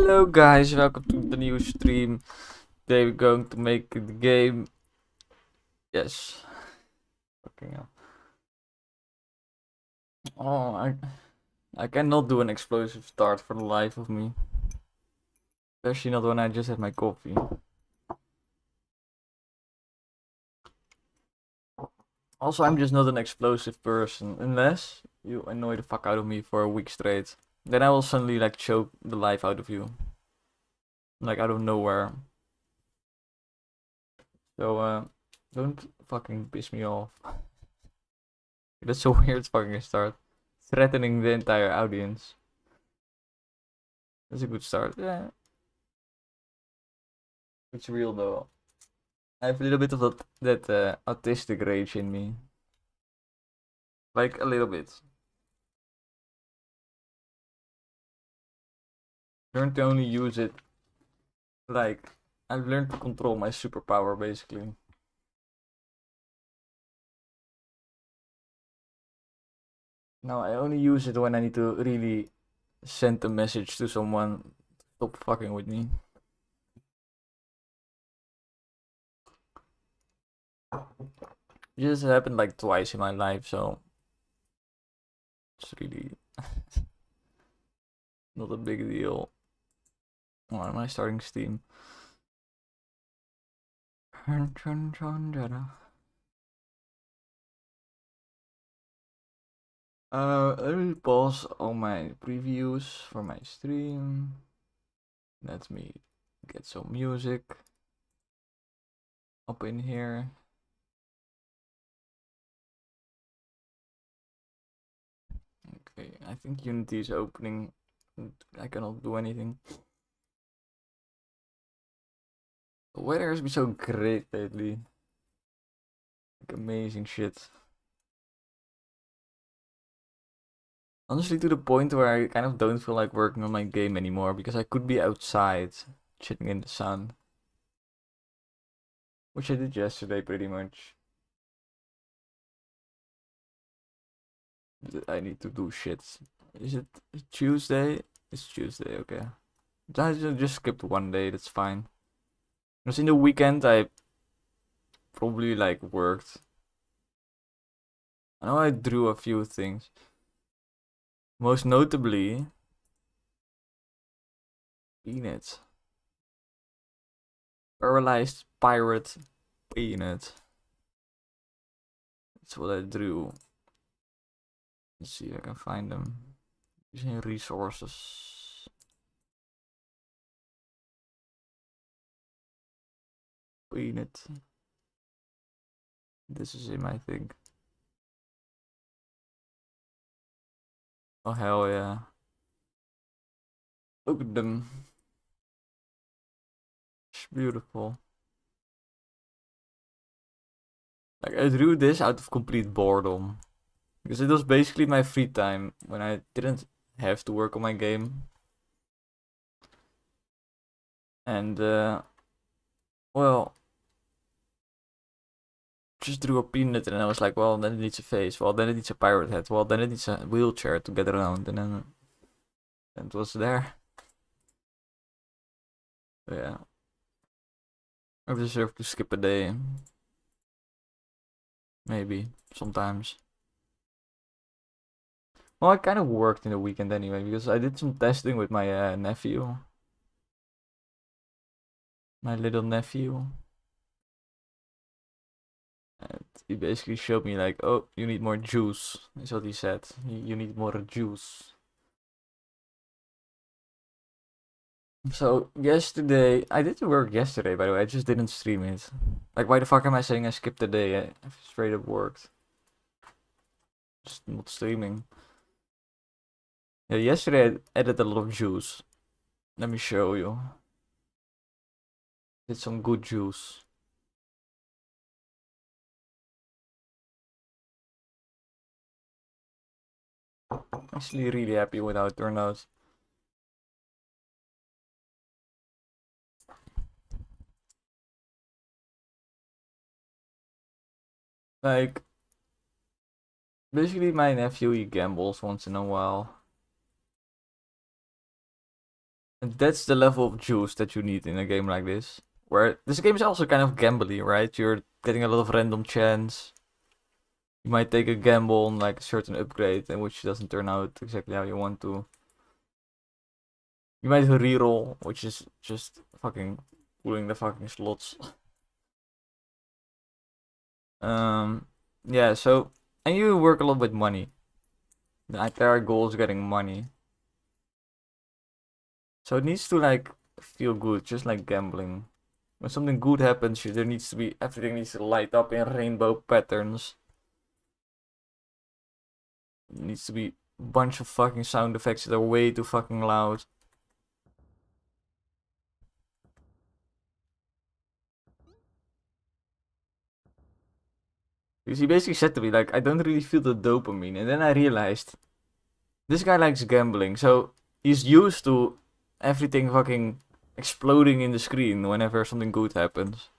Hello guys, welcome to the new stream. Today we're going to make the game. Yes. Okay. Oh, I cannot do an explosive start for the life of me. Especially not when I just had my coffee. Also, I'm just not an explosive person unless you annoy the fuck out of me for a week straight. Then I will suddenly like choke the life out of you. Like out of nowhere. So don't fucking piss me off. That's a weird fucking start. Threatening the entire audience. That's a good start. Yeah. It's real though. I have a little bit of that autistic rage in me. Like a little bit. Learn to only use it. Like, I've learned to control my superpower basically. Now I only use it when I need to really send a message to someone. Stop fucking with me. It just happened like twice in my life, so it's really not a big deal. Why am I starting Steam? Let me pause all my previews for my stream. Let me get some music up in here. Okay, I think Unity is opening. I cannot do anything. The weather has been so great lately. Like amazing shit. Honestly, to the point where I kind of don't feel like working on my game anymore because I could be outside, chilling in the sun. Which I did yesterday pretty much. I need to do shit. Is it Tuesday? It's Tuesday, okay. I just skipped one day, that's fine. Because in the weekend I probably like worked. I know I drew a few things. Most notably Peanut. Paralyzed pirate Peanut. That's what I drew. Let's see if I can find them. Using resources. Peanut. This is him, I think. Oh hell yeah. Look at them. It's beautiful. Like I drew this out of complete boredom. Because it was basically my free time when I didn't have to work on my game. And well, just drew a peanut and I was like, well, then it needs a face. Well, then it needs a pirate hat. Well, then it needs a wheelchair to get around. And then it was there. Yeah. I deserve to skip a day. Maybe. Sometimes. Well, I kind of worked in the weekend anyway, because I did some testing with my nephew. My little nephew. And he basically showed me like, oh, you need more juice. Is what he said. You need more juice. So yesterday, I did work yesterday, by the way. I just didn't stream it. Like, why the fuck am I saying I skipped a day? I straight up worked. Just not streaming. Yeah, yesterday I added a lot of juice. Let me show you. Did some good juice. Actually, really happy with how it turned out. Like, basically, my nephew he gambles once in a while. And that's the level of juice that you need in a game like this. Where this game is also kind of gambly, right? You're getting a lot of random chance. You might take a gamble on like a certain upgrade, and which doesn't turn out exactly how you want to. You might reroll, which is just fucking pulling the fucking slots. Yeah. So, and you work a lot with money. The entire goal is getting money. So it needs to like feel good, just like gambling. When something good happens, there needs to be everything needs to light up in rainbow patterns. It needs to be a bunch of fucking sound effects that are way too fucking loud. Because he basically said to me, like, I don't really feel the dopamine. And then I realized, this guy likes gambling, so he's used to everything fucking exploding in the screen whenever something good happens.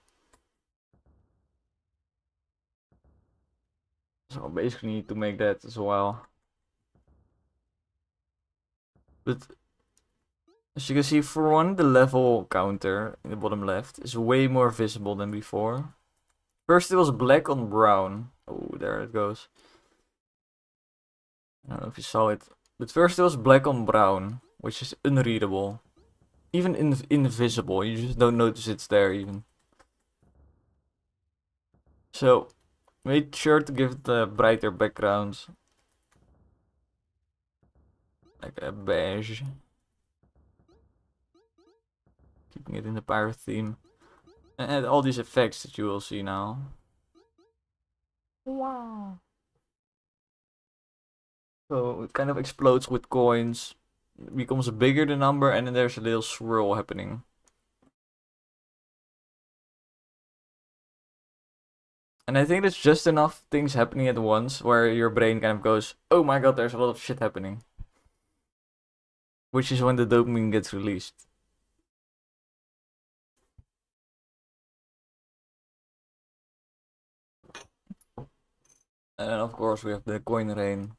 So I basically need to make that as well. But as you can see, for one, the level counter in the bottom left is way more visible than before. First it was black on brown. Oh, there it goes. I don't know if you saw it. But first it was black on brown, which is unreadable. Even invisible, you just don't notice it's there even. So, made sure to give it a brighter background. Like a beige. Keeping it in the pirate theme. And add all these effects that you will see now. Wow. So it kind of explodes with coins. It becomes bigger the number, and then there's a little swirl happening. And I think there's just enough things happening at once where your brain kind of goes, oh my god, there's a lot of shit happening. Which is when the dopamine gets released. And then of course we have the coin rain.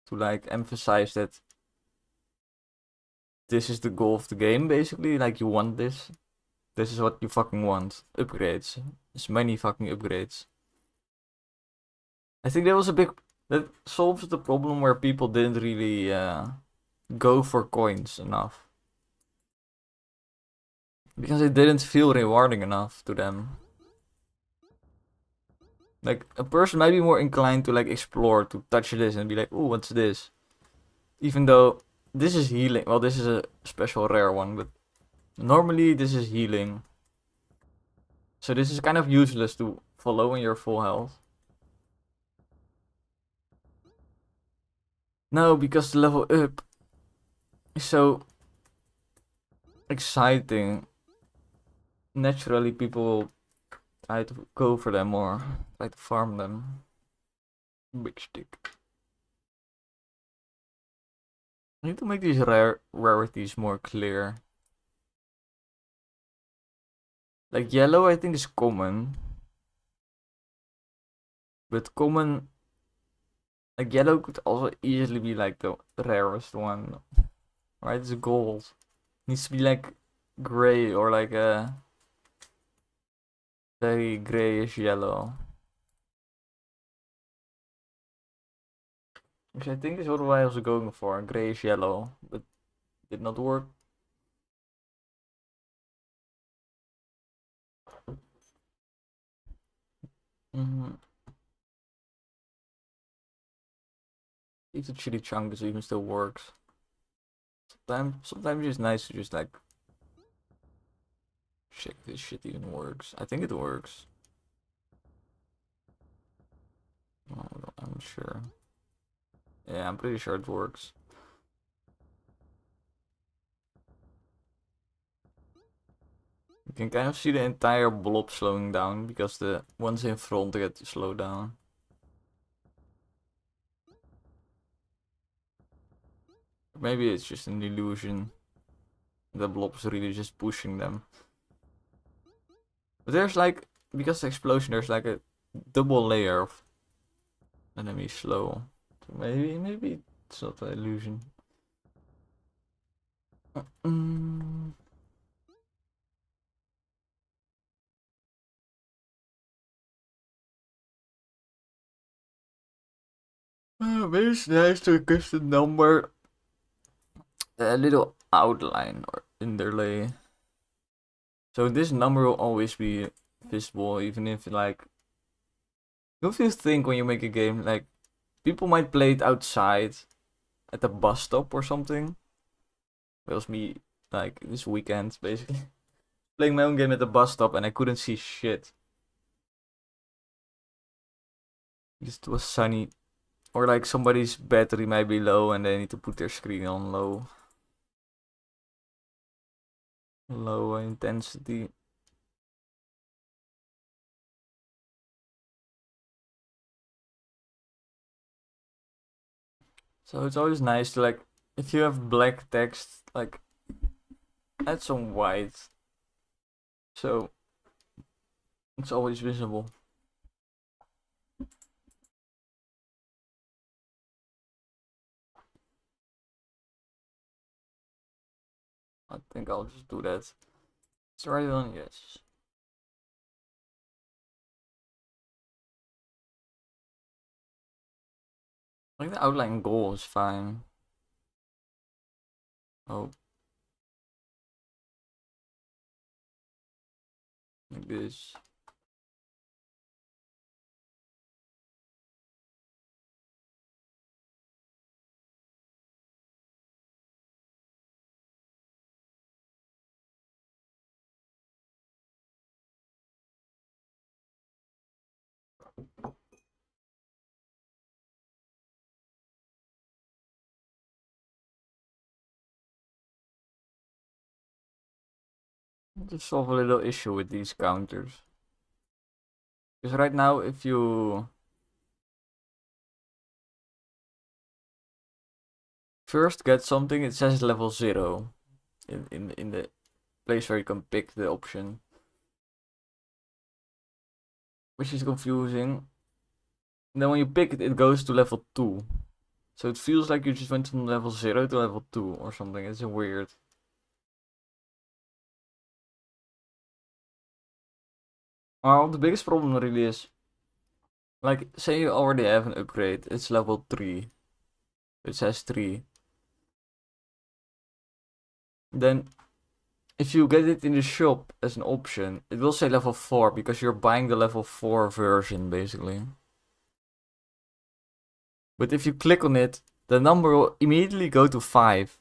To like emphasize that this is the goal of the game, basically. Like, you want this. This is what you fucking want. Upgrades. As many fucking upgrades. I think that was a big... That solves the problem where people didn't really go for coins enough. Because it didn't feel rewarding enough to them. Like, a person might be more inclined to like explore, to touch this and be like, oh, what's this? Even though this is healing. Well, this is a special rare one, but normally this is healing. So this is kind of useless to follow when you're full health. No, because the level up is so exciting. Naturally, people will try to go for them or try to farm them. Big stick. I need to make these rarities more clear. Like yellow, I think is common. But common, like yellow could also easily be like the rarest one. Right? It's gold. Needs to be like gray or like a very grayish yellow. Which I think is what I was going for, grayish yellow, but did not work. If the chili chunk is even still works. Sometimes it's nice to just like check this shit even works. I think it works. Oh, I'm sure. Yeah, I'm pretty sure it works. You can kind of see the entire blob slowing down because the ones in front get to slow down. Maybe it's just an illusion. The blob's really just pushing them. But there's like, because the explosion, there's like a double layer of enemy slow. So maybe it's not an illusion. Mm. Maybe it's nice to give the number a little outline or underlay. So this number will always be visible, even if like. Don't you think when you make a game, like people might play it outside at a bus stop or something? That was me, like this weekend, basically playing my own game at the bus stop, and I couldn't see shit because it was sunny, or like somebody's battery might be low and they need to put their screen on low intensity. So it's always nice to like, if you have black text, like add some white, so it's always visible. I think I'll just do that. It's right on, yes. Like the outline goal is fine. Oh, like this. Just solve a little issue with these counters. Because right now, if you first get something, it says level 0 in the place where you can pick the option, which is confusing. And then when you pick it, it goes to level 2. So it feels like you just went from level 0 to level 2 or something. It's weird. Well, the biggest problem really is, like, say you already have an upgrade, it's level 3. It says 3. Then, if you get it in the shop as an option, it will say level 4 because you're buying the level 4 version, basically. But if you click on it, the number will immediately go to 5.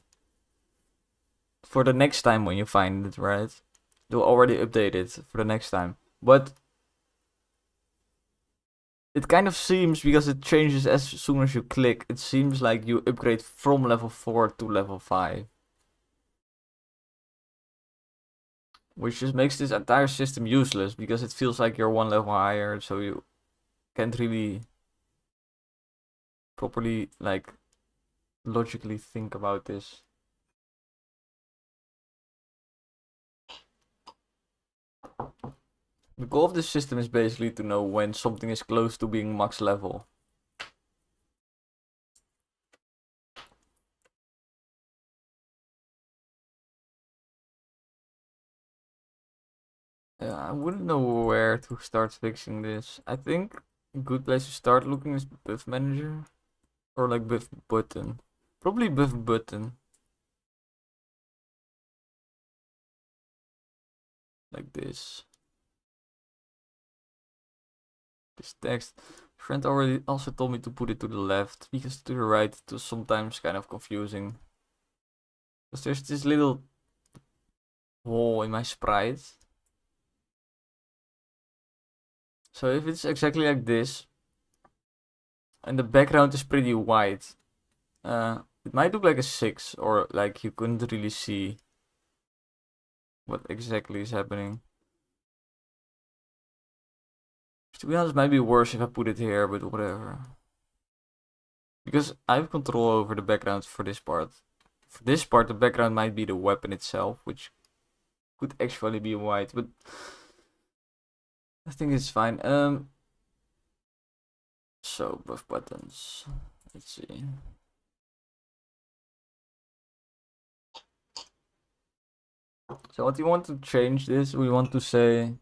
For the next time when you find it, right? They'll already update it for the next time. But it kind of seems, because it changes as soon as you click, it seems like you upgrade from level 4 to level 5. Which just makes this entire system useless, because it feels like you're one level higher, so you can't really properly, like, logically think about this. The goal of this system is basically to know when something is close to being max level. Yeah, I wouldn't know where to start fixing this. I think a good place to start looking is buff manager. Or like buff button. Probably buff button. Like this. This text. Friend already also told me to put it to the left, because to the right it was sometimes kind of confusing. Because there's this little hole in my sprite. So if it's exactly like this, and the background is pretty white, it might look like a 6, or like you couldn't really see what exactly is happening. To be honest, it might be worse if I put it here, but whatever. Because I have control over the background for this part. For this part, the background might be the weapon itself, which could actually be white, but I think it's fine. So buff buttons. Let's see. So what we want to change this, we want to say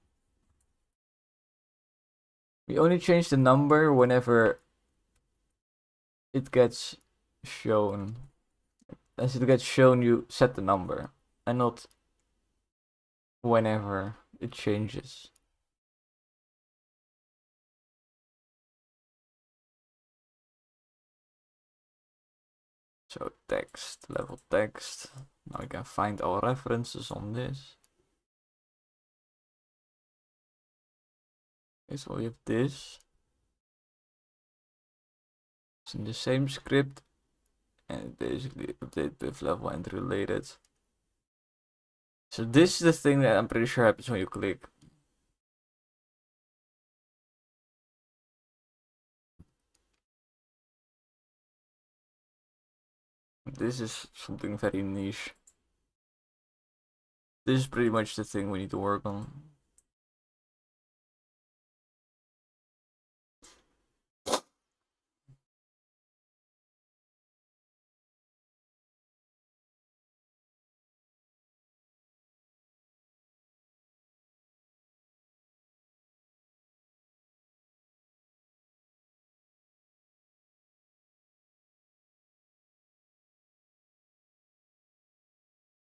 we only change the number whenever it gets shown. As it gets shown, you set the number, and not whenever it changes. So text, level text. Now we can find our references on this. Okay, so we have this. It's in the same script, and basically update div level and related. So this is the thing that I'm pretty sure happens when you click. This is something very niche. This is pretty much the thing we need to work on.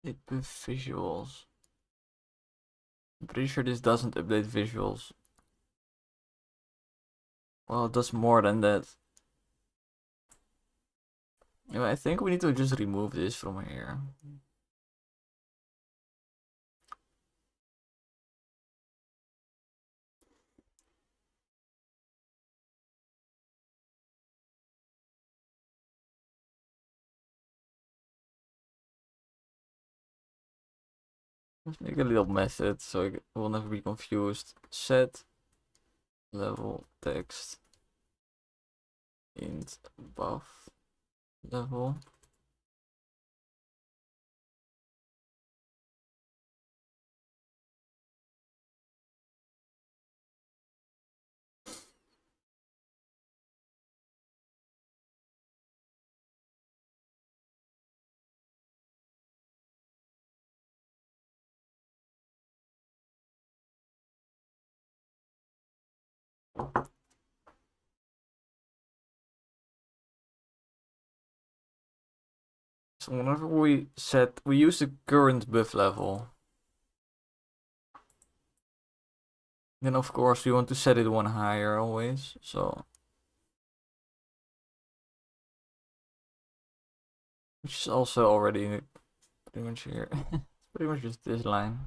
It with visuals. I'm pretty sure this doesn't update visuals. Well, it does more than that. Anyway, I think we need to just remove this from here. Let's make a little method so I will never be confused. Set level text int buff level. So whenever we use the current buff level. Then of course we want to set it one higher always, so. Which is also already pretty much here. It's pretty much just this line.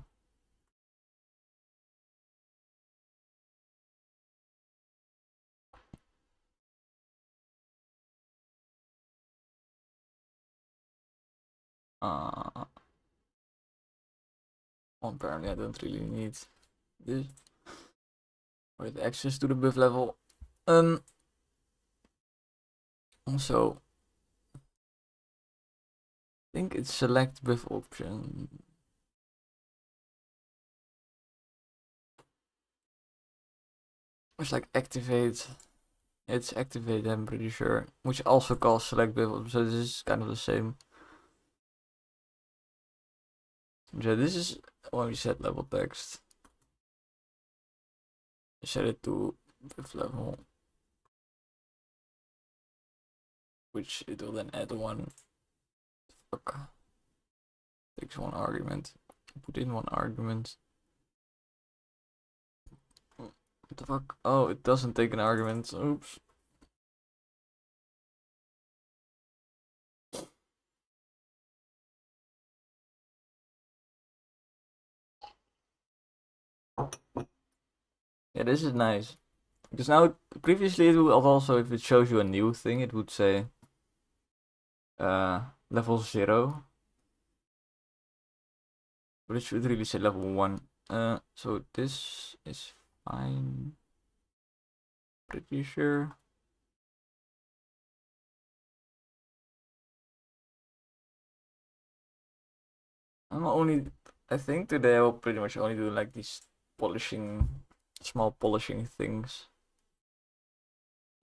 Well, apparently I don't really need this. With access to the buff level. Also, I think it's select buff option. It's like activate. It's activate, I'm pretty sure. Which also calls select buff option, so this is kind of the same. So this is when we set level text. Set it to buff level. Which it will then add one. Fuck. Takes one argument. Put in one argument. What the fuck? Oh, it doesn't take an argument. Oops. Yeah, this is nice. Because now, previously it would also, if it shows you a new thing, it would say level 0. But it should really say level 1. So this is fine. Pretty sure. I think today I will pretty much only do like these small polishing things.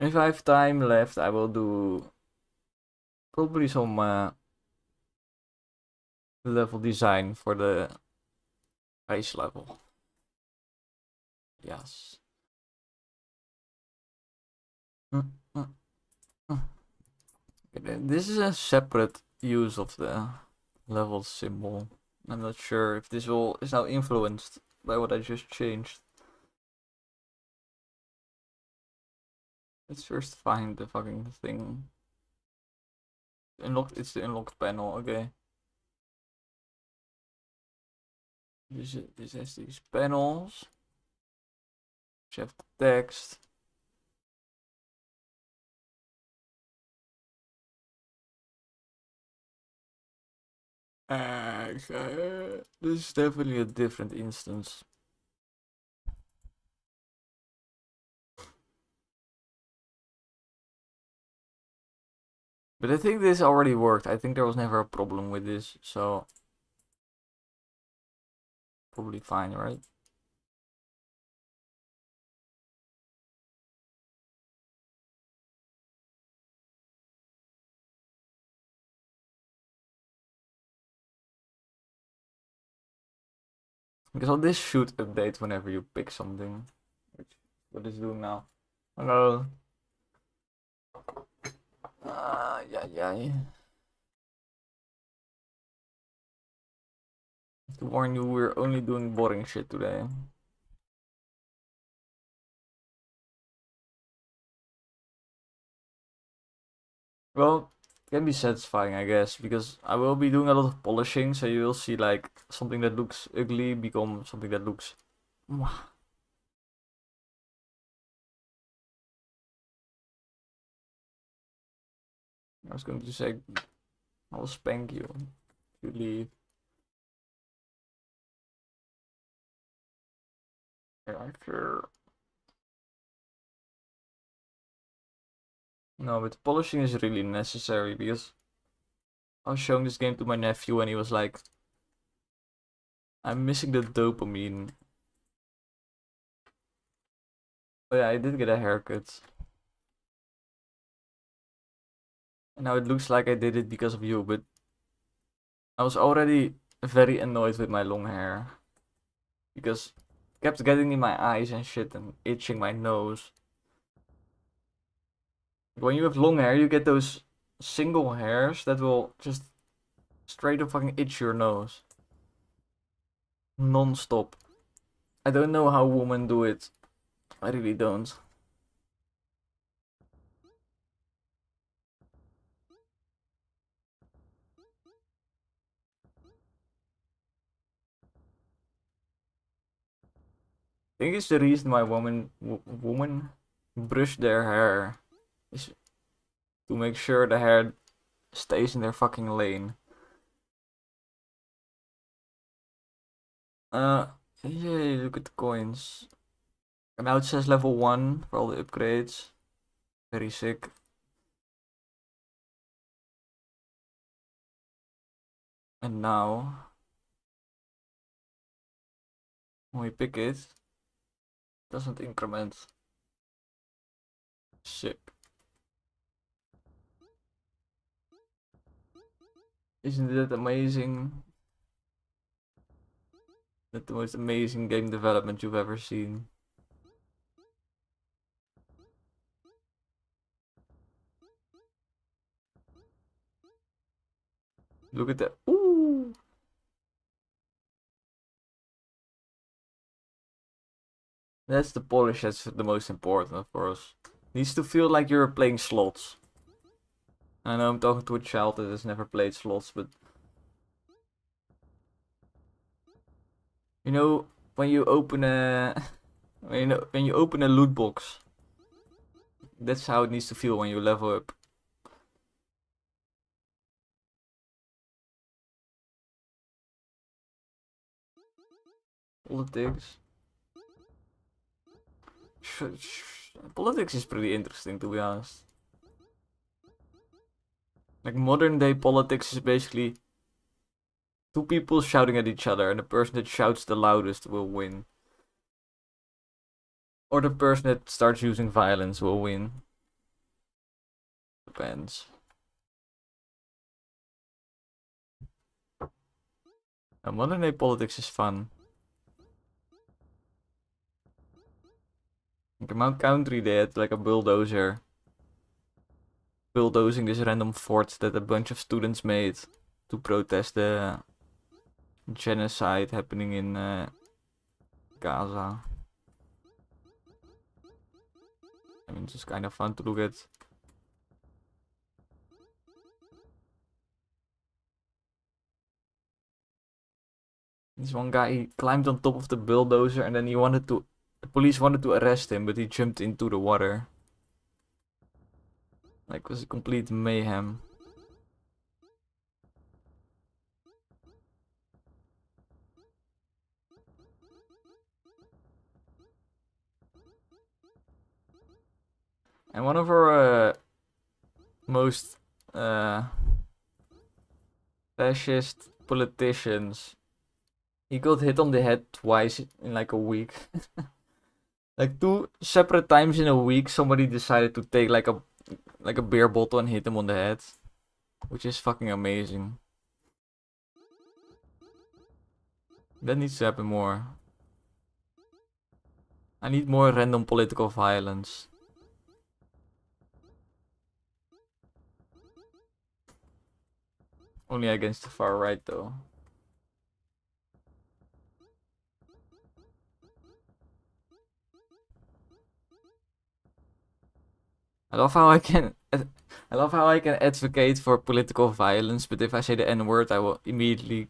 If I have time left, I will do probably some level design for the Base level. Yes. This is a separate use of the level symbol. I'm not sure if this is now influenced by what I just changed. Let's first find the fucking thing. Unlocked. It's the unlocked panel. Okay. This has these panels. Which have the text. This is definitely a different instance. But I think this already worked. I think there was never a problem with this, so probably fine, right? Because this should update whenever you pick something. What is it doing now? Hello. Yeah. To warn you, we're only doing boring shit today. Well, it can be satisfying, I guess, because I will be doing a lot of polishing, so you will see like something that looks ugly become something that looks. I was going to say, I'll spank you if you leave. Yeah, sure. No, but polishing is really necessary because I was showing this game to my nephew and he was like, I'm missing the dopamine. Oh yeah, I did get a haircut. And now it looks like I did it because of you, but I was already very annoyed with my long hair. Because it kept getting in my eyes and shit and itching my nose. When you have long hair, you get those single hairs that will just straight up fucking itch your nose. Non-stop. I don't know how women do it. I really don't. I think it's the reason why women brush their hair is to make sure the hair stays in their fucking lane. Yay, look at the coins. And now it says level 1 for all the upgrades. Very sick. And now, when we pick it, doesn't increment. Sick. Isn't that amazing? That's the most amazing game development you've ever seen. Look at that. Ooh! That's the polish that's the most important, of course. Needs to feel like you're playing slots. I know I'm talking to a child that has never played slots, but you know when you open a when you open a loot box, that's how it needs to feel when you level up. Politics. Politics is pretty interesting, to be honest. Like modern day politics is basically two people shouting at each other, and the person that shouts the loudest will win. Or the person that starts using violence will win. Depends. Modern day politics is fun. Like in Mount Country, they had like a bulldozer bulldozing this random fort that a bunch of students made to protest the genocide happening in Gaza. I mean, it's just kind of fun to look at. This one guy, he climbed on top of the bulldozer and then the police wanted to arrest him, but he jumped into the water. Like, it was a complete mayhem. And one of our most fascist politicians, he got hit on the head twice in like a week. Like 2 separate times in a week, somebody decided to take like a beer bottle and hit him on the head, which is fucking amazing. That needs to happen more. I need more random political violence. Only against the far right though. I love how I can advocate for political violence, but if I say the N-word, I will immediately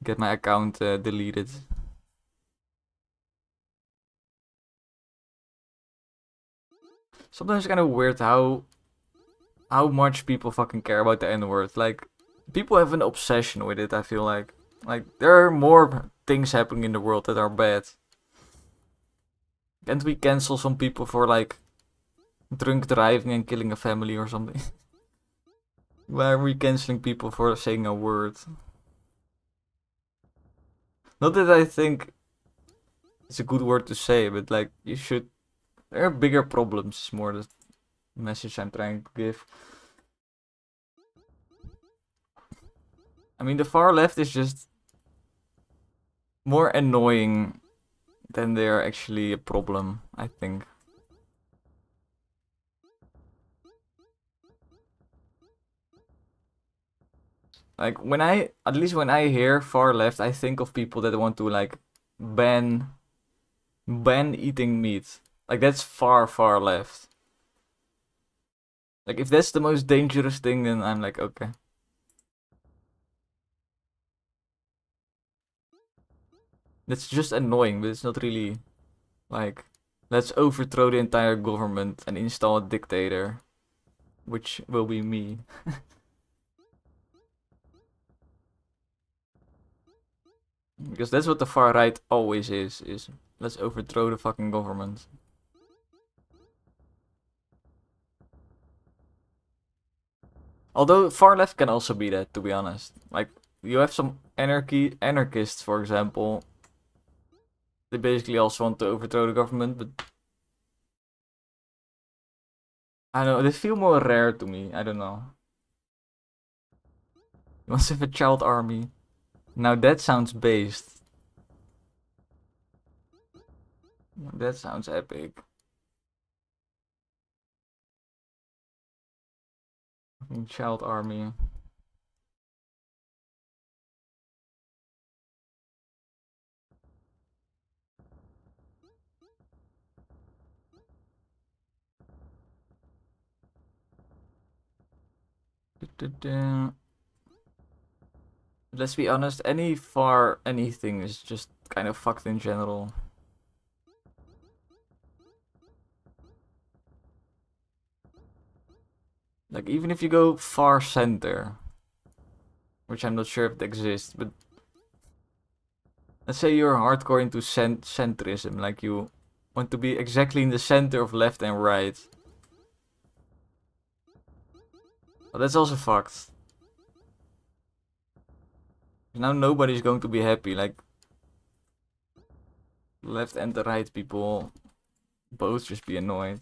get my account deleted. Sometimes it's kind of weird how much people fucking care about the N-word. Like, people have an obsession with it, I feel like. Like, there are more things happening in the world that are bad. Can't we cancel some people for, like, drunk driving and killing a family or something? Why are we canceling people for saying a word? Not that I think it's a good word to say, but, like, you should... There are bigger problems, is more the message I'm trying to give. I mean, the far left is just more annoying than they are actually a problem, I think. Like, at least when I hear far left, I think of people that want to, like, ban eating meat. Like, that's far left. Like, if that's the most dangerous thing, then I'm like, okay. That's just annoying, but it's not really, like, let's overthrow the entire government and install a dictator, which will be me. Because that's what the far right always is let's overthrow the fucking government. Although far left can also be that, to be honest. Like, you have some anarchists, for example. They basically also want to overthrow the government, but I don't know, they feel more rare to me. I don't know. You must have a child army. Now that sounds based. That sounds epic. Child army. Let's be honest, any far anything is just kind of fucked in general. Like, even if you go far center, which I'm not sure if it exists, but let's say you're hardcore into centrism, like you want to be exactly in the center of left and right. But that's also fucked. Now nobody's going to be happy, like left and the right people both just be annoyed.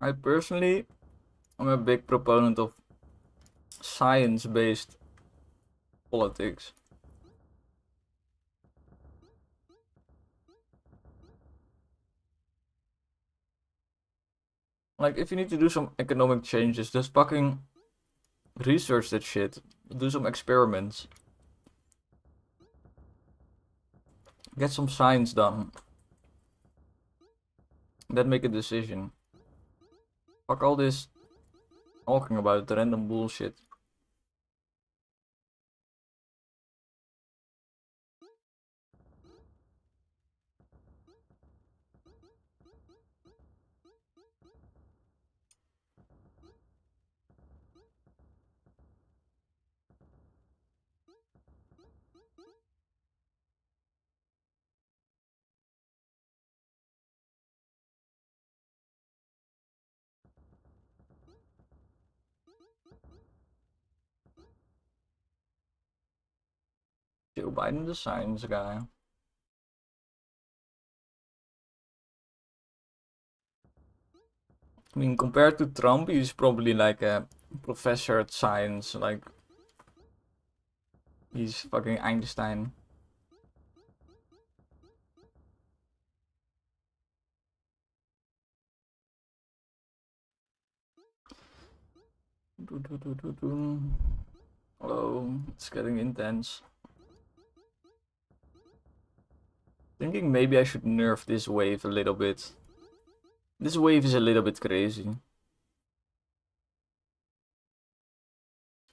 I personally am a big proponent of science-based politics. Like, if you need to do some economic changes, just fucking research that shit. Do some experiments. Get some science done. Then make a decision. Fuck all this talking about the random bullshit. Joe Biden, the science guy. I mean, compared to Trump, he's probably like a professor at science. Like, he's fucking Einstein. Hello, it's getting intense. Thinking maybe I should nerf this wave a little bit. This wave is a little bit crazy.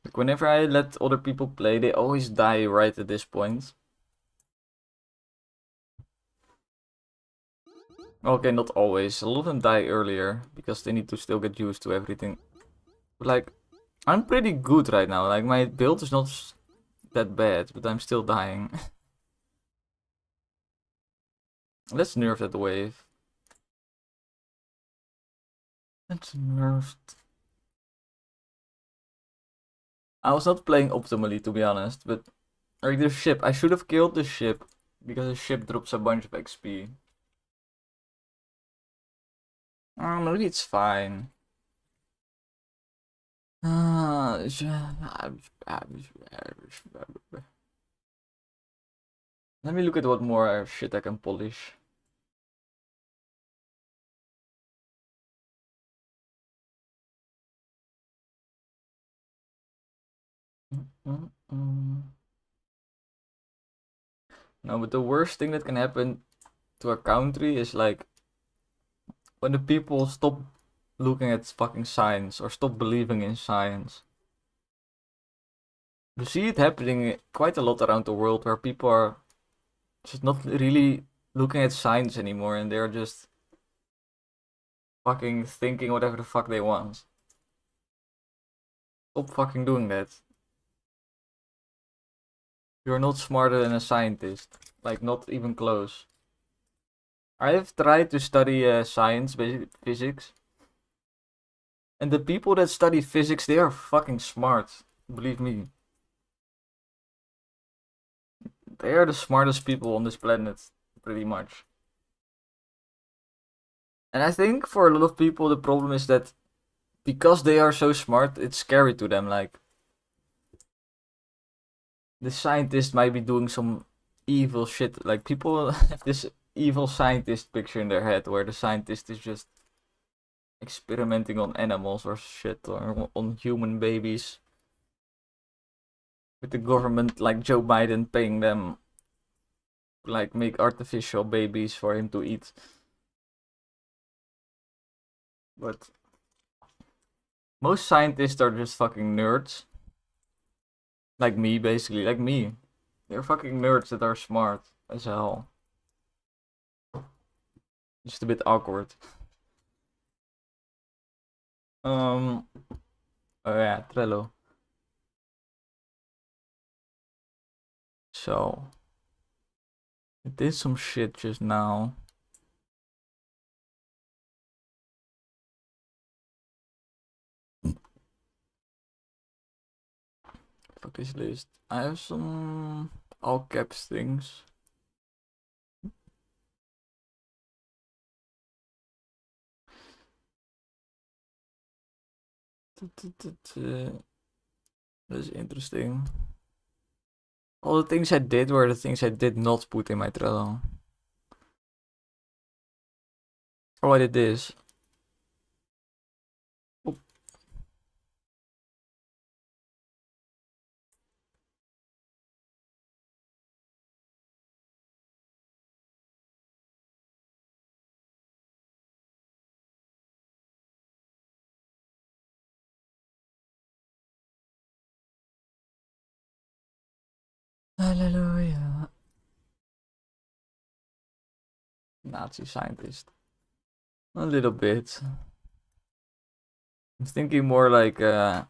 Like, whenever I let other people play, they always die right at this point. Okay, not always. A lot of them die earlier because they need to still get used to everything. But like, I'm pretty good right now. Like, my build is not that bad, but I'm still dying. Let's nerf that wave. Let's nerf. I was not playing optimally, to be honest, but like the ship, I should have killed the ship because the ship drops a bunch of XP. Maybe it's fine. Let me look at what more shit I can polish. No, but the worst thing that can happen to a country is like when the people stop looking at fucking science or stop believing in science. You see it happening quite a lot around the world where people are just not really looking at science anymore and they're just fucking thinking whatever the fuck they want. Stop fucking doing that. You're not smarter than a scientist. Like, not even close. I have tried to study science, physics. And the people that study physics, they are fucking smart. Believe me. They are the smartest people on this planet, pretty much. And I think for a lot of people, the problem is that because they are so smart, it's scary to them. Like, the scientist might be doing some evil shit. Like, people have this evil scientist picture in their head where the scientist is just experimenting on animals or shit or on human babies. With the government, like Joe Biden, paying them like make artificial babies for him to eat. But most scientists are just fucking nerds. Like me, basically. Like me. They're fucking nerds that are smart as hell. Just a bit awkward. Oh yeah, Trello. So, I did some shit just now. Fuck this list. I have some all caps things. That's interesting. All the things I did were the things I did not put in my Trello. Oh, I did this. Oop. Hallelujah. Nazi scientist. A little bit. I'm thinking more like, well,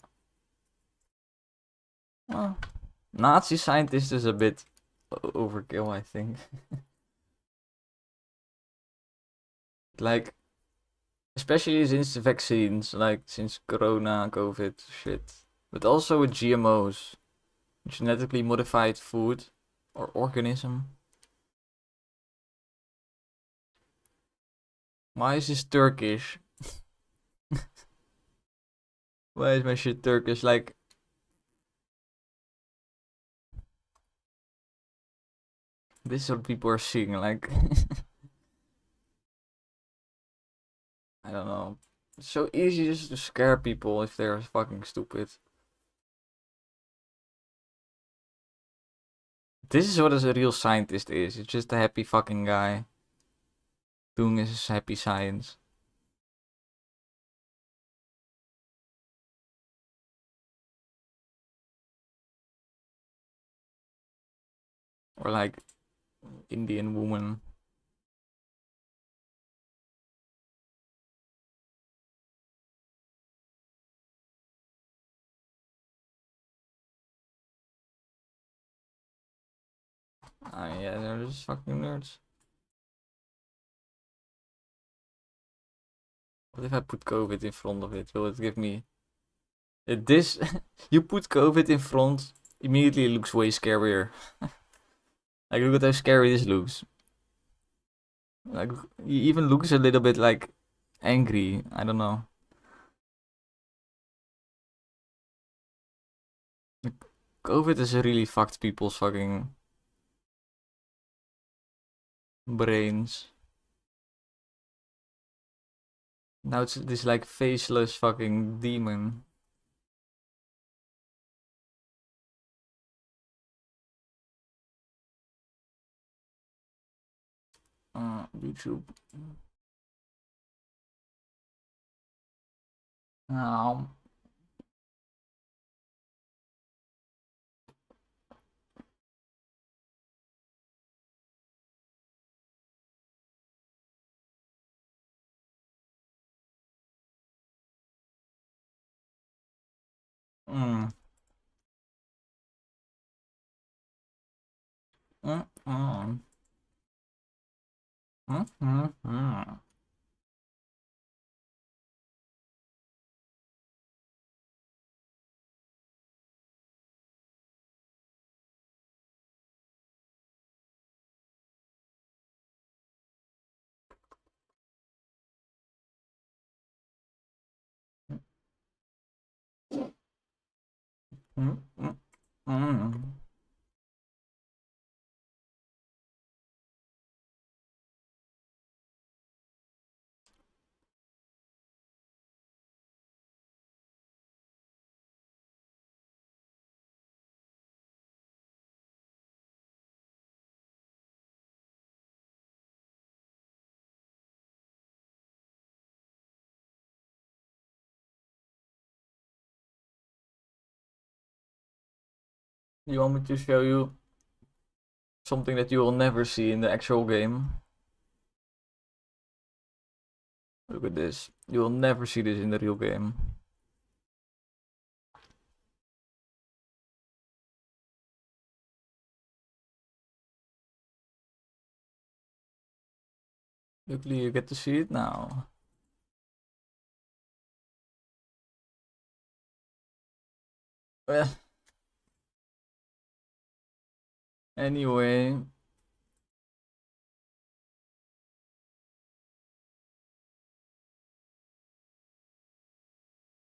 Nazi scientist is a bit overkill, I think. Like, especially since the vaccines, like since Corona, COVID, shit. But also with GMOs, genetically modified food or organism. Why is this Turkish? Why is my shit Turkish? Like, this is what people are seeing. Like, I don't know. It's so easy just to scare people if they're fucking stupid. This is what a real scientist is. It's just a happy fucking guy doing his happy science. Or like Indian woman. Yeah, they're just fucking nerds. What if I put COVID in front of it? Will it give me... This... you put COVID in front, immediately it looks way scarier. Like, look at how scary this looks. Like, he even looks a little bit, like, angry. I don't know. COVID has really fucked people's fucking brains. Now it's this, like, faceless fucking demon. YouTube. Um, mm, mm, mm, mm, mm, mm. Mm, mm, mm. You want me to show you something that you will never see in the actual game? Look at this. You will never see this in the real game. Luckily, you get to see it now. Well, anyway.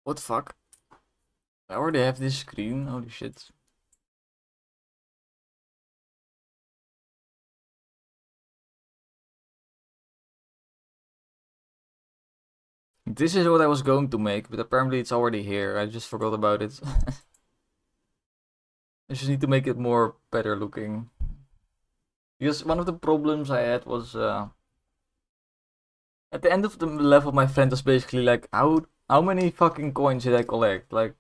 What the fuck? I already have this screen. Holy shit. This is what I was going to make, but apparently it's already here. I just forgot about it. I just need to make it more better looking. Because one of the problems I had was at the end of the level, my friend was basically like, how many fucking coins did I collect? Like,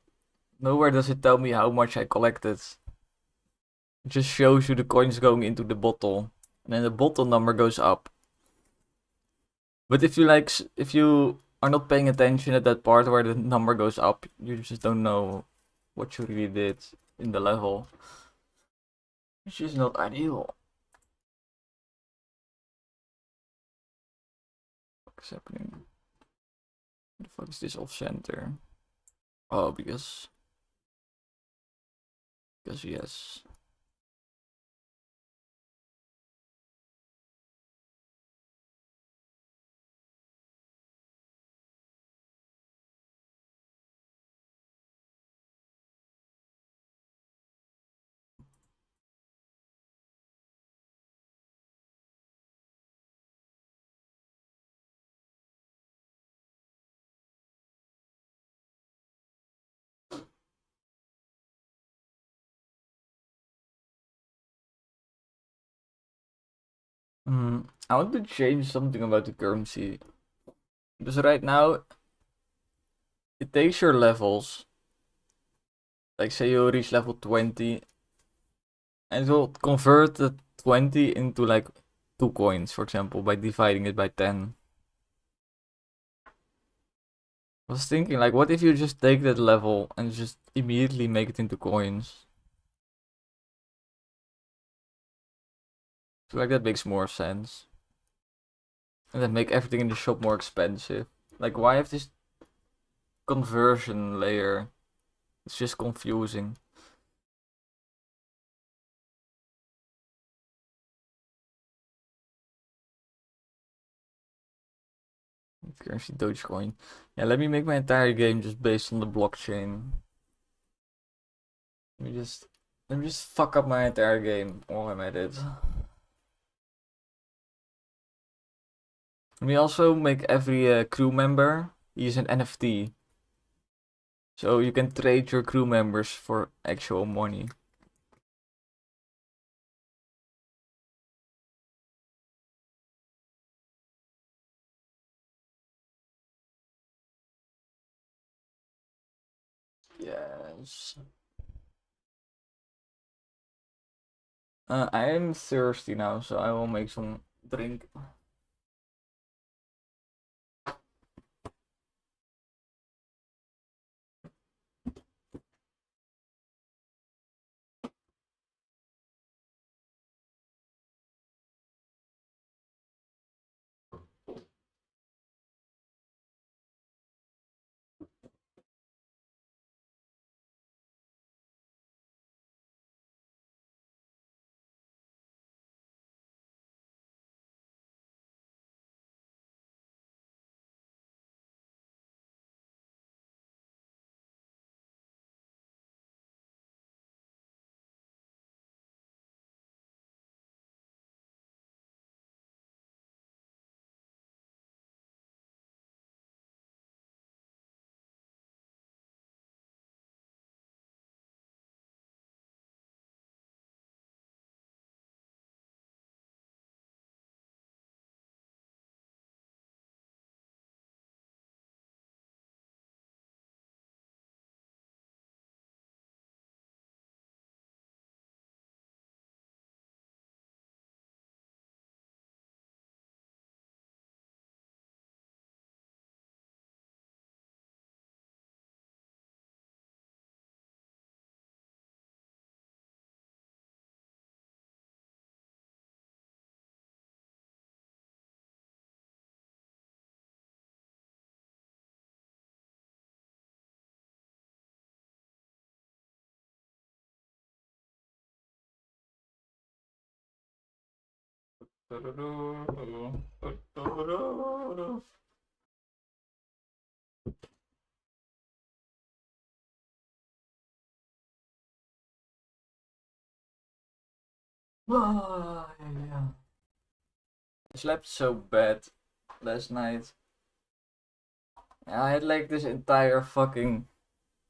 nowhere does it tell me how much I collected. It just shows you the coins going into the bottle, and then the bottle number goes up. But if you are not paying attention at that part where the number goes up, you just don't know what you really did in the level, which is not ideal. What's happening? What the fuck is this off center? Oh, because yes. I want to change something about the currency. Because right now, it takes your levels. Like, say you reach level 20, and it will convert the 20 into like 2 coins, for example, by dividing it by 10. I was thinking, like, what if you just take that level and just immediately make it into coins? I feel like that makes more sense. And then make everything in the shop more expensive. Like, why have this conversion layer? It's just confusing. Currency Dogecoin. Yeah, let me make my entire game just based on the blockchain. Let me just fuck up my entire game while I'm at it. Let me also make every crew member use an NFT. So you can trade your crew members for actual money. Yes. I am thirsty now, so I will make some drink. Yeah. I slept so bad last night. I had like this entire fucking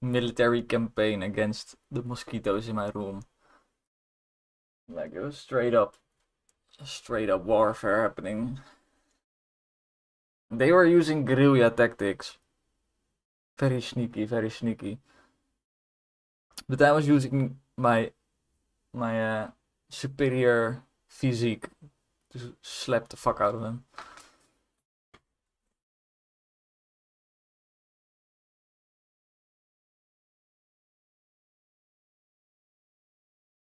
military campaign against the mosquitoes in my room. Like it was straight up warfare happening. They were using guerrilla tactics. Very sneaky, very sneaky. But I was using my superior physique to slap the fuck out of them.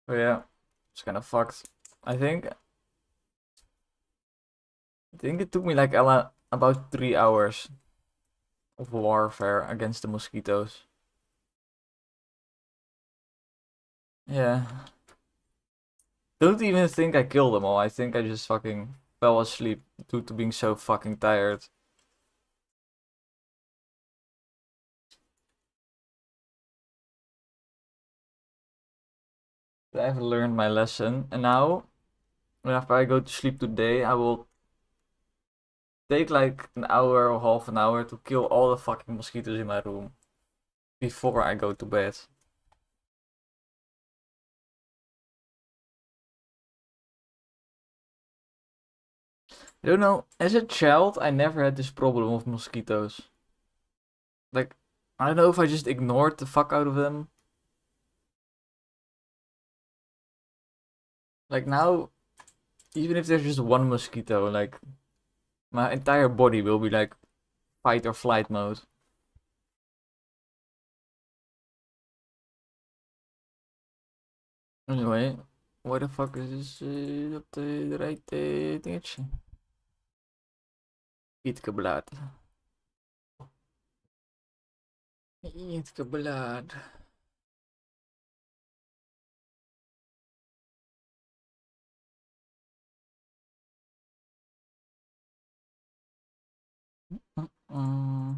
But yeah, it's kind of fucked. I think it took me like about 3 hours of warfare against the mosquitoes. Yeah. Don't even think I killed them all. I think I just fucking fell asleep due to being so fucking tired. I've learned my lesson, and now, after I go to sleep today, I will take like an hour or half an hour to kill all the fucking mosquitoes in my room before I go to bed. I don't know, as a child, I never had this problem of mosquitoes. Like, I don't know if I just ignored the fuck out of them. Like now, even if there's just one mosquito, like, my entire body will be like fight or flight mode. Anyway, why the fuck is this op de right dingetje? Eetkeblad. Eetkeblad. Mm.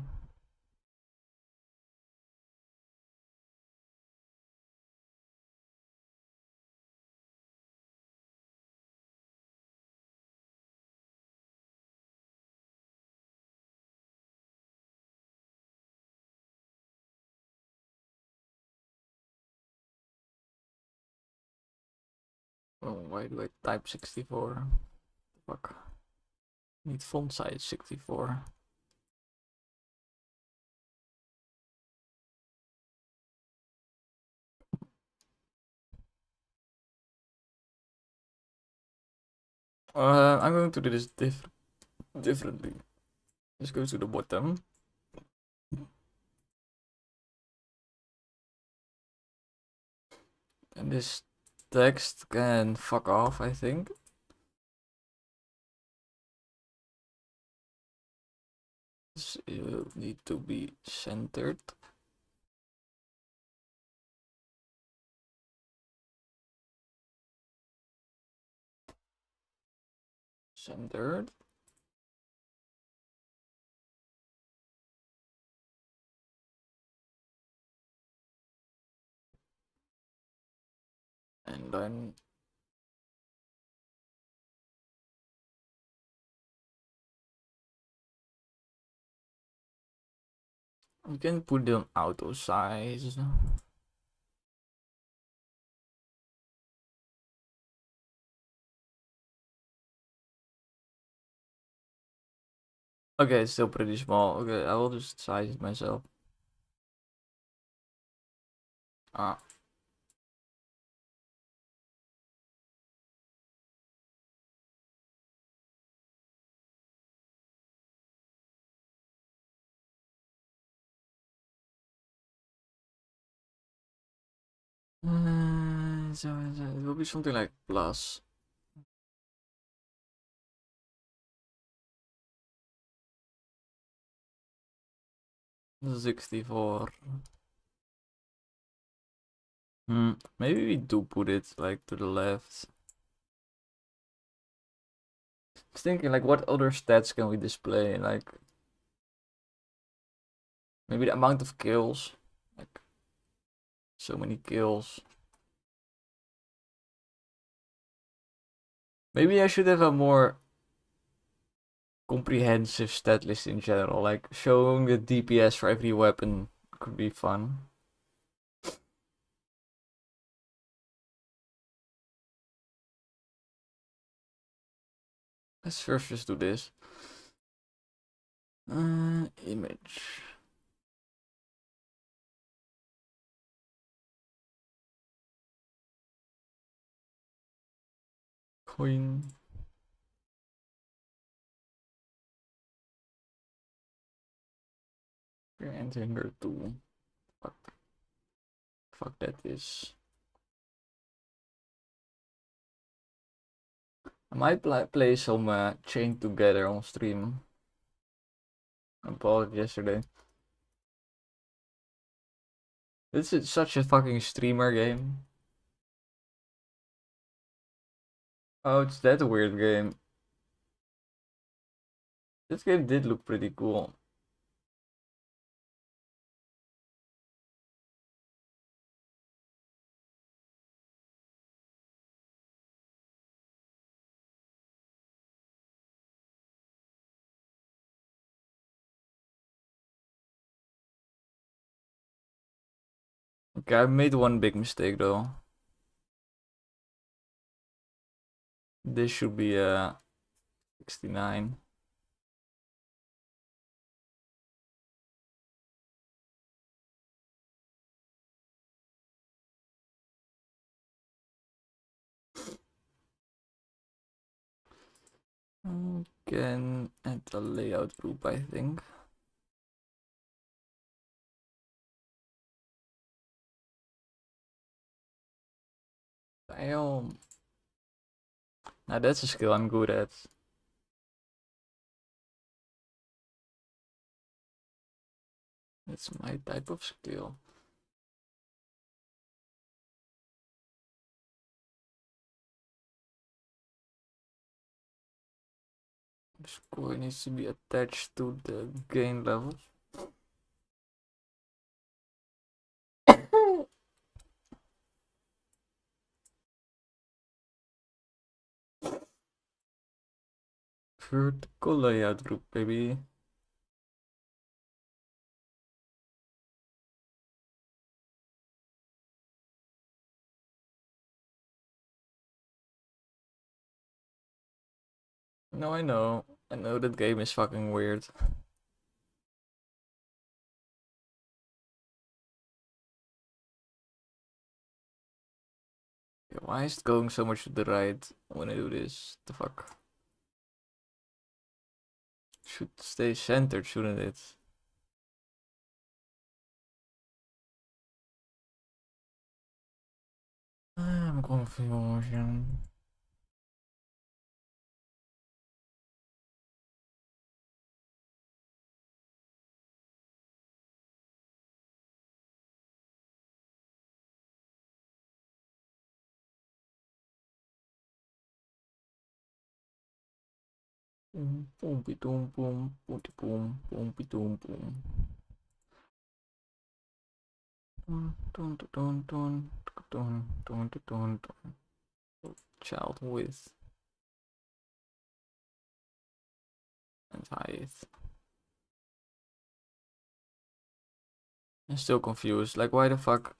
Oh, why do I type 64? Fuck. Need font size 64. I'm going to do this differently. Let's go to the bottom. And this text can fuck off, I think. This will need to be centered. Centered. And then we can put them auto size. Okay, it's still pretty small. Okay, I will just size it myself. Ah. So it will be something like plus. +64. Maybe we do put it like to the left. I was thinking like what other stats can we display? Like maybe the amount of kills. Like so many kills. Maybe I should have a more comprehensive stat list in general, like showing the DPS for every weapon could be fun. Let's first just do this. Image. Coin. And here too. Fuck. Fuck that is. I might play some Chain Together on stream. I bought it yesterday. This is such a fucking streamer game. Oh, it's that weird game. This game did look pretty cool. Okay, I made one big mistake though. This should be 69. Can add a layout group, I think. Damn. Now that's a skill I'm good at. That's my type of skill. Score needs to be attached to the gain levels. Vertical layout group, baby. No, I know. I know that game is fucking weird. Why is it going so much to the right when I do this? The fuck? Should stay centered, shouldn't it? I'm confusion. Boom, boom, boom, boom, boom, boom, boom, boom, boom. Dun, dun, dun, dun, dun, dun, dun, dun. Child width and height. I'm still confused. Like, why the fuck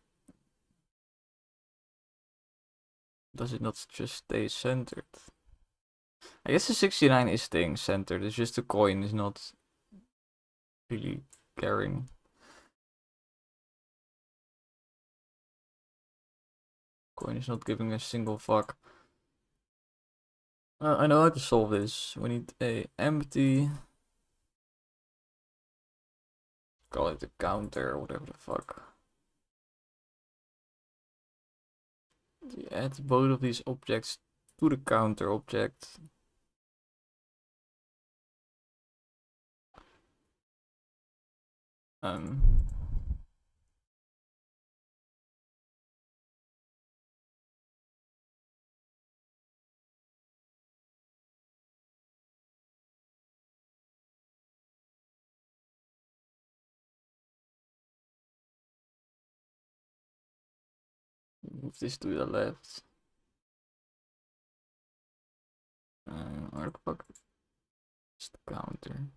does it not just stay centered? I guess the 69 is staying centered. It's just the coin is not really caring. Coin is not giving a single fuck. I know how to solve this. We need a empty. Call it a counter or whatever the fuck. We add both of these objects to the counter object. Um. Move this to the left. Where the fuck is the counter?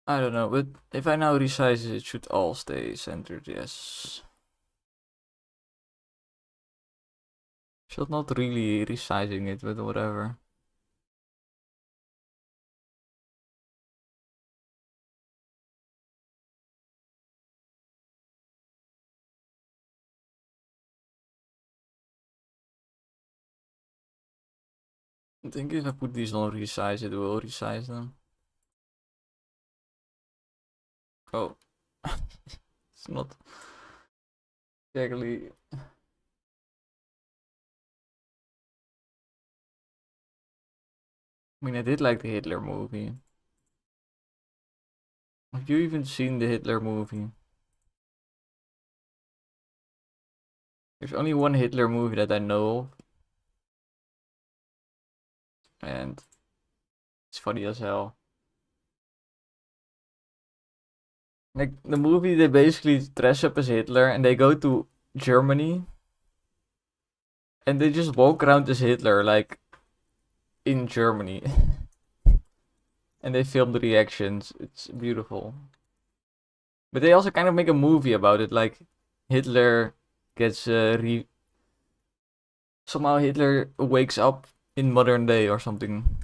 I don't know, but if I now resize it, it should all stay centered, yes. Should not really resizing it, but whatever. I think if I put these on resize, it will resize them. Oh. It's not exactly. I mean, I did like the Hitler movie. Have you even seen the Hitler movie? There's only one Hitler movie that I know of, and it's funny as hell. Like, the movie, they basically dress up as Hitler and they go to Germany and they just walk around as Hitler, like, in Germany. And they film the reactions. It's beautiful. But they also kind of make a movie about it, like Hitler gets somehow Hitler wakes up in modern day or something.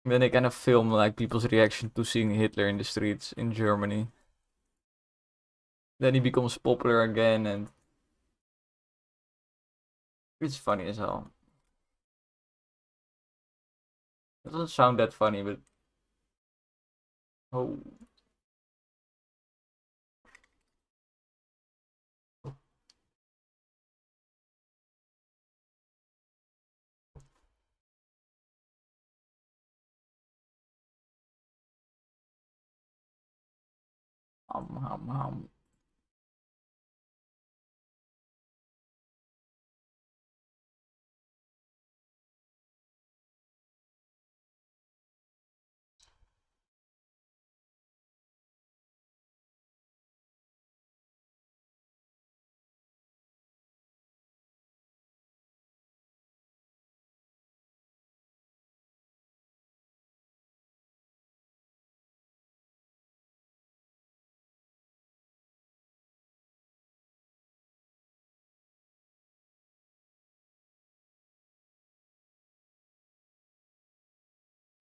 And then they kind of film like people's reaction to seeing Hitler in the streets in Germany. Then he becomes popular again, and it's funny as hell. It doesn't sound that funny, but oh. Hum.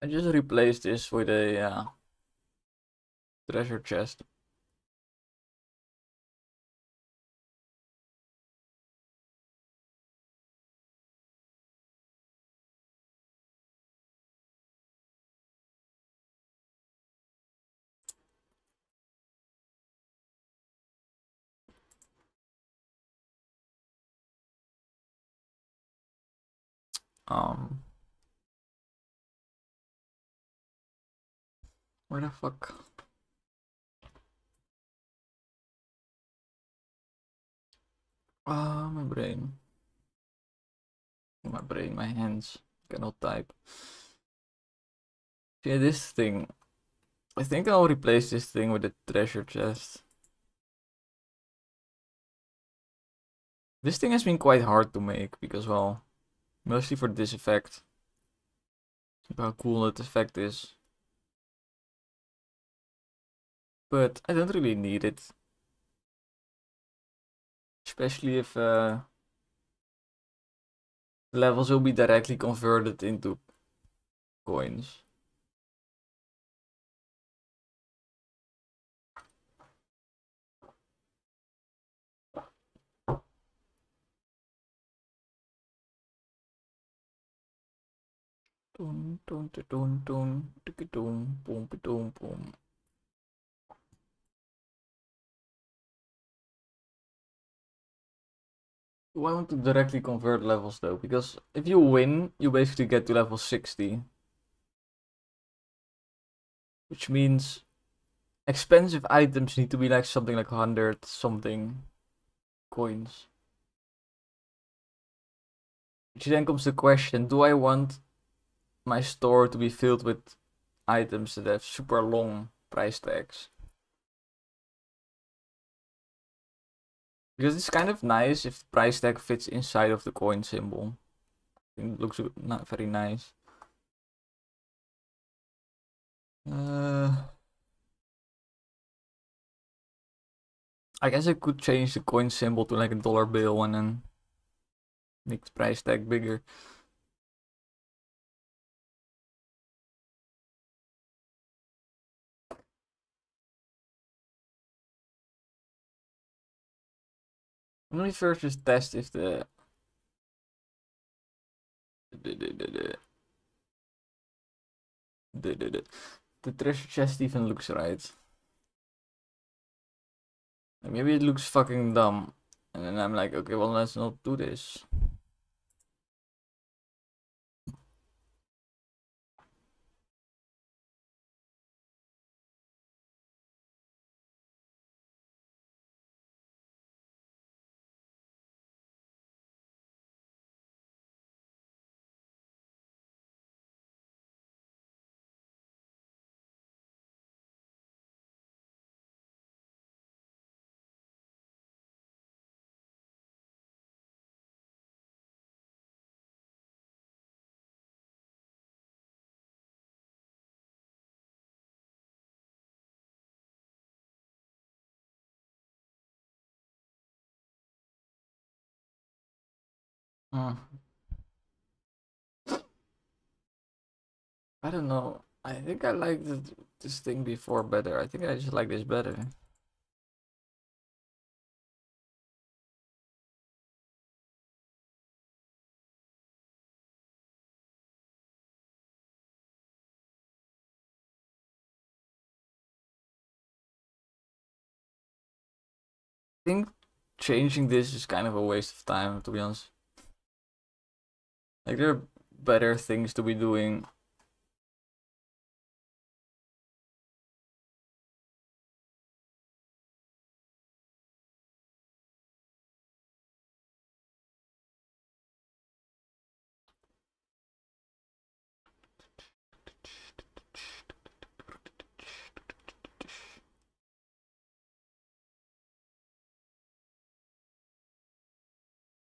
I just replaced this with a treasure chest. Um, where the fuck? Ah, my brain. My hands cannot type. Yeah, this thing. I think I'll replace this thing with a treasure chest. This thing has been quite hard to make because, well, mostly for this effect. How cool that effect is. But I don't really need it. Especially if levels will be directly converted into coins. Dun, dun, dun, dun, dun, boom, boom, boom. Do I want to directly convert levels though? Because if you win, you basically get to level 60. Which means expensive items need to be like something like 100 something coins. Which then comes the question, do I want my store to be filled with items that have super long price tags? Because it's kind of nice if the price tag fits inside of the coin symbol. I think it looks not very nice. I guess I could change the coin symbol to like a dollar bill and then make the price tag bigger. Let me first just test if the treasure chest even looks right. Maybe it looks fucking dumb. And then I'm like, okay, well, let's not do this. Hmm. I don't know. I think I liked this thing before better. I think I just like this better. I think changing this is kind of a waste of time, to be honest. Like, there are better things to be doing.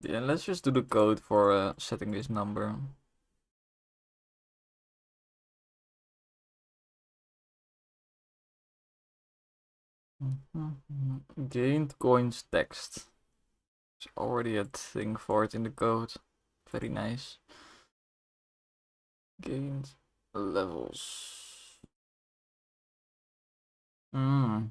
Yeah, let's just do the code for setting this number. Gained coins text. There's already a thing for it in the code. Very nice. Gained levels. Hmm.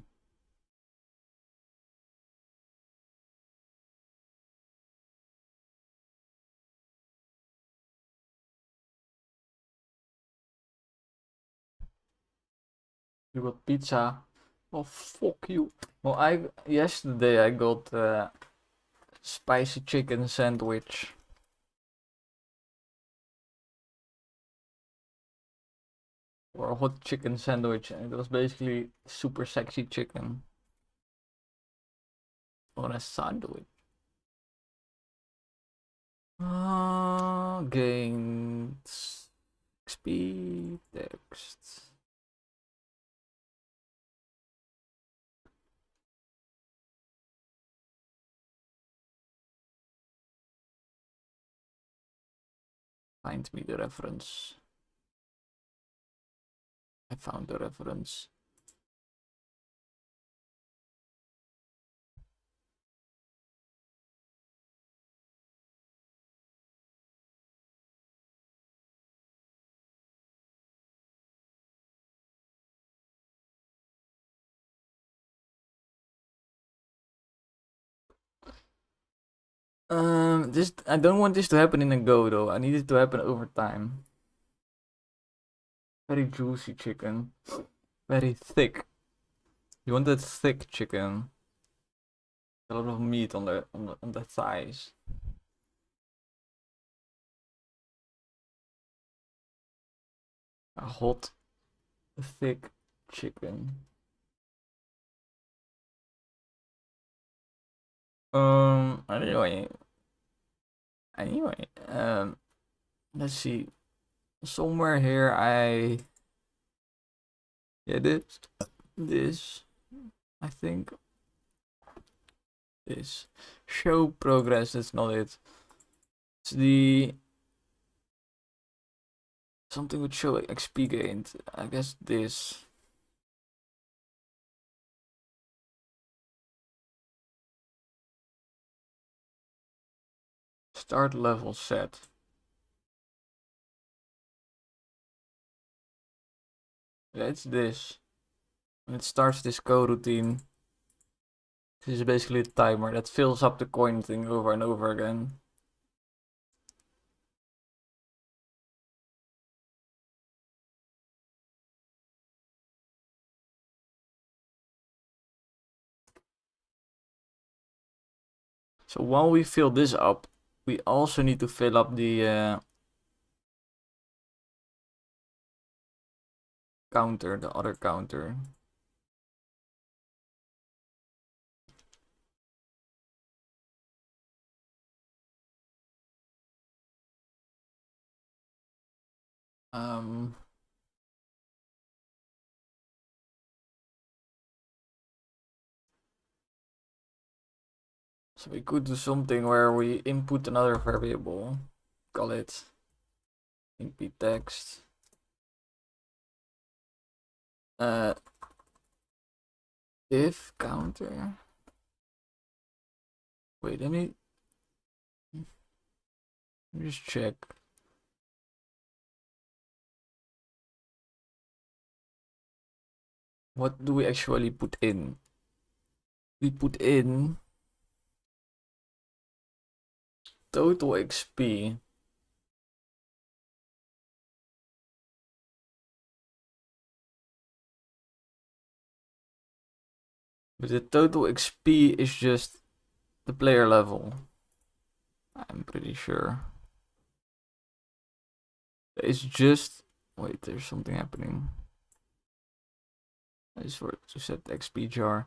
You got pizza. Oh, fuck you. Well, yesterday I got spicy chicken sandwich. Or a hot chicken sandwich, and it was basically super sexy chicken on a sandwich. Gained XP text. Find me the reference. I found the reference. This I don't want this to happen in a go though. I need it to happen over time. Very juicy chicken. Very thick. You want that thick chicken. A lot of meat on the thighs. A hot, thick chicken. Anyway. Let's see. Somewhere here yeah, this, I think. this. Show progress, that's not it. It's the something would show XP gained. I guess this. Start level set. Yeah, it's this. When it starts this coroutine, this is basically a timer that fills up the coin thing over and over again. So while we fill this up, we also need to fill up the counter, the other counter. So we could do something where we input another variable, call it input text. If counter. Wait, let me just check. What do we actually put in? We put in total XP. But the total XP is just the player level. I'm pretty sure. It's just... Wait, there's something happening. I just forgot to set the XP jar.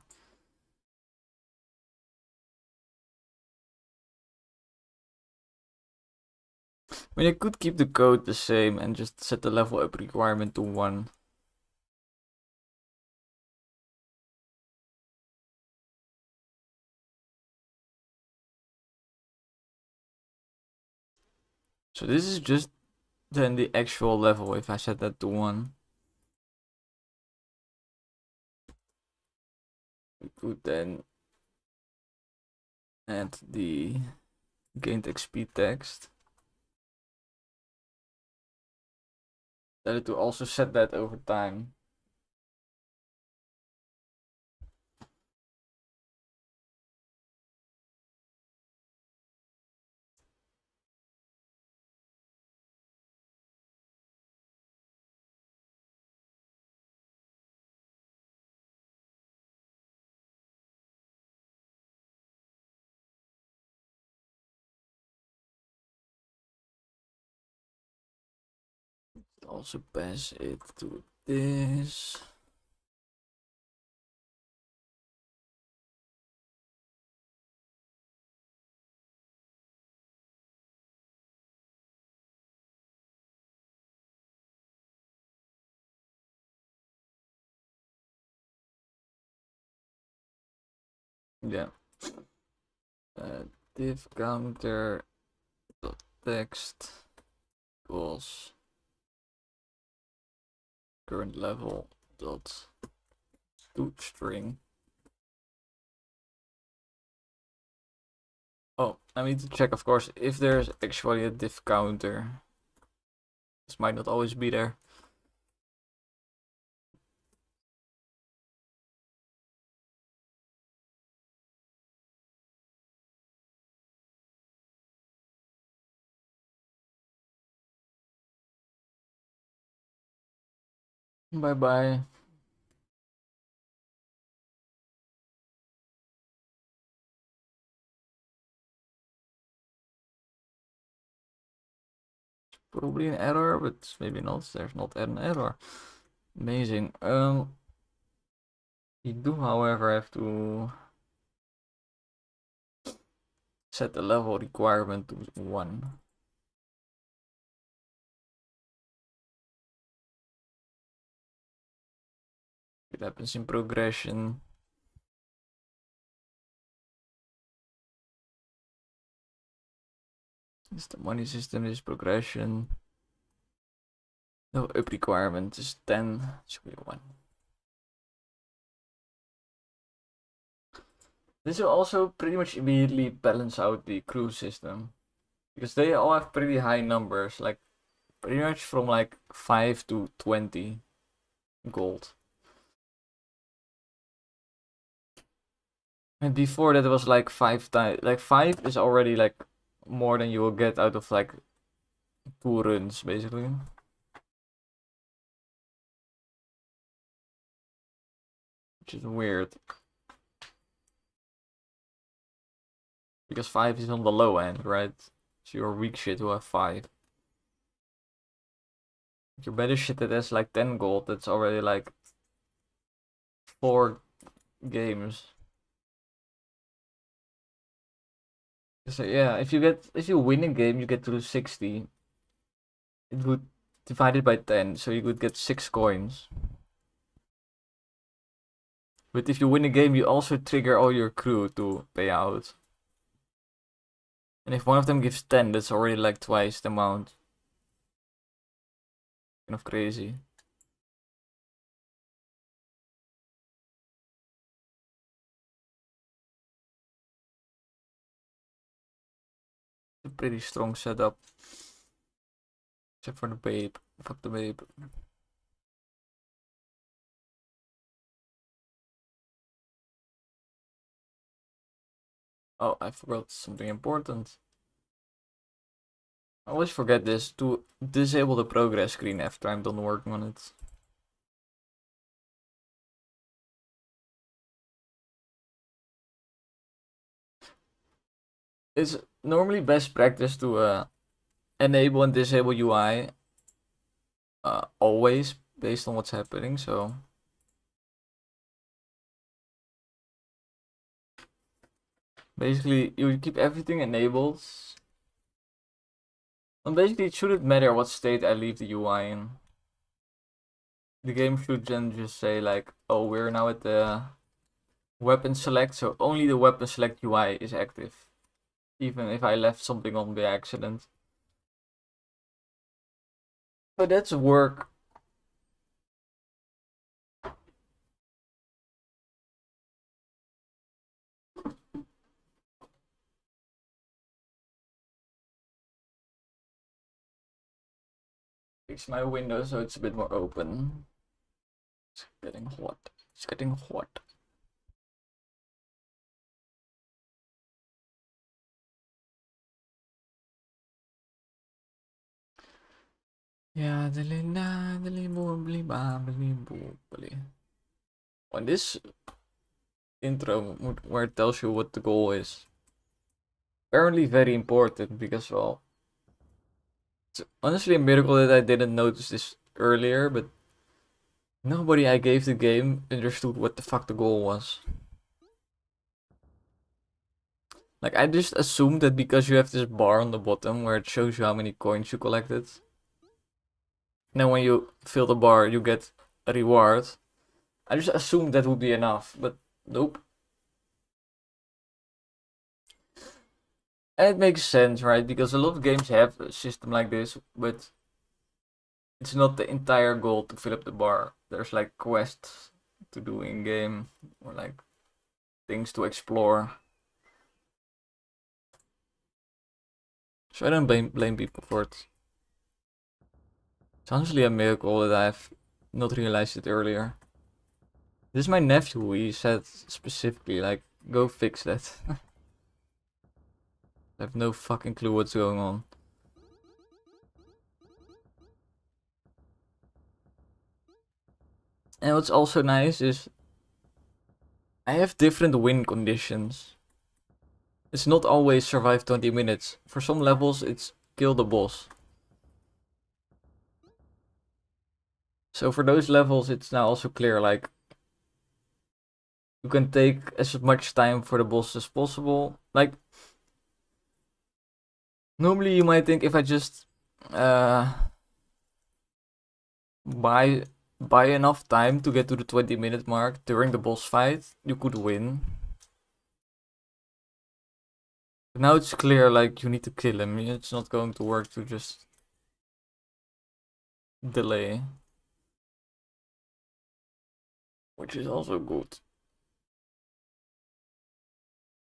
I mean, I could keep the code the same and just set the level up requirement to 1. So this is just then the actual level if I set that to 1. We could then add the gained XP text. Tell it to also set that over time. Also pass it to this. Yeah. Div counter dot text equals current level dot toString. Oh, I need to check, of course, if there's actually a div counter. This might not always be there. Bye bye. Probably an error, but maybe not. There's not an error. Amazing. You do, however, have to set the level requirement to 1. It happens in progression. This is the money system, this is progression. No up requirement is 10, should be 1. This will also pretty much immediately balance out the crew system. Because they all have pretty high numbers, like pretty much from like 5 to 20 gold. And before that it was like 5 times, like 5 is already like more than you will get out of like 2 runs basically. Which is weird. Because 5 is on the low end, right? So your weak shit will have 5. Your better shit that has like 10 gold, that's already like 4 games. So yeah, if you win a game, you get to 60. It would divide it by 10, so you would get 6 coins. But if you win a game, you also trigger all your crew to pay out. And if one of them gives 10, that's already like twice the amount. Kind of crazy. It's a pretty strong setup. Except for the babe. Fuck the babe. Oh, I forgot something important. I always forget this, to disable the progress screen after I'm done working on it. It's normally best practice to enable and disable UI always based on what's happening, so basically you keep everything enabled. And basically it shouldn't matter what state I leave the UI in. The game should then just say like, oh, we're now at the weapon select, so only the weapon select UI is active. Even if I left something on by accident. But that's work. Fix my window so it's a bit more open. It's getting hot. It's getting hot. Yeah, on this intro where it tells you what the goal is, apparently very important because, well, it's honestly a miracle that I didn't notice this earlier, but nobody I gave the game understood what the fuck the goal was. Like, I just assumed that because you have this bar on the bottom where it shows you how many coins you collected, and then when you fill the bar, you get a reward. I just assumed that would be enough, but nope. And it makes sense, right? Because a lot of games have a system like this, but it's not the entire goal to fill up the bar. There's like quests to do in game, or like things to explore. So I don't blame people for it. It's honestly a miracle that I've not realized it earlier. This is my nephew, he said specifically, like, go fix that. I have no fucking clue what's going on. And what's also nice is I have different win conditions. It's not always survive 20 minutes. For some levels, it's kill the boss. So for those levels, it's now also clear, like, you can take as much time for the boss as possible. Like, normally you might think if I just buy enough time to get to the 20-minute mark during the boss fight, you could win. But now it's clear, like, you need to kill him. It's not going to work to just delay. Which is also good.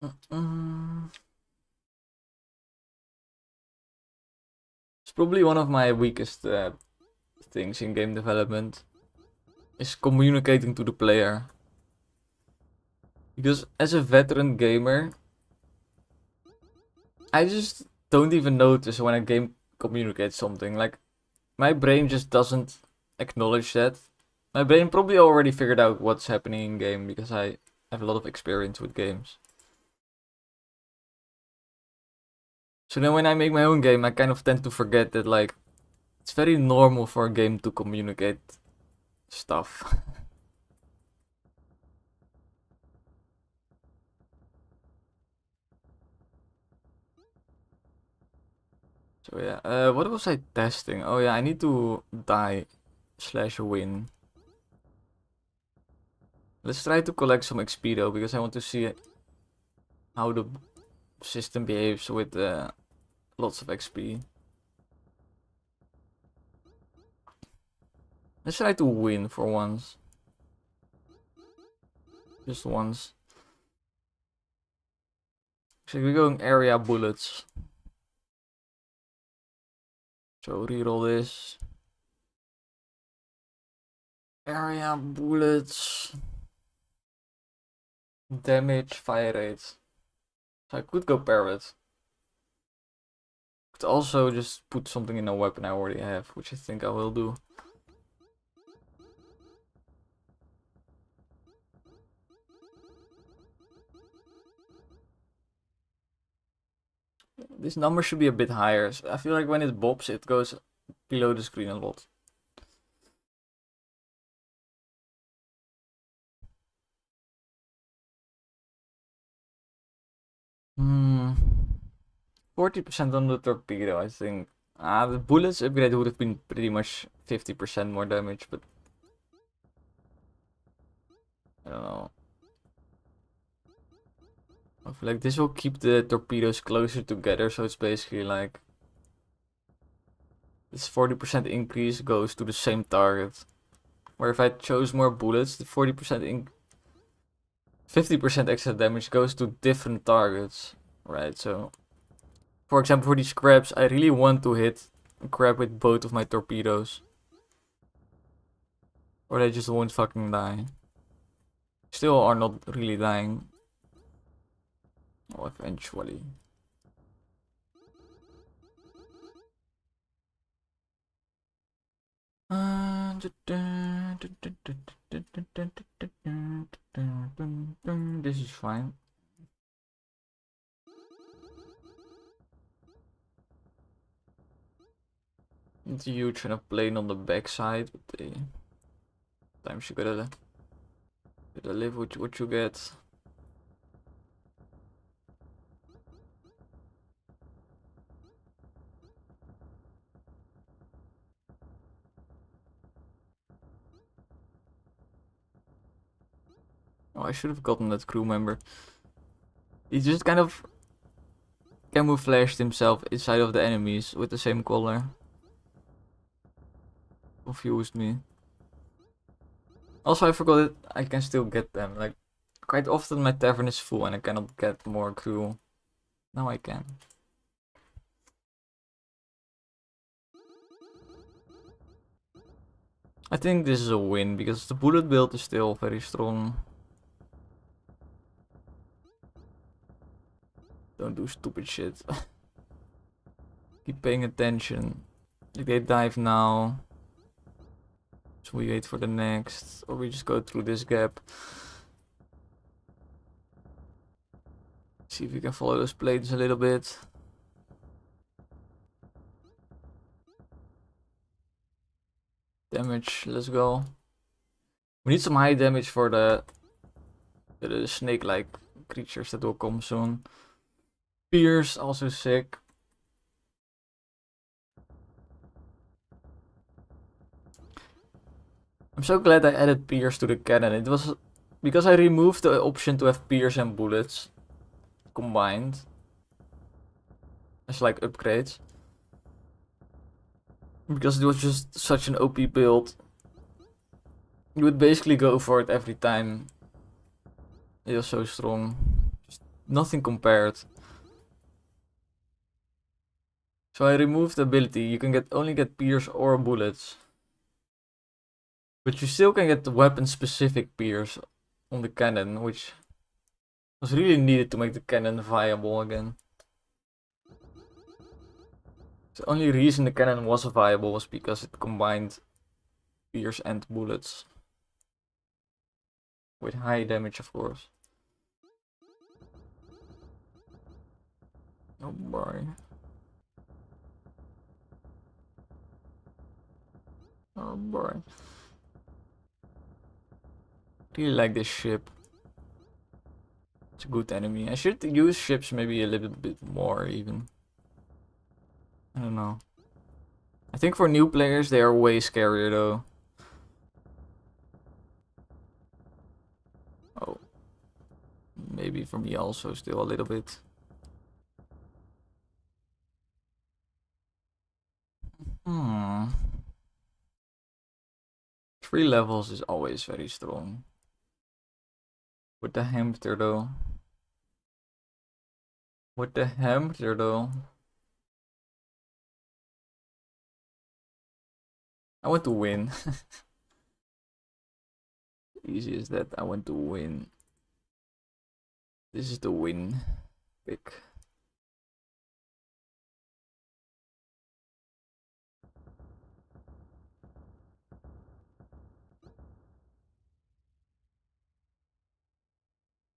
It's probably one of my weakest things in game development. Is communicating to the player. Because as a veteran gamer, I just don't even notice when a game communicates something. Like, my brain just doesn't acknowledge that. My brain probably already figured out what's happening in game because I have a lot of experience with games. So then when I make my own game, I kind of tend to forget that, like, it's very normal for a game to communicate stuff. So yeah, what was I testing? Oh yeah, I need to die/win. Let's try to collect some XP though, because I want to see how the system behaves with lots of XP. Let's try to win for once. Just once. So we're going area bullets. So reroll this. Area bullets. Damage, fire rate. So I could go parrot. Could also just put something in a weapon I already have, which I think I will do. This number should be a bit higher. So I feel like when it bobs, it goes below the screen a lot. 40% on the torpedo, I think. The bullets upgrade would have been pretty much 50% more damage, but I don't know. I feel like this will keep the torpedoes closer together, so it's basically like this 40% increase goes to the same target. Where if I chose more bullets, the 50% extra damage goes to different targets, right? So, for example, for these crabs, I really want to hit a crab with both of my torpedoes. Or they just won't fucking die. Still are not really dying. Oh, eventually. This is fine. It's a huge enough plane on the backside, but sometimes you gotta live with what you get. Oh, I should have gotten that crew member. He just kind of camouflaged himself inside of the enemies with the same color. Confused me. Also, I forgot that I can still get them. Like, quite often my tavern is full and I cannot get more crew. Now I can. I think this is a win because the bullet build is still very strong. Don't do stupid shit. Keep paying attention. If they dive now, so we wait for the next, or we just go through this gap. See if we can follow those plates a little bit. Damage, let's go. We need some high damage for the snake-like creatures that will come soon. Pierce, also sick. I'm so glad I added Pierce to the cannon. It was because I removed the option to have Pierce and bullets combined. as like upgrades. Because it was just such an OP build. You would basically go for it every time. It was so strong. Just nothing compared. So I removed the ability. You can only get pierce or bullets. But you still can get the weapon specific pierce on the cannon, which was really needed to make the cannon viable again. The only reason the cannon was viable was because it combined pierce and bullets. With high damage, of course. Oh boy. Oh boy. Really like this ship. It's a good enemy. I should use ships maybe a little bit more even. I don't know. I think for new players they are way scarier though. Oh. Maybe for me also still a little bit. Hmm. 3 levels is always very strong. With the hamster though. With the hamster though. I want to win. Easy as that. I want to win. This is the win pick.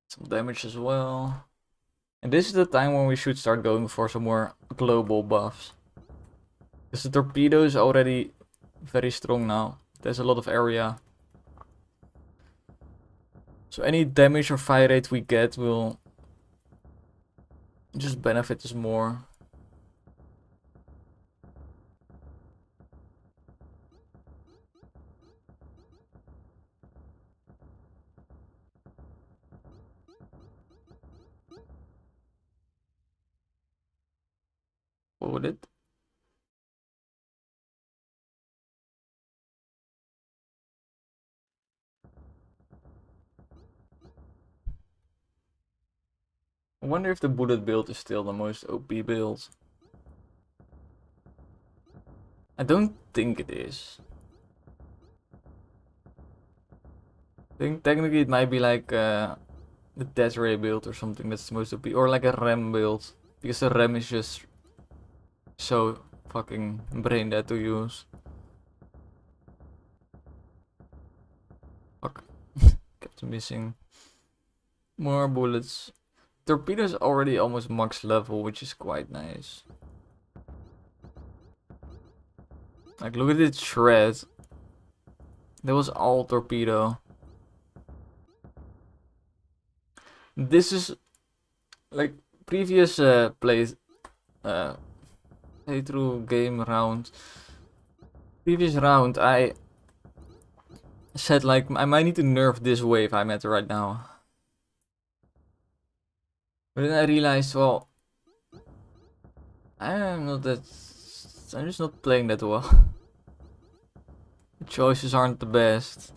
Some damage as well. And this is the time when we should start going for some more global buffs. Because the torpedo is already very strong now. There's a lot of area. So any damage or fire rate we get will just benefit us more. What would it? I wonder if the bullet build is still the most OP build. I don't think it is. I think technically it might be like the death ray build or something that's the most OP. Or like a ram build. Because the ram is just so fucking brain dead to use. Fuck. Kept missing. More bullets. Torpedo is already almost max level, which is quite nice. Like, look at this shred. That was all torpedo. This is like previous playthrough game round. Previous round, I said like I might need to nerf this wave I'm at right now. But then I realized, well, I'm just not playing that well. The choices aren't the best.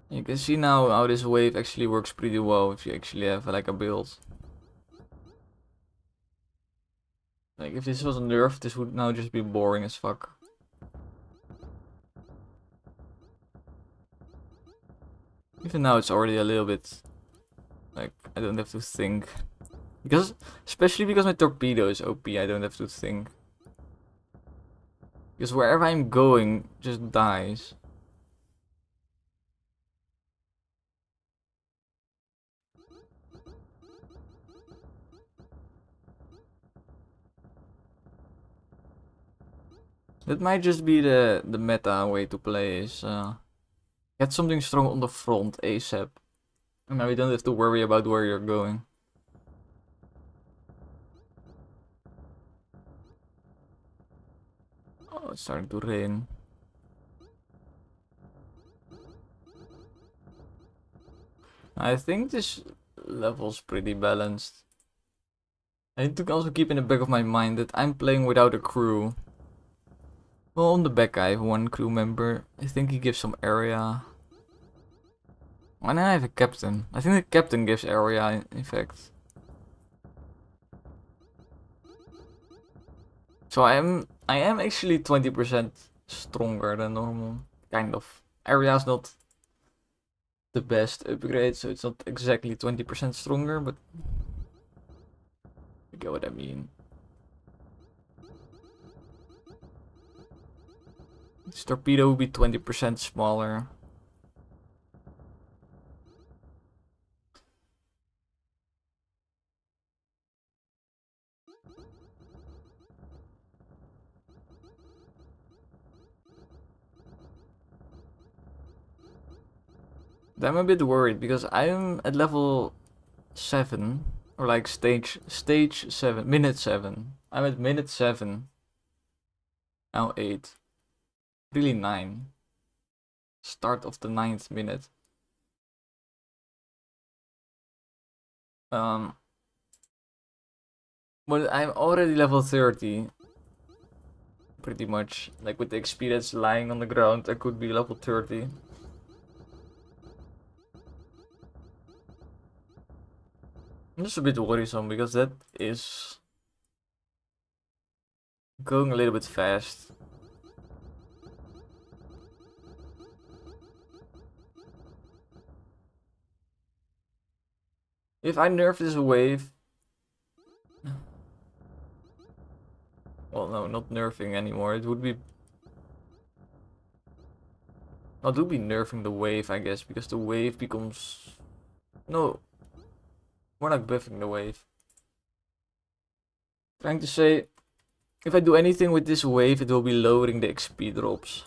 You can see now how this wave actually works pretty well if you actually have like a build. Like if this was nerfed, this would now just be boring as fuck. Even now it's already a little bit like I don't have to think. Especially because my torpedo is OP, I don't have to think. Because wherever I'm going, just dies. That might just be the meta way to play is get something strong on the front ASAP. And now we don't have to worry about where you're going. Oh, it's starting to rain. I think this level's pretty balanced. I need to also keep in the back of my mind that I'm playing without a crew. Well, on the back I have one crew member. I think he gives some area. And then I have a captain. I think the captain gives area, in fact. So I am actually 20% stronger than normal. Kind of. Area is not the best upgrade, so it's not exactly 20% stronger, but you get what I mean. This torpedo will be 20% smaller. I'm a bit worried because I'm at level 7 or like stage 7, minute 7. I'm at minute 7. Now 8. Really 9. Start of the 9th minute. But I'm already level 30. Pretty much. Like with the XP that's lying on the ground, I could be level 30. I'm just a bit worrisome because that is going a little bit fast. If I nerf this wave... Well, no, not nerfing anymore. It would be... Well, it would be nerfing the wave, I guess, because the wave becomes... No. We're not buffing the wave. Trying to say, if I do anything with this wave, it will be lowering the XP drops.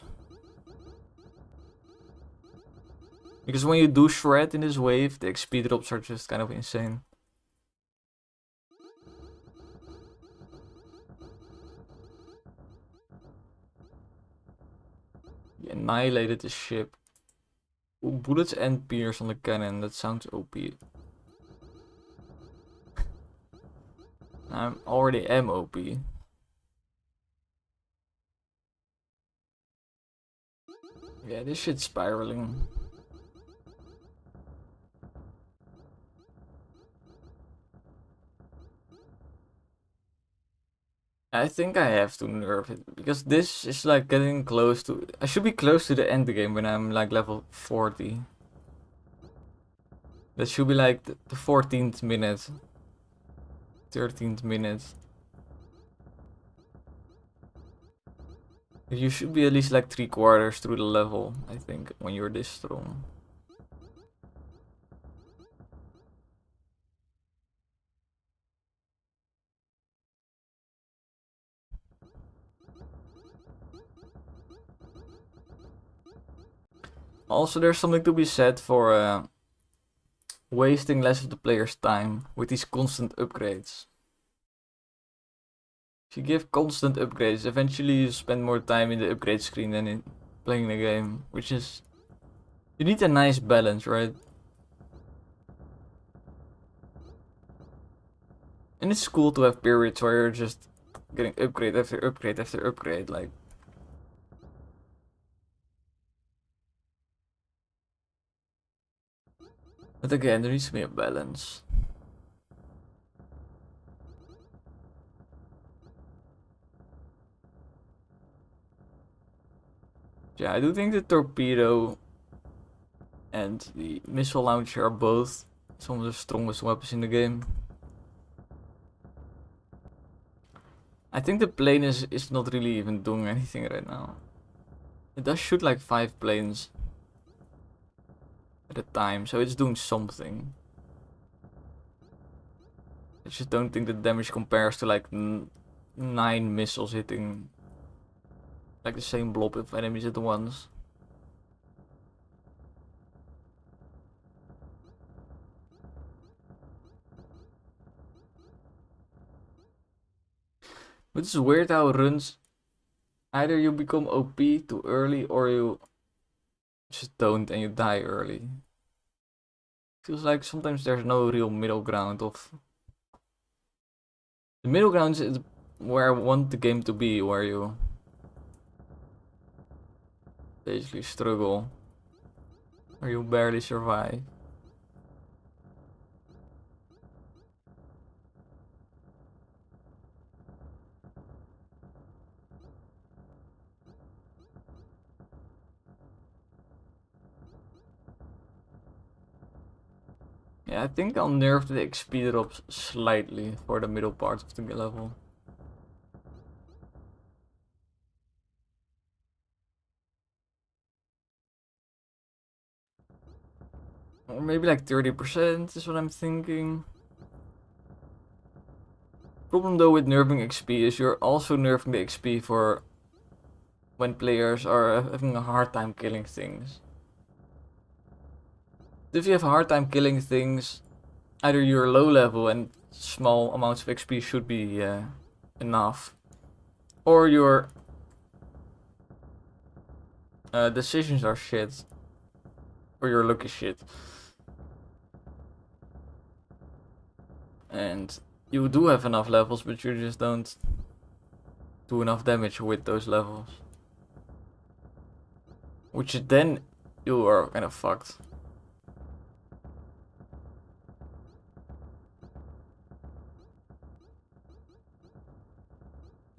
Because when you do shred in this wave, the XP drops are just kind of insane. He annihilated the ship. Ooh, bullets and pierce on the cannon, that sounds OP. I'm already am OP. Yeah, this shit's spiraling. I think I have to nerf it, because this is like getting close to... I should be close to the end game when I'm like level 40. That should be like the 14th minute. 13th minute. You should be at least like 3/4 through the level, I think, when you're this strong. Also, there's something to be said for wasting less of the player's time with these constant upgrades. If you give constant upgrades, eventually you spend more time in the upgrade screen than in playing the game, which is... You need a nice balance, right? And it's cool to have periods where you're just getting upgrade after upgrade after upgrade, like... But again, there needs to be a balance. Yeah, I do think the torpedo and the missile launcher are both some of the strongest weapons in the game. I think the plane is not really even doing anything right now. It does shoot like 5 planes at a time, so it's doing something. I just don't think the damage compares to like 9 missiles hitting like the same blob of enemies at once. But it's weird how it runs. Either you become OP too early or you just don't and you die early. Feels like sometimes there's no real middle ground of... The middle ground is where I want the game to be, where you basically struggle, where you barely survive. Yeah, I think I'll nerf the XP drops slightly for the middle part of the level. Or maybe like 30% is what I'm thinking. Problem though with nerfing XP is you're also nerfing the XP for when players are having a hard time killing things. If you have a hard time killing things, either you're low level and small amounts of XP should be enough, or your decisions are shit, or your luck is shit. And you do have enough levels, but you just don't do enough damage with those levels. Which then you are kind of fucked.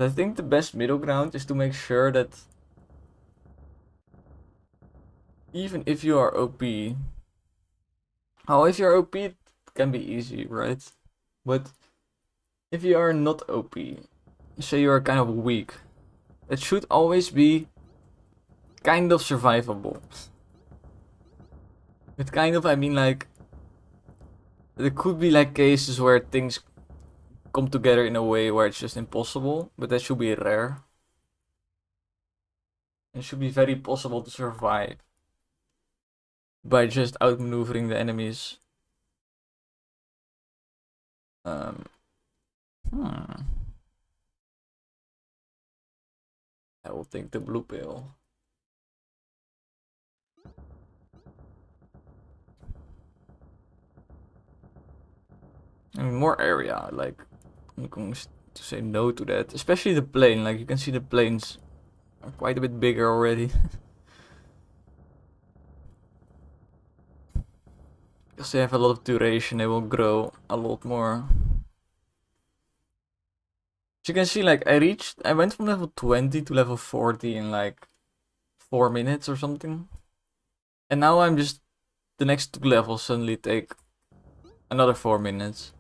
I think the best middle ground is to make sure that even if you are OP, if you're OP it can be easy, right? But if you are not OP, say you are kind of weak, it should always be kind of survivable. With kind of, I mean like, there could be like cases where things come together in a way where it's just impossible, but that should be rare. It should be very possible to survive by just outmaneuvering the enemies. I will take the blue pill. I mean, more area, like, I'm going to say no to that. Especially the plane, like, you can see the planes are quite a bit bigger already. Because they have a lot of duration, they will grow a lot more. As you can see, like, I went from level 20 to level 40 in like 4 minutes or something. And now I'm just, the next 2 levels suddenly take another 4 minutes.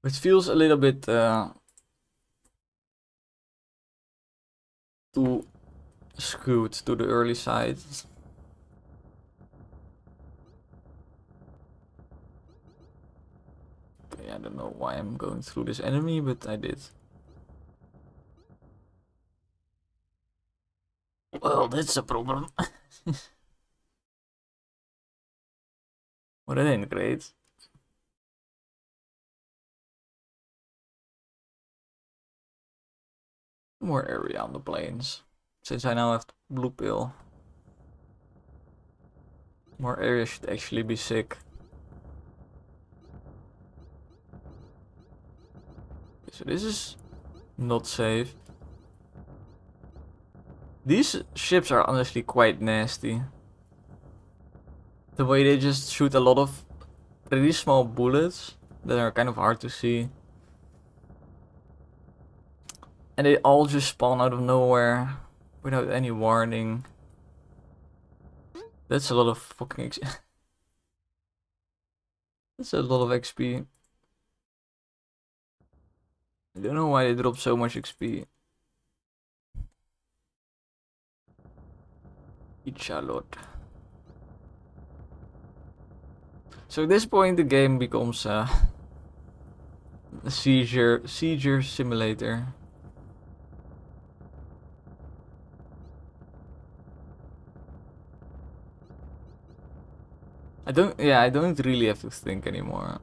Which feels a little bit too skewed to the early side. Okay, I don't know why I'm going through this enemy, but I did. Well, that's a problem. Well, that ain't great. More area on the plains. Since I now have the blue pill. More area should actually be sick. So this is not safe. These ships are honestly quite nasty. The way they just shoot a lot of really small bullets that are kind of hard to see. And they all just spawn out of nowhere without any warning. That's a lot of fucking That's a lot of XP. I don't know why they drop so much XP. Each a lot. So at this point the game becomes a seizure simulator. I don't really have to think anymore.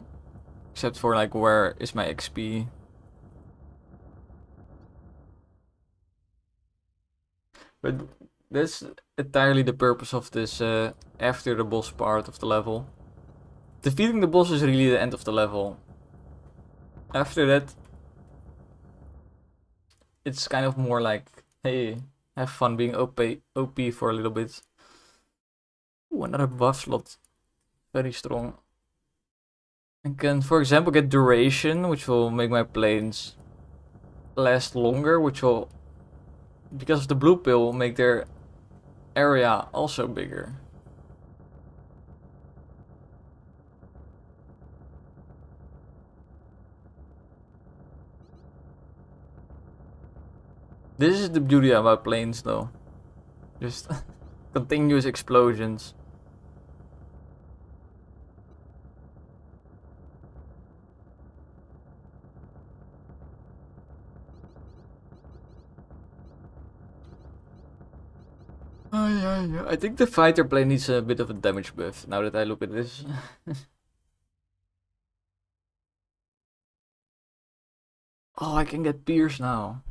Except for like, where is my XP? But that's entirely the purpose of this after the boss part of the level. defeating the boss is really the end of the level. After that, it's kind of more like, hey, have fun being OP for a little bit. Ooh, another buff slot. Very strong. I can, for example, get duration, which will make my planes last longer, which will, because of the blue pill, make their area also bigger. This is the beauty about planes, though. Just continuous explosions. I think the fighter plane needs a bit of a damage buff, now that I look at this. Oh, I can get Pierce now.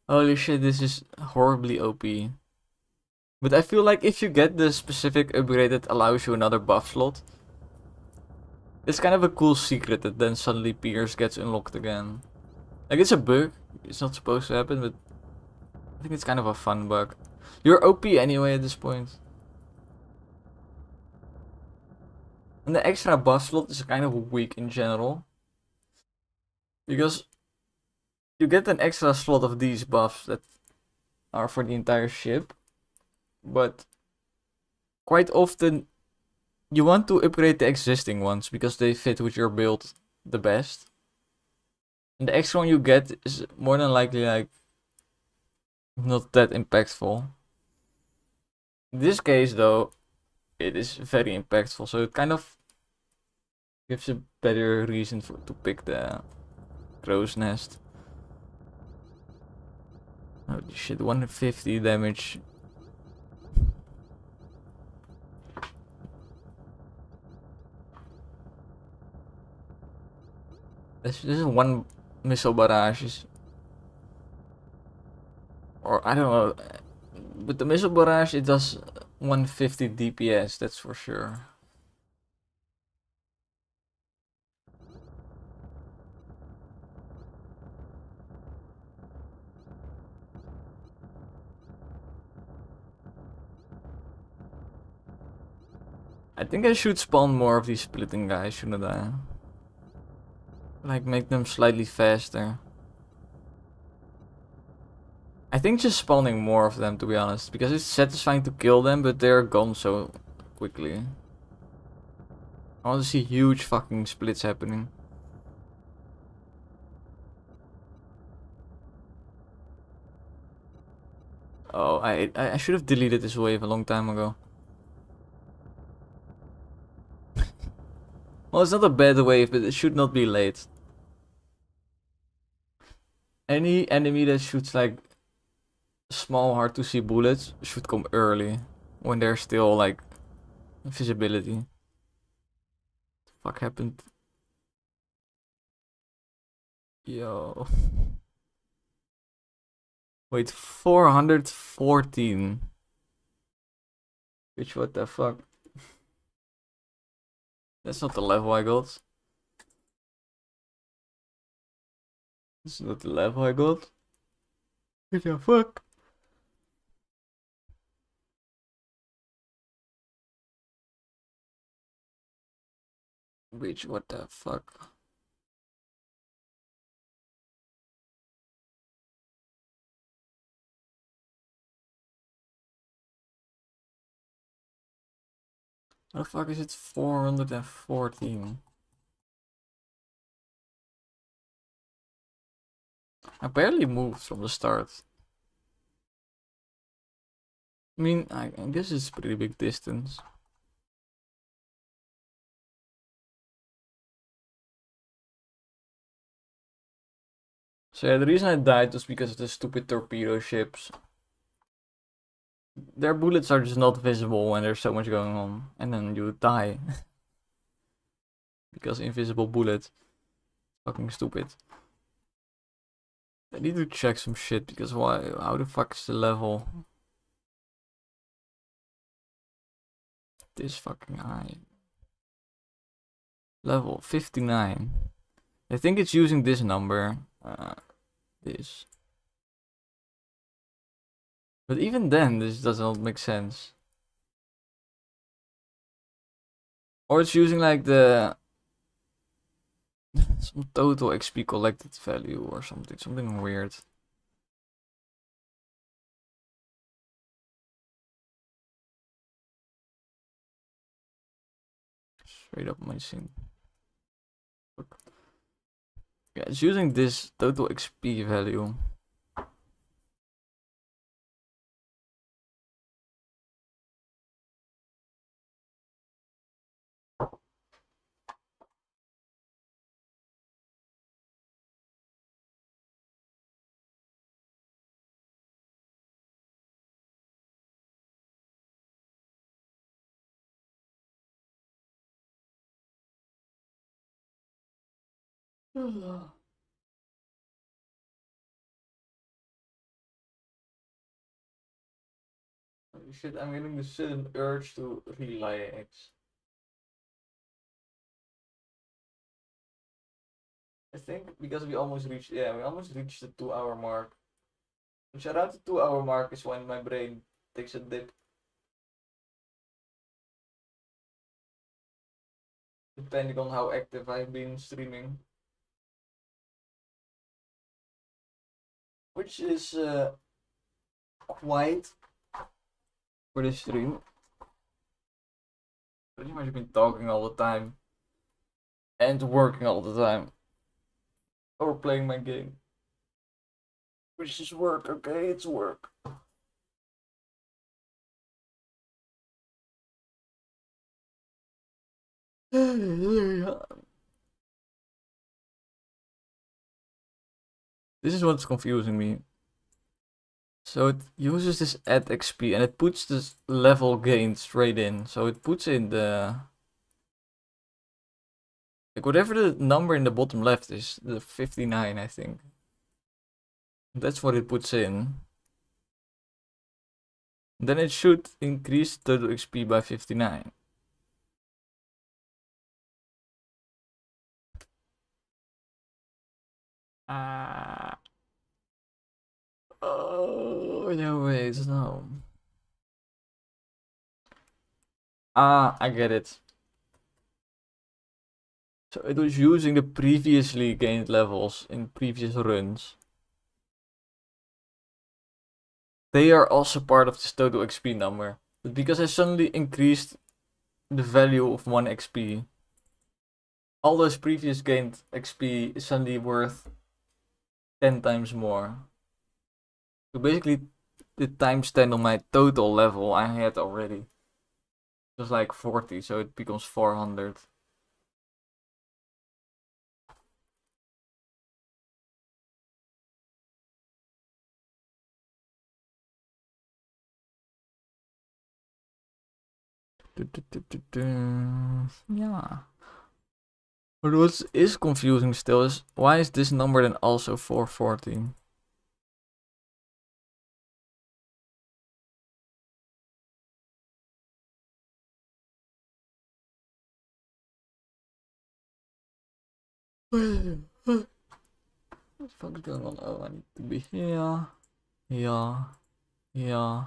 Holy shit, this is horribly OP. But I feel like if you get the specific upgrade that allows you another buff slot, it's kind of a cool secret that then suddenly Pierce gets unlocked again. Like, it's a bug, it's not supposed to happen, but I think it's kind of a fun bug. You're OP anyway at this point. And the extra buff slot is kind of weak in general. Because you get an extra slot of these buffs that are for the entire ship. But quite often you want to upgrade the existing ones because they fit with your build the best. And the extra one you get is more than likely like not that impactful. In this case though, it is very impactful, so it kind of gives a better reason to pick the crow's nest. Holy shit, 150 damage. This is one missile barrage. Or I don't know. But the missile barrage, it does 150 DPS, that's for sure. I think I should spawn more of these splitting guys, shouldn't I? Like, make them slightly faster. I think just spawning more of them, to be honest, because it's satisfying to kill them, but they're gone so quickly. I want to see huge fucking splits happening. Oh, I should have deleted this wave a long time ago. Well, it's not a bad wave, but it should not be late. Any enemy that shoots like small, hard to see bullets should come early, when there's still like visibility. What the fuck happened? Yo. Wait, 414. Which, what the fuck? That's not the level I got. That's not the level I got. What the fuck? Which, what the fuck? How the fuck is it 414? I barely moved from the start. I mean, I guess it's pretty big distance. So yeah, the reason I died was because of the stupid torpedo ships. Their bullets are just not visible when there's so much going on, and then you die. Because invisible bullets. Fucking stupid. I need to check some shit, because why? How the fuck is the level this fucking high? Level 59. I think it's using this number. This. But even then, this does not make sense. Or it's using like the some total XP collected value or something weird. Straight up missing. Yeah, it's using this total XP value. Shit, I'm getting the sudden urge to relax. I think because we almost reached, we almost reached the 2 hour mark. Which around the 2 hour mark is when my brain takes a dip. Depending on how active I've been streaming. Which is quite for this stream. Pretty much been talking all the time. And working all the time. Or playing my game. Which is work, okay? It's work. This is what's confusing me. So it uses this add XP and it puts this level gain straight in. So it puts in the... Like whatever the number in the bottom left is, the 59 I think. That's what it puts in. Then it should increase total XP by 59. Oh, no, wait, no. I get it. So it was using the previously gained levels in previous runs. They are also part of this total XP number. But because I suddenly increased the value of 1 XP, all those previous gained XP is suddenly worth 10 times more. So basically, the times 10 on my total level I had already. It was like 40, so it becomes 400. Yeah. But what is confusing still is, why is this number then also 414? What the fuck is going on? Oh, I need to be here. Yeah. Yeah.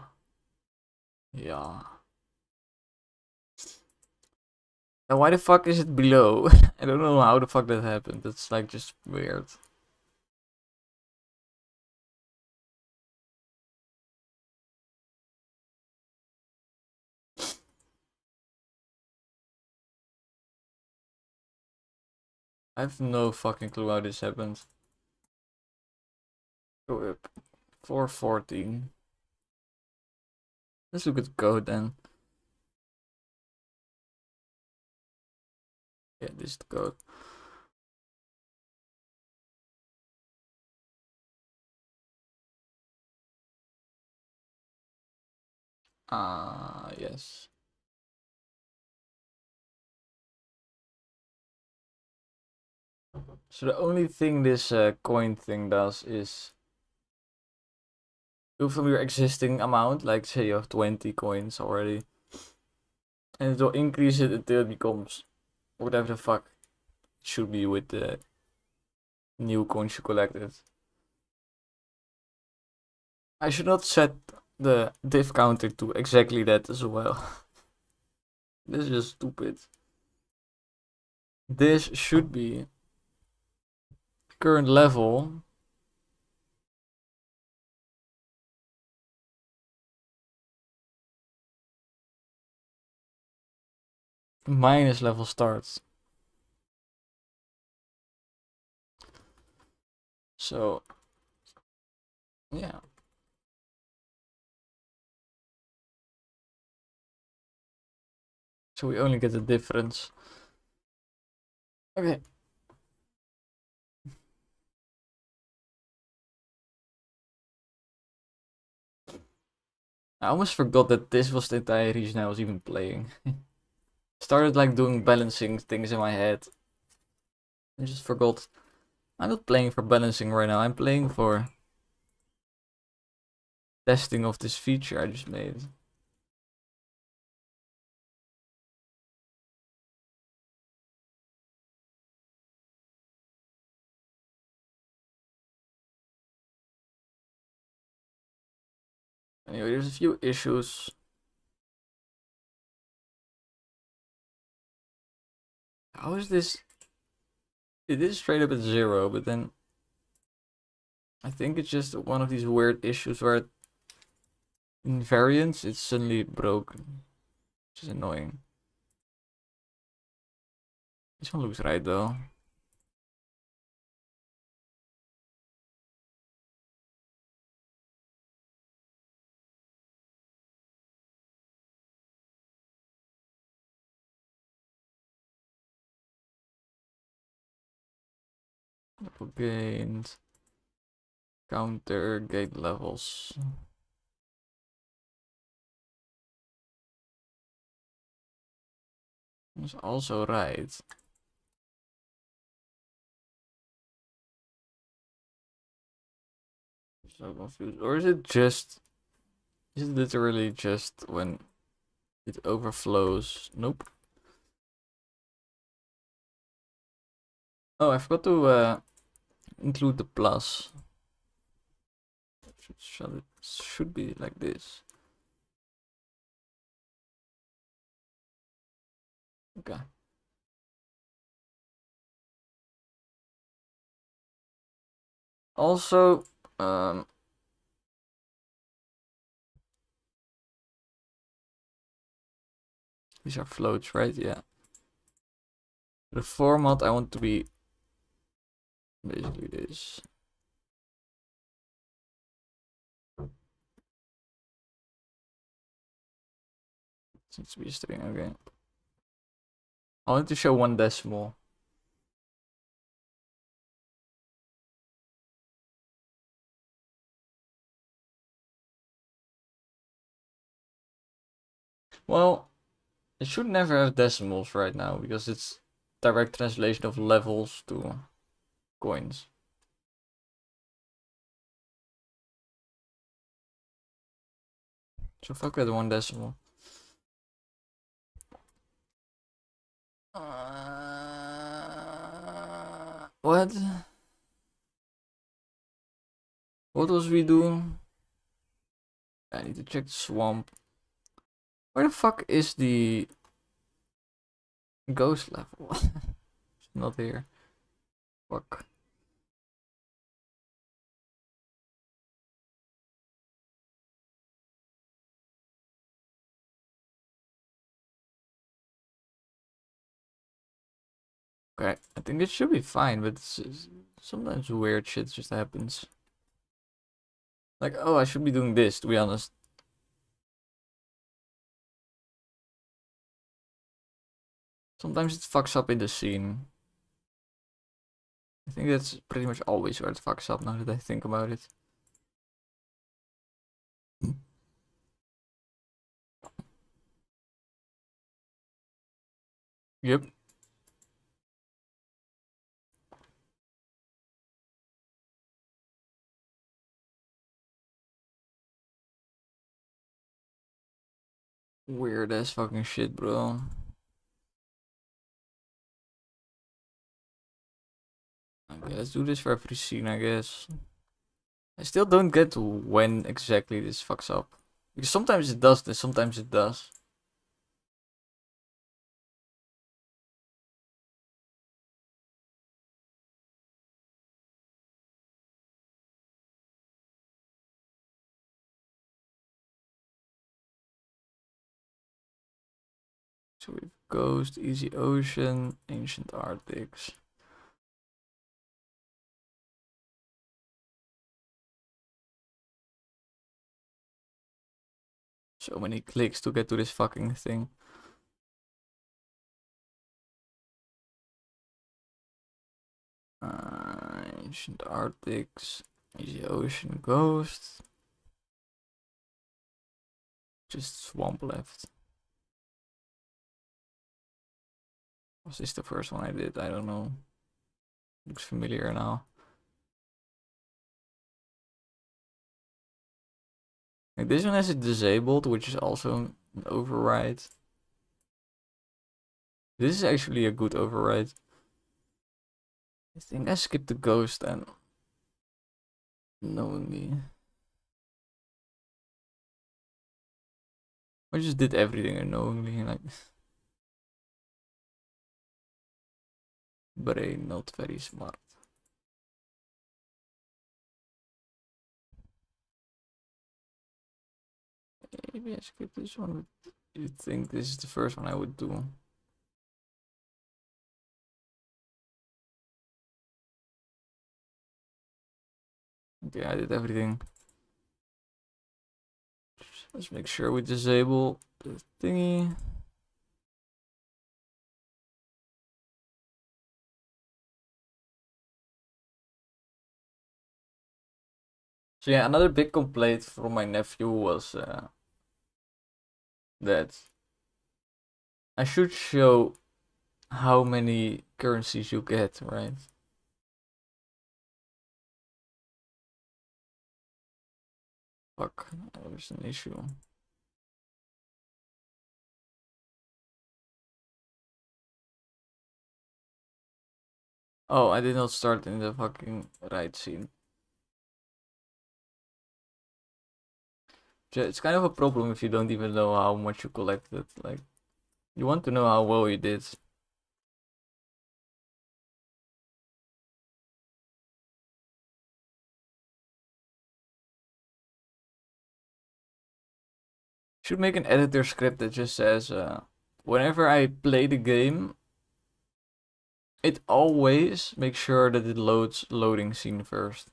Yeah. And why the fuck is it below? I don't know how the fuck that happened. That's like just weird. I have no fucking clue how this happened. Go up. 414. Let's look at the code then. Yeah, this is the code. Yes. So the only thing this coin thing does is do from your existing amount, like say you have 20 coins already, and it will increase it until it becomes whatever the fuck should be with the new coins you collected. I should not set the div counter to exactly that as well. This is just stupid. This should be current level minus level starts. So, yeah. So we only get the difference. Okay. I almost forgot that this was the entire region I was even playing. Started like doing balancing things in my head. I just forgot. I'm not playing for balancing right now. I'm playing for testing of this feature I just made. Anyway, there's a few issues. How is this? It is straight up at 0, but then I think it's just one of these weird issues where in variants it's suddenly broken, which is annoying. This one looks right though. Gained. Counter gate levels. That's also right. So confused. Or is it just... Is it literally just when it overflows? Nope. Oh, I forgot to include the plus. Should be like this. Okay. Also, these are floats, right? Yeah. The format I want to be basically this. It needs to be a string, okay. I want to show one decimal. Well, it should never have decimals right now because it's direct translation of levels to coins. So fuck with one decimal. What? What was we doing? I need to check the swamp. Where the fuck is the ghost level? It's not here. Fuck. Okay, I think it should be fine, but sometimes weird shit just happens. Like, oh, I should be doing this, to be honest. Sometimes it fucks up in the scene. I think that's pretty much always where it fucks up now that I think about it. Yep. Weird ass fucking shit, bro. Okay, let's do this for every scene, I guess. I still don't get when exactly this fucks up. Because sometimes it does this, sometimes it does. So we've Ghost, Easy Ocean, Ancient Arctics. So many clicks to get to this fucking thing. Ancient Arctics, Easy Ocean, Ghost. Just Swamp left. Was this the first one I did? I don't know. Looks familiar now. Like this one has it disabled, which is also an override. This is actually a good override. I think I skipped the ghost and knowingly. I just did everything unknowingly, like brain not very smart. Maybe I skipped this one. You think this is the first one I would do? Okay, I did everything. Let's make sure we disable the thingy. So yeah, another big complaint from my nephew was that I should show how many currencies you get, right? Fuck, there's an issue. Oh, I did not start in the fucking right scene. It's kind of a problem if you don't even know how much you collected. Like, you want to know how well you did. Should make an editor script that just says, whenever I play the game, it always makes sure that it loads loading scene first.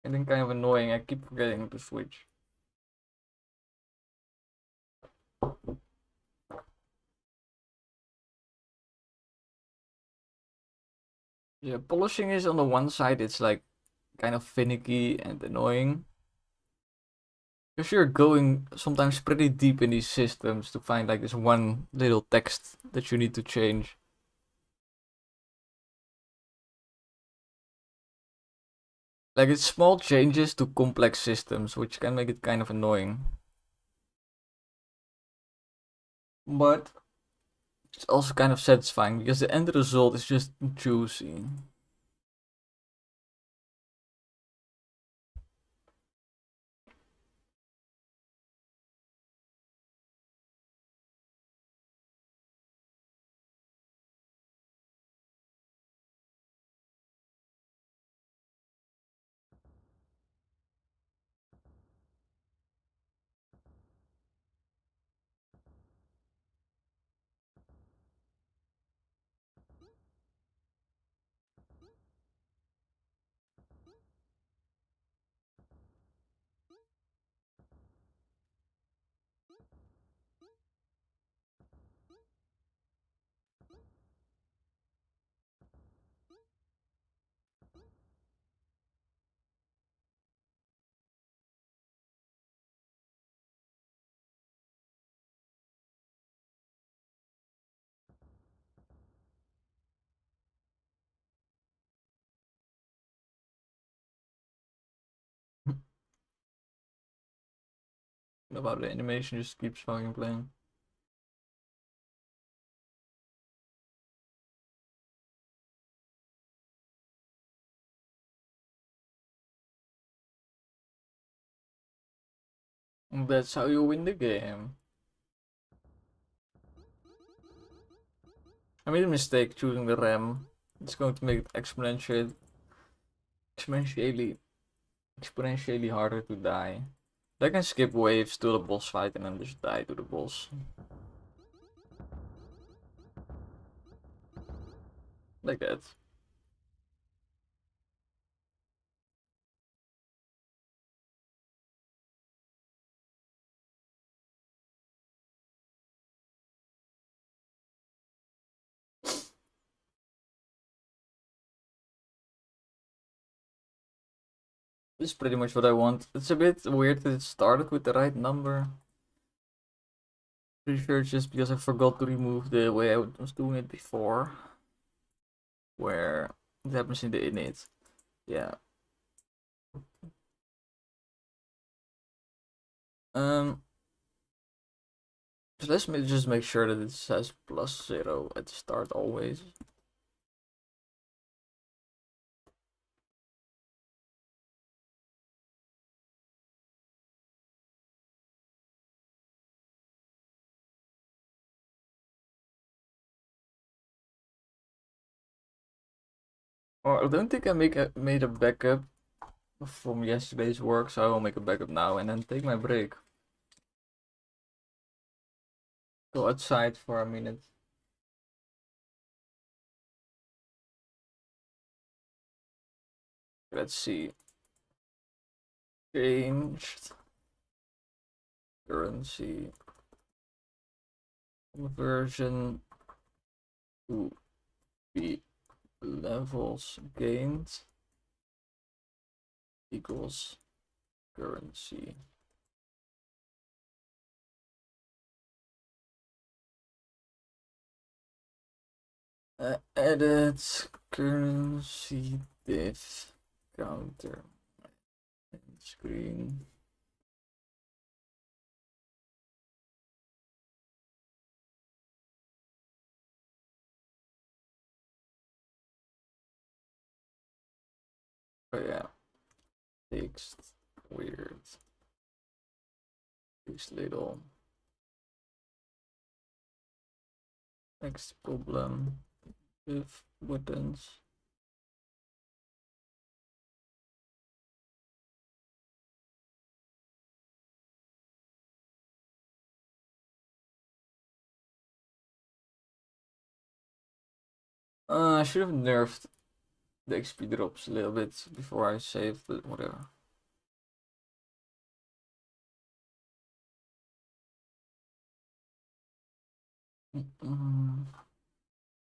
I think kind of annoying. I keep forgetting to switch. Yeah, polishing is on the one side, it's like kind of finicky and annoying. Because you're going sometimes pretty deep in these systems to find like this one little text that you need to change. Like it's small changes to complex systems, which can make it kind of annoying. But it's also kind of satisfying because the end result is just juicy. about the animation just keeps fucking playing. That's how you win the game. I made a mistake choosing the RAM. It's going to make it exponentially harder to die. I can skip waves to the boss fight and then just die to the boss. Like that. This is pretty much what I want. It's a bit weird that it started with the right number. Pretty sure it's just because I forgot to remove the way I was doing it before. Where it happens in the init. Yeah. So let's just make sure that it says +0 at the start always. Or I don't think I made a backup from yesterday's work, so I will make a backup now and then take my break. Go outside for a minute. Let's see. Changed currency version to be levels gained equals currency. Edit currency diff counter screen. Oh yeah, text weird. Text little. Next problem with buttons. I should have nerfed the XP drops a little bit before I saved, but whatever. I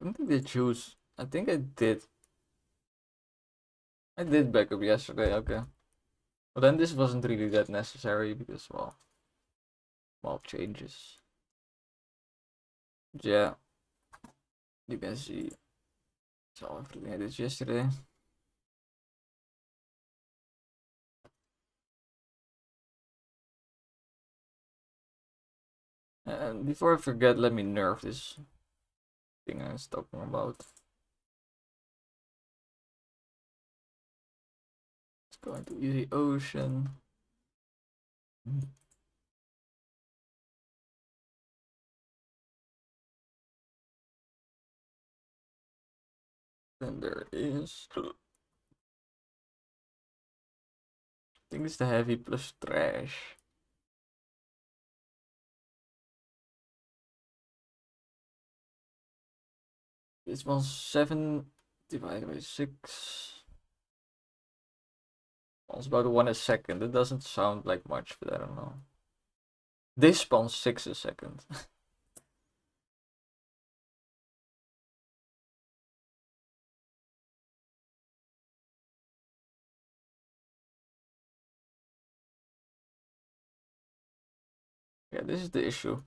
don't think they choose. I think I did. I did backup yesterday, okay. But then this wasn't really that necessary because, well, small changes. But yeah, you can see saw everything I did yesterday. And before I forget, let me nerf this thing I was talking about. Let's go into easy ocean. Then there is. I think it's the heavy plus trash. This one's 7 divided by 6. Spawns about 1 a second. It doesn't sound like much, but I don't know. This spawns 6 a second. Yeah, this is the issue.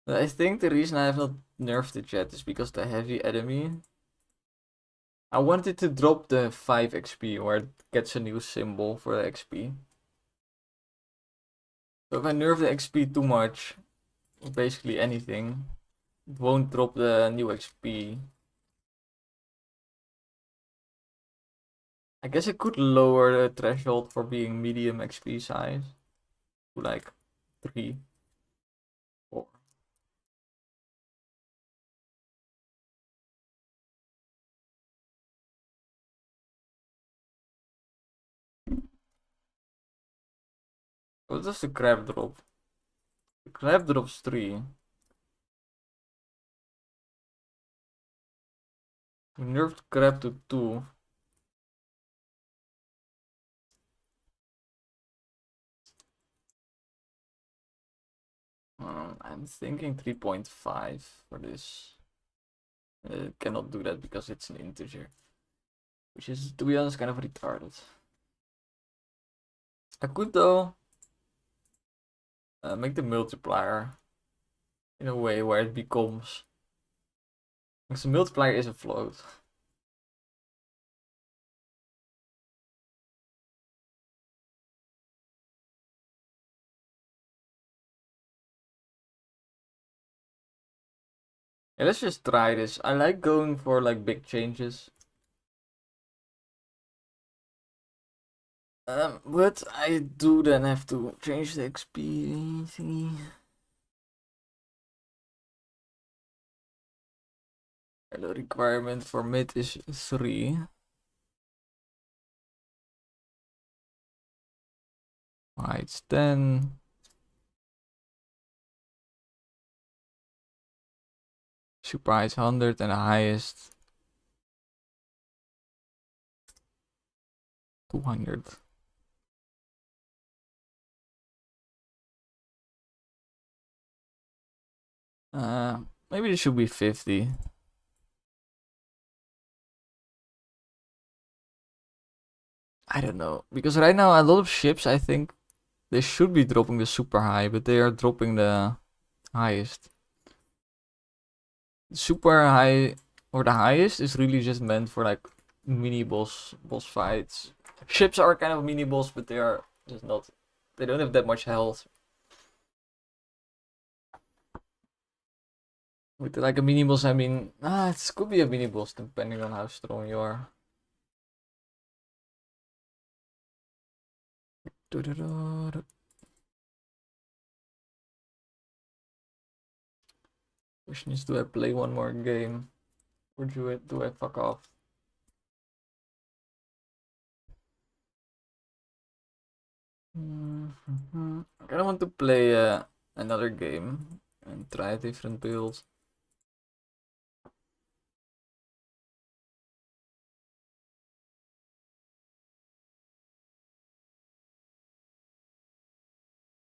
I think the reason I have not nerfed it yet is because the heavy enemy. I wanted to drop the 5 XP where it gets a new symbol for the XP. So if I nerf the XP too much, basically anything, it won't drop the new XP. I guess I could lower the threshold for being medium XP size to like 3, 4. What does the crab drop? The crab drops 3. We nerfed crab to 2. I'm thinking 3.5 for this. Cannot do that because it's an integer. Which is, to be honest, kind of retarded. I could though make the multiplier in a way where it becomes, because the multiplier is a float. Yeah, let's just try this. I like going for like big changes. But I do then have to change the XP thingy. The requirement for mid is 3. It's 10. Super high is 100 and the highest 200. Maybe it should be 50. I don't know, because right now a lot of ships, I think they should be dropping the super high, but they are dropping the highest. Super high or the highest is really just meant for like mini boss fights. Ships are kind of mini boss, but they are just not. They don't have that much health. With like a mini boss, I mean, it could be a mini boss depending on how strong you are. Question is, do I play one more game, or do I fuck off? I kind of want to play another game and try a different build.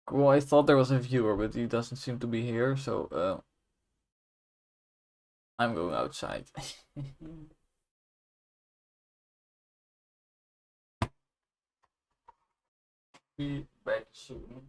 Cool, I thought there was a viewer, but he doesn't seem to be here, so I'm going outside. Be back soon.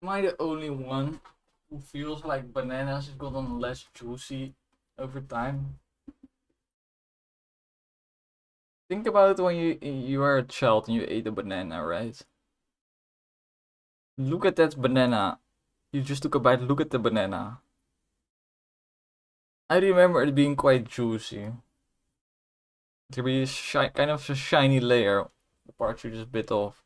Am I the only one who feels like bananas have gotten less juicy over time? Think about when you were a child and you ate a banana, right? Look at that banana. You just took a bite, look at the banana. I remember it being quite juicy. There be kind of a shiny layer, the part you just bit off.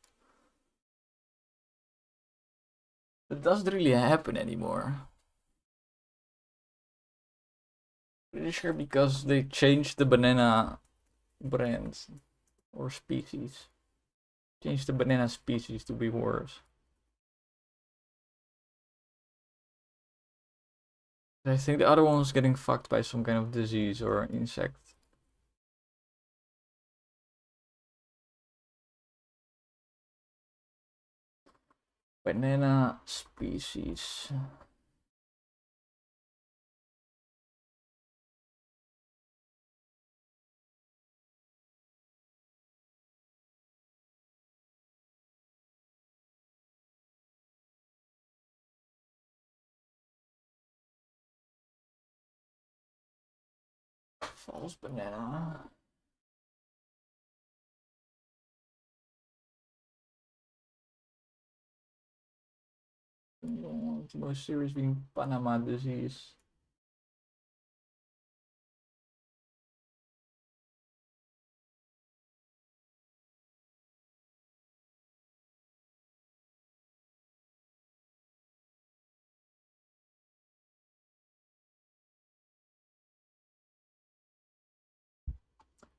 It doesn't really happen anymore. Pretty sure because they changed the banana brand or species. Changed the banana species to be worse. I think the other one was getting fucked by some kind of disease or insect. Banana species. False banana. The most serious being Panama disease.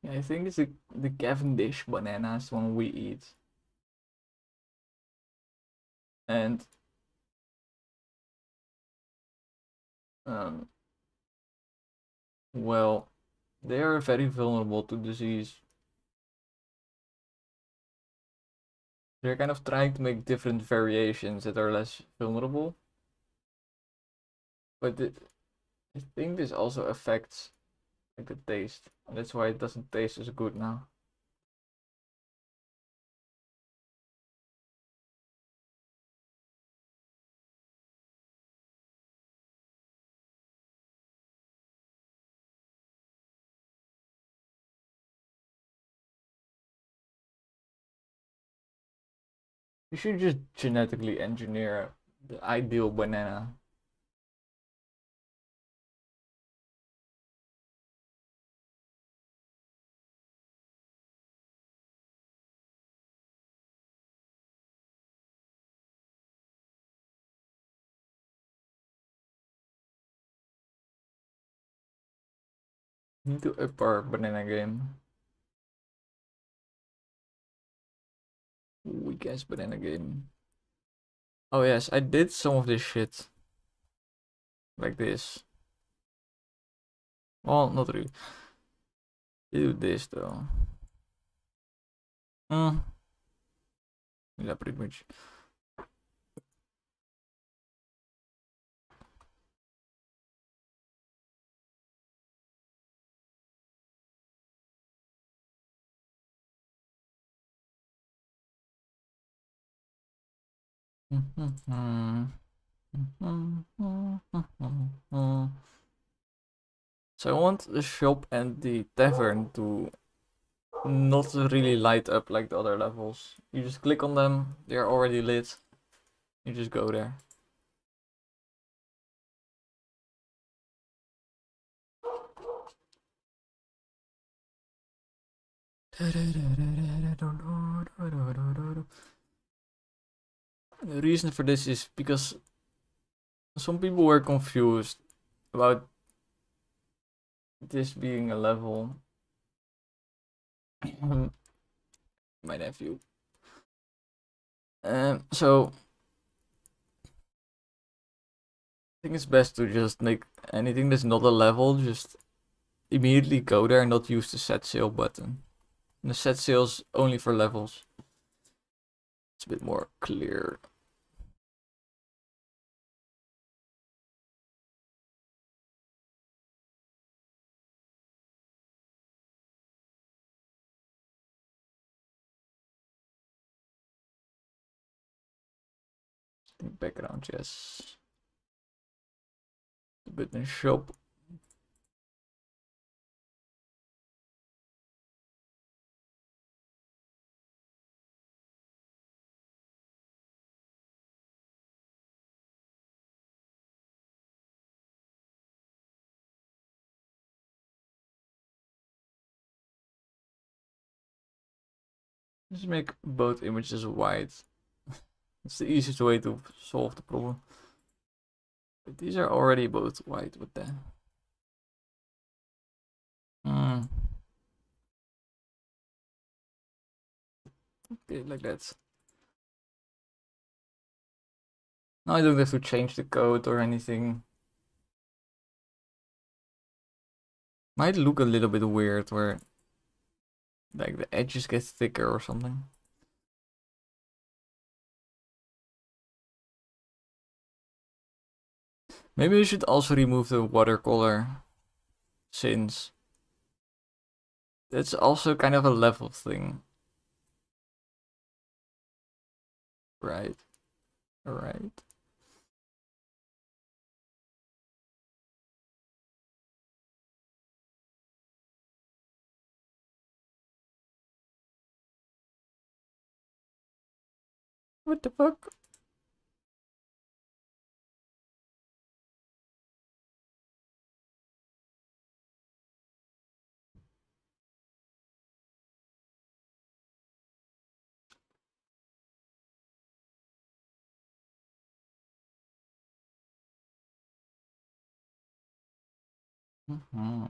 Yeah, I think it's the Cavendish bananas one we eat. And um well, they are very vulnerable to disease. They're kind of trying to make different variations that are less vulnerable. But I think this also affects like the taste. And that's why it doesn't taste as good now. You should just genetically engineer the ideal banana. We need to up our banana game. Weak ass banana game. Oh yes, I did some of this shit. Like this. Well, not really. Do this though. Mm. Yeah, pretty much. So I want the shop and the tavern to not really light up like the other levels. You just click on them, they're already lit. You just go there. The reason for this is because some people were confused about this being a level. My nephew. So I think it's best to just make anything that's not a level, just immediately go there and not use the set sail button. And the set sail's only for levels. It's a bit more clear. Background, yes. The button shop. Just make both images white. It's the easiest way to solve the problem. But these are already both white. What the? Okay, like that. Now I don't have to change the code or anything. Might look a little bit weird where like the edges get thicker or something. Maybe we should also remove the watercolor, since that's also kind of a level thing. Right. Alright. What the fuck? Mm-hmm.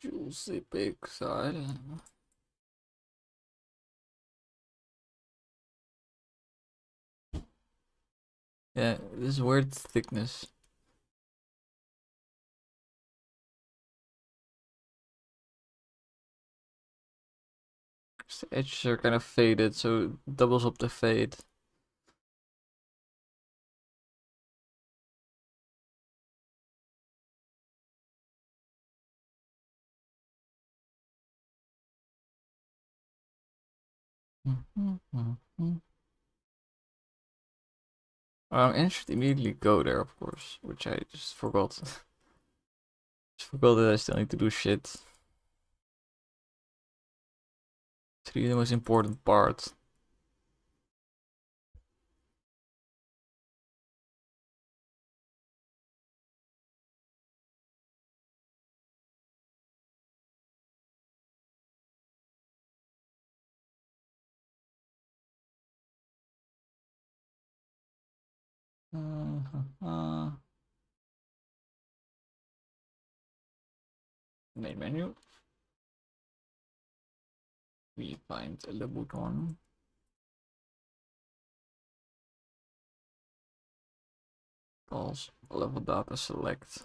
Juicy pixel. Yeah, this weird thickness. The edges are kind of faded, so it doubles up the fade. Interested immediately go there, of course, which I just forgot. Just forgot that I still need to do shit. It's really the most important part. Main menu. We find the button. Calls level data select.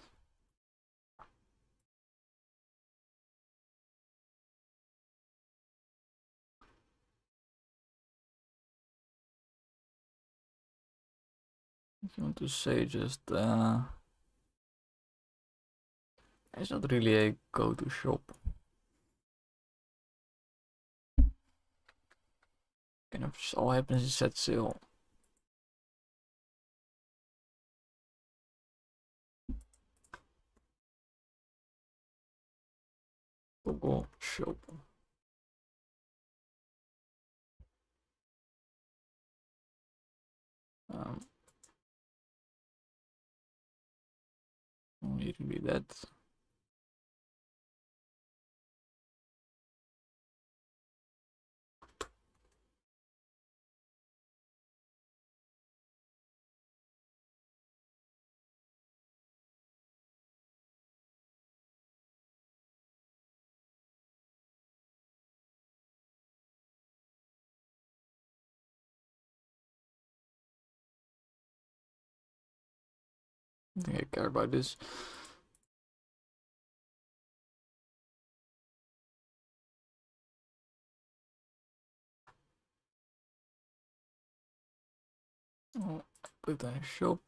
If you want to say just it's not really a go-to shop. Kind of just all happens is set sail. Google shop. Only really that. I think I care about this. Oh, put on shop.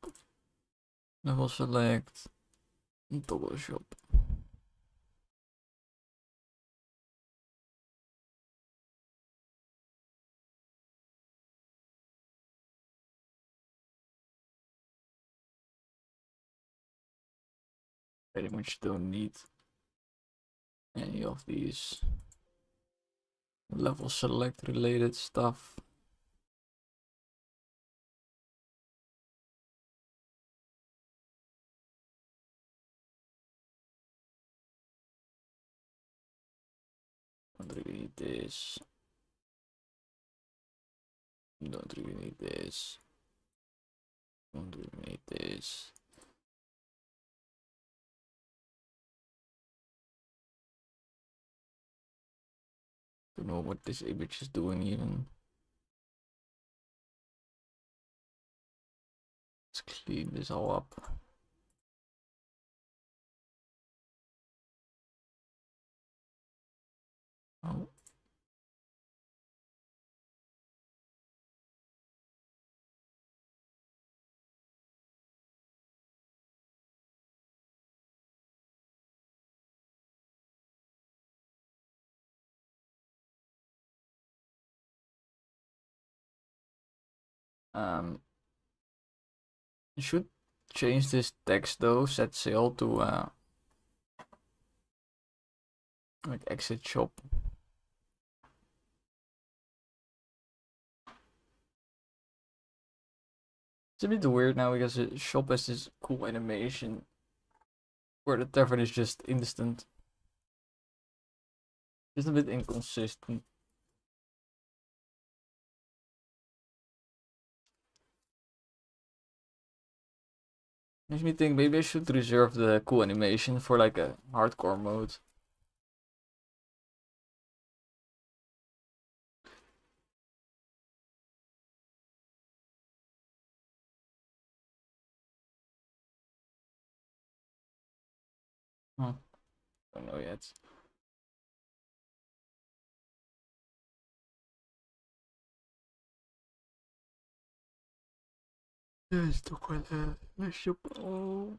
Level select. Double shop. Pretty much don't need any of these level select related stuff. Don't really need this. Don't really need this. Don't really need this. Don't know what this image is doing even. Let's clean this all up. Oh. You should change this text though, set sail to like exit shop. It's a bit weird now because the shop has this cool animation where the tavern is just instant. Just a bit inconsistent. Makes me think maybe I should reserve the cool animation for like a hardcore mode. Huh. Don't know yet. Yes, toch wel een shop. Oh.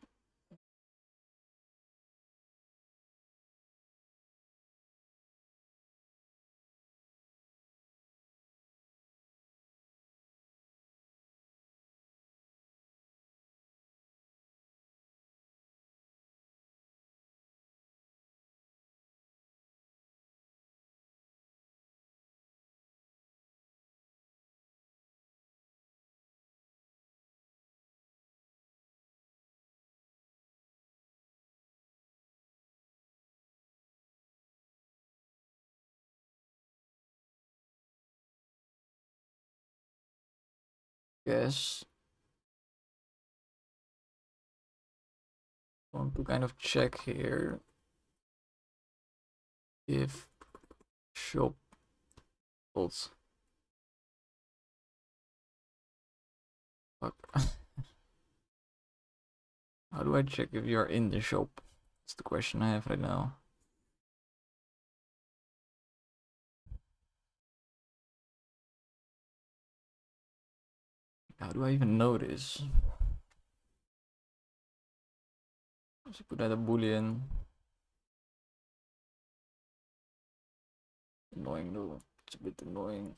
Yes. Want to kind of check here if shop holds. Fuck. How do I check if you're in the shop? That's the question I have right now. How do I even know this? Let's put that a boolean. Annoying though. It's a bit annoying.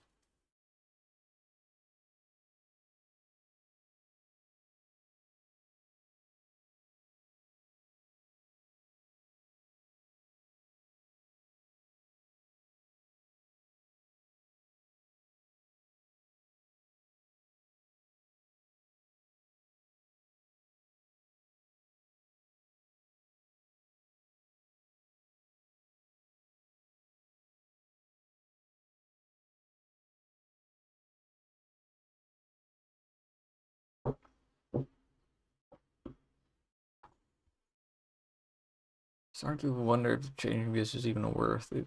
Starting to wonder if changing this is even worth it.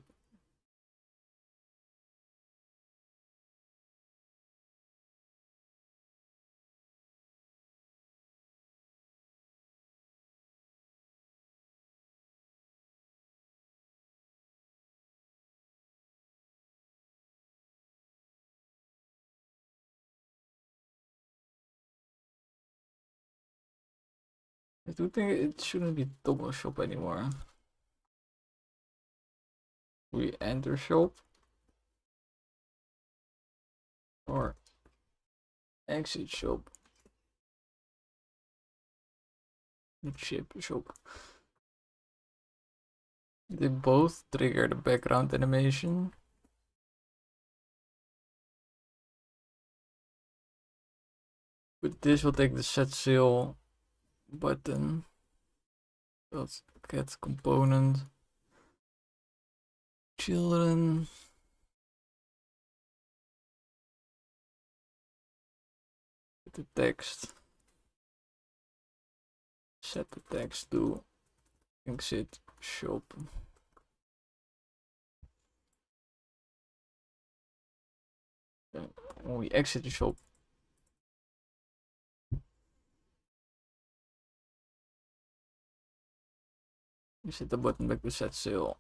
I do think it shouldn't be toggle shop anymore. We enter shop or exit shop. Ship shop. They both trigger the background animation. But this will take the set sail button. Let's get component. Children. The text. Set the text to exit shop. When we exit the shop, we set the button back to set sail.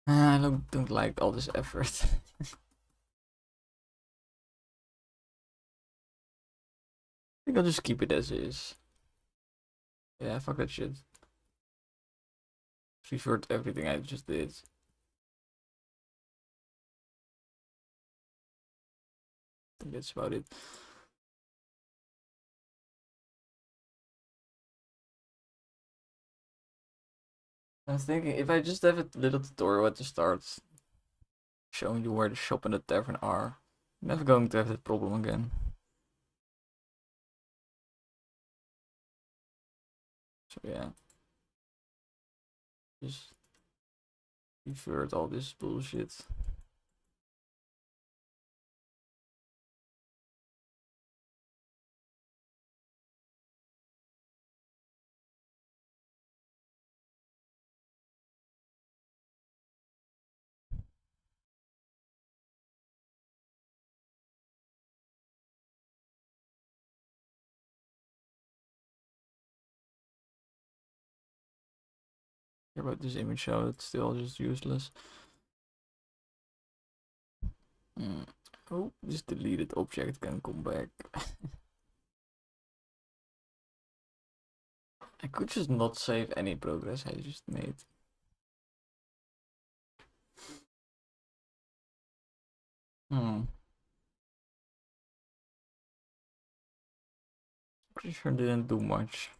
I don't like all this effort. I think I'll just keep it as is. Yeah, fuck that shit. Revert everything I just did. I think that's about it. I was thinking if I just have a little tutorial at the start showing you where the shop and the tavern are, I'm never going to have that problem again. So yeah. Just revert all this bullshit. Care about this image show, it's still just useless. Oh, this deleted object can come back. I could just not save any progress I just made. Pretty sure didn't do much.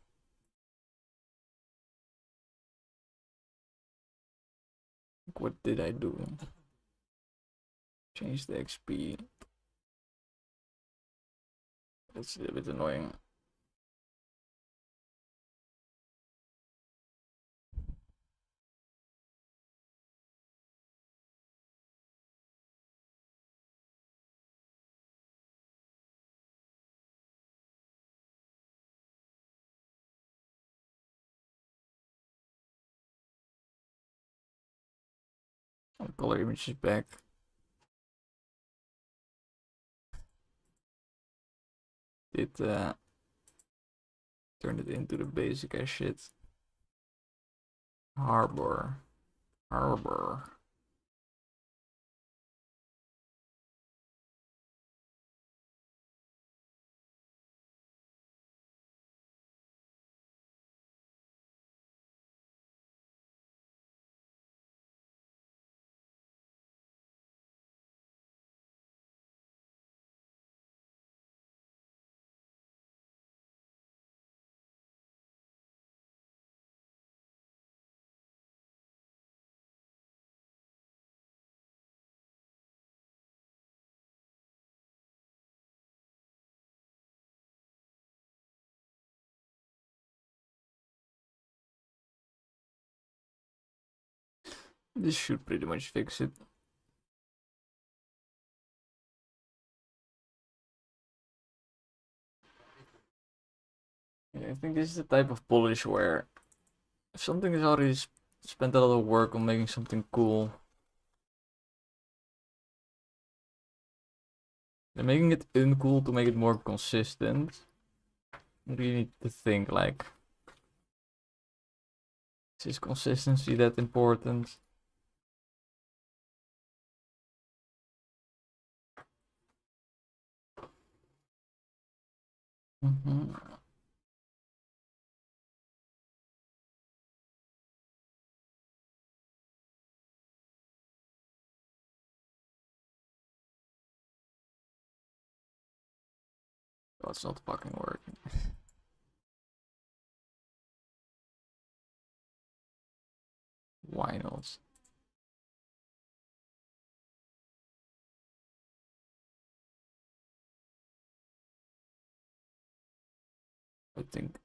What did I do? Change the XP. That's a bit annoying. Color image is back. Did turn it into the basic as shit. Harbor. This should pretty much fix it. Yeah, I think this is the type of polish where if something is already spent a lot of work on making something cool, and making it uncool to make it more consistent, you really need to think like, is consistency that important? Mm-hmm. Oh, it's not fucking working. Why not? I think.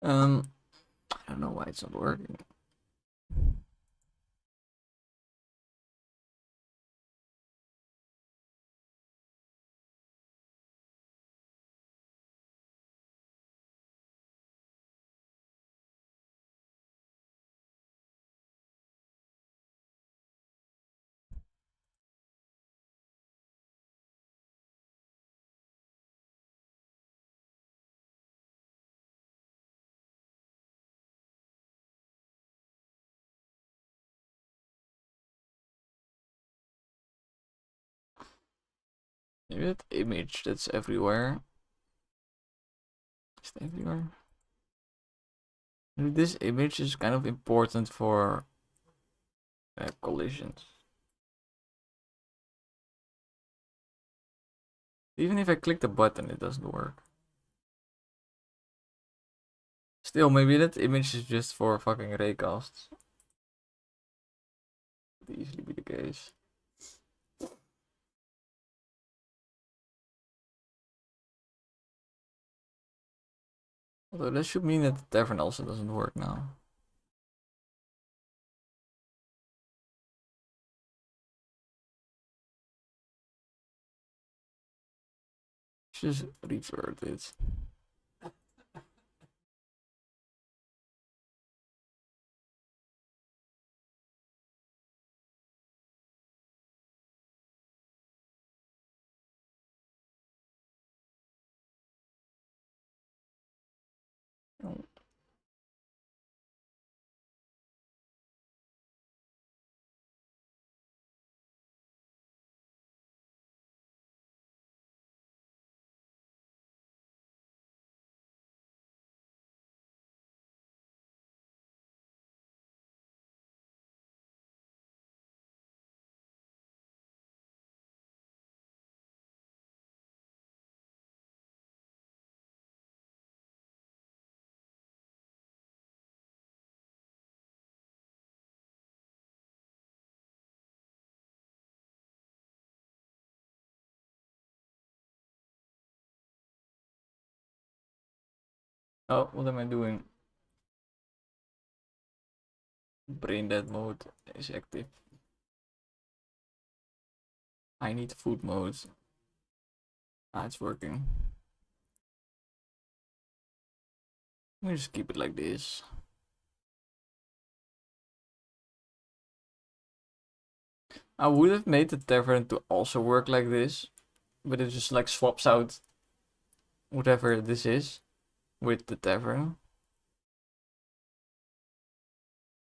I don't know why it's not working. Maybe that image that's everywhere. Is it everywhere? Maybe this image is kind of important for collisions. Even if I click the button, it doesn't work. Still, maybe that image is just for fucking raycasts. Could easily be the case. Although that should mean that the tavern also doesn't work now. Just revert it. Oh, what am I doing? Brain dead mode is active. I need food mode. Ah, it's working. Let me just keep it like this. I would have made the tavern to also work like this, but it just like swaps out whatever this is with the tavern.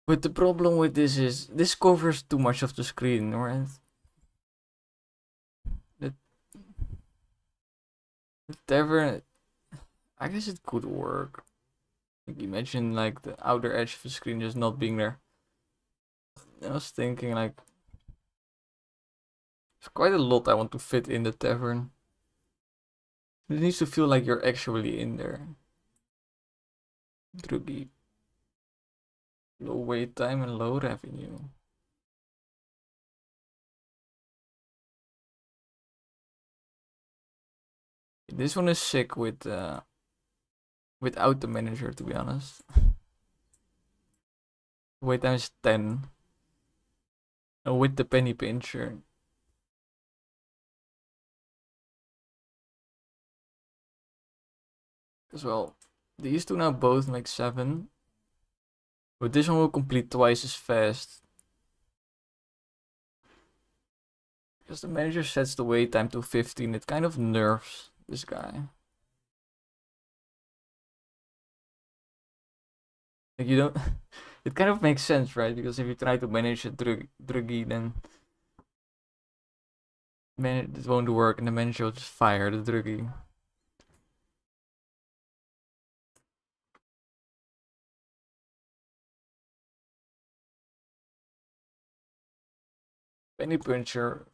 But the problem with this is this covers too much of the screen, right? The, the tavern, I guess it could work. Like, imagine like the outer edge of the screen just not being there. I was thinking like there's quite a lot I want to fit in the tavern. It needs to feel like you're actually in there. Druggy. Low wait time and low revenue. This one is sick without the manager, to be honest. Wait time is 10. With the penny pincher. As well, these two now both make 7. But this one will complete twice as fast. Because the manager sets the wait time to 15, it kind of nerfs this guy. Like you don't. It kind of makes sense, right? Because if you try to manage a druggie, then it won't work, and the manager will just fire the druggie. Penny pincher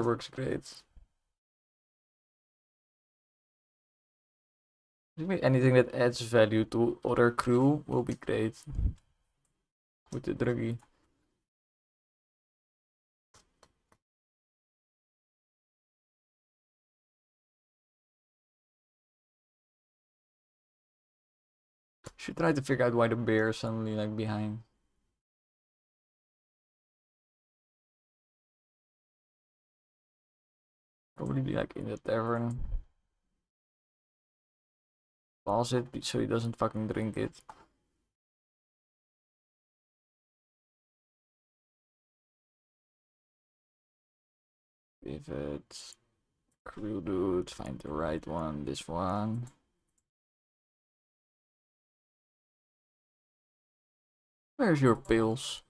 works great. Anything that adds value to other crew will be great with the druggie. Should try to figure out why the bear is suddenly like behind. Probably be like in the tavern. Pause it so he doesn't fucking drink it. Pivot. Crew dude, find the right one. This one. Where's your pills?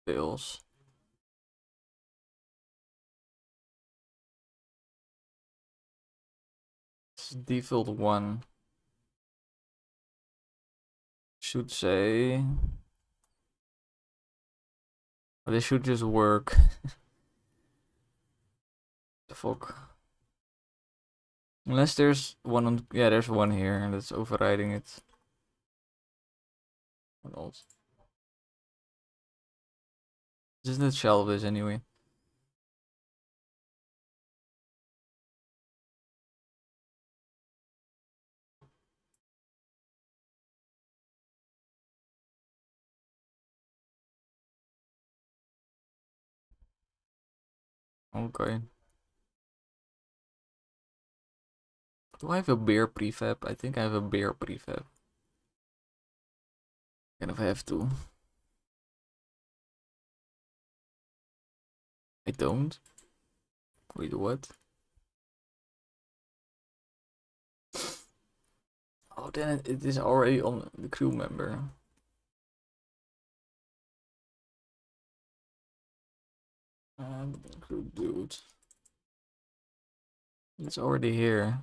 Pills. It's default one. Should say. This should just work. The fuck. Unless there's one on. Yeah, there's one here, and that's overriding it. What else? Just the shell of this anyway. Okay. Do I have a beer prefab? I think I have a beer prefab. Kind of have to. I don't. Wait, what? Oh, then it is already on the crew member. And crew dude. It's already here.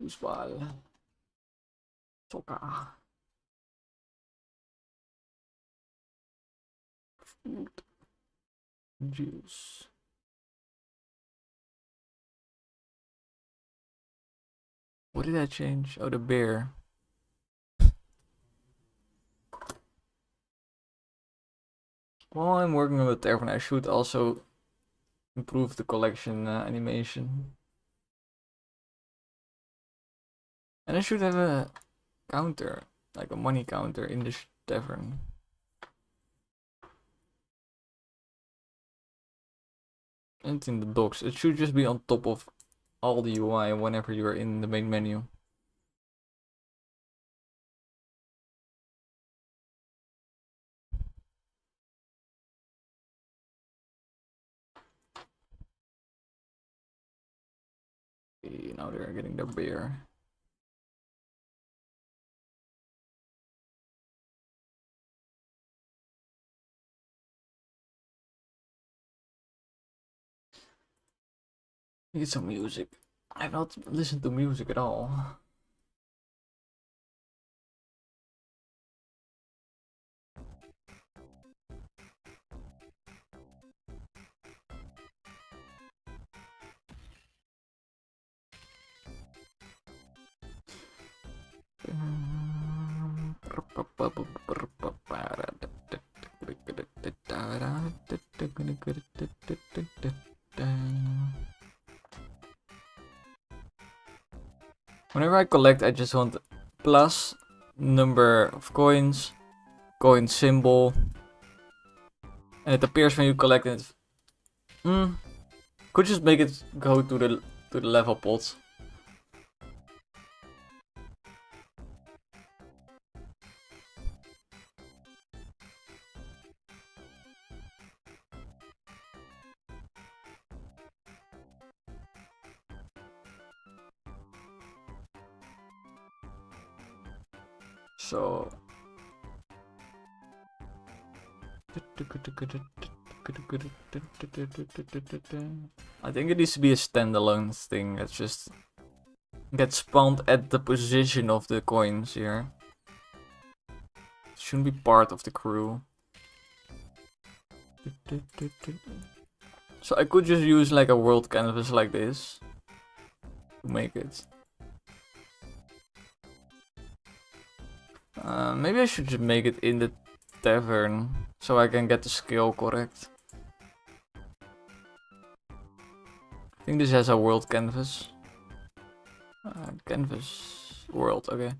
Fußball. Soccer. Food. Juice. What did I change? Oh, the bear. While I'm working on the tavern, I should also improve the collection animation. And I should have a counter, like a money counter in the tavern. And in the docks. It should just be on top of all the UI whenever you're in the main menu. Okay, now they're getting their beer. Need some music. I've not listened to music at all. Whenever I collect, I just want plus number of coins, coin symbol, and it appears when you collect it. Could just make it go to the level pots. So I think it needs to be a standalone thing that's just gets spawned at the position of the coins here. It shouldn't be part of the crew. So I could just use like a world canvas like this to make it. Maybe I should just make it in the tavern so I can get the scale correct. I think this has a world canvas. Canvas world, okay.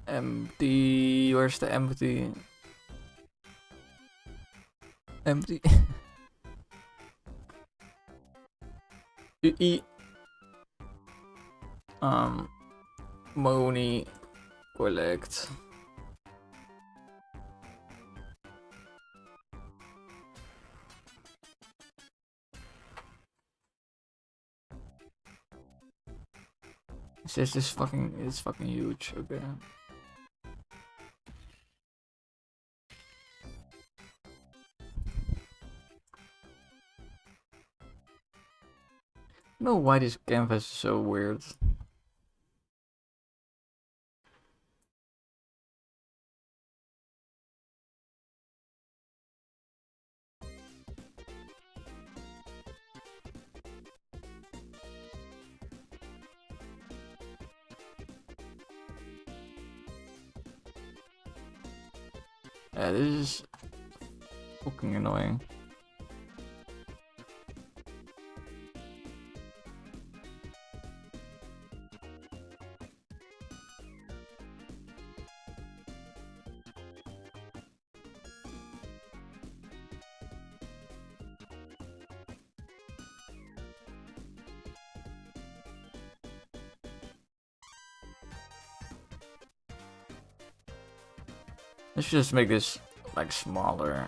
Empty. Where's the empty? Empty. UI. Money collect. It's fucking huge, okay. I don't know why this canvas is so weird. Yeah, this is fucking annoying. Let's just make this like smaller.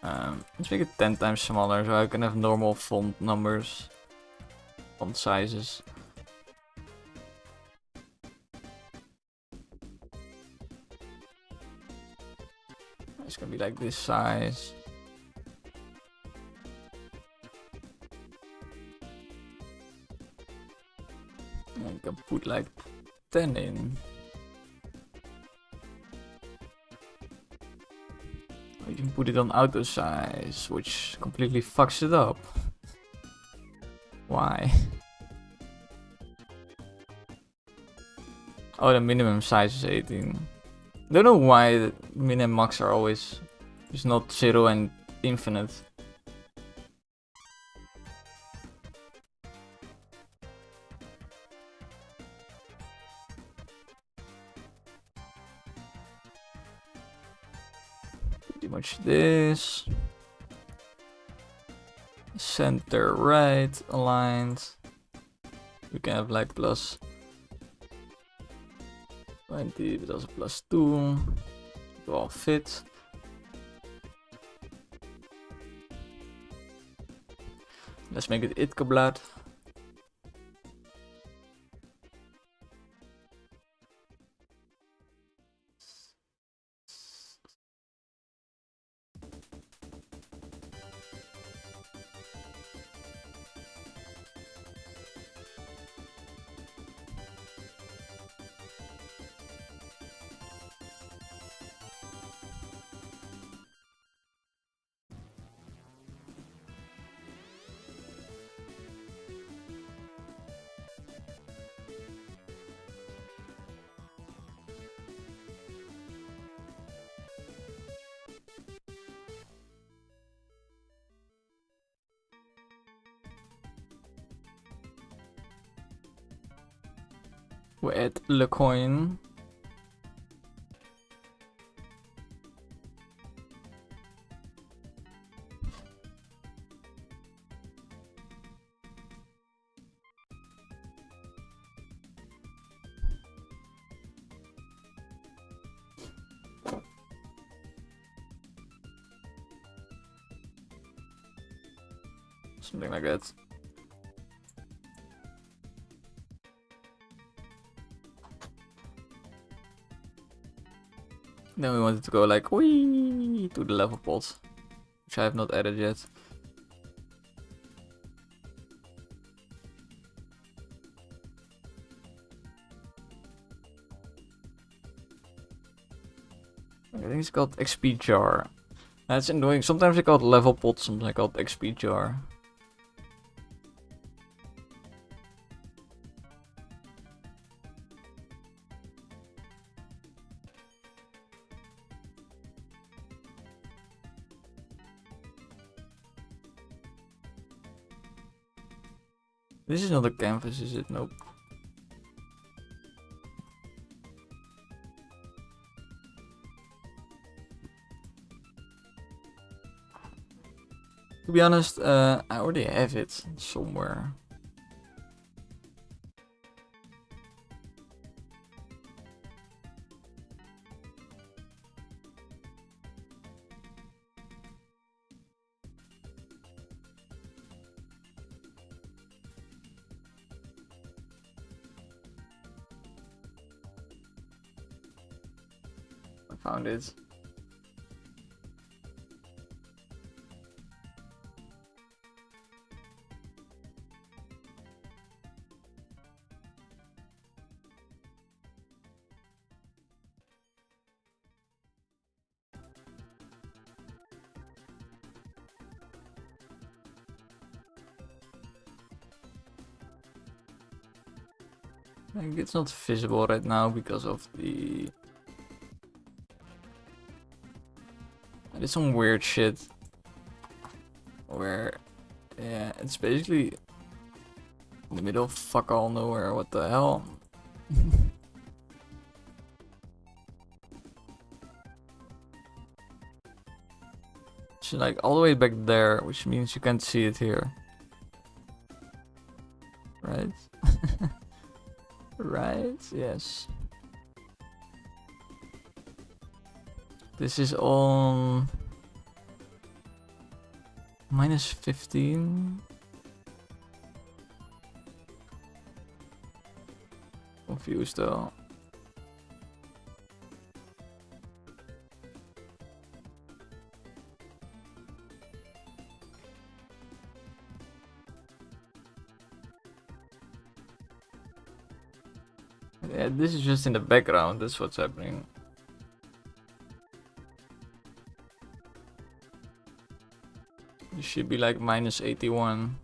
Let's make it 10 times smaller so I can have normal font numbers, font sizes. It's gonna be like this size. And I can put like 10 in. You can put it on auto size, which completely fucks it up. Why? Oh, the minimum size is 18. Don't know why the min and max are always just not 0 and infinite. Pretty much this. Center right aligned. We can have like plus 20, but also plus 2. It will all fit. Let's make it Itkeblad. We add le coin. Something like that. Then we wanted to go like wee to the level pots, which I have not added yet. I think it's called XP jar. That's annoying. Sometimes I call it level pot, sometimes I call it XP jar. This is not a canvas, is it? Nope. To be honest, I already have it somewhere. I found it. I think it's not visible right now because of the... I did some weird shit where, yeah, it's basically in the middle of fuck all nowhere. What the hell? It's like all the way back there, which means you can't see it here. Right? Right? Yes. This is on -15. Confused though. Yeah, this is just in the background, that's what's happening. It should be like -81.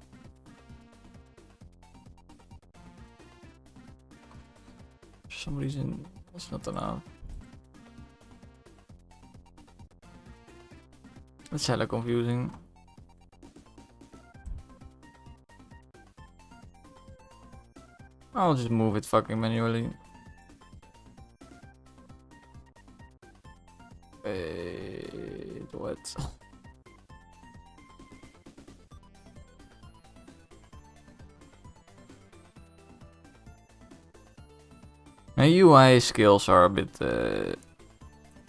For some reason, that's not enough. That's hella confusing. I'll just move it fucking manually. Wait, what? My UI skills are a bit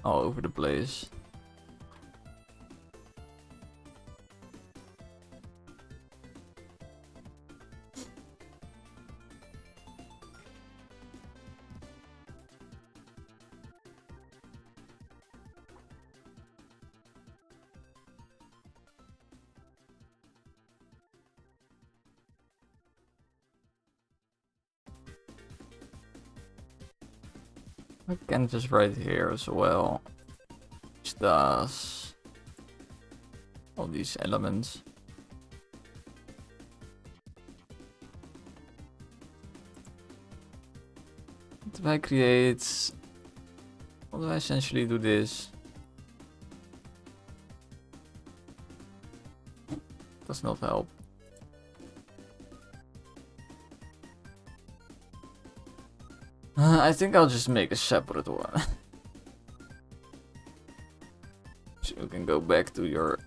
all over the place. I can just right here as well, which does all these elements. If I create, what do I essentially do this? Does not help. I think I'll just make a separate one. So you can go back to your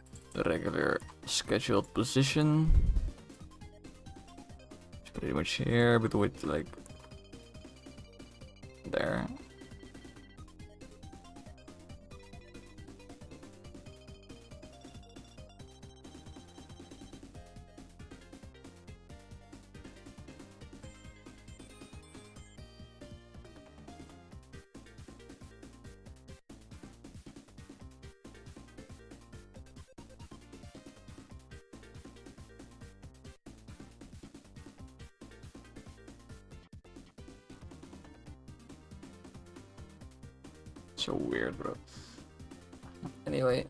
regular scheduled position. It's pretty much here, but with like there. So weird, bro. Anyway.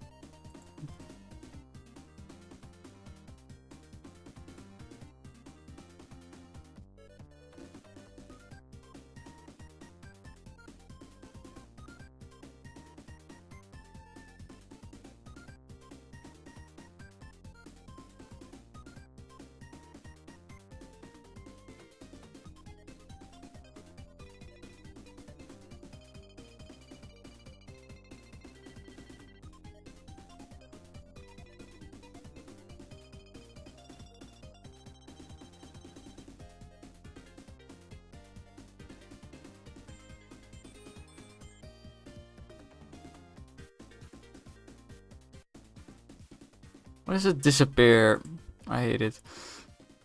Why does it disappear? I hate it.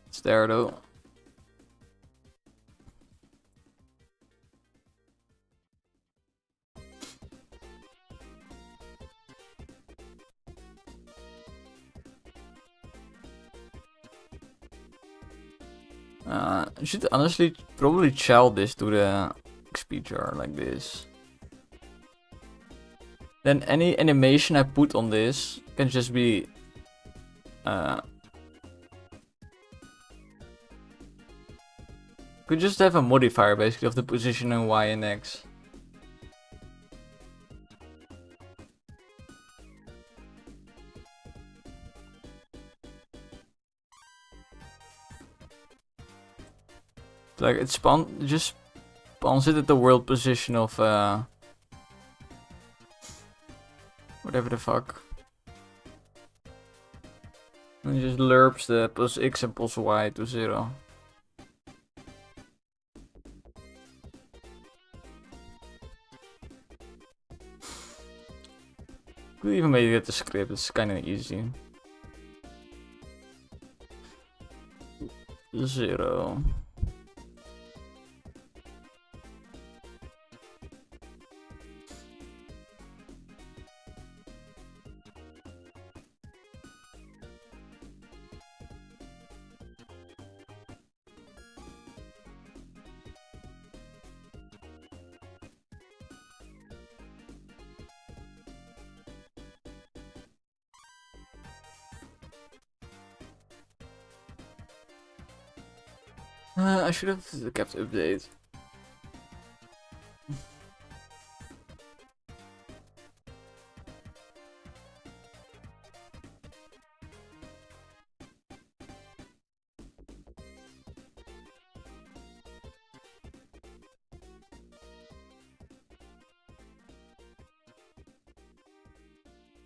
It's there though. I should honestly probably child this to the XP jar like this. Then any animation I put on this can just be could just have a modifier basically of the position and Y and X. Like it just spawns it at the world position of whatever the fuck. And it just lerps the plus X and plus Y to 0. Could even maybe get the script, it's kinda easy. 0. I should have kept update.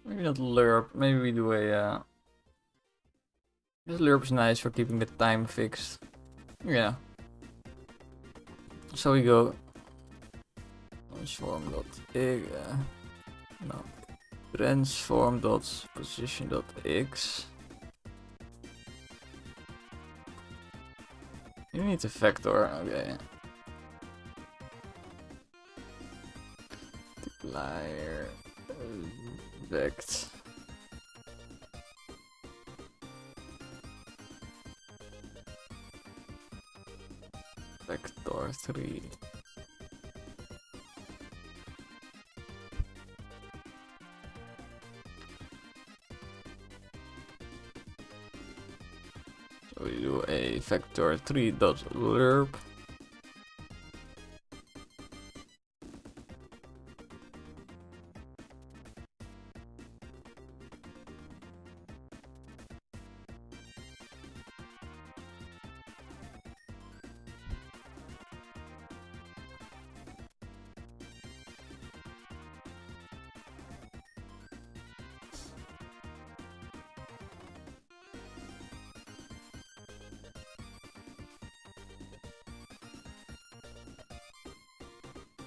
Maybe not lerp, maybe we do a this lerp is nice for keeping the time fixed. Yeah. So we go transform dot no transform dot position dot x. You need a vector, okay. Multiplier vect. Vector 3. So we do a vector 3 dot lerp.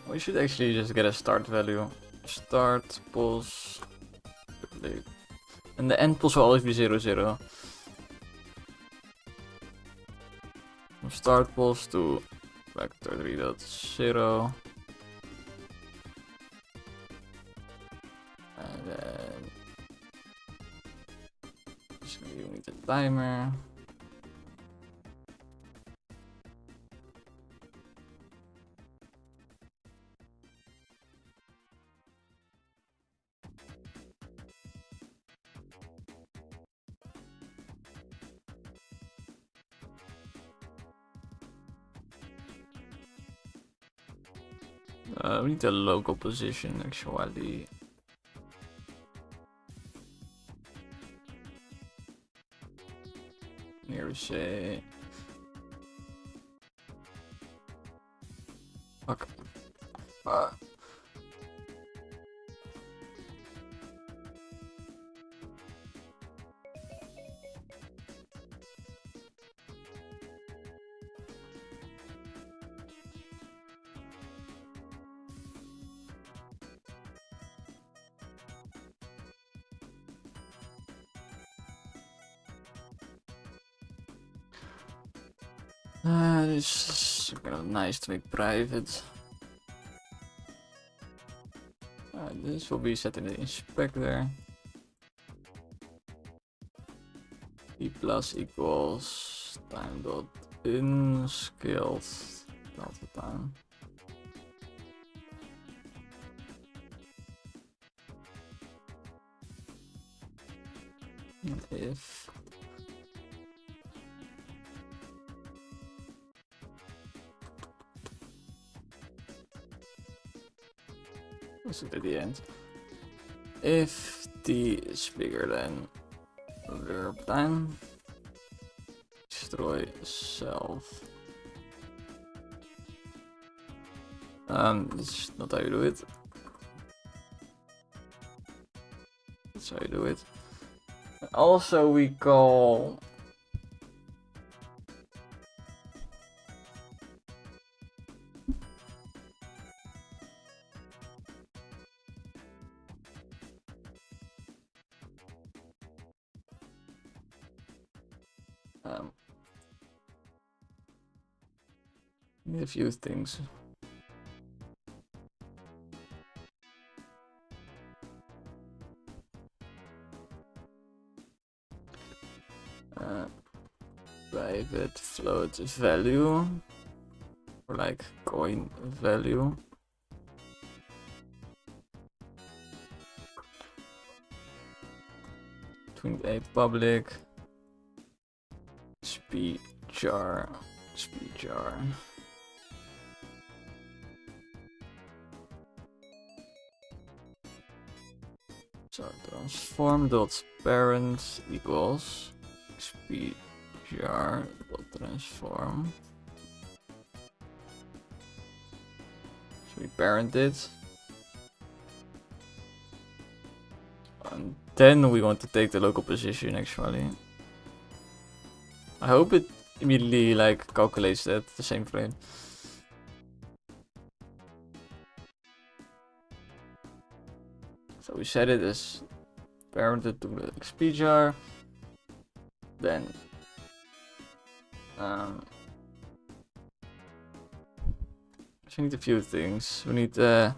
We should actually just get a start value. Start pulse. And the end pulse will always be 0, 0. From start pulse to vector 3.0. And then just gonna need the timer. We need a local position actually. Here we say. Fuck. This is kind of nice to make private. This will be set in the inspector. E plus equals time dot in scaled delta time. And if this is at the end. If t is bigger than verb time, destroy self. This is not how you do it. That's how you do it. Also, we call need a few things. Private float value, or like coin value. Between a public speed jar. So transform dot parent equals speed jar dot transform. So we parent it, and then we want to take the local position actually. I hope it immediately like calculates that at the same frame. So we set it as parented to the XP jar. Then we need a few things. We need 3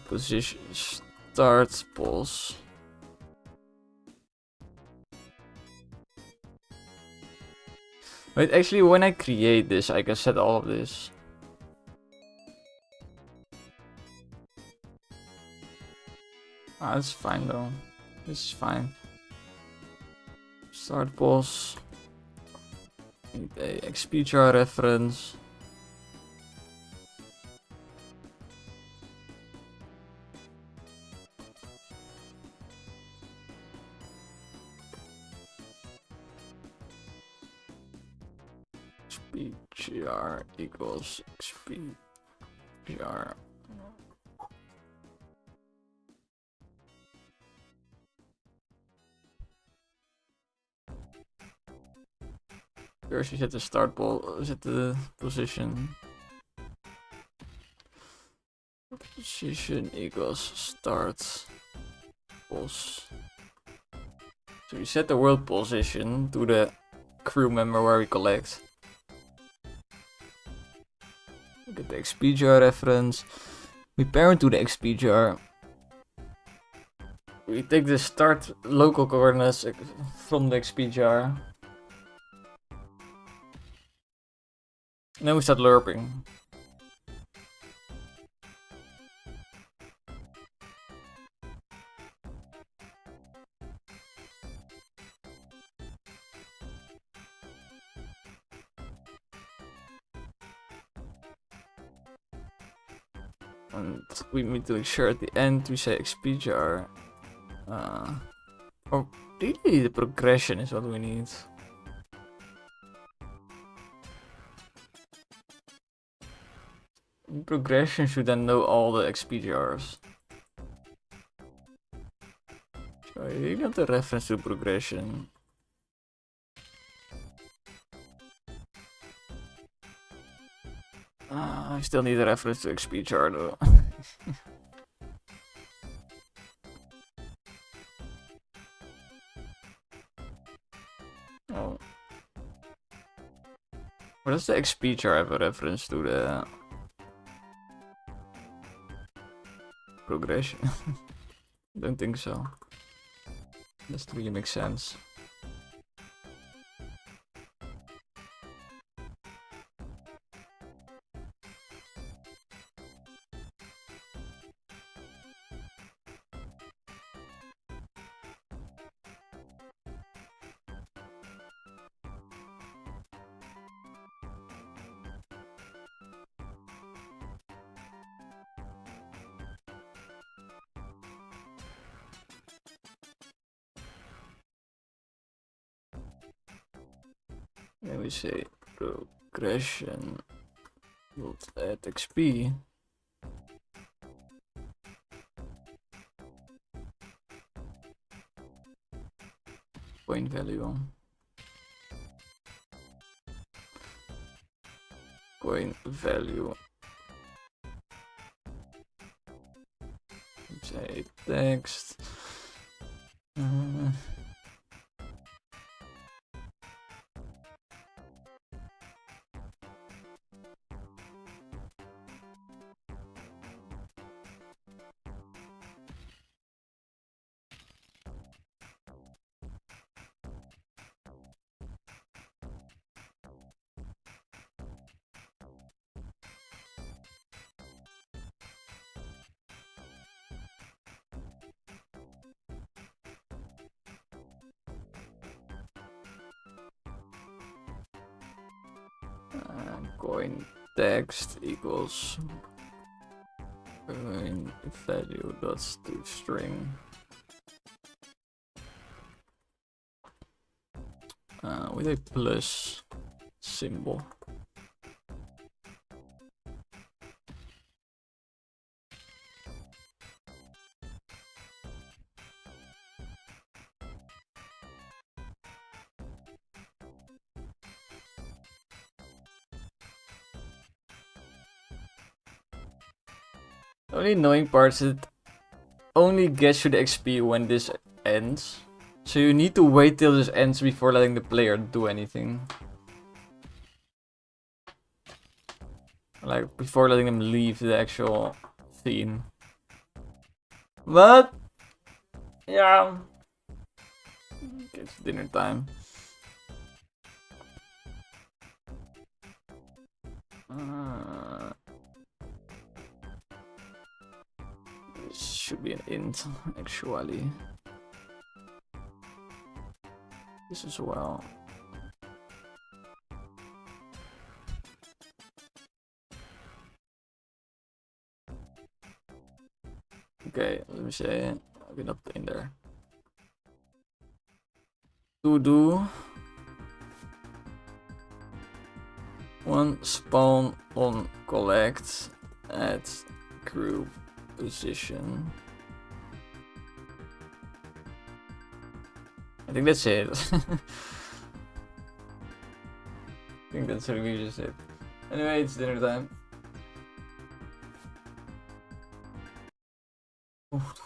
positions. Start pulse. Wait, actually when I create this I can set all of this. That's fine though. This is fine. Start pulse. Need a XP jar reference. XP jar equals XP jar. First you set the start ball, set the position. Position equals start pos. So we set the world position to the crew member where we collect. Get the XP jar reference. We parent to the XP jar. We take the start local coordinates from the XP jar. And then we start lerping. And we need to make sure at the end we say XP jar. Or really the progression is what we need. Progression should then know all the XP jars. So you got the reference to progression. I still need a reference to XP jar though. Oh. What does the XP jar have a reference to the progression? Don't think so. Doesn't really make sense. Then we say progression will add XP. Coin value. Coin value. Say text. Coin text equals coin value dots to string with a plus symbol. The only annoying part is it only gets you the XP when this ends. So you need to wait till this ends before letting the player do anything. Like, before letting them leave the actual scene. But, yeah. It's dinner time. This should be an int, actually. This as well. Okay, let me say, I can put in there. To do one spawn on collect at group position. I think that's it. I think that's really just it. Anyway, it's dinner time. Oof.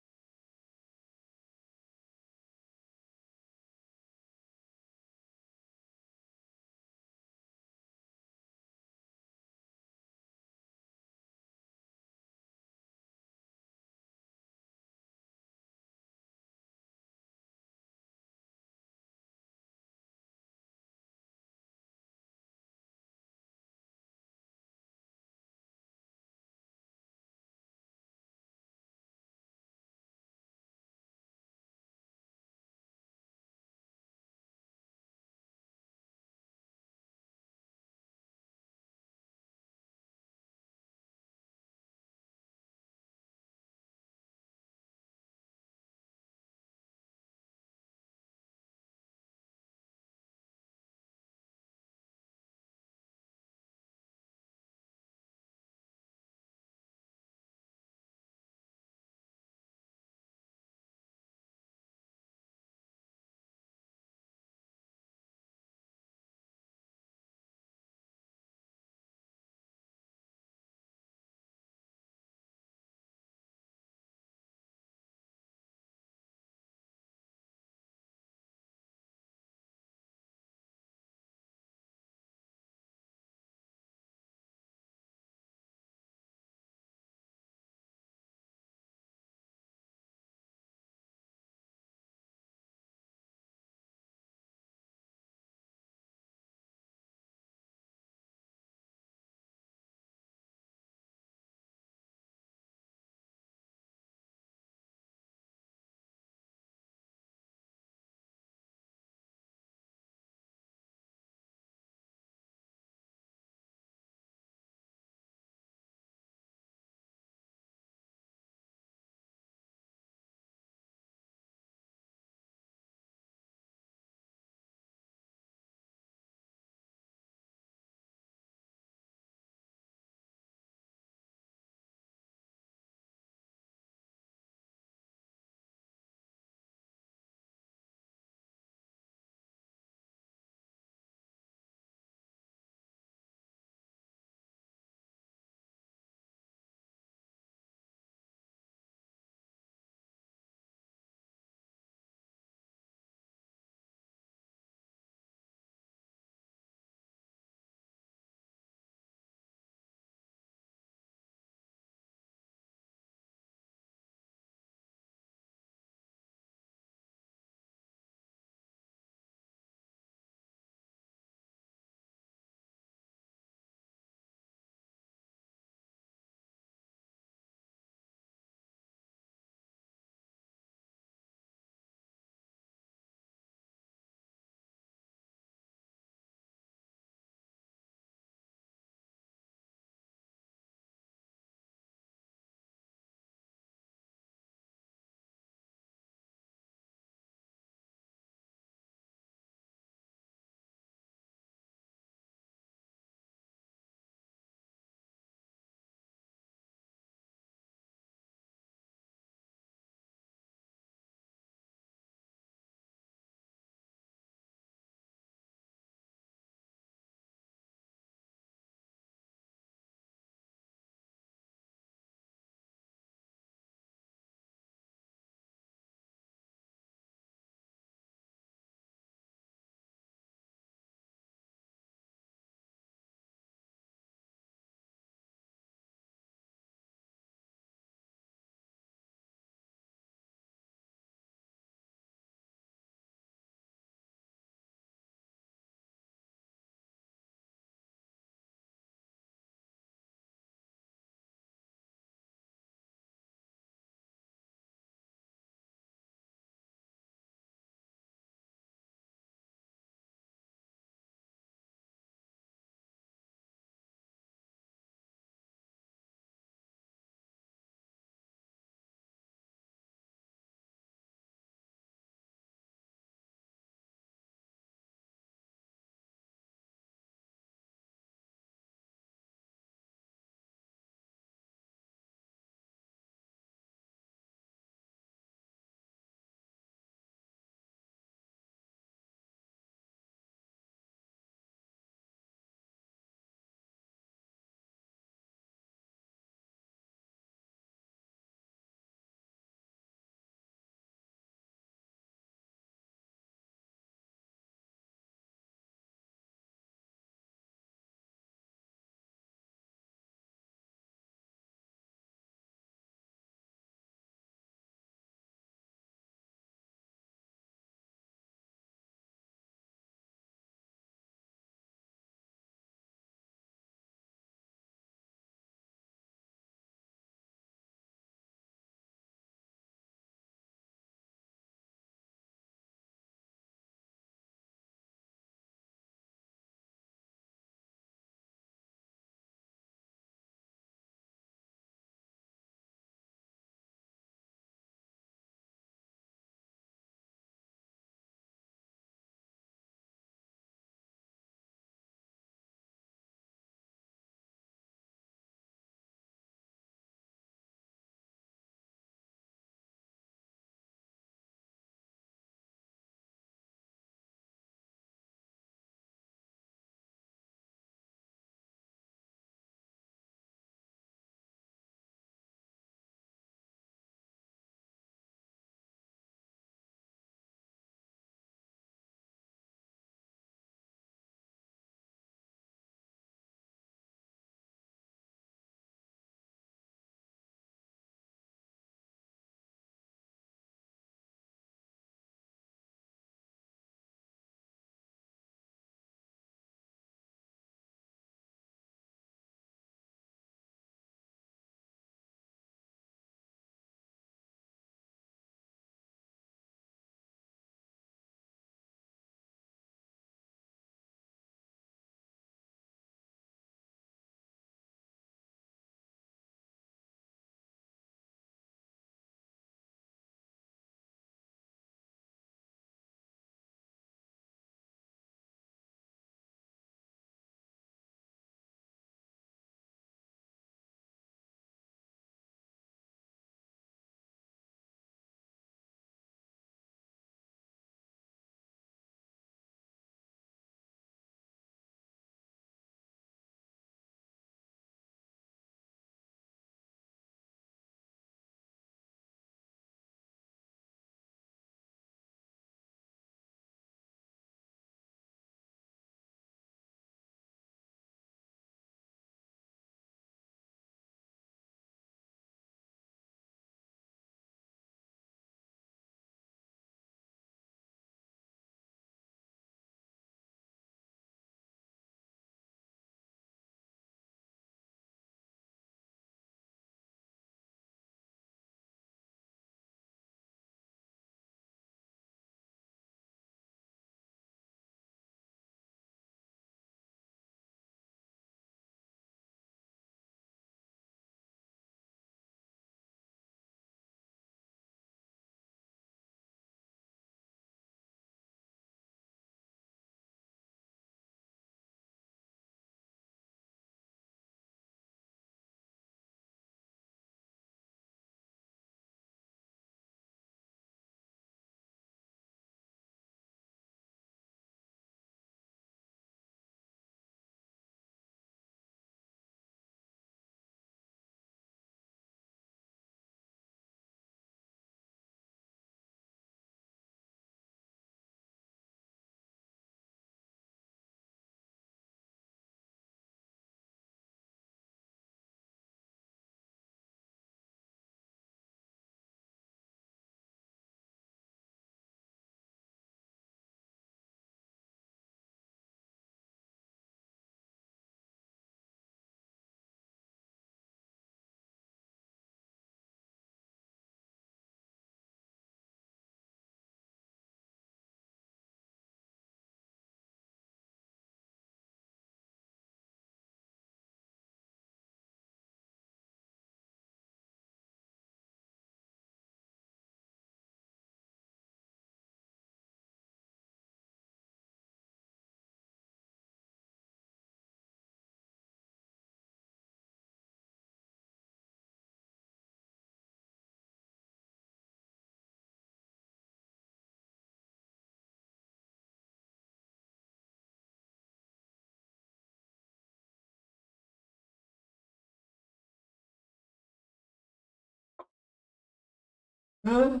The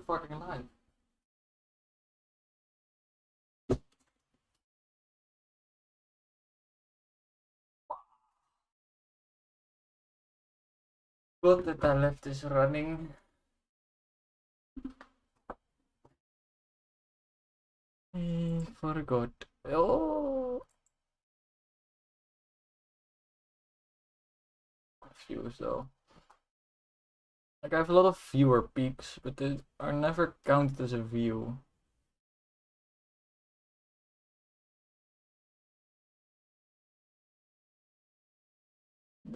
fucking life. Good that I left this running. Forgot. Oh, views though. Like I have a lot of viewer peaks, but they are never counted as a view.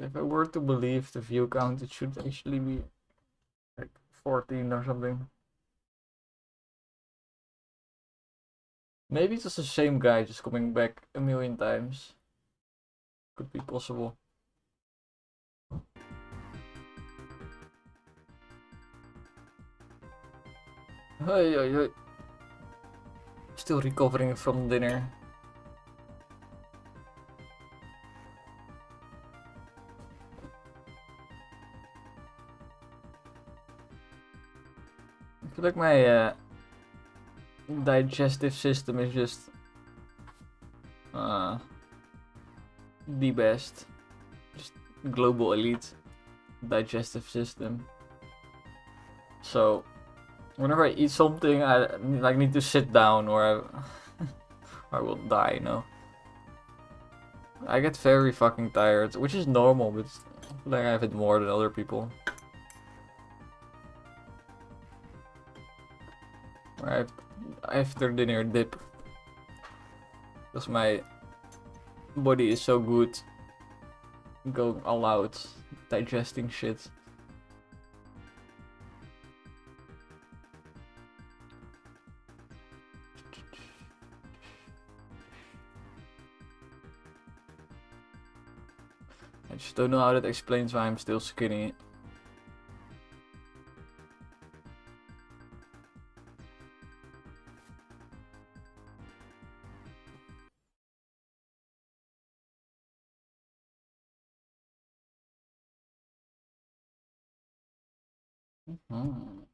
If I were to believe the view count, it should actually be like 14 or something. Maybe it's just the same guy just coming back a million times. Could be possible. Hey, hey, hey. Still recovering from dinner. I feel like my digestive system is just uh, the best. Just global elite digestive system. So whenever I eat something, I like need to sit down or I will die. No, I get very fucking tired, which is normal, but I feel like I have it more than other people. I after dinner dip because my body is so good going all out digesting shit. I just don't know how that explains why I'm still skinny. Hmm.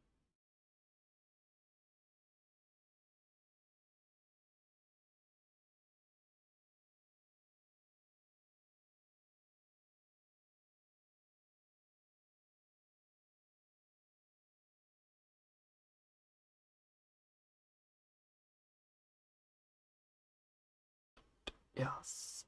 Yes.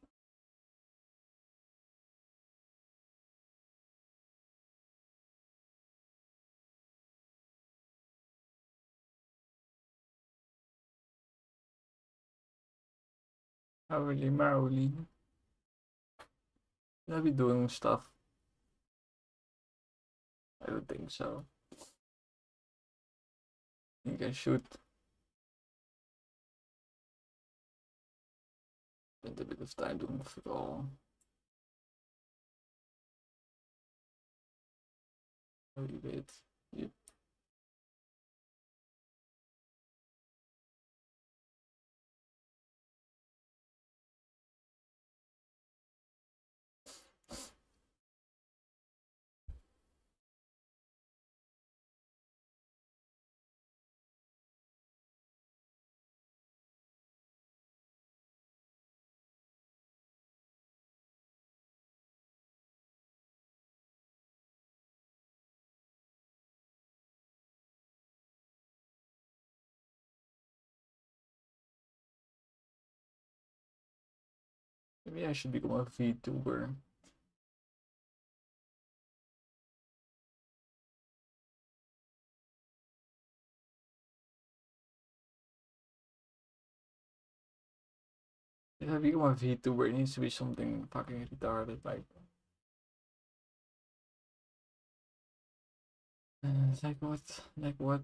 Holy moly. Should I be doing stuff? I don't think so. I think I should spend a bit of time doing football. A little bit. Yep. Maybe I should become a VTuber. If I become a VTuber, it needs to be something fucking retarded, like what? Like what?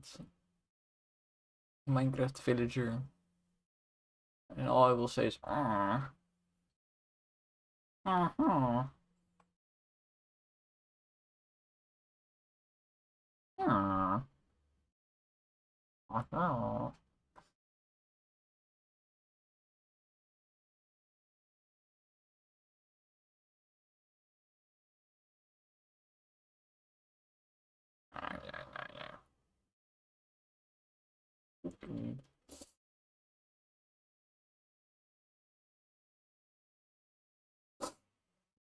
Minecraft villager. And all I will say is, ah. Uh-huh. Ah. Uh-huh.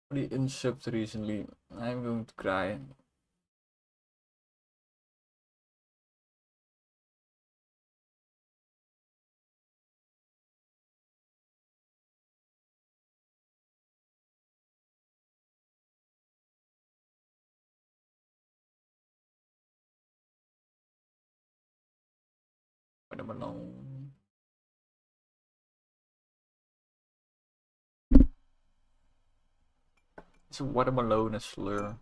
Pretty unsubbed recently. I'm going to cry. Watermelon. Is watermelon a slur?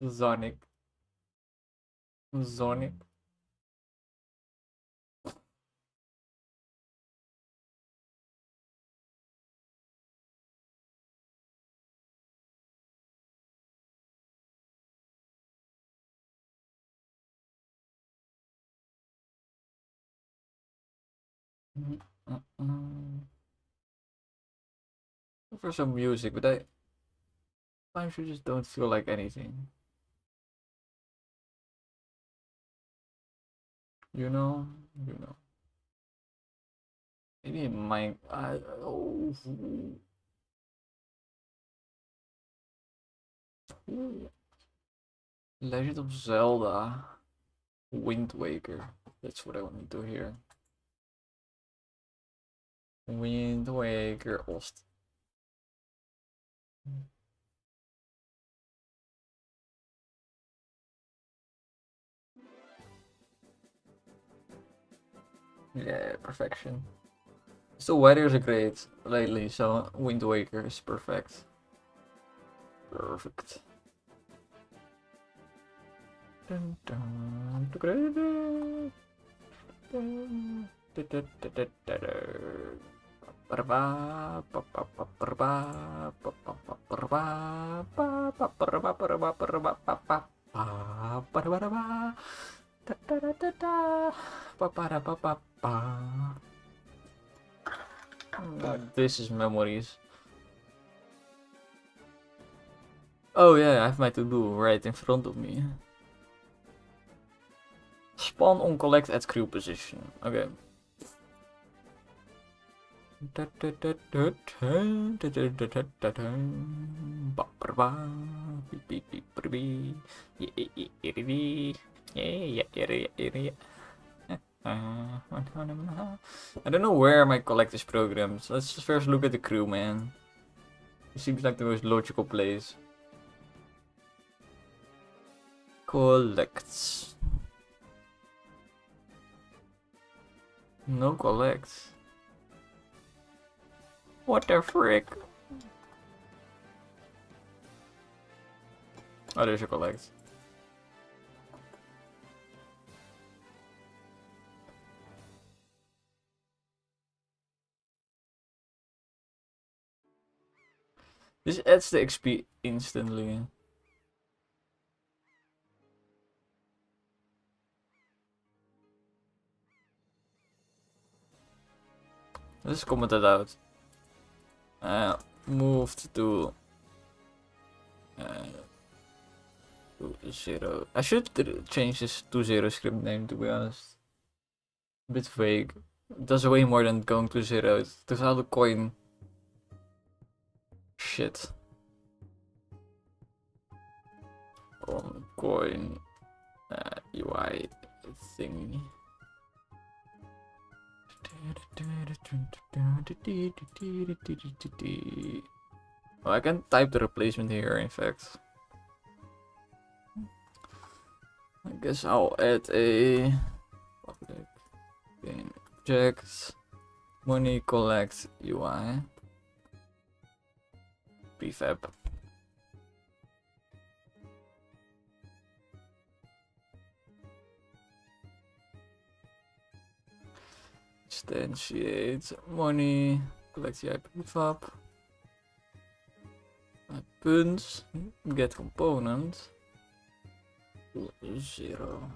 Sonic. Sonic. For some music, but I sometimes you just don't feel like anything. You know? You know. Maybe my oh. Legend of Zelda. Wind Waker. That's what I want to hear. Wind Waker Ost. Yeah, perfection. So weather's great lately, so Wind Waker is perfect. Perfect. Dun, dun, dun, dun, this is memories. Oh yeah, I have my to-do right in front of me. Spawn on collect at crew position. Okay. I don't know where my collect is programmed. So let's just first look at the crew, man. It seems like the most logical place. Collects. No collects. What the frick? Oh, there's a collect. This adds the XP instantly. Let's comment that out. Moved to 0. I should change this to 0 script name, to be honest. A bit vague. It does way more than going to 0. It does all the coin shit. On coin UI thingy. Oh, I can type the replacement here, in fact. I guess I'll add a public game object money collect UI prefab. Instantiate money collect UI prefab. Punt get component 0.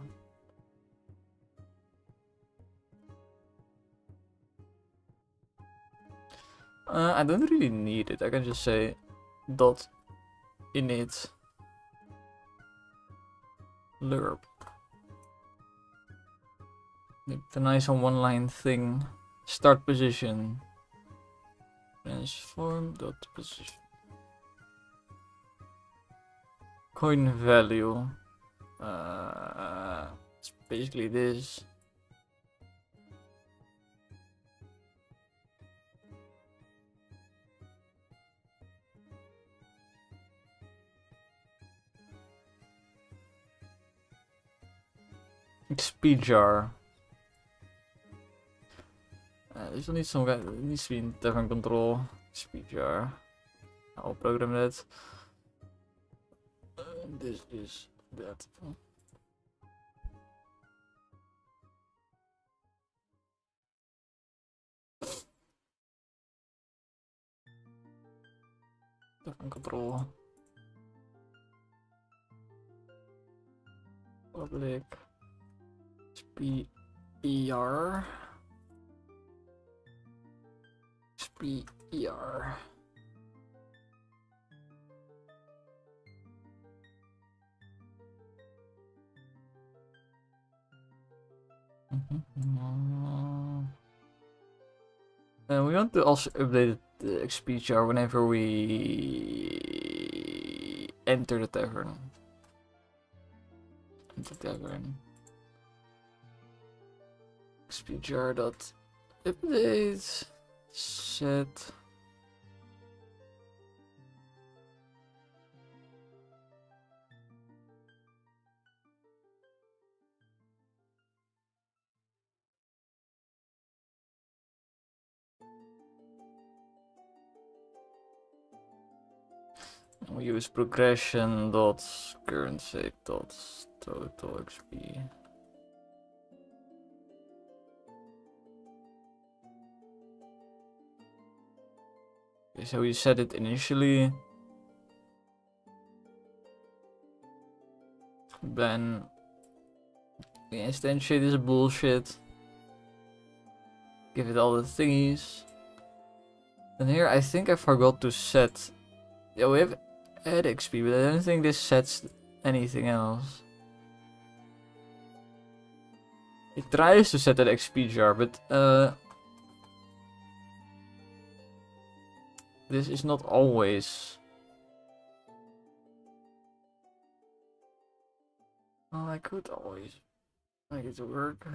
I don't really need it. I can just say dot init lerp. The nice one-line thing. Start position. Transform dot position. Coin value. It's basically this. XP jar. This will need some guy. It needs to be in different control. XP jar. I'll program that. This is that. Different control. Public. XPER. XPER. And we want to also update the XP jar whenever we enter the tavern. XP jar dot update set. We use progression dot current state dot total XP. Okay, so we set it initially. Then we instantiate this bullshit. Give it all the thingies. And here I think I forgot to set. Yeah, we have add XP, but I don't think this sets anything else. It tries to set that XP jar, but this is not always. Oh, I could always make it work.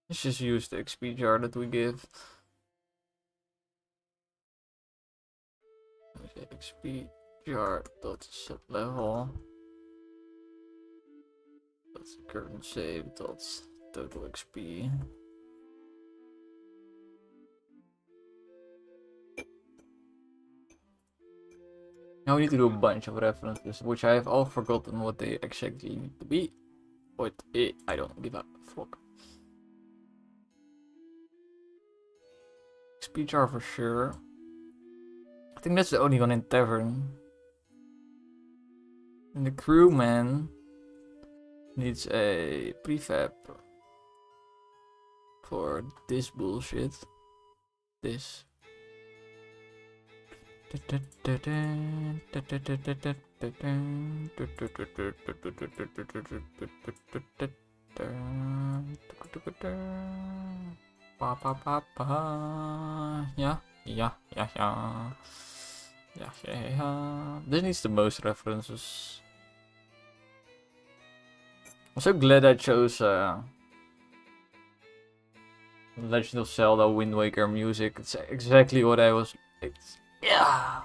Let's just use the XP jar that we give. XP jar dot set level. That's current save dot total XP. Now we need to do a bunch of references, which I have all forgotten what they exactly need to be. But I don't give a fuck. XP jar for sure. I think that's the only one in tavern. And the crewman needs a prefab for this bullshit. This. Yeah. This needs the most references. I'm so glad I chose Legend of Zelda Wind Waker music. It's exactly what I was Yeah.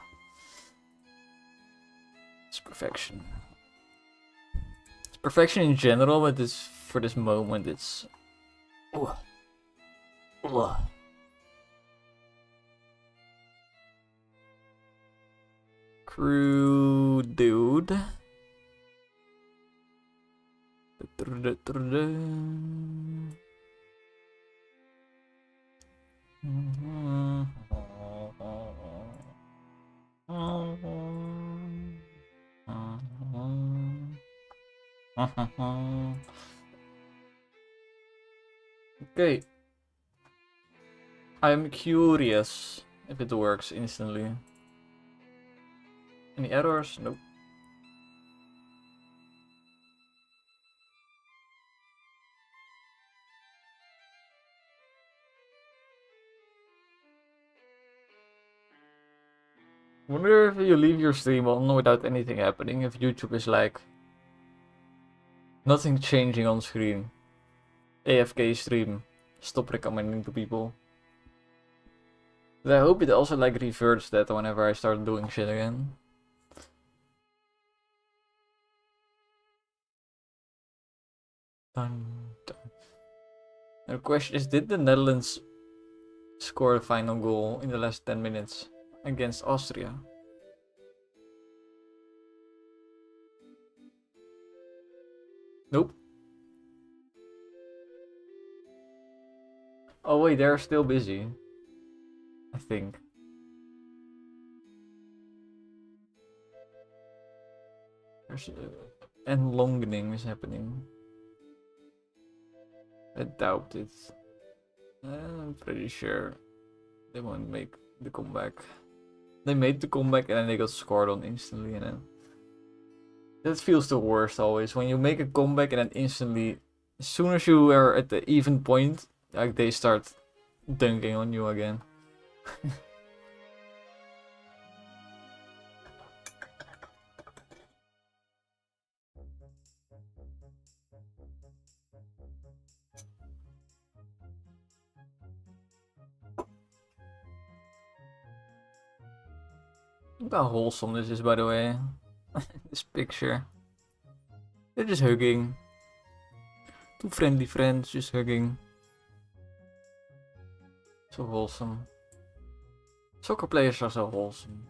It's perfection. It's perfection in general, but this for this moment, it's. Ooh. Ooh. Crew dude. Okay. I'm curious if it works instantly. Any errors? Nope. Wonder if you leave your stream on without anything happening, if YouTube is like nothing changing on screen. AFK stream. Stop recommending to people. But I hope it also like reverts that whenever I start doing shit again. Dun, dun. The question is, did the Netherlands score a final goal in the last 10 minutes against Austria? Nope. Oh wait, they're still busy. I think. There's and longening is happening. I doubt it. I'm pretty sure they won't make the comeback. They made the comeback and then they got scored on instantly, and then that feels the worst always. When you make a comeback and then instantly, as soon as you are at the even point, like they start dunking on you again. Look how wholesome this is, by the way. This picture. They're just hugging. Two friendly friends just hugging. So wholesome. Soccer players are so wholesome.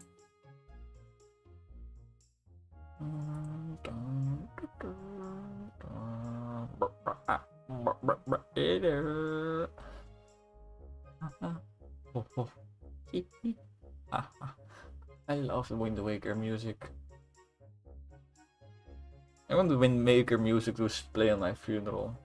I love the Wind Waker music. I want the Wind Waker music to play on my funeral.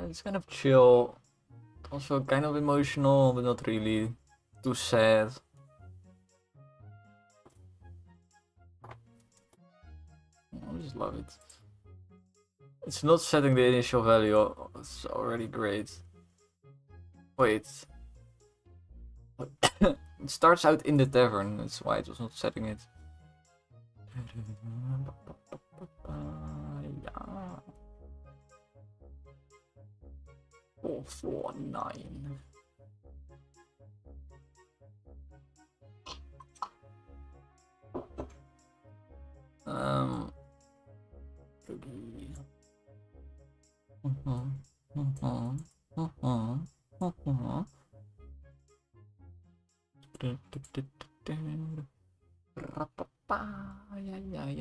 It's kind of chill, also kind of emotional, but not really too sad. I just love it. It's not setting the initial value, it's already great. Wait. It starts out in the tavern, that's why it was not setting it. Yeah. 449.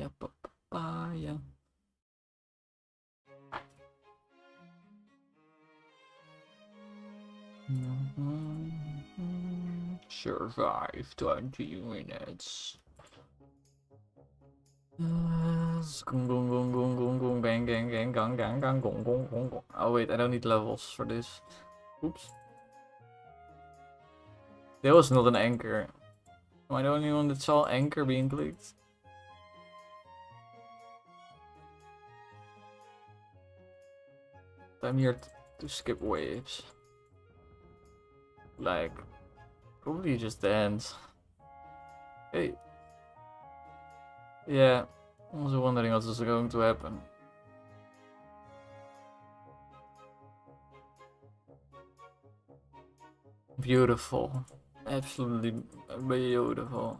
Papaya. Survive 20 minutes. Oh wait, I don't need levels for this. Oops. There was not an anchor. Am I the only one that saw anchor being clicked? I'm here to skip waves. Like, probably just the end. Hey. Yeah, I was wondering what was going to happen. Beautiful. Absolutely beautiful.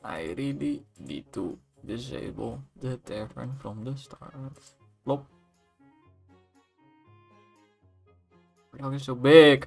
I really need to disable the tavern from the start. Plop. How is so big?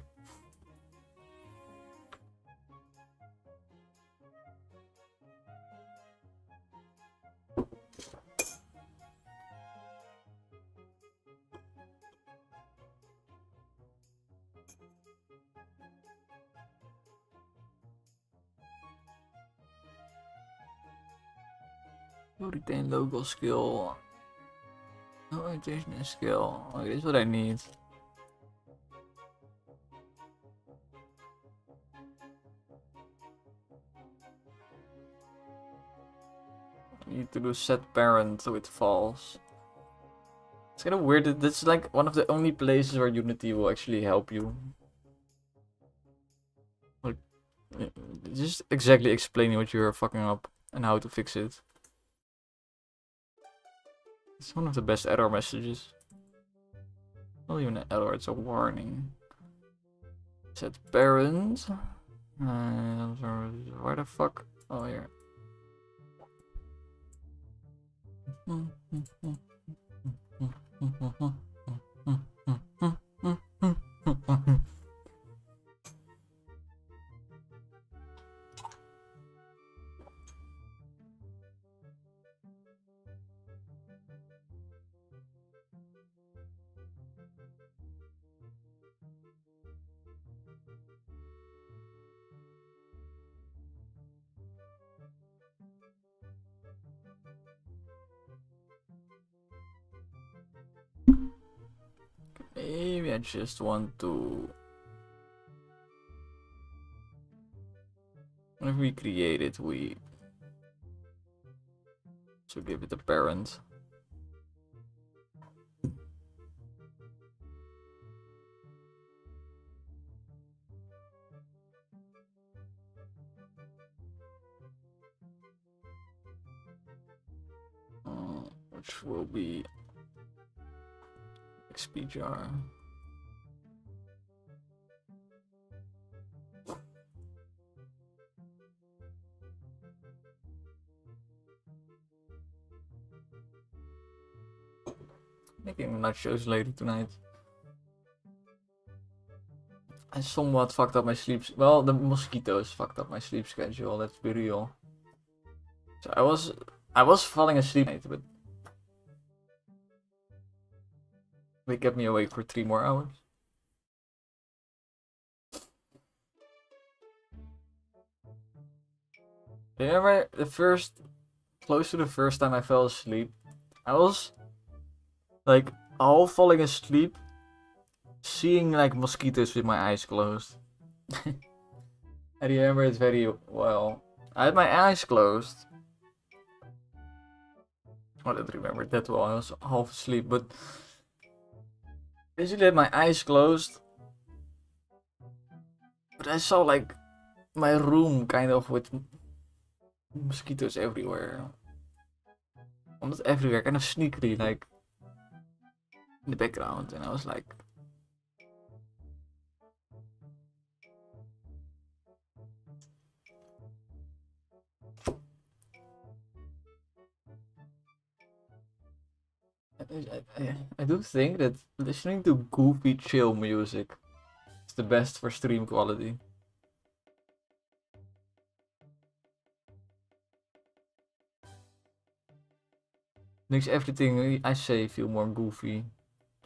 You retain local skill. No orientation skill. Oh, this is what I need. I need to do set parent with false. It's kind of weird that that's like one of the only places where Unity will actually help you. Like, just exactly explaining what you're fucking up and how to fix it. It's one of the best error messages. Not even an error, it's a warning. Set parent. Where the fuck? Oh, here. Maybe I just want to if we create it, we should give it a parent. Which will be XP jar. Making nachos later tonight. I somewhat fucked up my sleep. Well, the mosquitoes fucked up my sleep schedule. Let's be real. So I was falling asleep, but they kept me awake for 3 more hours. Remember close to the first time I fell asleep, I was like all falling asleep, seeing like mosquitoes with my eyes closed. I remember it very well. I had my eyes closed. I don't remember that well. I was half asleep, but basically I had my eyes closed. But I saw like my room kind of with mosquitoes everywhere. Well, not everywhere, kind of sneakily, like in the background, and I was like, I do think that listening to goofy chill music is the best for stream quality. Makes everything I say feel more goofy.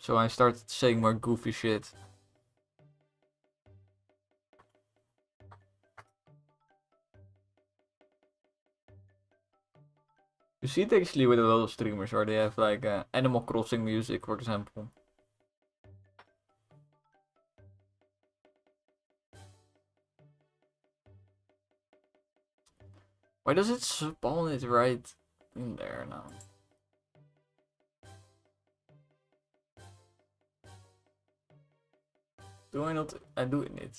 So I started saying more goofy shit. You see it actually with a lot of streamers where they have like Animal Crossing music, for example. Why does it spawn it right in there now? Do I not? I'm doing it.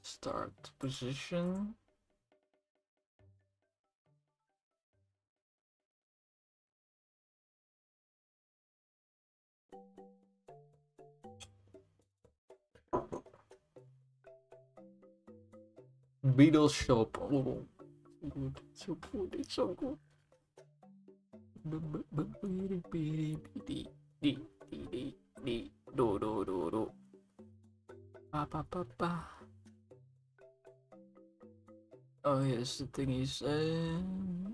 Start position. Beetle shop. Oh, good. So good. It's so good. Do. Pa pa pa pa. Oh yes, the thing is, to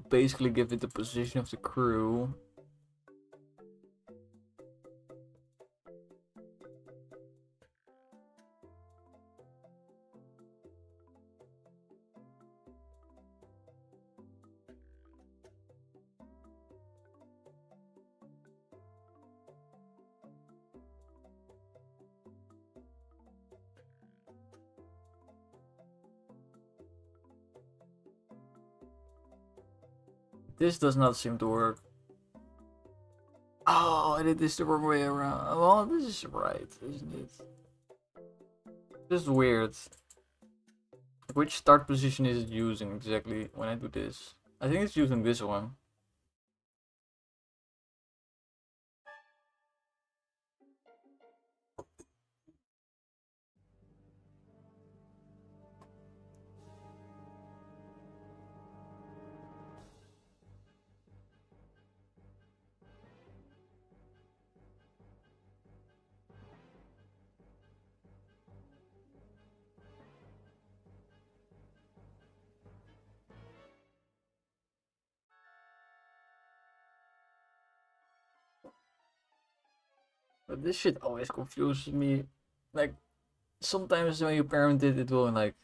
basically give it the position of the crew. This does not seem to work. Oh, I did this the wrong way around. Well, this is right, isn't it? This is weird. Which start position is it using exactly when I do this? I think it's using this one. But this shit always confuses me. Like, sometimes when you parent it, it will like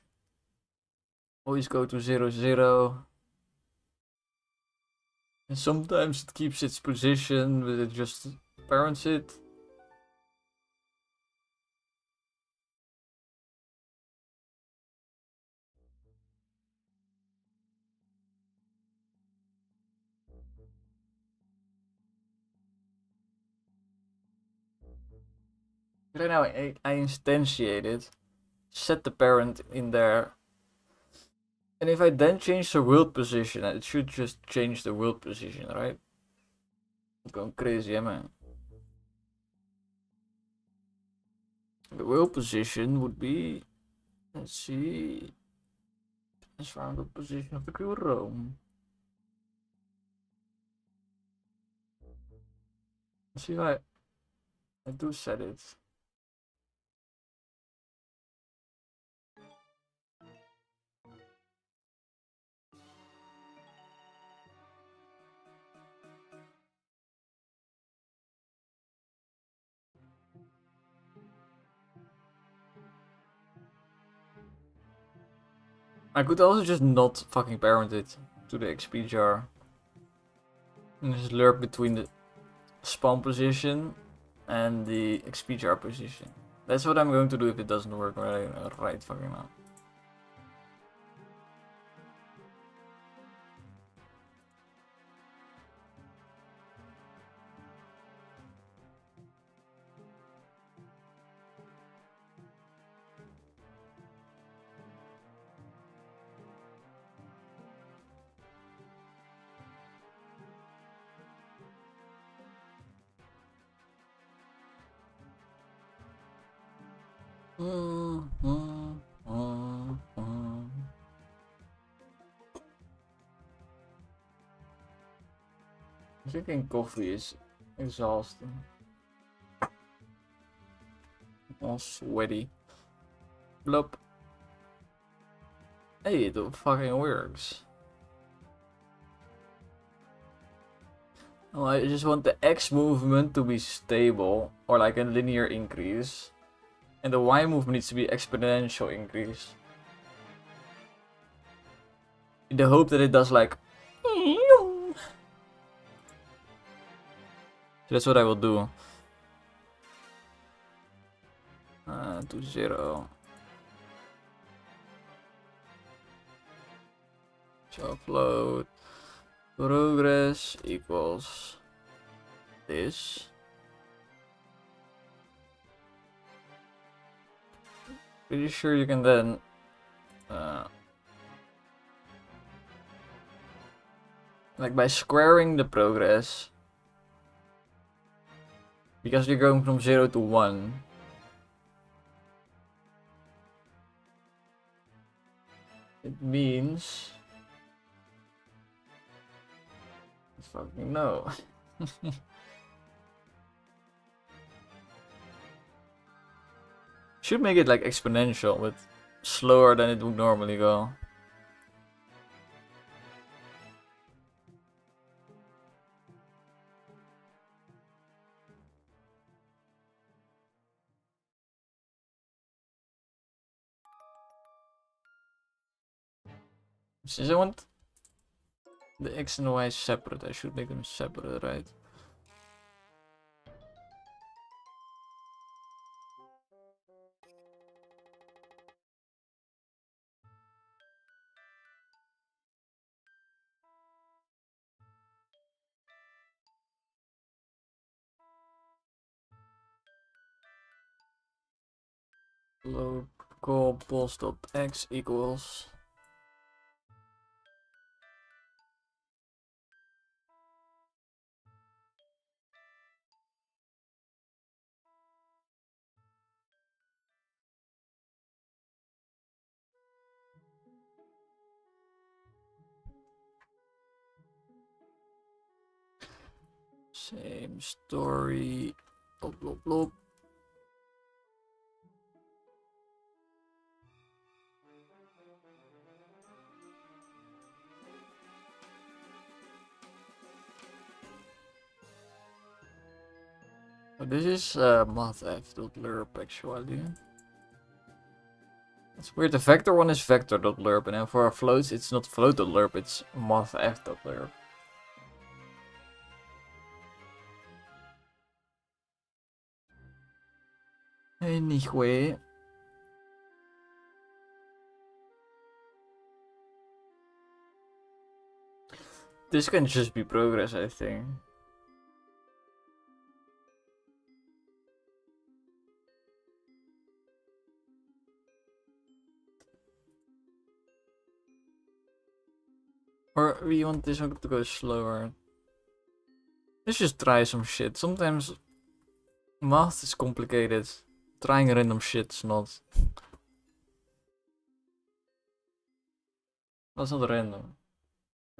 always go to 0, 0. And sometimes it keeps its position, but it just parents it. Right now, I instantiate it, set the parent in there, and if I then change the world position, it should just change the world position, right? I'm going crazy, yeah, man. The world position would be, let's see, transform the position of the crew Rome. Let's see if I do set it. I could also just not fucking parent it to the XP jar. And just lurk between the spawn position and the XP jar position. That's what I'm going to do if it doesn't work right fucking now. Drinking coffee is exhausting. All sweaty. Blop. Hey, it fucking works. Oh, I just want the X movement to be stable, or like a linear increase. And the Y movement needs to be exponential increase. In the hope that it does like... So that's what I will do. To 0. So upload. Progress equals this. Pretty sure you can then like by squaring the progress, because you're going from 0 to 1. It means fucking no. Should make it like exponential, but slower than it would normally go. Since I want the X and Y separate, I should make them separate, right? Local pulse.x equals same story. Blah, blah, blah. Oh, this is mathf.lerp actually. It's weird, the vector one is vector.lerp, and then for our floats it's not float.lerp, it's mathf.lerp. Anyway. This can just be progress, I think. Or we want this one to go slower. Let's just try some shit. Sometimes math is complicated. Trying random shit's not. That's not random.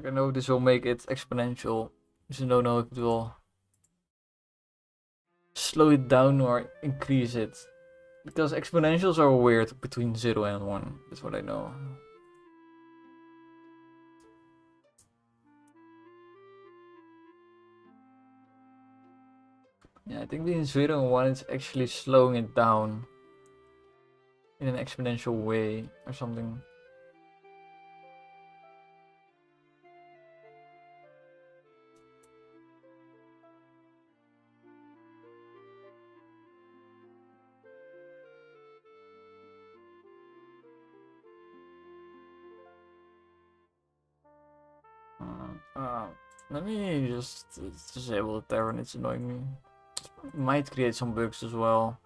I know this will make it exponential. Just don't know if it will slow it down or increase it. Because exponentials are weird between 0 and 1. That's what I know. Yeah, I think between 0 and 1 it's actually slowing it down in an exponential way or something. Let me just disable the Terran, it's annoying me. It might create some bugs as well.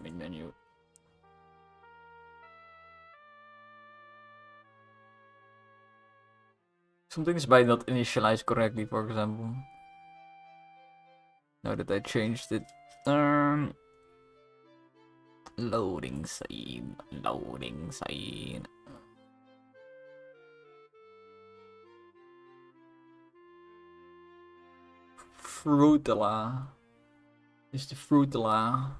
Main menu. Something is by not initialized correctly, for example. Now that I changed it. Loading scene. Loading scene. Fruitala. Is the Fruitala.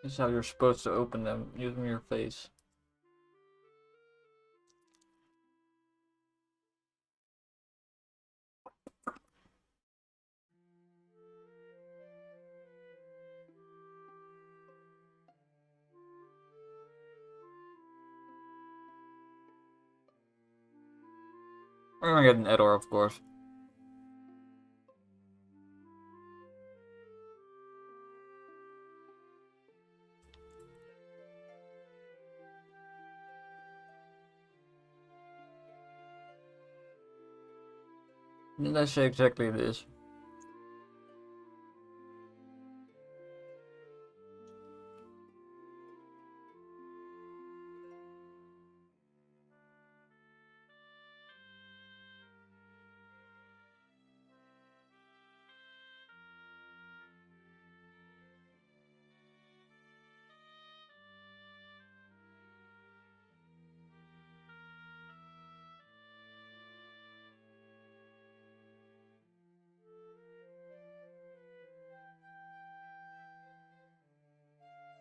This is how you're supposed to open them using your face. I'm gonna get an error, of course. Let's say exactly this.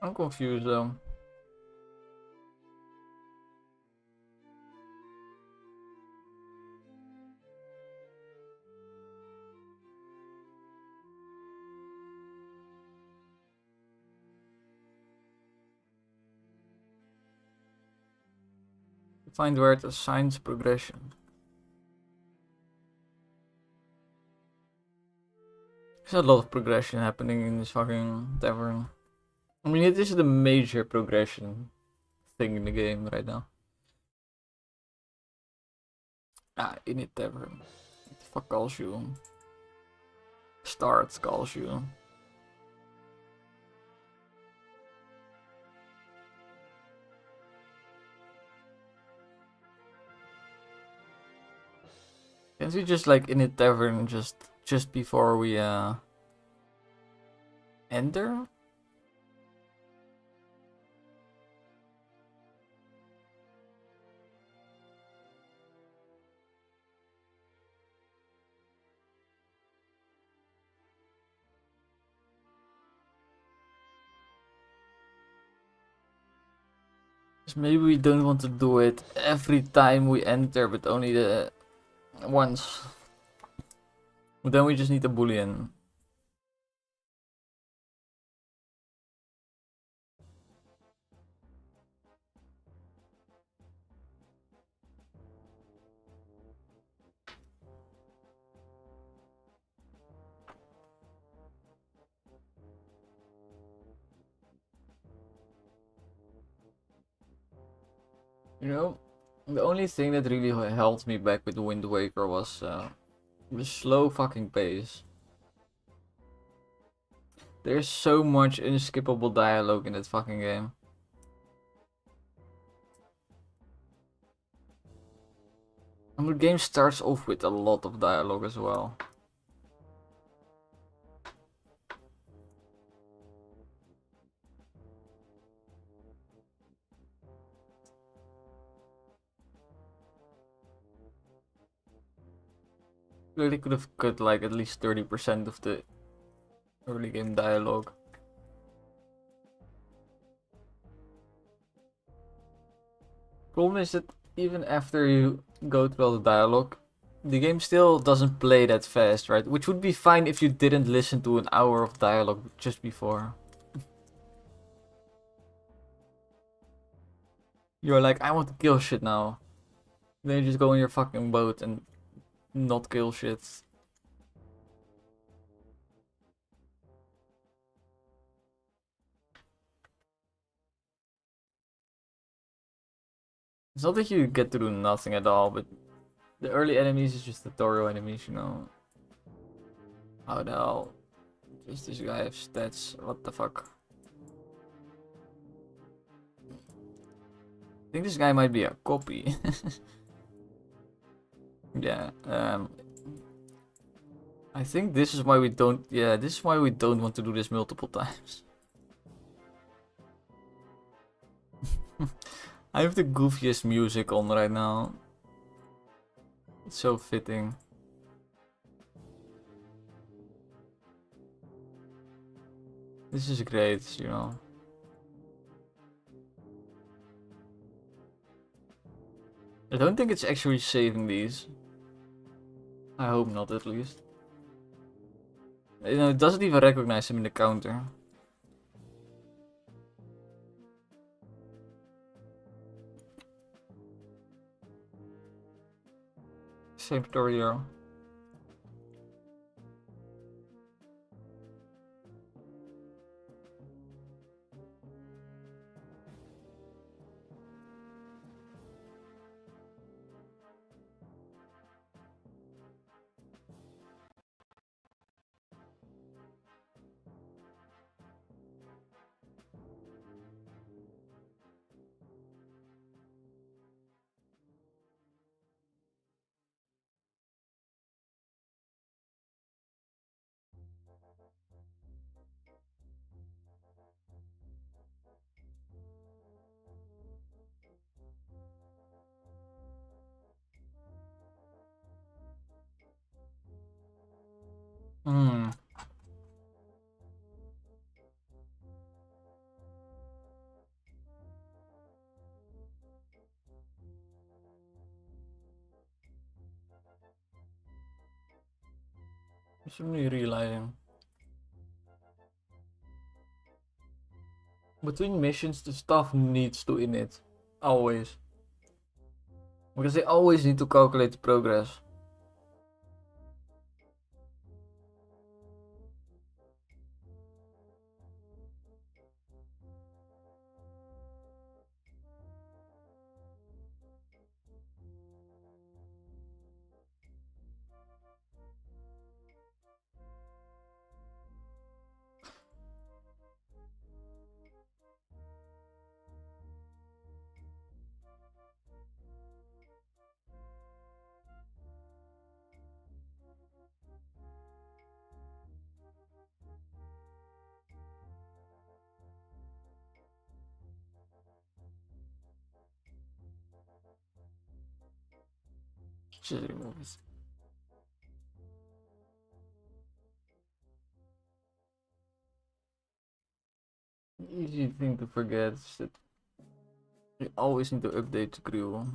I'm confused though. Find where it assigns progression. There's a lot of progression happening in this fucking tavern. I mean, it is the major progression thing in the game right now. Ah, in it tavern. What the fuck calls you? Start calls you. Can't we just like in a tavern just before we enter? Maybe we don't want to do it every time we enter, but only the once. But then we just need a boolean. You know, the only thing that really held me back with Wind Waker was the slow fucking pace. There's so much unskippable dialogue in that fucking game. And the game starts off with a lot of dialogue as well. Really could have cut like at least 30% of the early game dialogue. Problem is that even after you go through all the dialogue, the game still doesn't play that fast, right? Which would be fine if you didn't listen to an hour of dialogue just before. You're like, I want to kill shit now. Then you just go in your fucking boat and not kill shit. It's not that you get to do nothing at all, but the early enemies is just tutorial enemies, you know. How the hell does this guy have stats? What the fuck? I think this guy might be a copy. Yeah, I think this is why we don't, yeah, this is why we don't want to do this multiple times. I have the goofiest music on right now. It's so fitting. This is great, you know. I don't think it's actually saving these. I hope not, at least. You know, it doesn't even recognize him in the counter. Same tutorial. Hmm. I'm suddenly realizing. Between missions, the stuff needs to init. Always. Because they always need to calculate the progress. Just remove it. Easy thing to forget is that you always need to update the crew.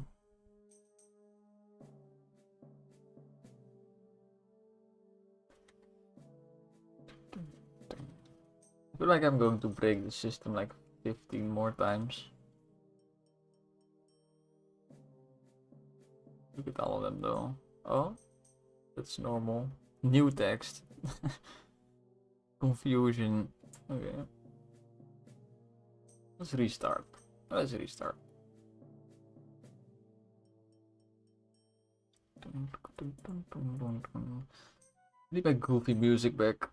I feel like I'm going to break the system like 15 more times. Look at all of them though. Oh, that's normal. New text. Confusion. Okay. Let's restart. Let's restart. Need my goofy music back.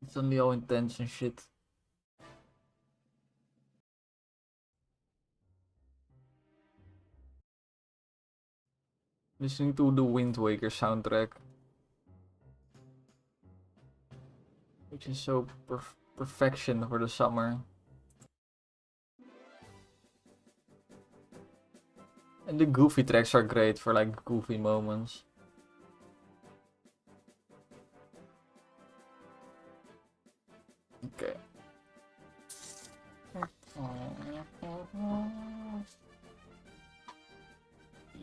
It's only all intense and shit. Listening to the Wind Waker soundtrack, which is so perfection for the summer. And the goofy tracks are great for like goofy moments. Okay.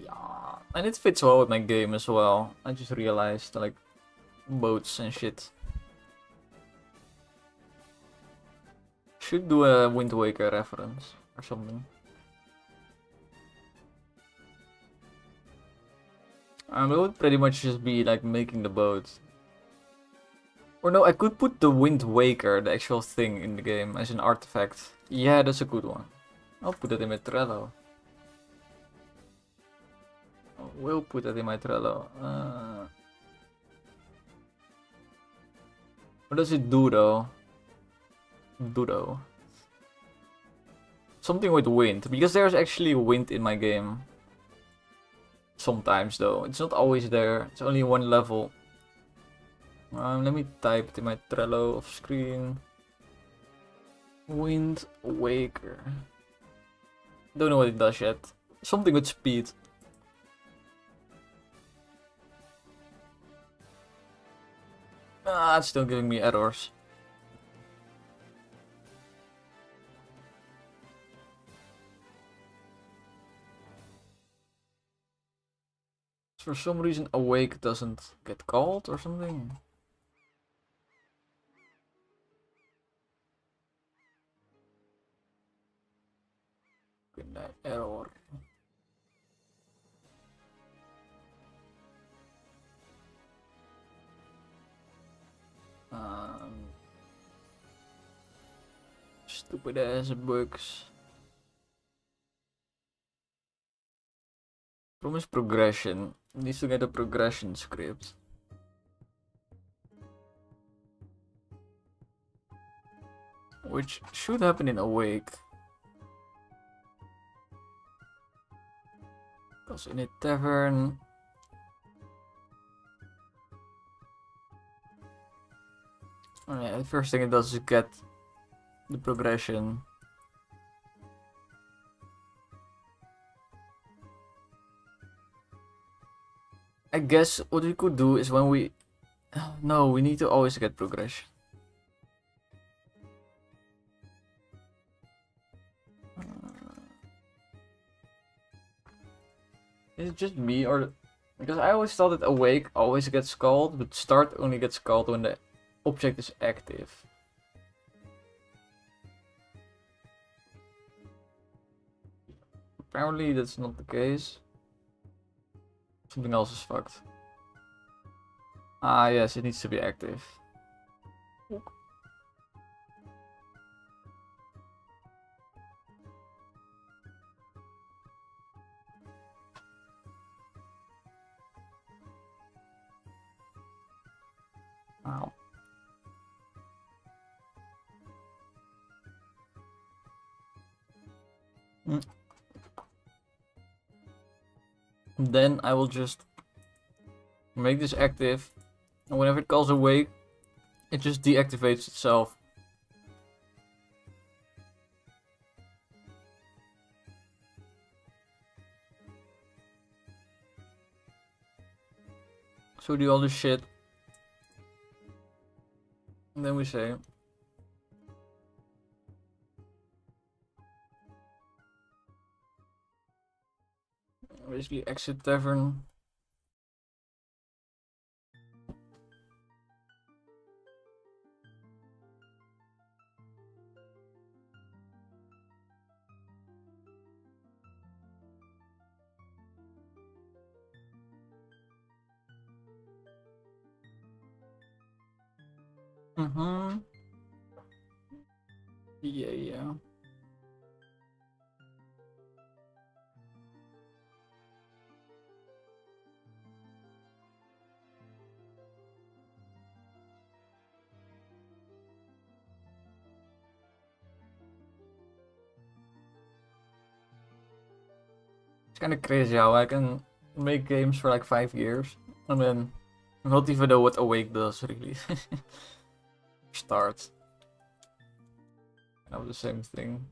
Yeah, and it fits well with my game as well. I just realized like boats and shit. Should do a Wind Waker reference or something. It would pretty much just be like making the boat. Or no, I could put the Wind Waker, the actual thing, in the game as an artifact. Yeah, that's a good one. I'll put it in my Trello. We'll put it in my Trello. What does it do though? Something with wind, because there's actually wind in my game. Sometimes though, it's not always there. It's only one level. Let me type it in my Trello off screen. Wind Waker. Don't know what it does yet. Something with speed. It's still giving me errors. For some reason, Awake doesn't get called or something. Good night, error. Stupid ass bugs. Promise progression. Needs to get a progression script. Which should happen in Awake. Because in a tavern. Oh yeah, the first thing it does is get the progression. I guess what we could do is when we No, we need to always get progression. Is it just me or... Because I always thought that awake always gets called, but start only gets called when the object is active. Apparently that's not the case. Something else is fucked. Ah yes, it needs to be active. Ow. Then I will just make this active, and whenever it calls awake, it just deactivates itself. So we do all this shit, and then we say basically exit tavern. Yeah. It's kind of crazy how I can make games for like 5 years and then not even know what awake does really. Start. Kind of the same thing.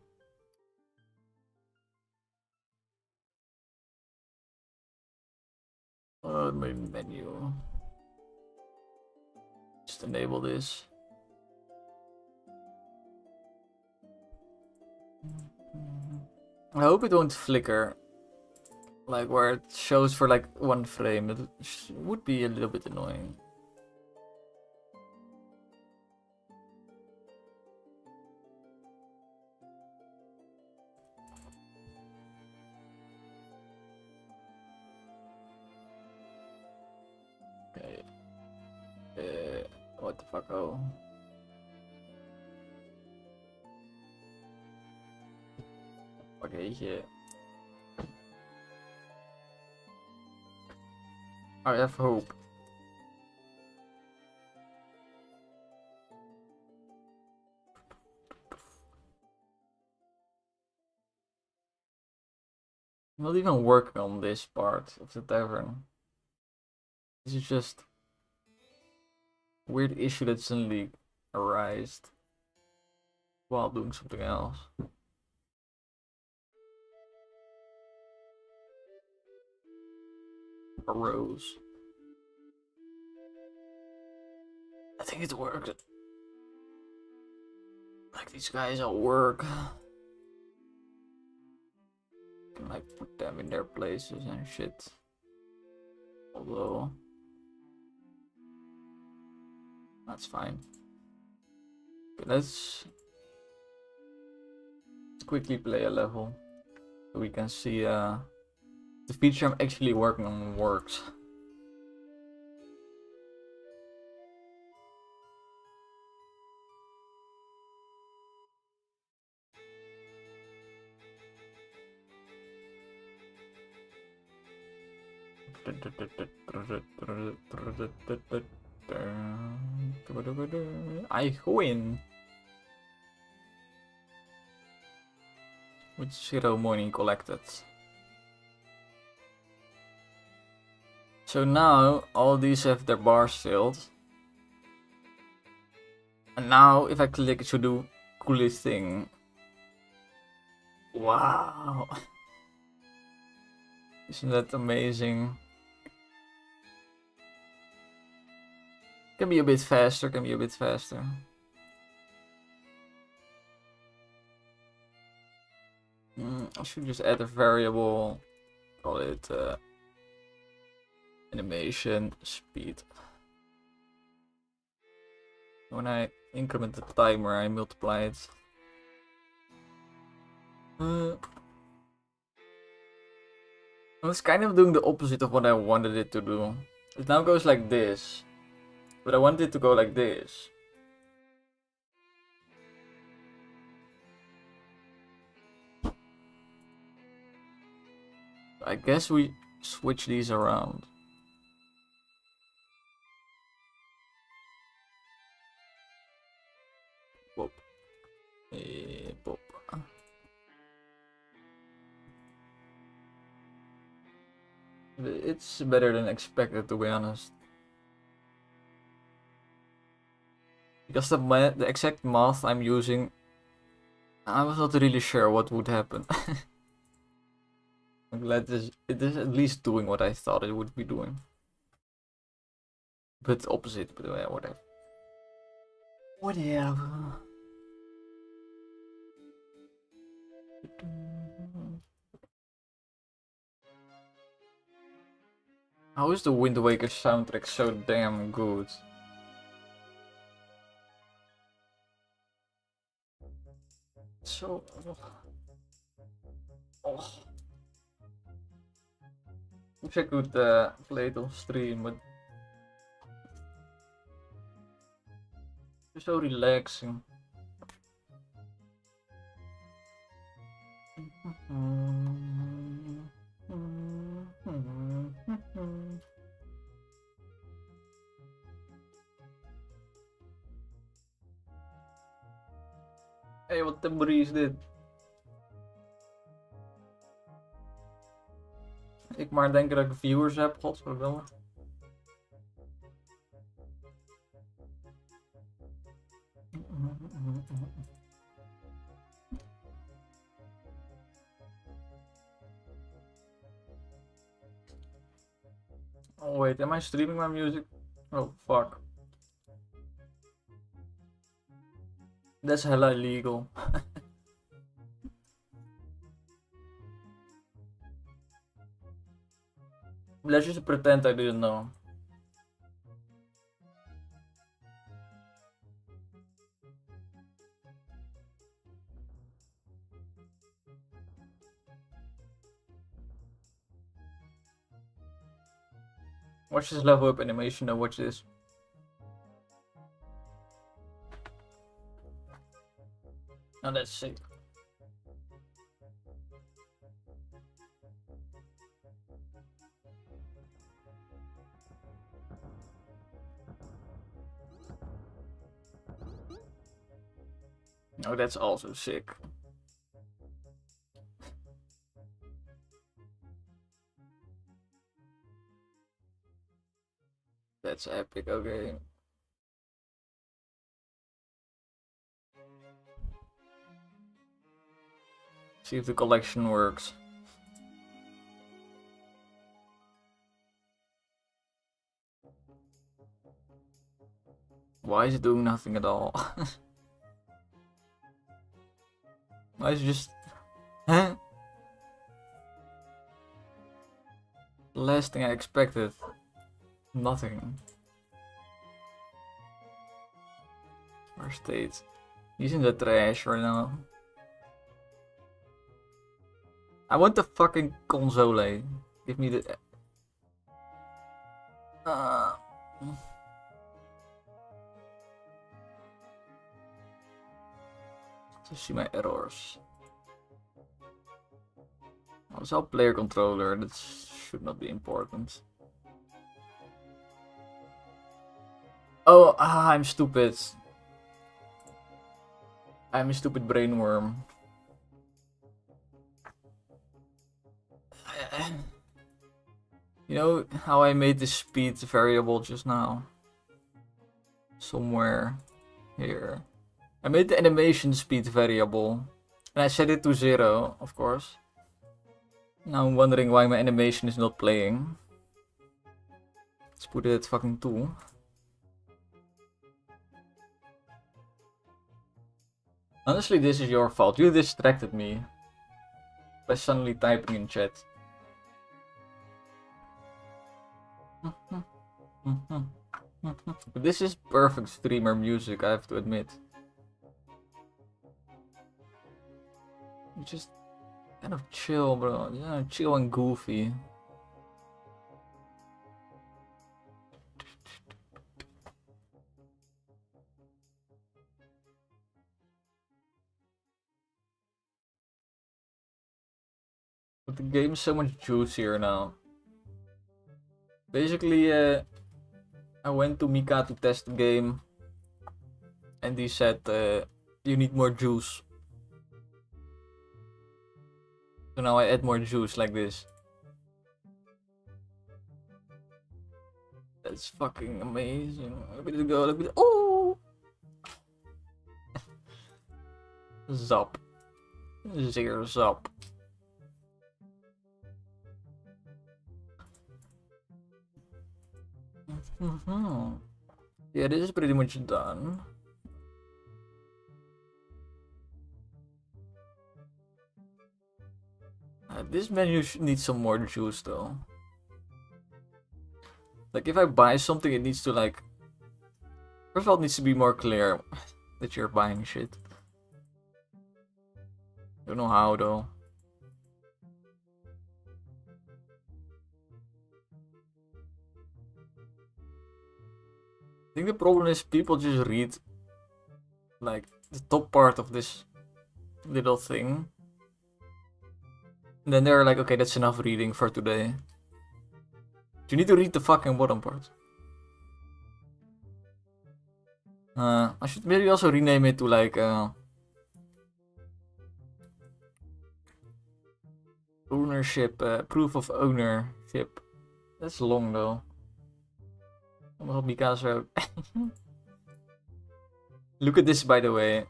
Main menu. Just enable this. I hope it won't flicker. Like where it shows for like 1 frame. It would be a little bit annoying. Okay. What the fuck? Oh. Okay, yeah. I have hope. I'm not even working on this part of the tavern. This is just a weird issue that suddenly arose while doing something else. Arose. I think it worked. Like these guys all work. Can like put them in their places and shit. Although that's fine. Okay, let's quickly play a level so we can see the feature I'm actually working on works. I win with 0 money collected. So now all these have their bars filled. And now if I click it should do coolest thing. Wow. Isn't that amazing? Can be a bit faster, can be a bit faster. I should just add a variable, call it animation speed. When I increment the timer, I multiply it. I was kind of doing the opposite of what I wanted it to do. It now goes like this, but I wanted it to go like this. I guess we switch these around. Boop. Boop. It's better than expected, to be honest. Because the exact math I'm using, I was not really sure what would happen. I'm glad it is at least doing what I thought it would be doing. But opposite, but yeah, whatever. Whatever. How is the Wind Waker soundtrack so damn good? So... Oh. Wish I could play it on stream, but... It's so relaxing. Hey, wat temporie is dit? Ik maar denken dat ik viewers heb, godverdomme. Oh wait, am I streaming my music? Oh fuck. That's hella illegal. Let's just pretend I didn't know. Watch this level up animation and watch this. Oh, that's sick. Oh, that's also sick. That's epic, okay. See if the collection works. Why is it doing nothing at all? Why is it just... Huh? The last thing I expected. Nothing. Where states? He's in the trash right now. I want the fucking console. Give me the... To see my errors. Oh, it's all player controller. That should not be important. Oh, I'm stupid. I'm a stupid brainworm. You know how I made the speed variable just now? Somewhere here. I made the animation speed variable. And I set it to 0, of course. Now I'm wondering why my animation is not playing. Let's put it at fucking 2. Honestly, this is your fault. You distracted me by suddenly typing in chat. This is perfect streamer music, I have to admit. Just kind of chill, bro. Yeah, chill and goofy. But the game's so much juicier now. Basically, I went to Mika to test the game, and he said, you need more juice. So now I add more juice like this. That's fucking amazing. Look at it go, look at it. Oh! Zap. Zeer zap. Yeah, this is pretty much done. This menu needs some more juice though. Like if I buy something, it needs to like... First of all, it needs to be more clear that you're buying shit. Don't know how though. I think the problem is people just read like the top part of this little thing. And then they're like, okay, that's enough reading for today. You need to read the fucking bottom part. I should maybe also rename it to like ownership, proof of ownership. That's long though. Because look at this, by the way.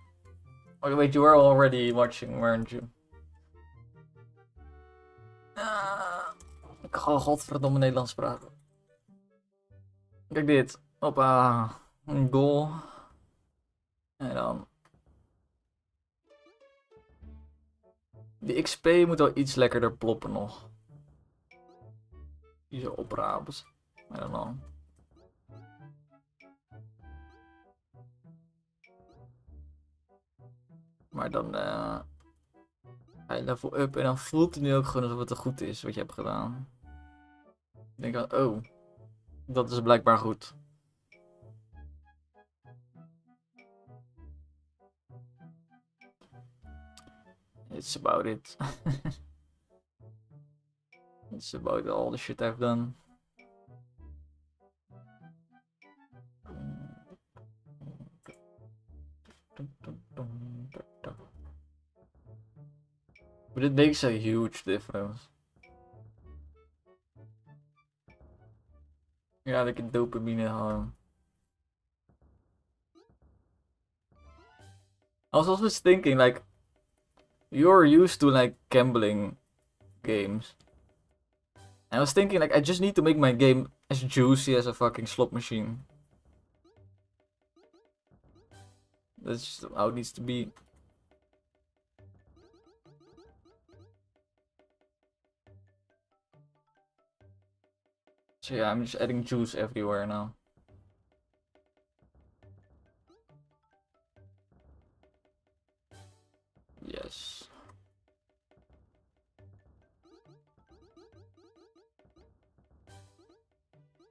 Oh wait, you were already watching, weren't you? Ik ga godverdomme Nederlands praten. Kijk dit. Hoppa. Een goal. En dan. De XP moet wel iets lekkerder ploppen nog. Die zo opraapt. I don't know. Maar dan ga je level up en dan voelt het nu ook gewoon alsof het te goed is wat je hebt gedaan. Ik denk dan, oh, dat is blijkbaar goed. It's about it. It's about all the shit I've done. But it makes a huge difference. Ja, lekker dopamine halen. I was also thinking, like, you're used to, like, gambling games. And I was thinking, like, I just need to make my game as juicy as a fucking slot machine. That's just how it needs to be. So yeah, I'm just adding juice everywhere now. Yes.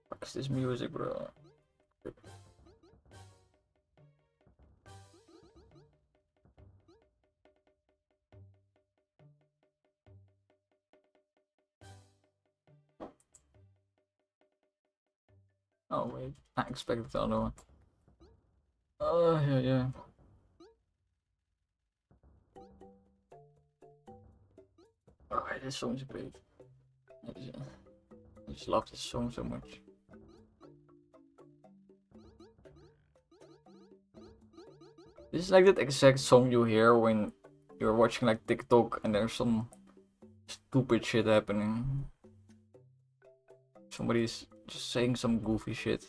Fuck is this music, bro? Oh wait, I expected the other one. Oh yeah, yeah. Oh, this song is great. I just love this song so much. This is like that exact song you hear when you're watching like TikTok and there's some stupid shit happening. Somebody's just saying some goofy shit.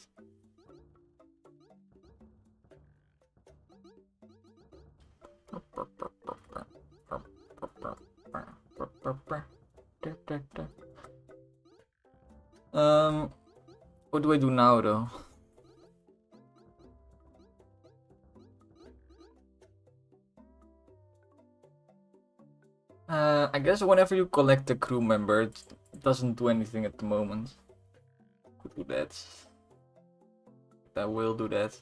What do I do now though? I guess whenever you collect a crew member, it doesn't do anything at the moment. Could do that. I will do that.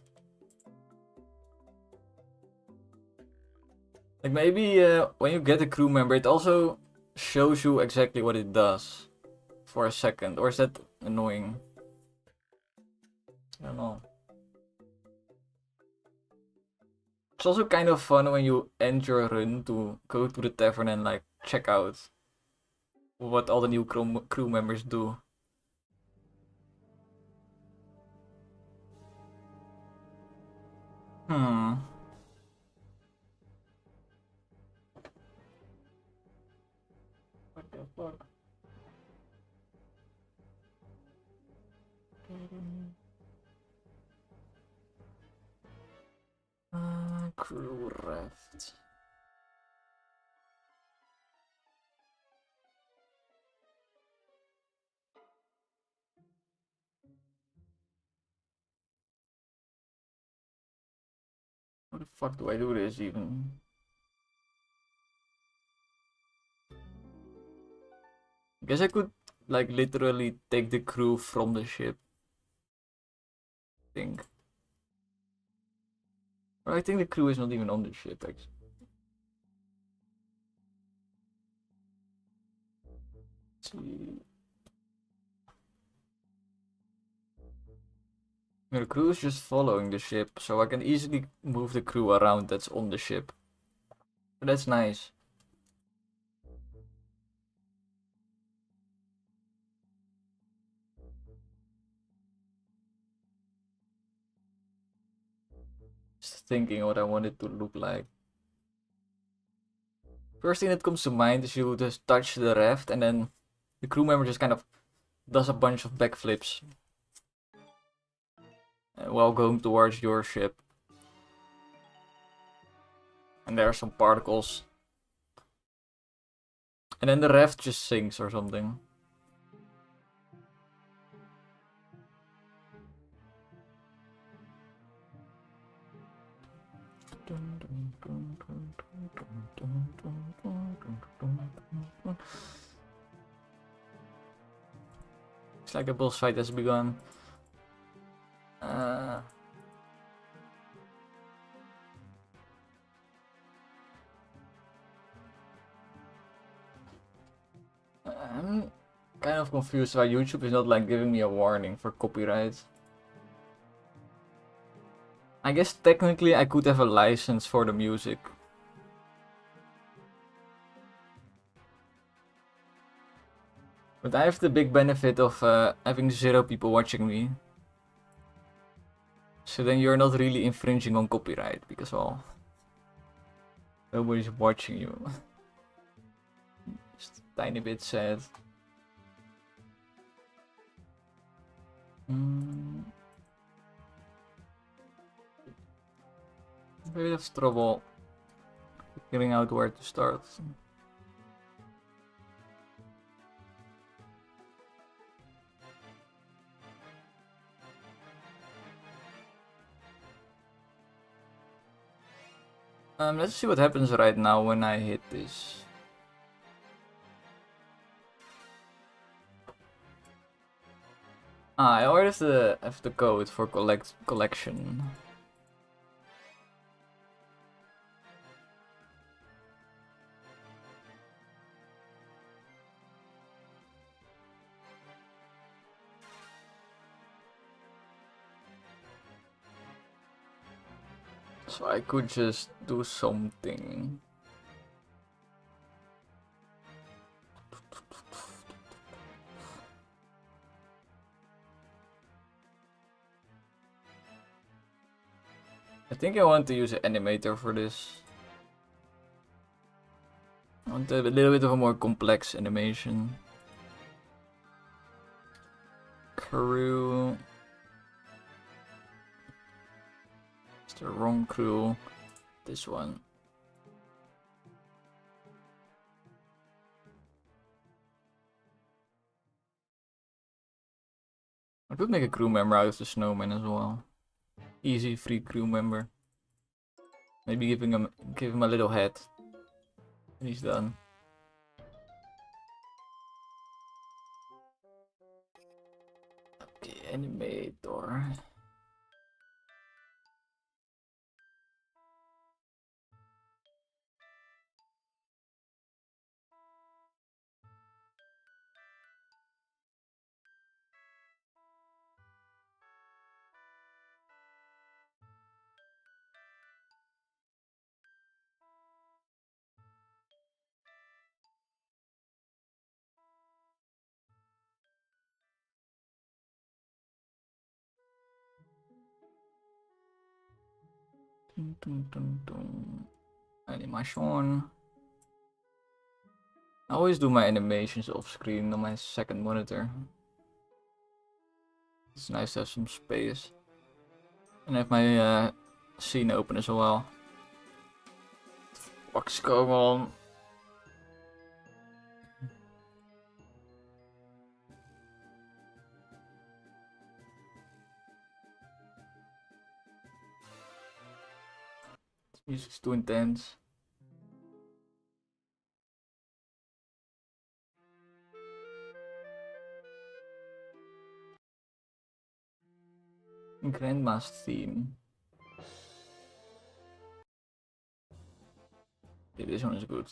Like maybe when you get a crew member, it also shows you exactly what it does for a second. Or is that annoying? I don't know. It's also kind of fun when you end your run to go to the tavern and like check out what all the new crew members do. Hmm. What the fuck? Crew raft. How the fuck do I do this even? I guess I could like literally take the crew from the ship. I think. Or I think the crew is not even on the ship actually. Let's see. The crew is just following the ship, so I can easily move the crew around that's on the ship. But that's nice. Just thinking what I want it to look like. First thing that comes to mind is you just touch the raft and then the crew member just kind of does a bunch of backflips while going towards your ship. And there are some particles. And then the raft just sinks or something. It's like the boss fight has begun. I'm kind of confused why YouTube is not like giving me a warning for copyright. I guess technically I could have a license for the music. But I have the big benefit of having 0 people watching me. So then you're not really infringing on copyright because, well, nobody's watching you. Just a tiny bit sad. Maybe have trouble figuring out where to start. Let's see what happens right now when I hit this. I already have the code for collection. So I could just do something. I think I want to use an animator for this. I want a little bit of a more complex animation. Crew. It's the wrong crew. This one. I could make a crew member out of the snowman as well. Easy free crew member. Maybe give him a little head. And he's done. Okay, animator. Dun, dun, dun, dun. Animation. I always do my animations off screen on my second monitor. It's nice to have some space. And I have my scene open as well. What's going on? This music's too intense. Grandma's theme. Yeah, this one is good.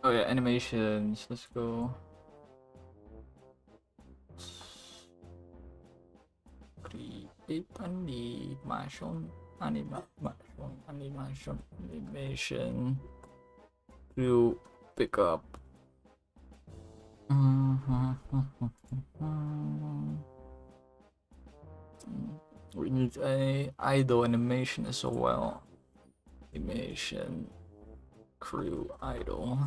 Oh yeah, animations. Let's go. Create animation to pick up. We need a idle animation as well. Animation crew idle.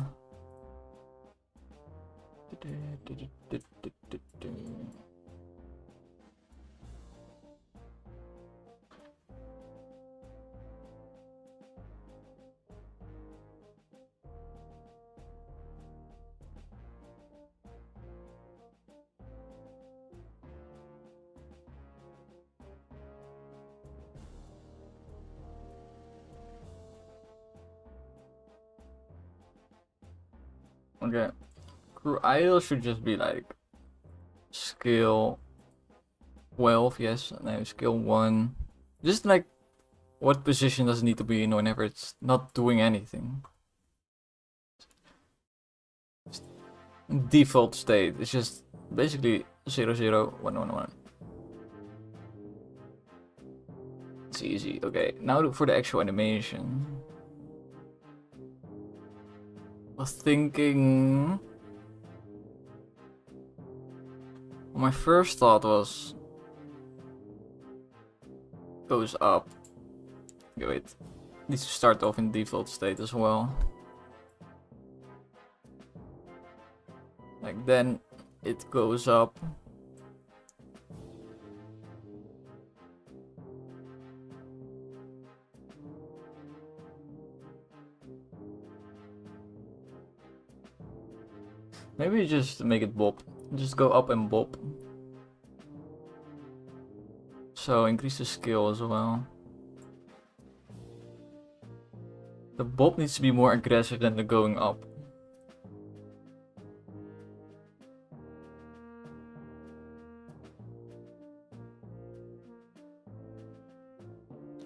Okay, crew idle should just be like skill 12, yes, no, skill 1. Just like what position does it need to be in whenever it's not doing anything. Default state, it's just basically 0, 0, 1, 1, 1. It's easy. Okay, now for the actual animation. Was thinking. My first thought was goes up. Okay, wait. Needs to start off in default state as well. Like then it goes up. Maybe just make it bob. Just go up and bob. So increase the skill as well. The bob needs to be more aggressive than the going up.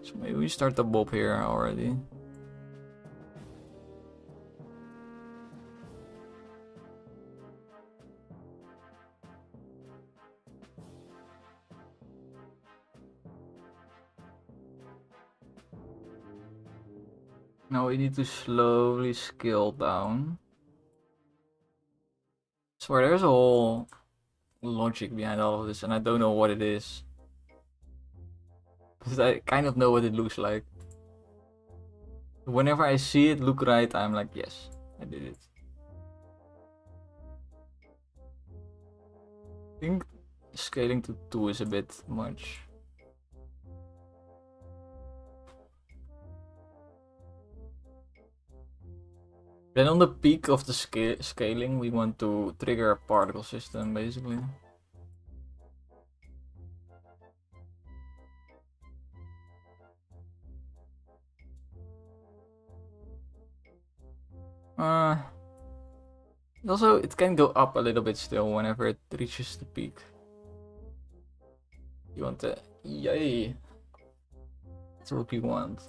So maybe we start the bob here already. Now we need to slowly scale down. I swear there's a whole logic behind all of this and I don't know what it is. But I kind of know what it looks like. Whenever I see it look right, I'm like, yes, I did it. I think Scaling to 2 is a bit much. Then on the peak of the scaling, we want to trigger a particle system, basically. Also, it can go up a little bit still whenever it reaches the peak. You want the... Yay! That's what we want.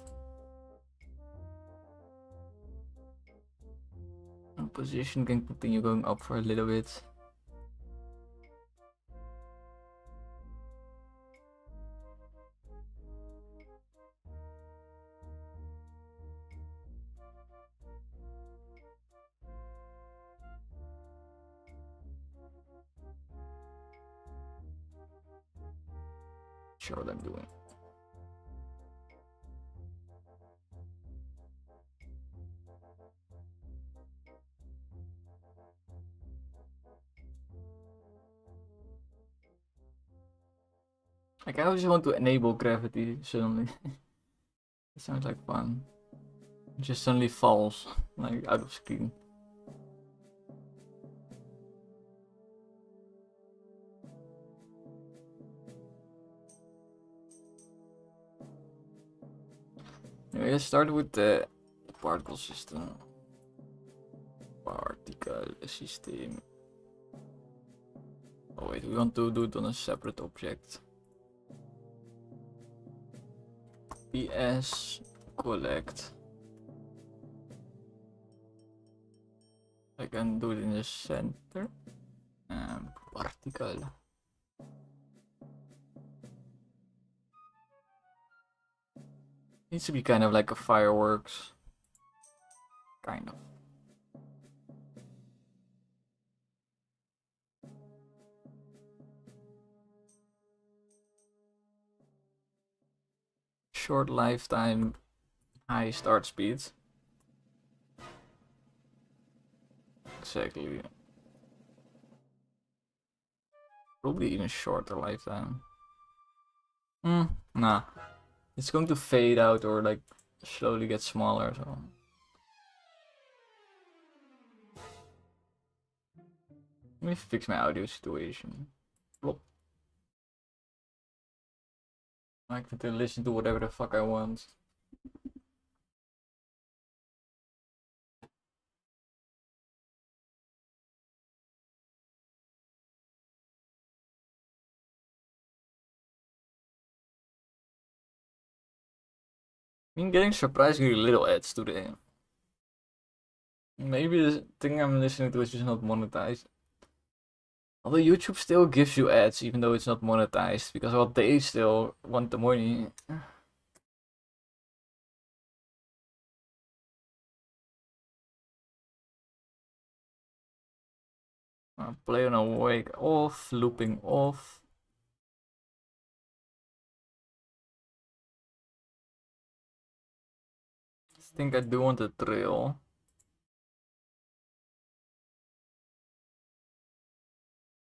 And position can continue going up for a little bit. Sure what I'm doing. I kind of just want to enable gravity suddenly. It sounds like fun. It just suddenly falls, like out of screen. Anyway, let's start with the particle system. Particle system. Oh wait, we want to do it on a separate object. PS collect. I can do it in the center. Particle. Needs to be kind of like a fireworks. Kind of. Short lifetime, high start speed. Exactly. Probably even shorter lifetime. Nah. It's going to fade out or like slowly get smaller, so. Let me fix my audio situation. Plop. I can listen to whatever the fuck I want. I'm getting surprisingly little ads today. Maybe the thing I'm listening to is just not monetized. Although YouTube still gives you ads even though it's not monetized, because well, they still want the money. Play on awake off, looping off. I think I do want a trail.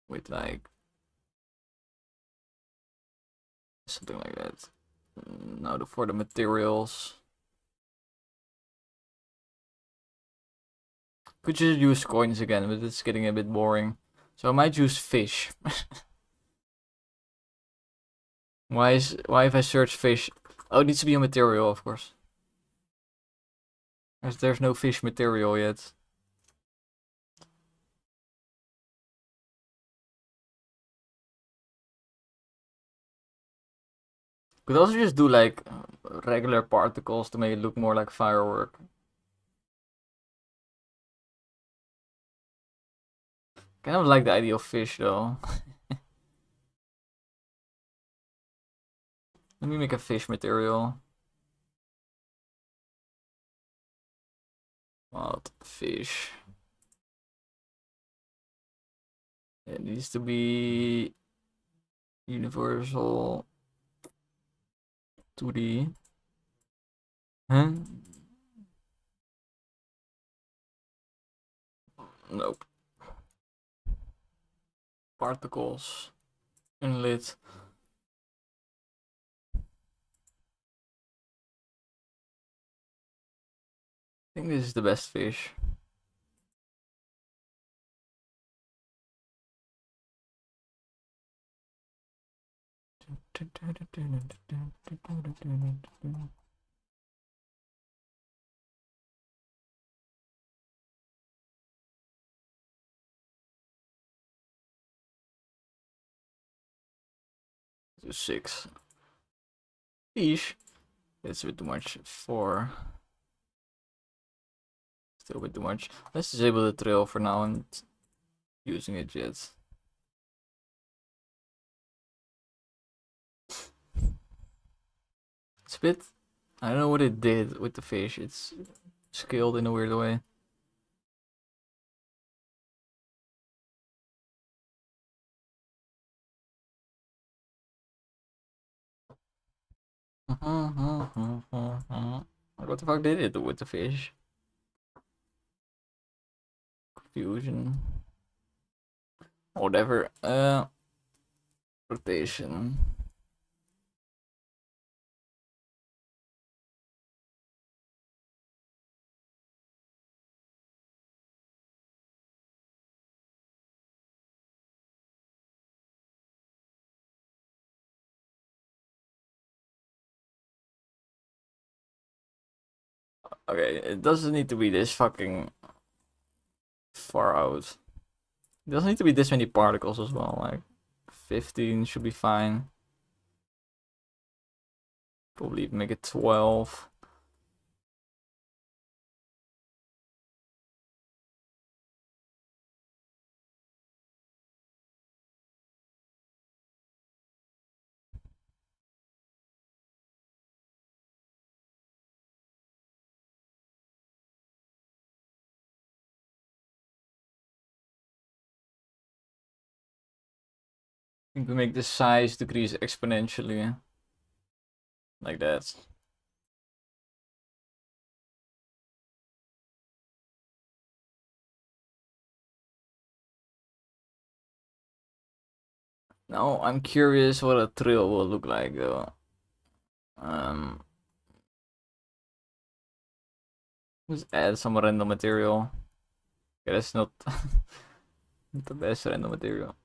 With like something like that. Now for the materials. Could just use coins again, but it's getting a bit boring. So I might use fish. Why if I search fish? Oh, it needs to be a material, of course. There's no fish material yet. Could also just do like regular particles to make it look more like firework. Kind of like the idea of fish though. Let me make a fish material. Wild fish. It needs to be universal 2D. Huh? Nope. Particles. Inlet. I think this is the best fish. To 6. Fish. That's a bit too much. 4. Still a bit too much. Let's disable the trail for now and using it yet. It's a bit. I don't know what it did with the fish. It's scaled in a weird way. What the fuck did it do with the fish? Confusion. Whatever. Rotation. Okay, it doesn't need to be this fucking far out. It doesn't need to be this many particles as well. Like 15 should be fine. Probably make it 12. I think we make the size decrease exponentially. Like that. Now I'm curious what a trail will look like though. Let's add some random material. Okay, that's not the best random material.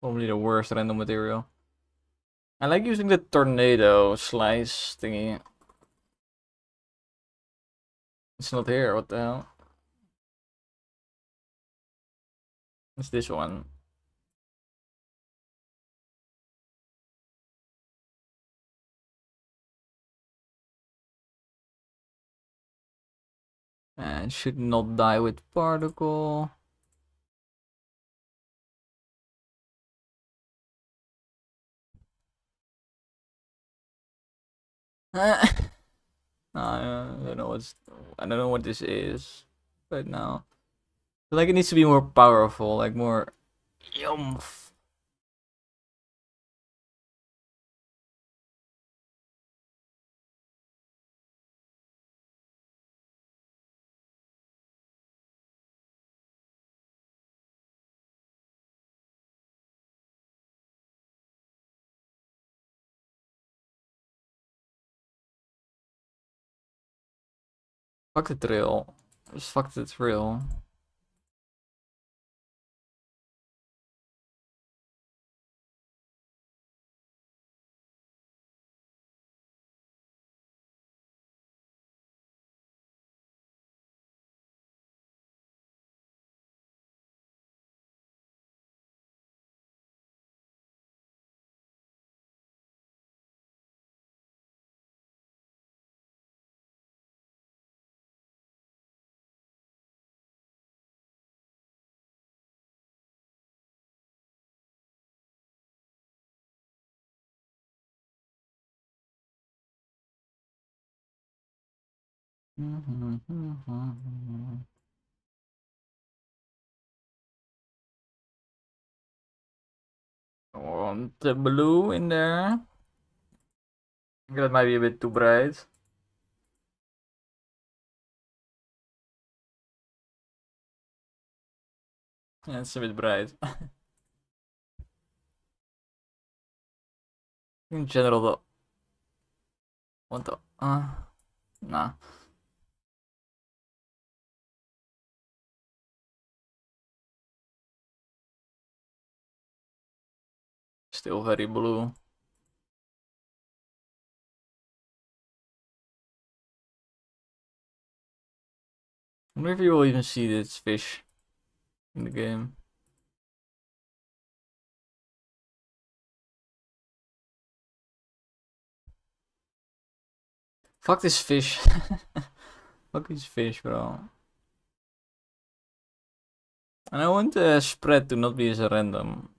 Probably the worst random material. I like using the tornado slice thingy. It's not here, what the hell? It's this one. And should not die with particle. I don't know what this is right now. I feel like it needs to be more powerful, like more yumph. Fuck the drill. Just fuck the drill. Want the blue in there. I think that might be a bit too bright. Yeah, it's a bit bright. In general, though. What the? Nah. Still very blue. I wonder if you will even see this fish in the game. Fuck this fish. Fuck this fish, bro. And I want the spread to not be as random.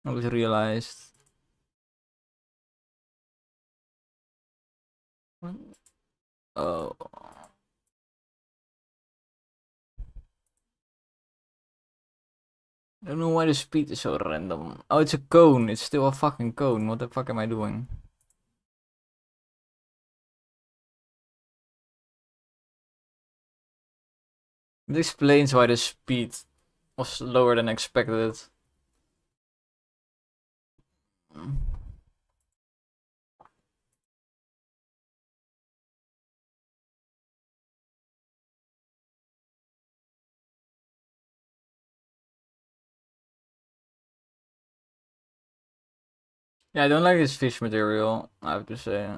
I just realized. Oh. I don't know why the speed is so random. Oh, it's a cone. It's still a fucking cone. What the fuck am I doing? It explains why the speed was lower than expected. Yeah, I don't like this fish material, I have to say.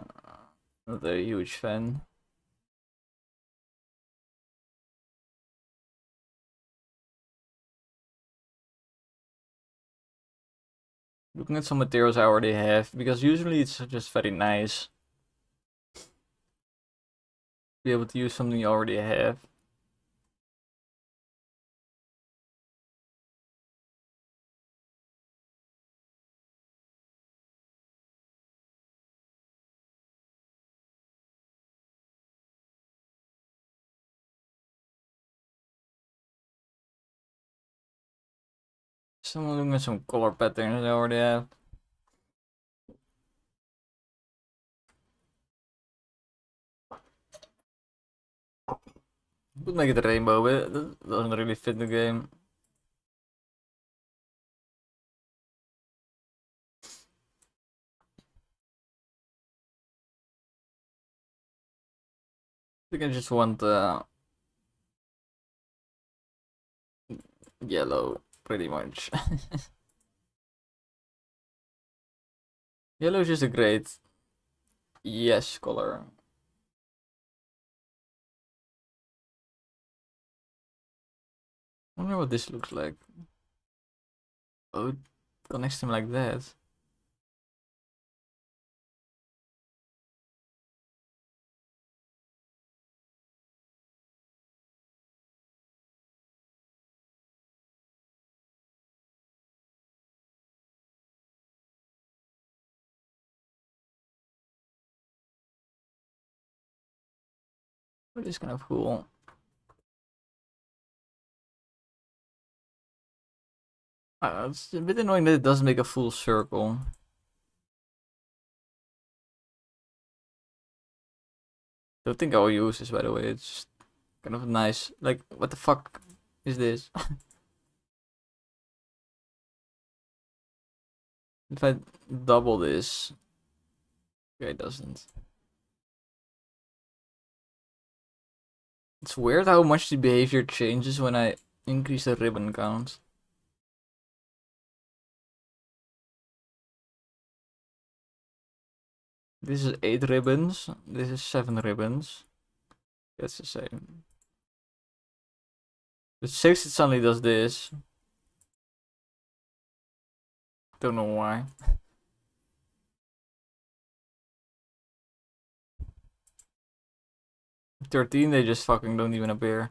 Not a huge fan. Looking at some materials I already have, because usually it's just very nice to be able to use something you already have. Someone looking at some color patterns I already have. Could make it a rainbow, but it doesn't really fit the game. I think I just want yellow, pretty much. Yellow is just a great yes color. I wonder what this looks like. Oh, it connects them like that. It is kind of cool. It's a bit annoying that it doesn't make a full circle. Don't think I'll use this, by the way. It's kind of nice. Like, what the fuck is this? If I double this, okay, it doesn't. It's weird how much the behavior changes when I increase the ribbon count. This is 8 ribbons. This is 7 ribbons. That's the same. With 6 it suddenly does this. Don't know why. 13 they just fucking don't even appear.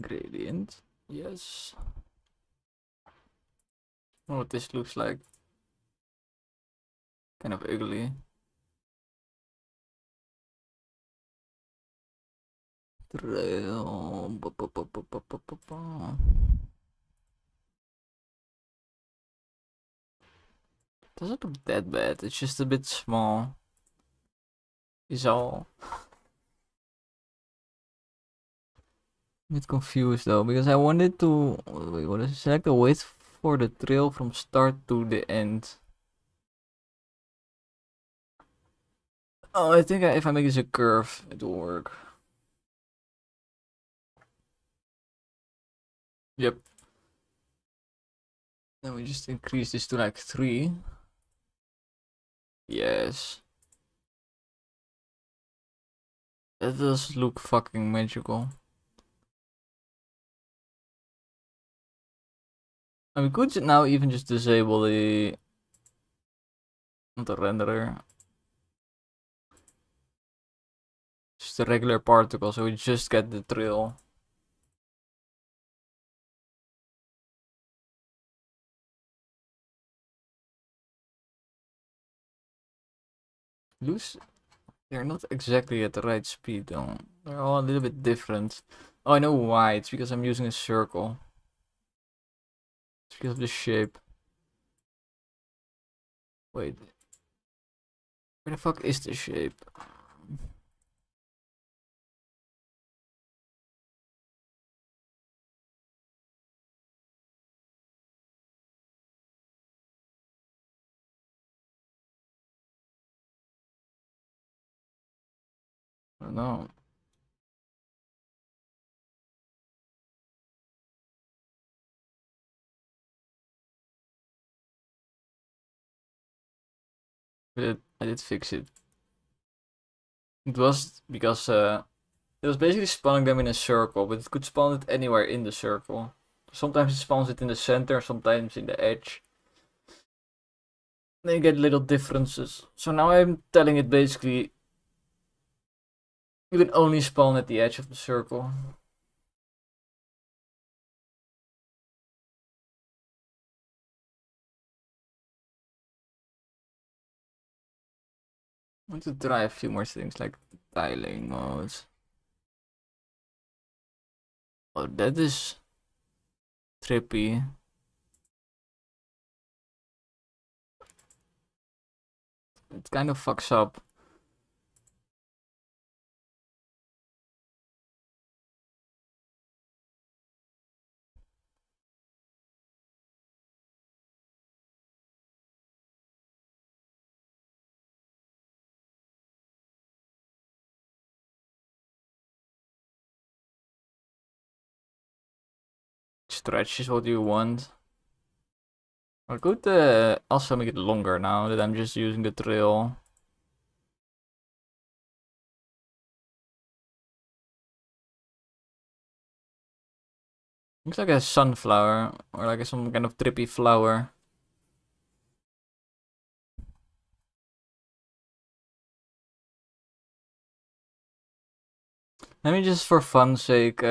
Gradient. Yes. Oh, what this looks like. Kind of ugly. Trail. Doesn't look that bad. It's just a bit small. Is all. A bit confused though, because I wanted to wait, what is it? Select the width for the trail from start to the end. Oh, I think if I make this a curve, it will work. Yep. Then we just increase this to like 3. Yes. That does look fucking magical. And we could now even just disable the not the renderer. Just a regular particle, so we just get the trail. Loose? They're not exactly at the right speed though. They're all a little bit different. Oh, I know why. It's because I'm using a circle. It's because of the shape. Wait. Where the fuck is the shape? I don't know. But I did fix it. It was because it was basically spawning them in a circle, but it could spawn it anywhere in the circle. Sometimes it spawns it in the center, sometimes in the edge. Then you get little differences. So now I'm telling it basically you can only spawn at the edge of the circle. I want to try a few more things like tiling modes. Oh, that is trippy. It kind of fucks up. Stretch is what you want. I could also make it longer now that I'm just using the trail. Looks like a sunflower or like some kind of trippy flower. Let me just for fun's sake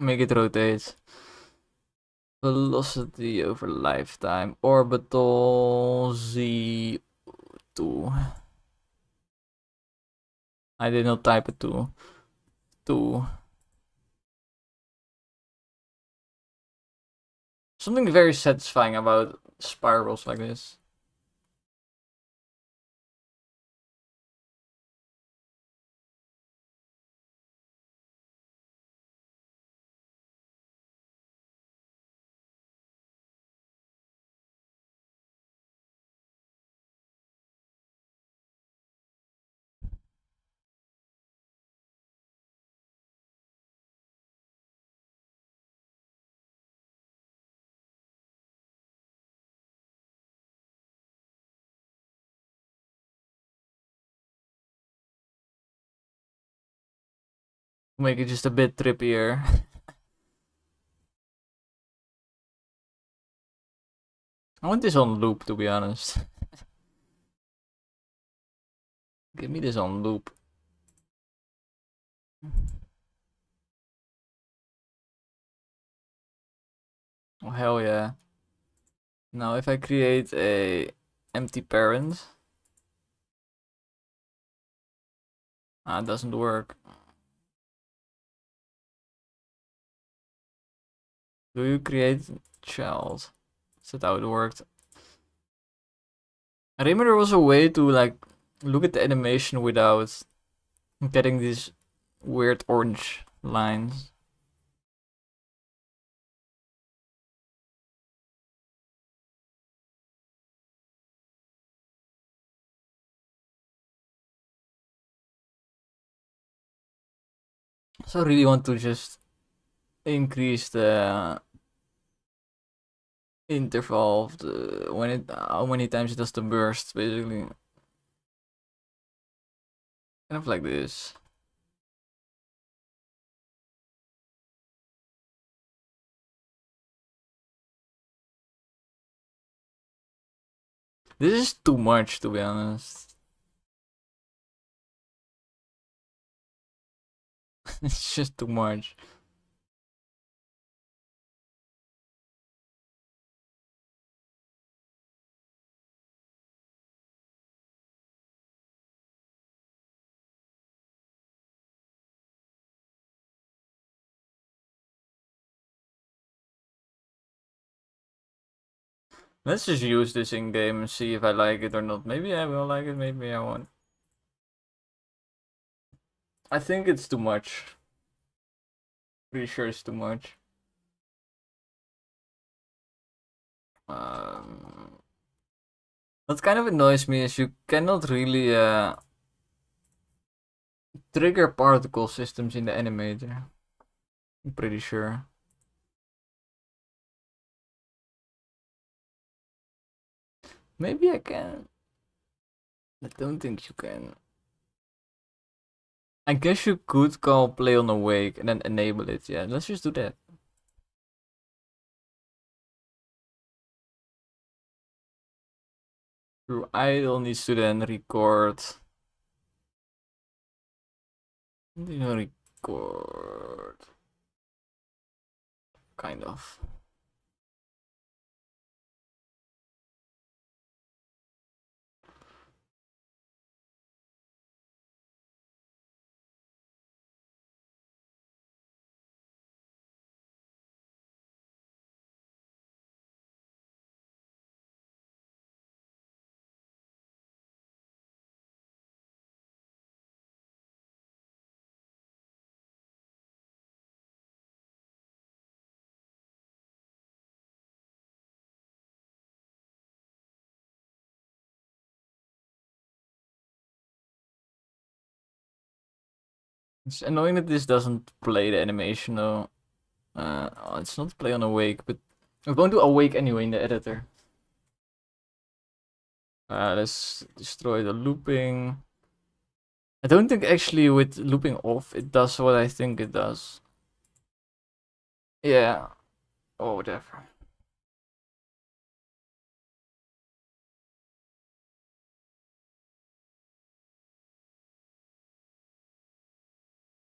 make it rotate. Velocity over lifetime. Orbital Z2. I did not type it to 2. Something very satisfying about spirals like this. Make it just a bit trippier. I want this on loop, to be honest. Give me this on loop. Oh, hell yeah. Now if I create a empty parent, it doesn't work. Do you create child? Is that how it worked? I remember there was a way to like look at the animation without getting these weird orange lines. So I really want to just increase the interval of the when it how many times it does the burst, basically. Kind of like this. This is too much, to be honest. It's just too much. Let's just use this in game and see if I like it or not. Maybe I will like it, maybe I won't. I think it's too much. Pretty sure it's too much. What kind of annoys me is you cannot really trigger particle systems in the animator. I'm pretty sure. Maybe I can. I don't think you can. I guess you could call play on awake and then enable it. Yeah, let's just do that. Through idle needs to then record. Record. Kind of. It's annoying that this doesn't play the animation though. It's not play on awake, but I'm going to awake anyway in the editor. Let's destroy the looping. I don't think actually with looping off it does what I think it does. Yeah. Oh, whatever.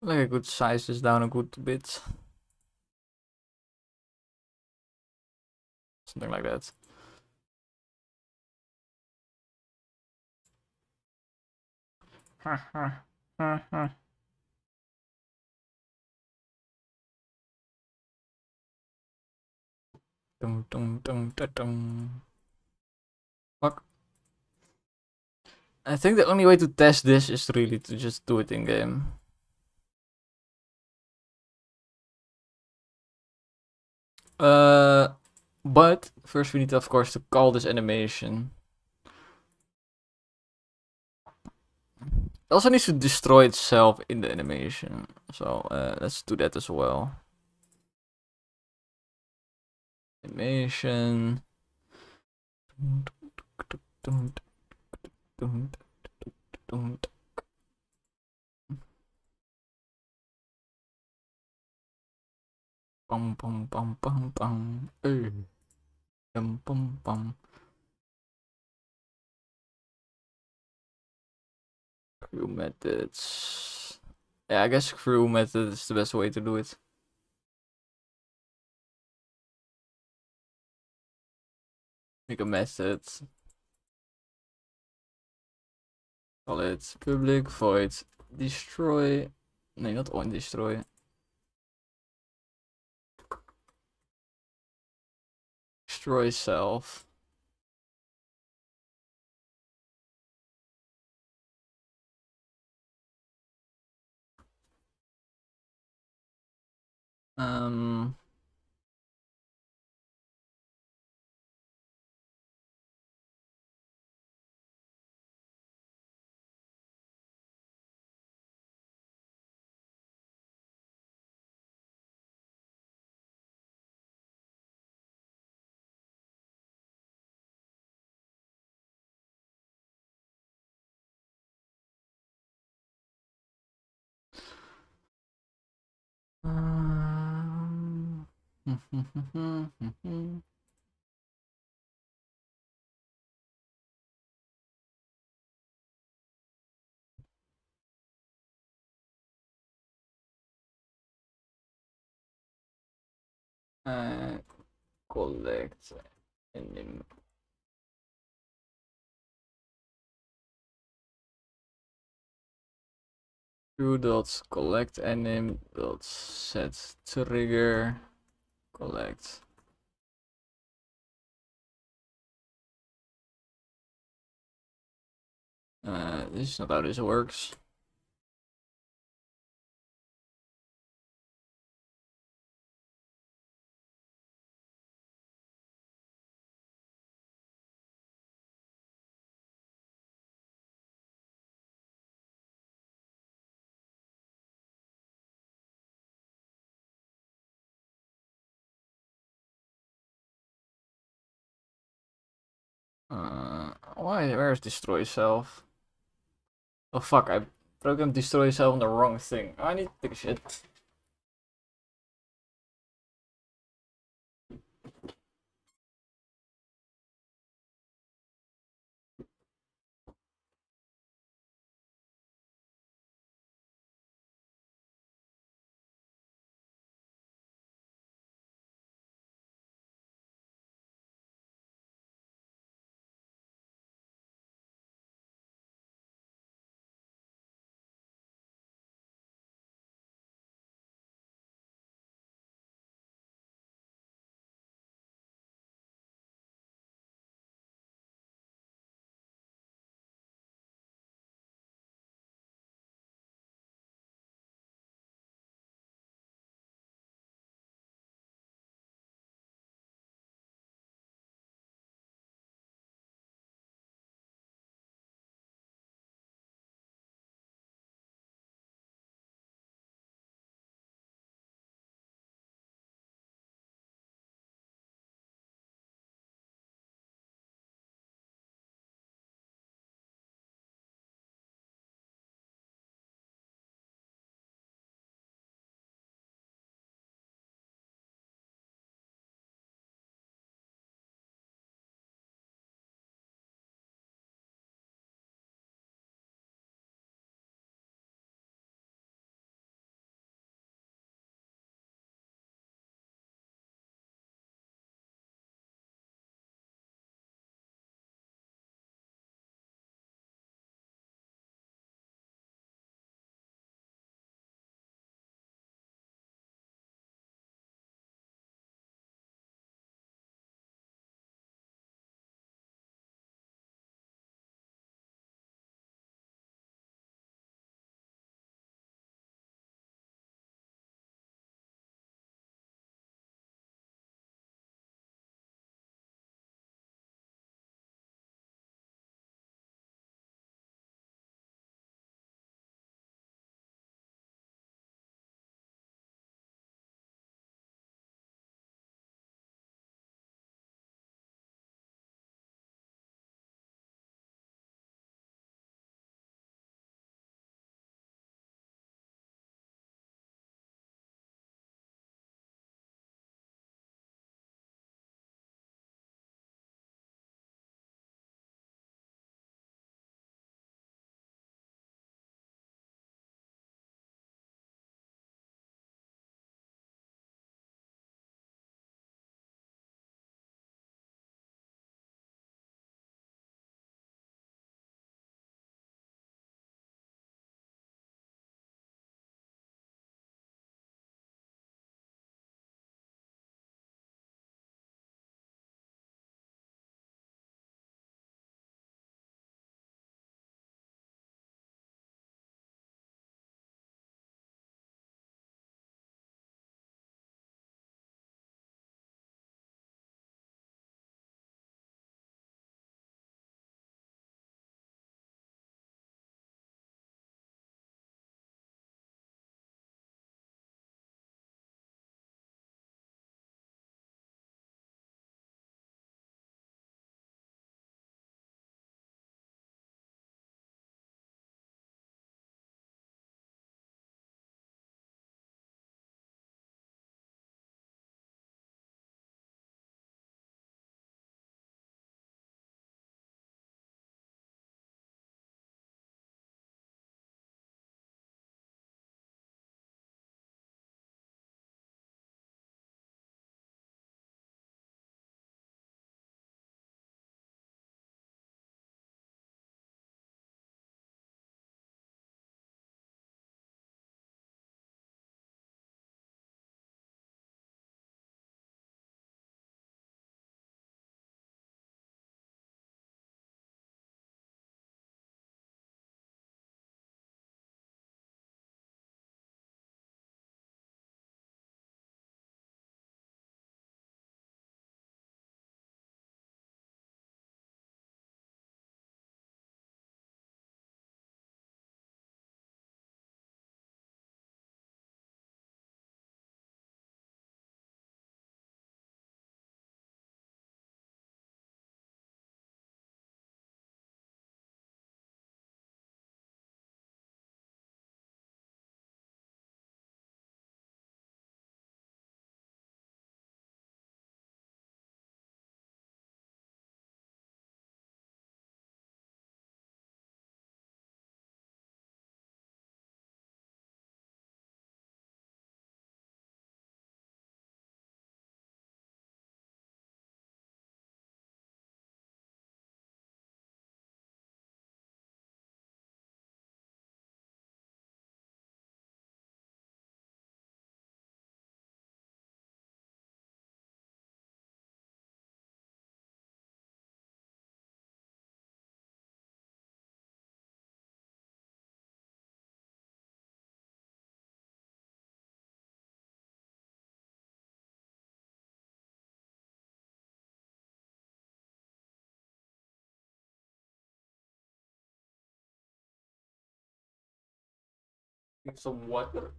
Like I could size this down a good bit. Something like that. Dum, dum, dum, dum, dum. Fuck. I think the only way to test this is really to just do it in game. But first we need to, of course, to call this animation. It also needs to destroy itself in the animation. So let's do that as well. Animation. Pum pum pum pum pum. Pum pum pum. Crew methods. Yeah, I guess crew method is the best way to do it. make a method. Call it public void destroy. Nee, not on destroy. Destroy self. Um. Collect anim. Do dot collect anim dot set trigger collect. This is not how this works. Where's destroy self? Oh fuck, I programmed destroy self on the wrong thing. I need to take a shit. Drink some water.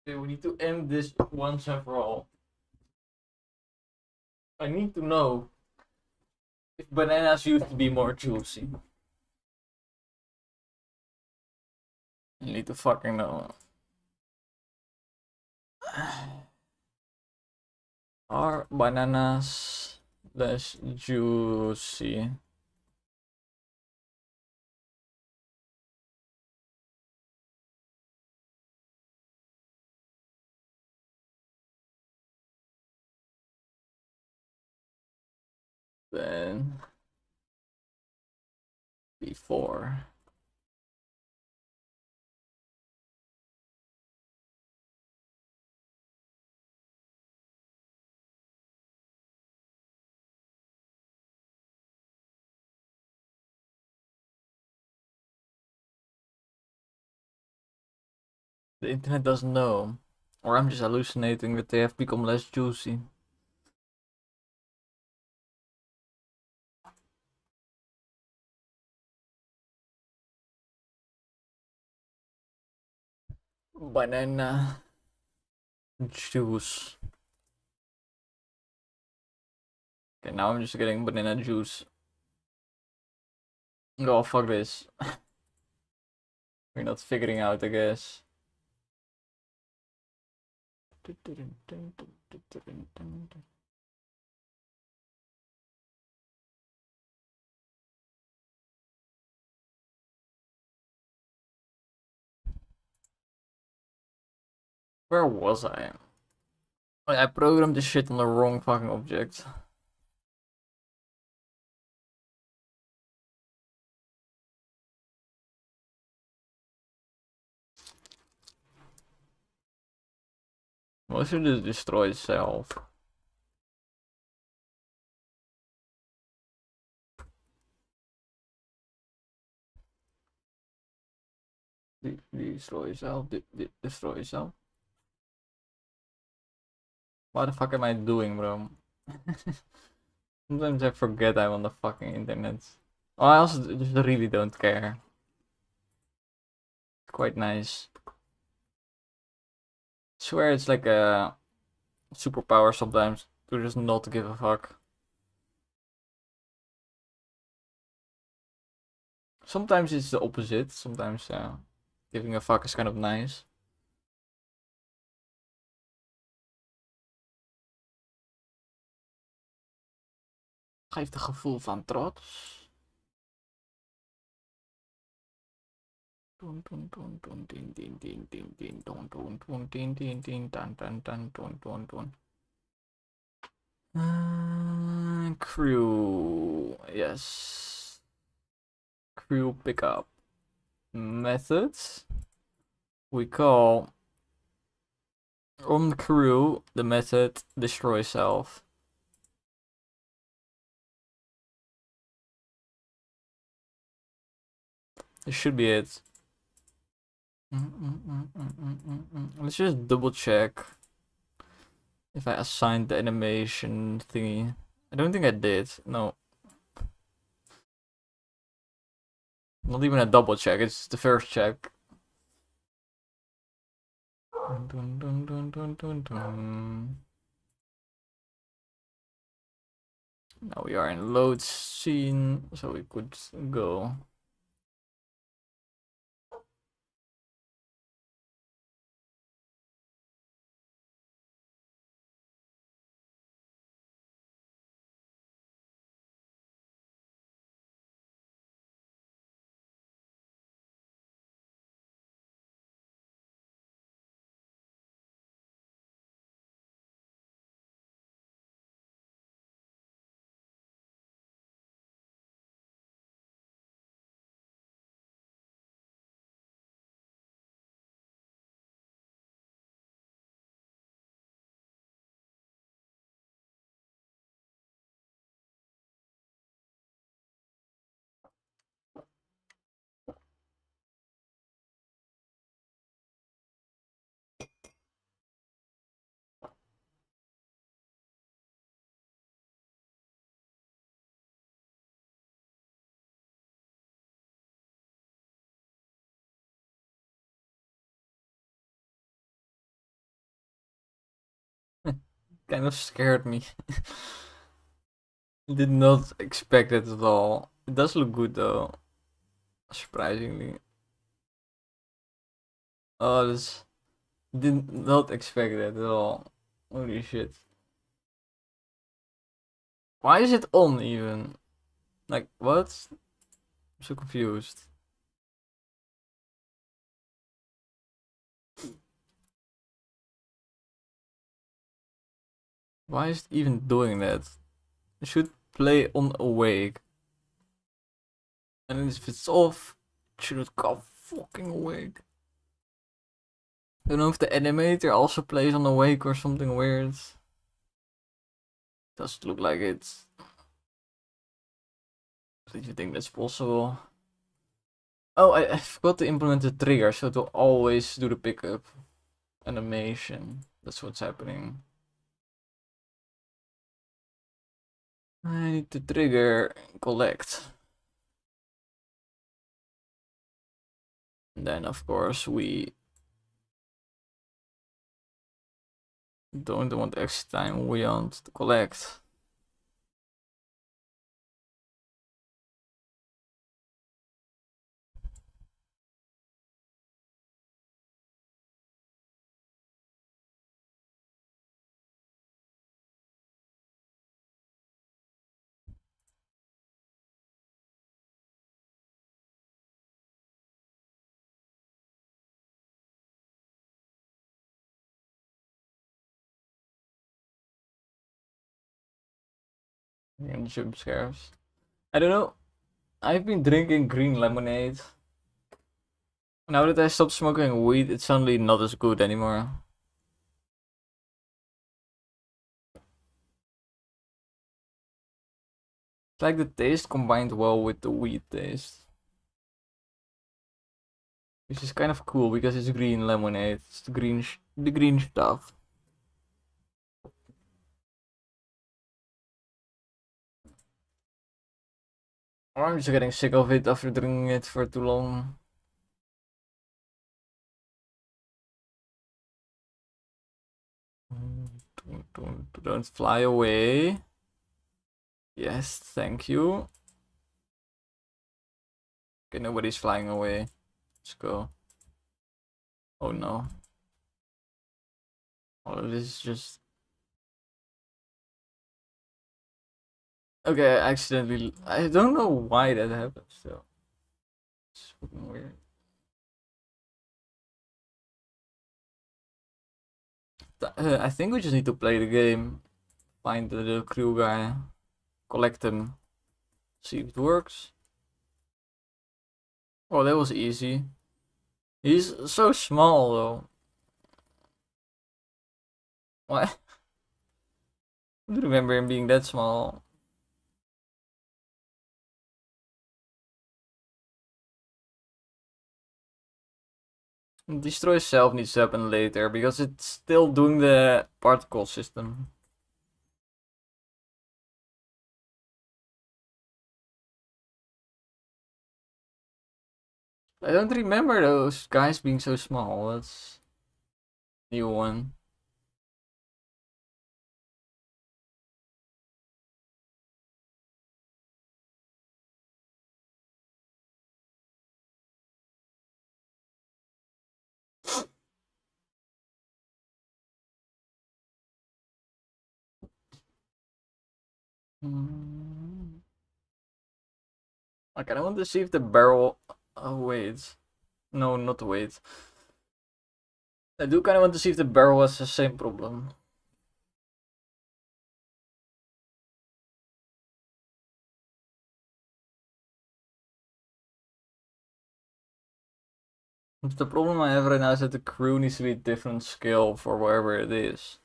Okay, we need to end this once and for all. I need to know if bananas used to be more juicy. I need to fucking know. Are bananas less juicy? Than before? The internet doesn't know. Or I'm just hallucinating that they have become less juicy. Banana juice. Okay, now I'm just getting banana juice. Oh, fuck this. We're not figuring out, I guess. Where was I? Oh, I programmed this shit on the wrong fucking object. Why should it destroy itself? Destroy itself. Destroy itself. What the fuck am I doing, bro? Sometimes I forget I'm on the fucking internet. Oh, I also just really don't care. It's quite nice. I swear it's like a superpower sometimes to just not give a fuck. Sometimes it's the opposite. Sometimes giving a fuck is kind of nice. Geeft een gevoel van trots. Crew. Yes. Crew pickup. Methods. We call on crew the method destroy self. This should be it. Let's just double check if I assigned the animation thingy. I don't think I did. No. Not even a double check, it's the first check. Now we are in load scene, so we could go. Kind of scared me. Did not expect it at all. It does look good though. Surprisingly. Oh, this did not expect that at all. Holy shit. Why is it on even? Like, what? I'm so confused. Why is it even doing that? It should play on awake. And if it's off, it should go fucking awake. I don't know if the animator also plays on awake or something weird. Does look like it. Did you think that's possible? Oh, I forgot to implement the trigger, so it will always do the pickup animation. That's what's happening. I need to trigger collect. And then, of course, we don't want extra time, we want to collect. And jump scares. I don't know. I've been drinking green lemonade. Now that I stopped smoking weed, it's suddenly not as good anymore. It's like the taste combined well with the weed taste. Which is kind of cool because it's green lemonade. It's the green stuff. Or I'm just getting sick of it after drinking it for too long. Don't fly away. Yes, thank you. Okay, nobody's flying away. Let's go. Oh no. All of this is just Okay, I accidentally. I don't know why that happened. So it's fucking weird. I think we just need to play the game, find the little crew guy, collect him, see if it works. Oh, that was easy. He's so small though. Why? I don't remember him being that small. Destroy self needs to happen later because it's still doing the particle system. I don't remember those guys being so small. That's a new one. Mm. I kinda want to see if the barrel. Oh, wait. No, not wait. I do kinda want to see if the barrel has the same problem. The problem I have right now is that the crew needs to be a different scale for wherever it is.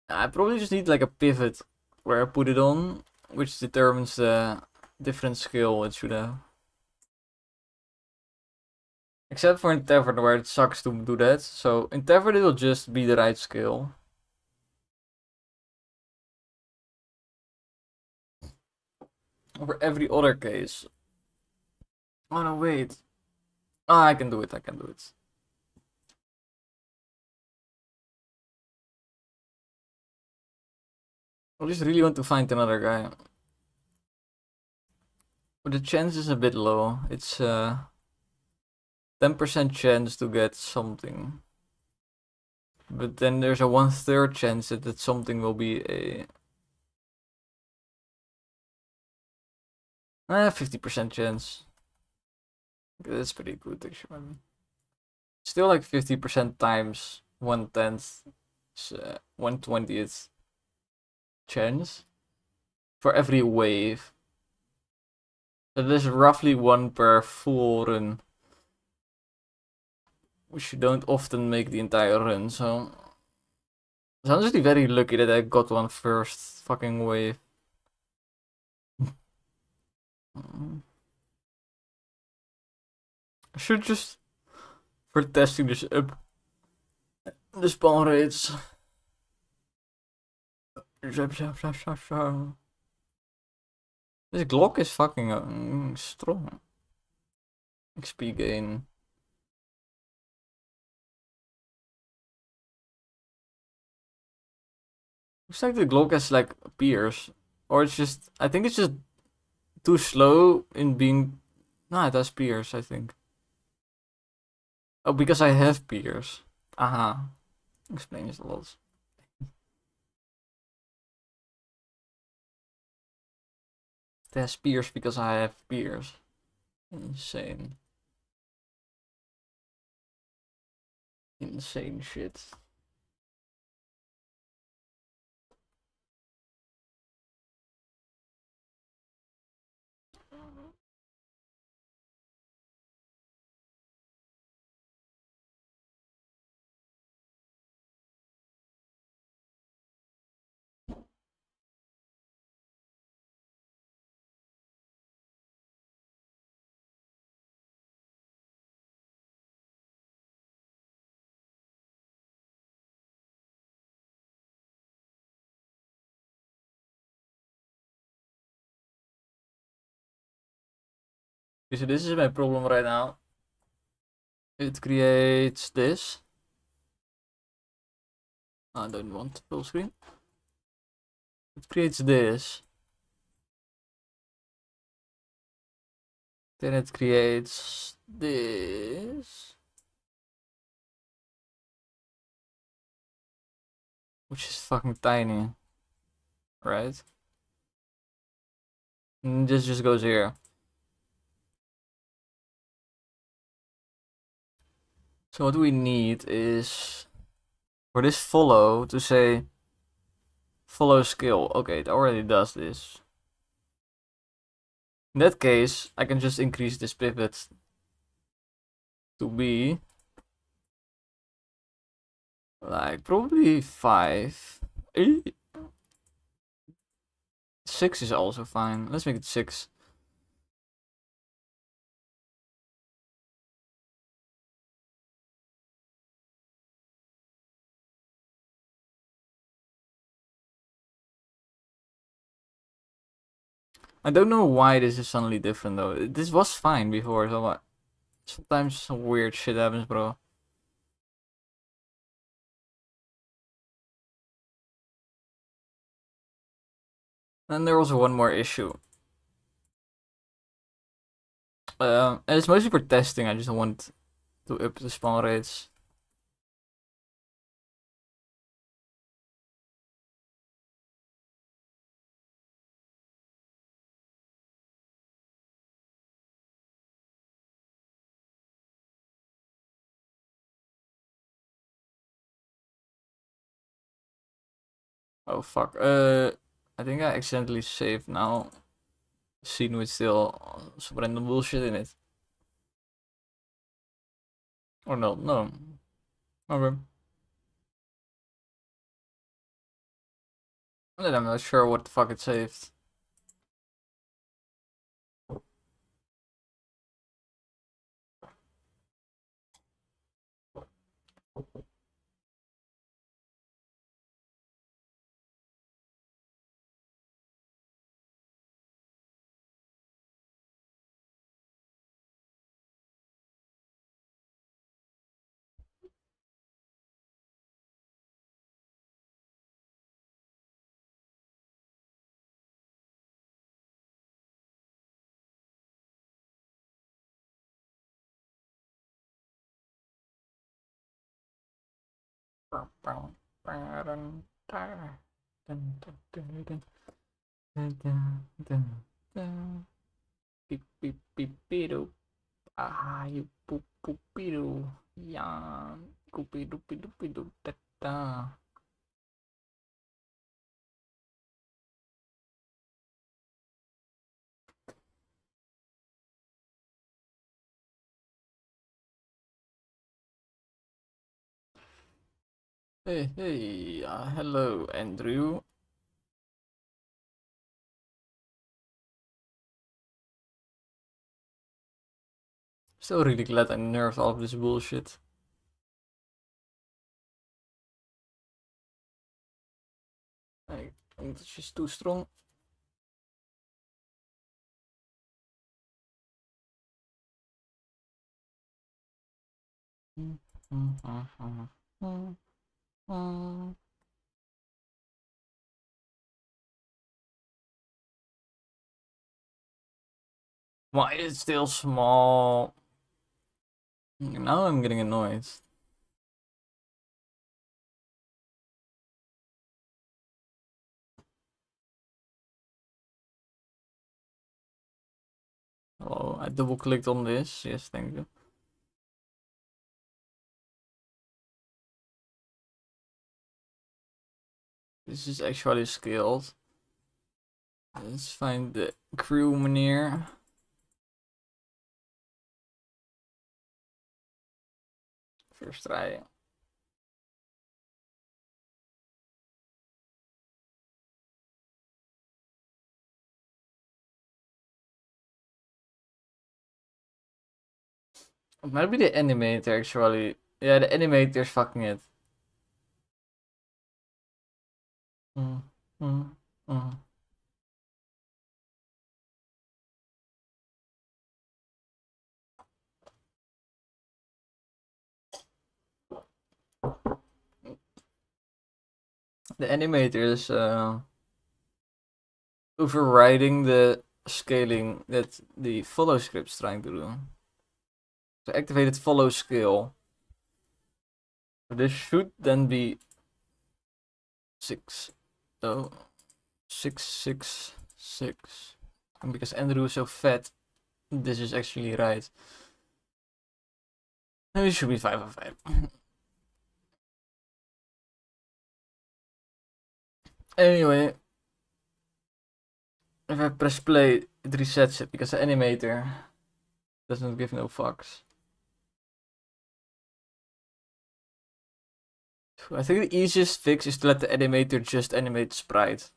I probably just need like a pivot where I put it on, which determines the different scale it should have. Except for in Tavern where it sucks to do that. So in Tavern it will just be the right scale. For every other case. Oh no, wait. Ah, I can do it, I can do it. I just really want to find another guy. But the chance is a bit low. It's 10% chance to get something. But then there's a 1/3 chance that something will be a 50% chance. That's pretty good actually. Still like 50% times 1/10, 1/20th chance for every wave. So there's roughly one per full run, which you don't often make the entire run. So I'm honestly very lucky that I got one first fucking wave. I should just for testing this up the spawn rates. This Glock is fucking strong. XP gain. Looks like the Glock has like Pierce. Or it's just, I think it's just too slow in being. No, it has Pierce, I think. Oh, because I have Pierce. Aha. Explains a lot. It has Pierce because I have Pierce. Insane. Insane shit. So this is my problem right now. It creates this. I don't want full screen. It creates this. Then it creates this. Which is fucking tiny. Right? And this just goes here. So what we need is for this follow to say follow skill. Okay, it already does this. In that case, I can just increase this pivot to be like probably 5. 6 is also fine. Let's make it 6. I don't know why this is suddenly different though. This was fine before, so what? Sometimes some weird shit happens, bro. Then there was one more issue. And it's mostly for testing. I just want to up the spawn rates. Oh fuck. I think I accidentally saved now. Scene with still some random bullshit in it. Or no, no. Okay. And then I'm not sure what the fuck it saved. Beep beep beep beep. Ah, you poop poopido. Yeah. Coopy doopy doopy doop da da. Hey, hey, hello, Andrew. Still really glad I nerfed all of this bullshit. I think it's just too strong. Why is it still small? Now I'm getting annoyed. Oh, I double clicked on this. Yes, thank you. This is actually scaled. Let's find the crew meneer. First try. It might be the animator actually. Yeah, the animator's fucking it. Mm, mm, mm. The animator is overriding the scaling that the follow script's trying to do. So activated follow scale. This should then be 6. So 6, 6, 6. And because Andrew is so fat, this is actually right. Maybe it should be 5 of 5. Anyway, if I press play, it resets it because the animator doesn't give no fucks. I think the easiest fix is to let the animator just animate sprite.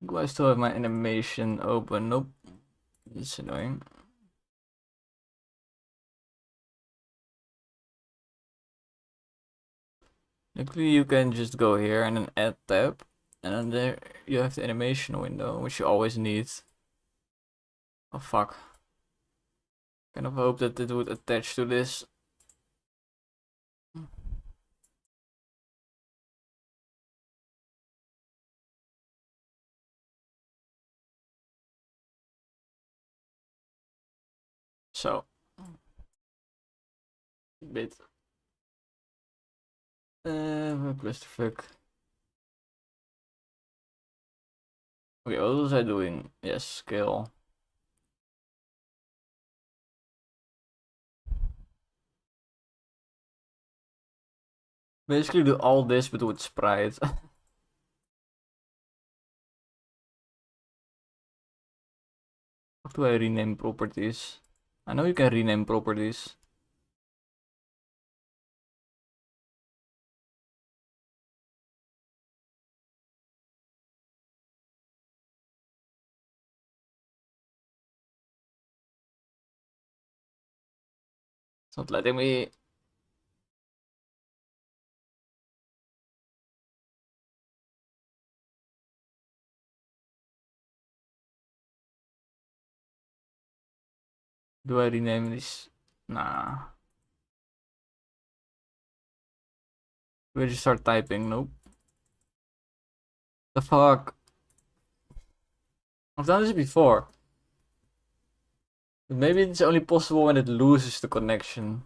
Do I still have my animation open? Nope. It's annoying. Luckily you can just go here and then add tab. And then there you have the animation window, which you always need. Oh fuck. Kind of hope that it would attach to this. So. Bit. Clusterfuck. Okay, what was I doing? Yes, scale. Basically do all this but with sprite. How do I rename properties? I know you can rename properties. It's not letting me. Do I rename this? Nah. Do I just start typing? Nope. The fuck? I've done this before. But maybe it's only possible when it loses the connection,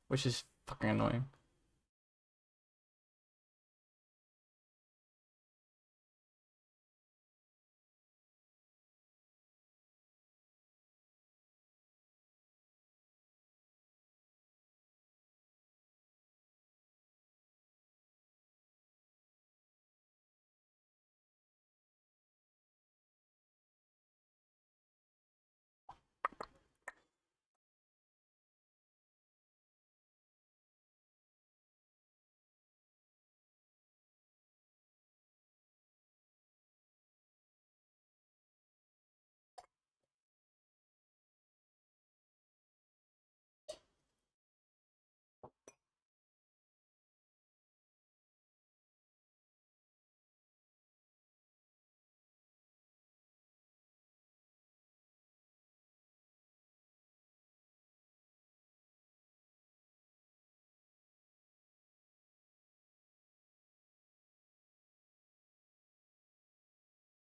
which is fucking annoying.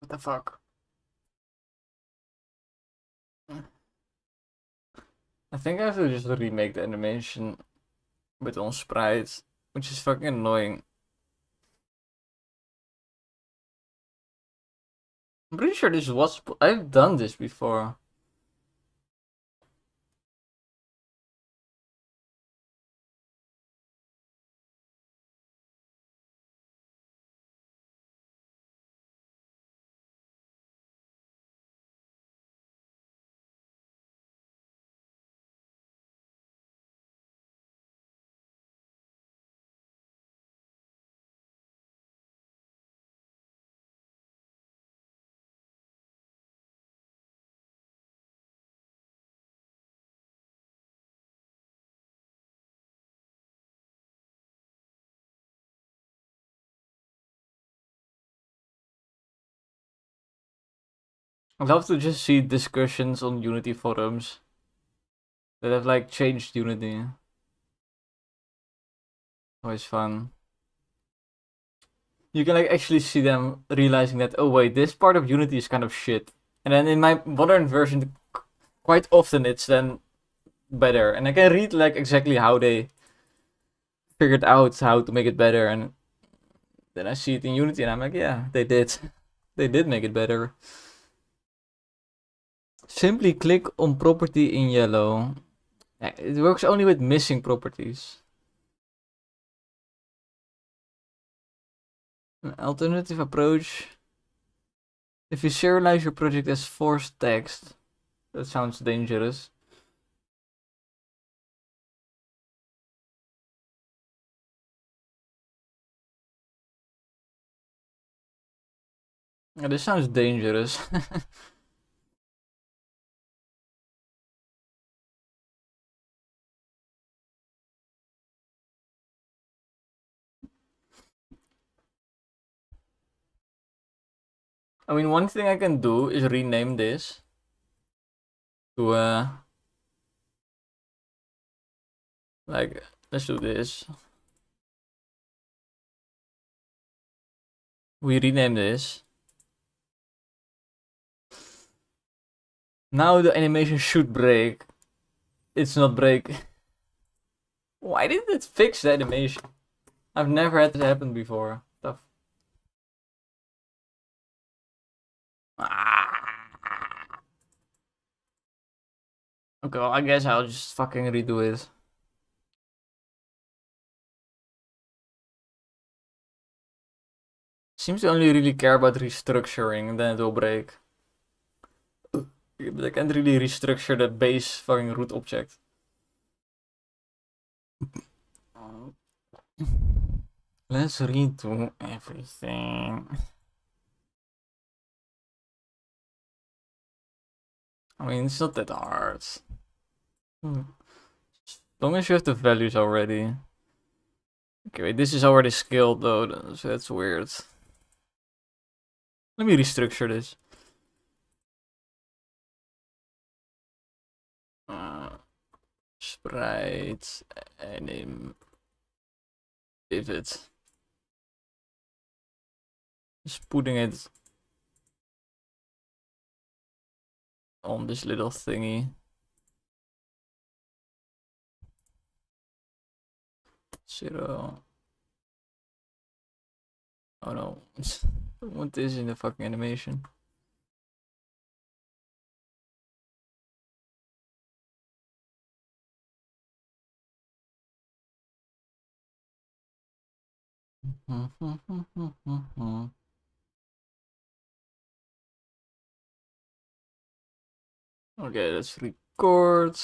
What the fuck? I think I have to just remake the animation with on sprite, which is fucking annoying. I'm pretty sure this was. I've done this before. I'd love to just see discussions on Unity forums that have like changed Unity. Always fun. You can like actually see them realizing that, oh wait, this part of Unity is kind of shit. And then in my modern version, quite often it's then better, and I can read like exactly how they figured out how to make it better, and then I see it in Unity and I'm like, yeah, they did make it better. Simply click on property in yellow. It works only with missing properties. An alternative approach. If you serialize your project as forced text, that sounds dangerous. Yeah, this sounds dangerous. I mean, one thing I can do is rename this to like, let's do this. We rename this. Now the animation should break. It's not break. Why didn't it fix the animation? I've never had this happen before. Tough. Okay, well, I guess I'll just fucking redo it. Seems to only really care about restructuring, and then it will break. But I can't really restructure the base fucking root object. Let's redo everything. I mean, it's not that hard. As long as you have the values already. Okay, wait, this is already scaled though, so that's weird. Let me restructure this. Sprite anim pivot. Just putting it on this little thingy. 0. Oh no. I want this in the fucking animation. Okay, let's record.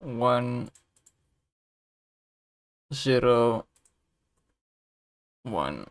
1 0 1.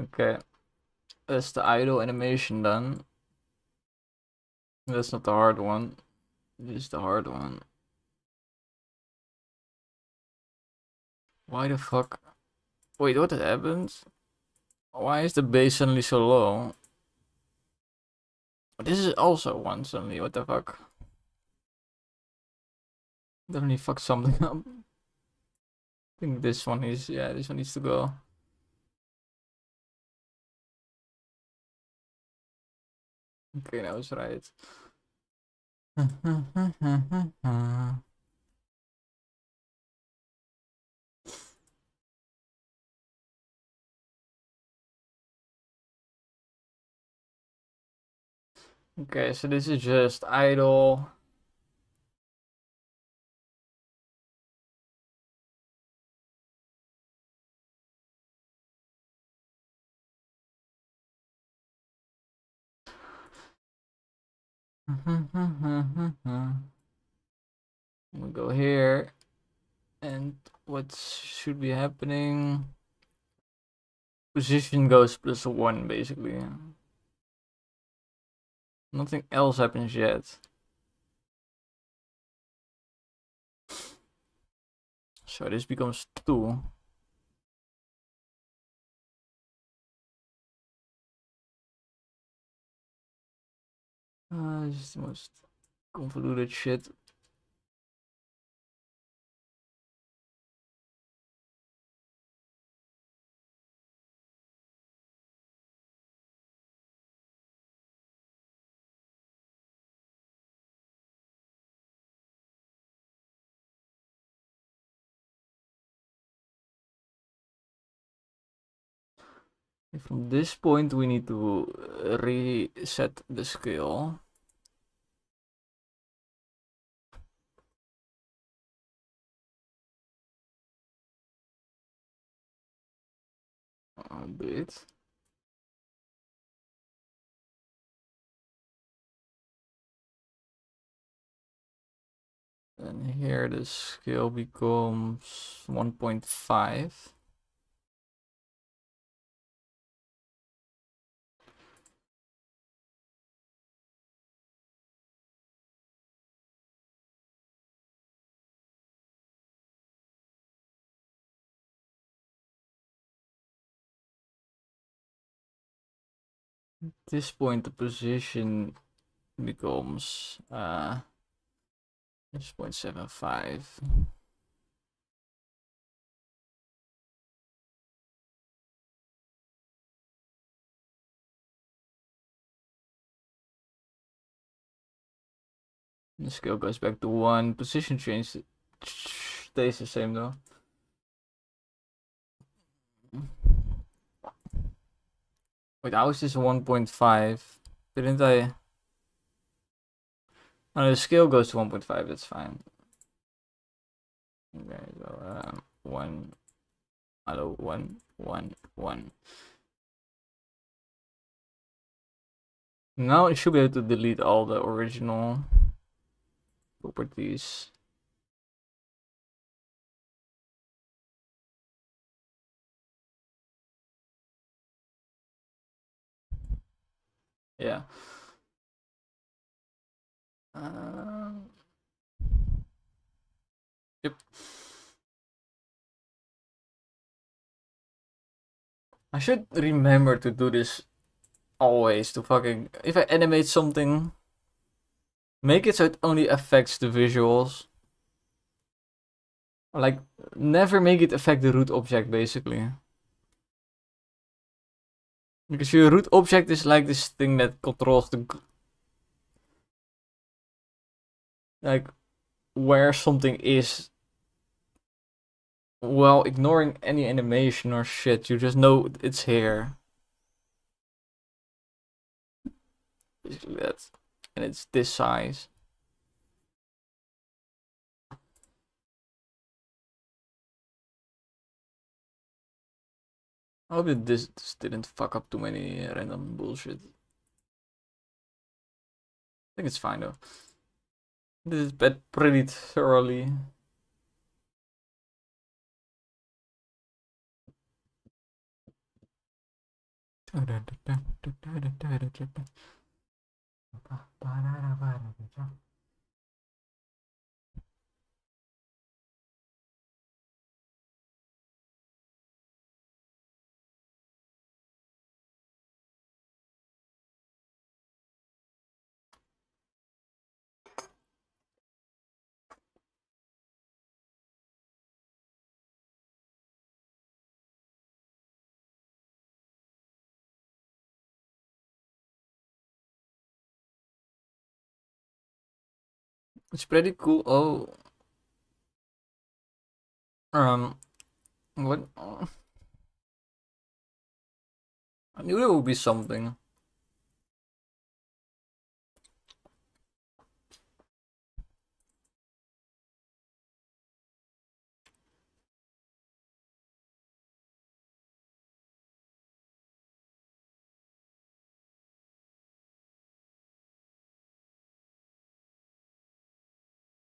Okay, that's the idle animation done. That's not the hard one. This is the hard one. Why the fuck? Wait, what happened? Why is the bass suddenly so low? This is also one suddenly, what the fuck? Definitely fucked something up. I think this one is, yeah, this one needs to go. Okay, that was right. Okay, so this is just idle. We'll go here. And what should be happening? Position goes +1 basically. Nothing else happens yet. So this becomes 2. This is the most convoluted shit. From this point we need to reset the skill. A bit. And here the scale becomes 1.5. At this point the position becomes 0.75. The scale goes back to 1. Position change stays the same though. Wait, how is this 1.5? Didn't I? Oh, the scale goes to 1.5, that's fine. Okay, so 1. Hello, 1, 1, 1. Now I should be able to delete all the original properties. Yeah. Yep. I should remember to do this always, to fucking, if I animate something, make it so it only affects the visuals. Like, never make it affect the root object, basically. Because your root object is like this thing that controls the, like, where something is. Well, ignoring any animation or shit, you just know it's here. Basically that. And it's this size. I hope that this didn't fuck up too many random bullshit. I think it's fine though. This is bad pretty thoroughly. It's pretty cool. Oh, what? I knew there would be something.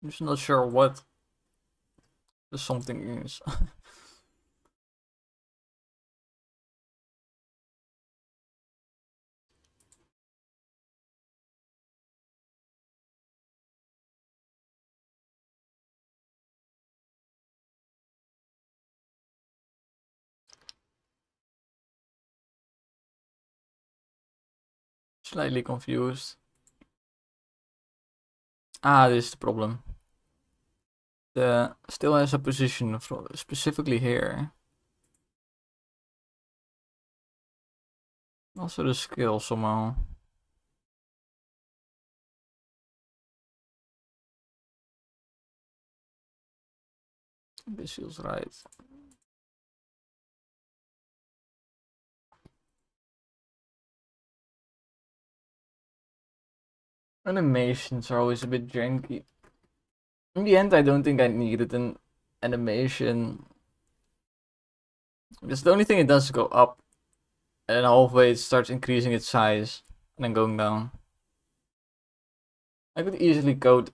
I'm just not sure what the something is. Slightly confused. Ah, this is the problem. The still has a position specifically here. Also the skill somehow. This feels right. Animations are always a bit janky. In the end, I don't think I needed an animation. Because the only thing it does is go up, and then halfway it starts increasing its size, and then going down. I could easily code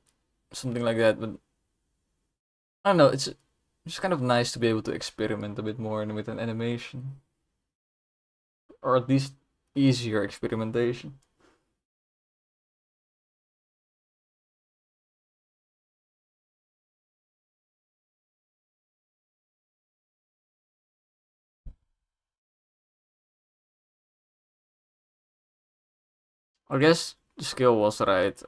something like that, but I don't know, it's just kind of nice to be able to experiment a bit more with an animation. Or at least easier experimentation. I guess the skill was right.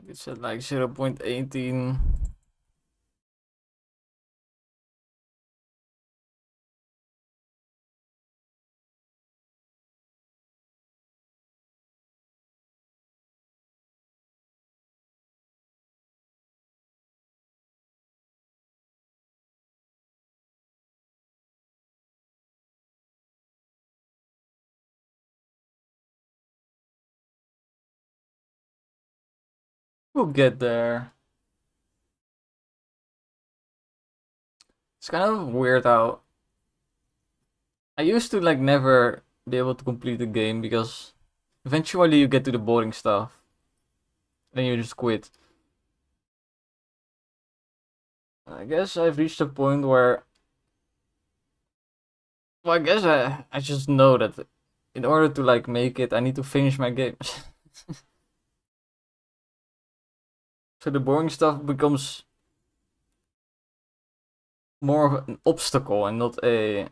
It's at like 0.18. We'll get there. It's kind of weird how I used to like never be able to complete the game because eventually you get to the boring stuff. Then you just quit. I guess I've reached a point where, well, I guess I just know that in order to like make it, I need to finish my games. So the boring stuff becomes more of an obstacle and not a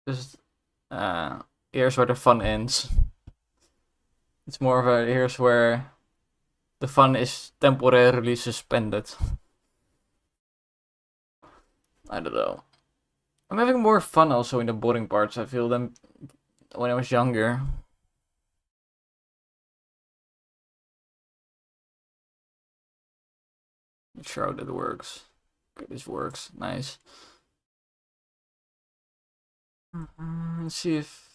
just here's where the fun ends. It's more of a here's where the fun is temporarily suspended. I don't know. I'm having more fun also in the boring parts, I feel, than when I was younger. Sure how that works. Okay, this works. Nice. Let's see if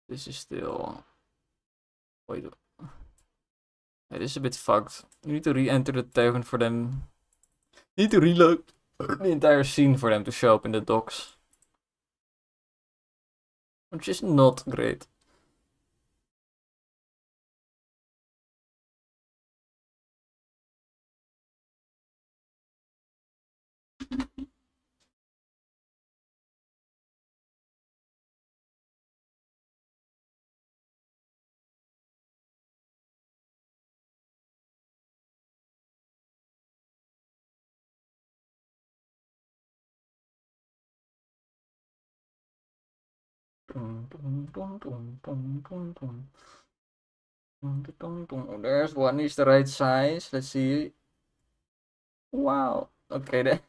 this is still. Wait. It is a bit fucked. You need to re-enter the tavern for them. You need to reload the entire scene for them to show up in the docs. Which is not great. There's one is the right size. Let's see. Wow. Okay, the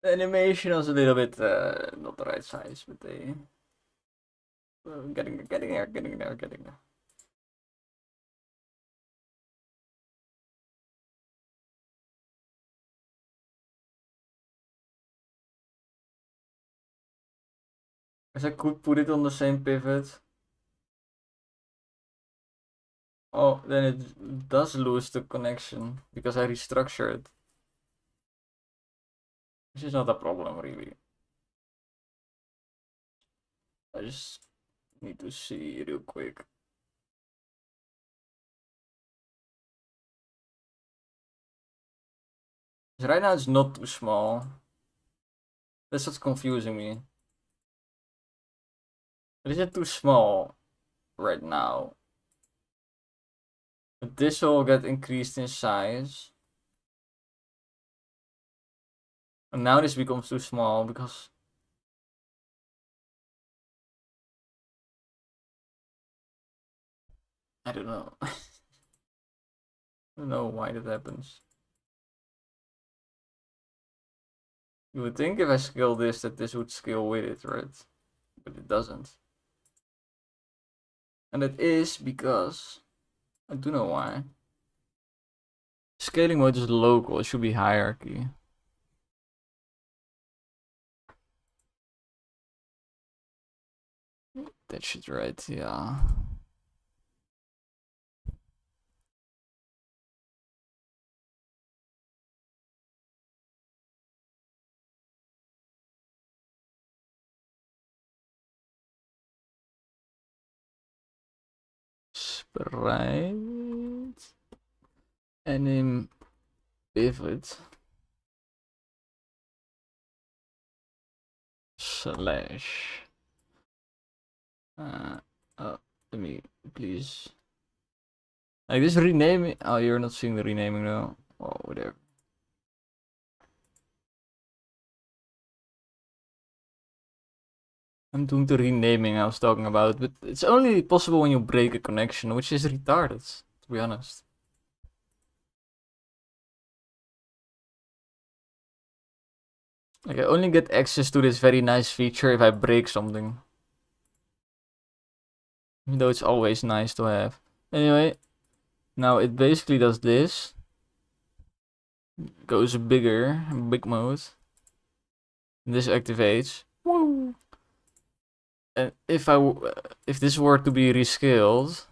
animation was a little bit not the right size, but they getting there. Because I could put it on the same pivot. Oh, then it does lose the connection because I restructured. Which is not a problem really. I just need to see real quick. Right now it's not too small. That's what's confusing me. But is it too small right now? But this will get increased in size. And now this becomes too small because I don't know. I don't know why that happens. You would think if I scale this that this would scale with it, right? But it doesn't. And that is because I don't know why. Scaling mode is local, it should be hierarchy. That shit's right, yeah. Sprite. En in pivot. Slash. Oh, let me, please. Like this renaming. Oh, you're not seeing the renaming though. Oh, whatever. I'm doing the renaming I was talking about, but it's only possible when you break a connection, which is retarded, to be honest. Like I only get access to this very nice feature if I break something. Even though it's always nice to have. Anyway, now it basically does this. Goes bigger, big mode. This activates. Woo! And if this were to be rescaled,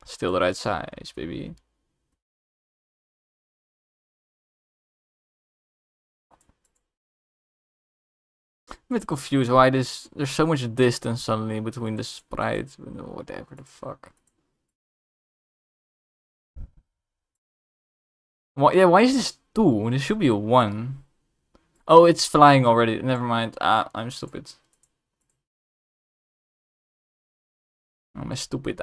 still the right size, baby. I'm a bit confused why there's so much distance suddenly between the sprites, whatever the fuck. Why is this 2? This should be a 1. Oh, it's flying already. Never mind. I'm stupid. I'm stupid.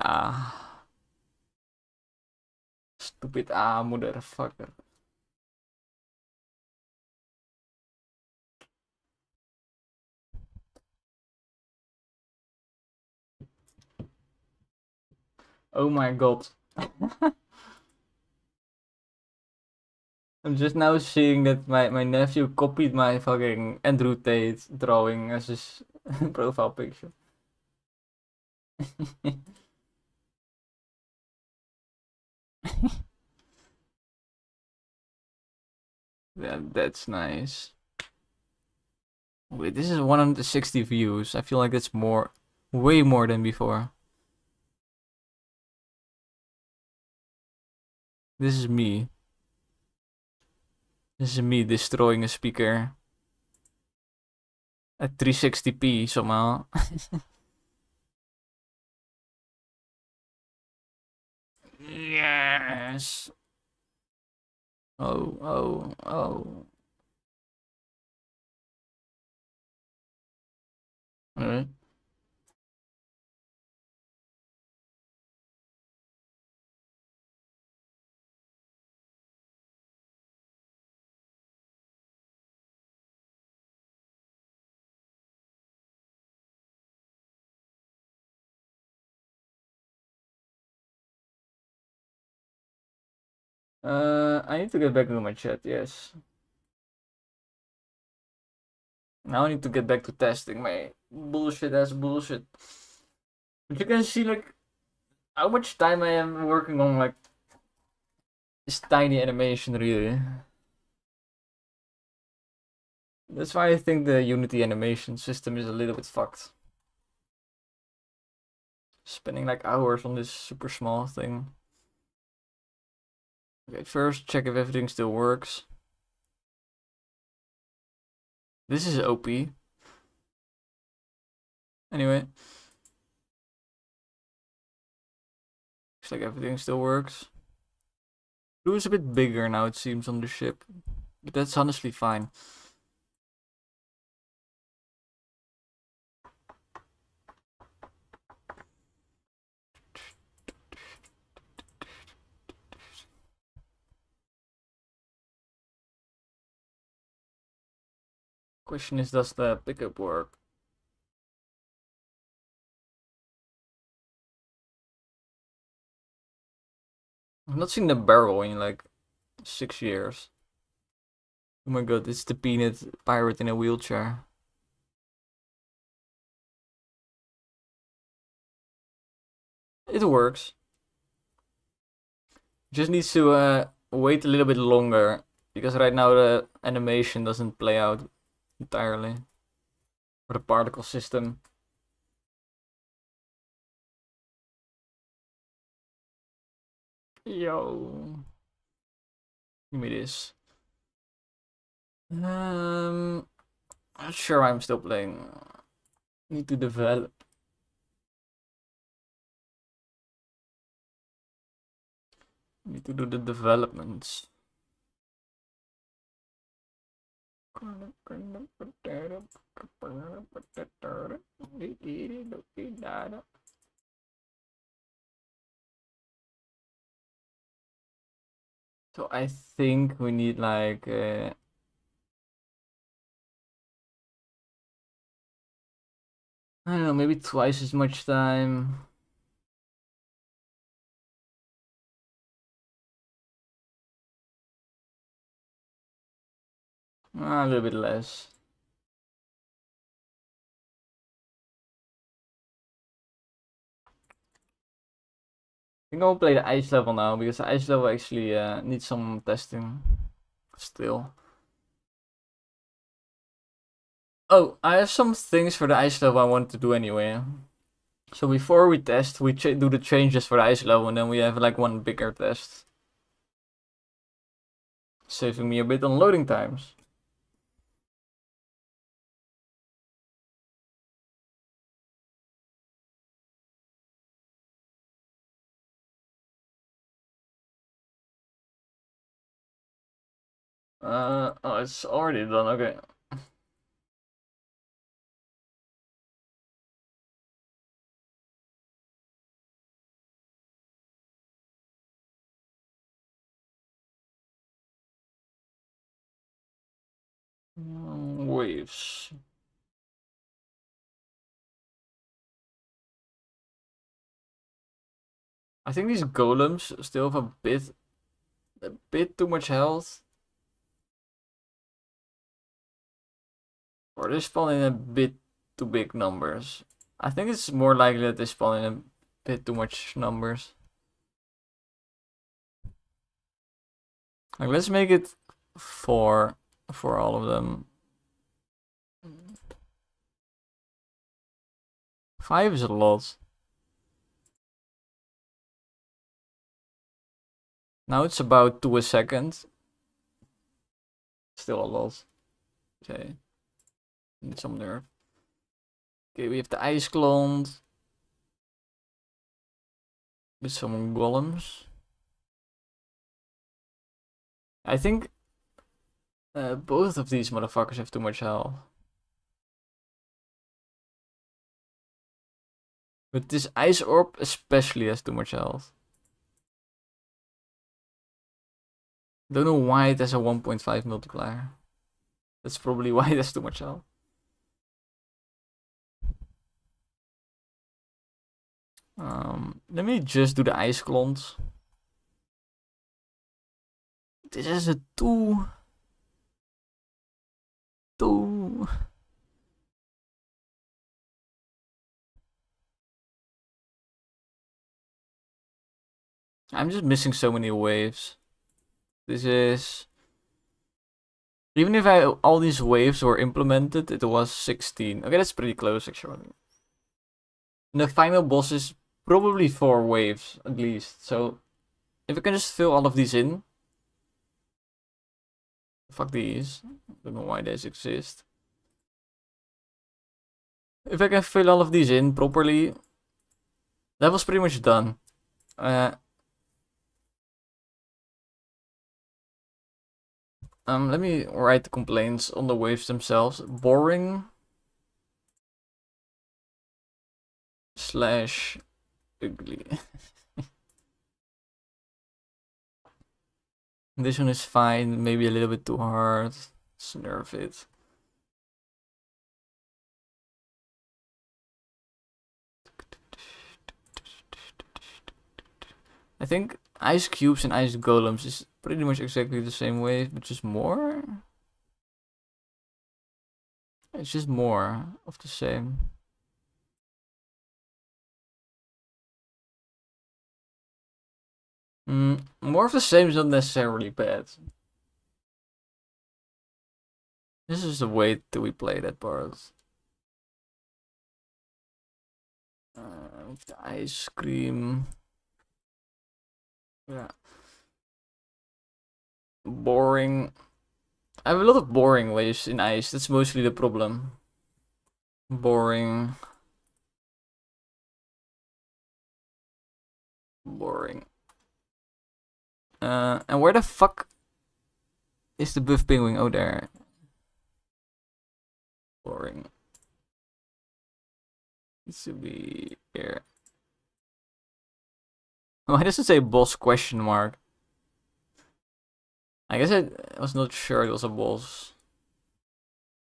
Stupid. Motherfucker. Oh my god. I'm just now seeing that my nephew copied my fucking Andrew Tate drawing as his profile picture. Yeah, that's nice. Wait, this is 160 views. I feel like it's more, way more than before. This is me. This is me destroying a speaker at 360p somehow. Yes. Oh. Alright. I need to get back to my chat, yes. Now I need to get back to testing my bullshit ass bullshit. But you can see like how much time I am working on like this tiny animation really. That's why I think the Unity animation system is a little bit fucked. Spending like hours on this super small thing. Okay, first check if everything still works. This is OP. Anyway. Looks like everything still works. Blue is a bit bigger now, it seems, on the ship. But that's honestly fine. Question is, does the pickup work? I've not seen the barrel in like 6 years. Oh my god, it's the peanut pirate in a wheelchair. It works. Just needs to wait a little bit longer, because right now the animation doesn't play out entirely for the particle system. Yo, give me this. Not sure why I'm still playing. Need to develop. Need to do the developments. So I think we need like I don't know, maybe twice as much time. A little bit less. I think I'll play the ice level now, because the ice level actually needs some testing still. Oh, I have some things for the ice level I want to do anyway. So before we test, we do the changes for the ice level, and then we have like one bigger test. Saving me a bit on loading times. Oh, it's already done, okay. Waves. I think these golems still have a bit too much health. Or they spawn in a bit too big numbers. I think it's more likely that they spawn in a bit too much numbers. Like, let's make it 4 for all of them. 5 is a lot. Now it's about 2 a second. Still a lot. Okay. Need some nerve. Okay, we have the ice clone. With some golems. I think both of these motherfuckers have too much health. But this ice orb especially has too much health. Don't know why it has a 1.5 multiplier. That's probably why it has too much health. Let me just do the ice clones. This is a 2. 2. I'm just missing so many waves. This is... Even if all these waves were implemented, it was 16. Okay, that's pretty close actually. And the final boss is probably 4 waves at least. So if I can just fill all of these in. Fuck these. Don't know why these exist. If I can fill all of these in properly, that was pretty much done. Let me write the complaints on the waves themselves. Boring slash ugly. This one is fine, maybe a little bit too hard. Let's nerf it. I think ice cubes and ice golems is pretty much exactly the same wave, but just more. It's just more of the same. More of the same is not necessarily bad. This is the way that we play that part. The ice cream. Yeah. Boring. I have a lot of boring waves in ice. That's mostly the problem. Boring. Boring. And where the fuck is the buff penguin? Oh, there. Boring. Needs to be here. Why does it say boss question mark? I guess I was not sure it was a boss.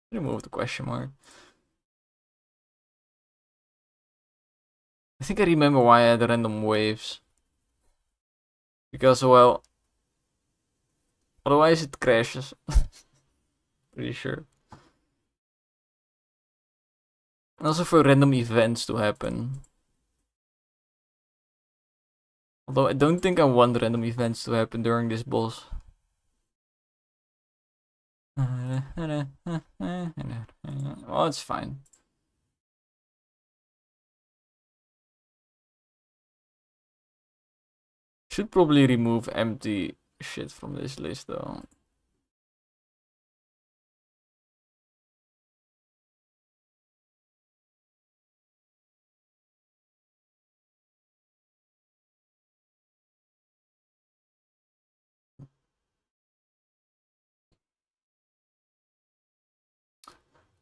Remove the question mark. I think I remember why I had random waves. Because, well, otherwise it crashes. Pretty sure. And also for random events to happen. Although I don't think I want random events to happen during this boss. Well, it's fine. Should probably remove empty shit from this list though.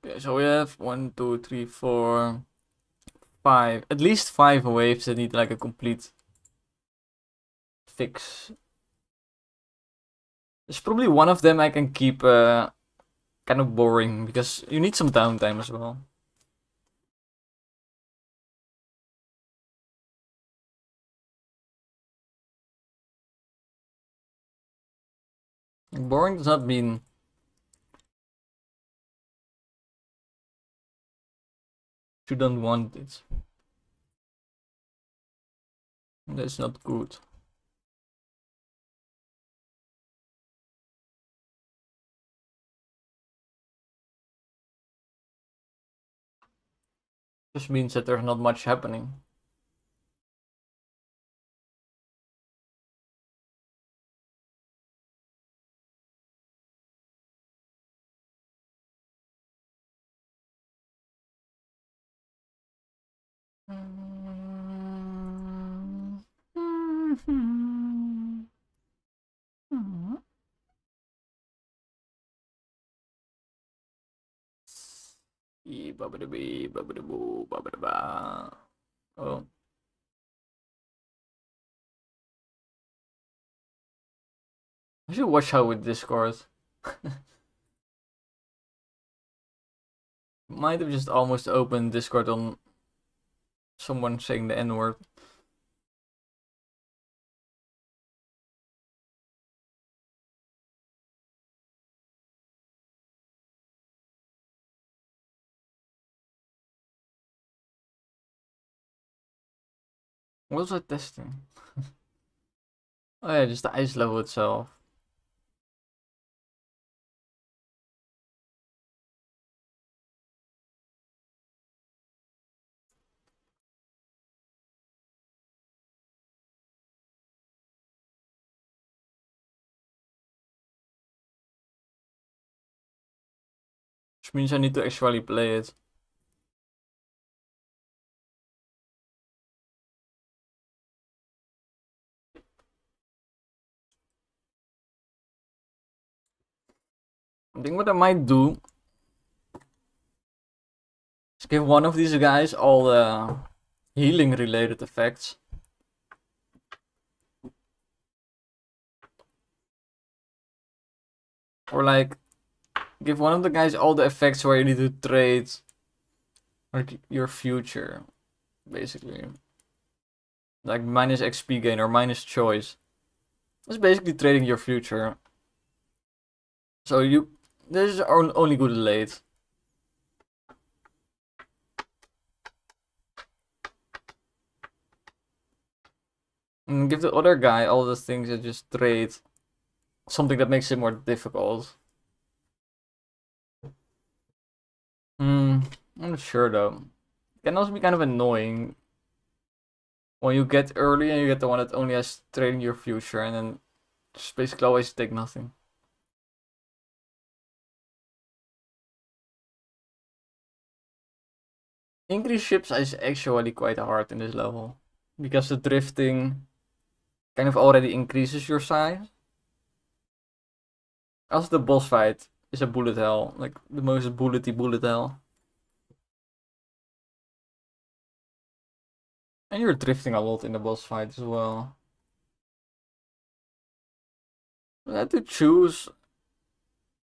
Okay, so we have 1, 2, 3, 4, 5. At least 5 waves that need like a complete fix. There's probably one of them I can keep kind of boring because you need some downtime as well. Boring does not mean you don't want it. That's not good. Just means that there's not much happening. Oh. I should watch out with Discord. Might have just almost opened Discord on someone saying the N-word. What was I testing? Oh yeah, just the ice level itself. Which means I need to actually play it. I think what I might do is give one of these guys all the healing related effects. Or like give one of the guys all the effects where you need to trade like your future, basically. Like minus XP gain or minus choice. It's basically trading your future. So this is only good late. And give the other guy all the things that just trade something that makes it more difficult. I'm not sure though. It can also be kind of annoying when you get early and you get the one that only has trading your future and then just basically always take nothing. Increase ships is actually quite hard in this level because the drifting kind of already increases your size. Also, the boss fight is a bullet hell, like the most bullety bullet hell. And you're drifting a lot in the boss fight as well. If I had to choose,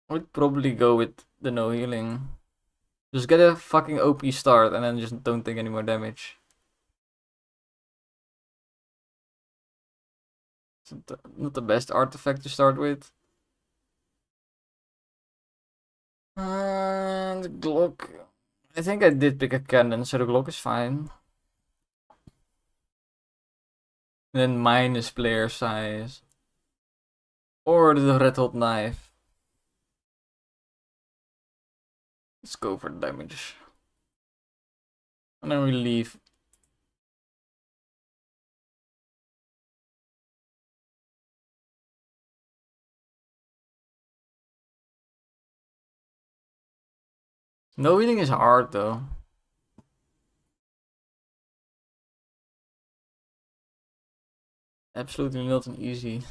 I would probably go with the no healing. Just get a fucking OP start and then just don't take any more damage. It's not the best artifact to start with. And the Glock. I think I did pick a cannon, so the Glock is fine. And then minus player size. Or the red hot knife. Let's go for the damage. And then we leave. No healing is hard though. Absolutely not an easy.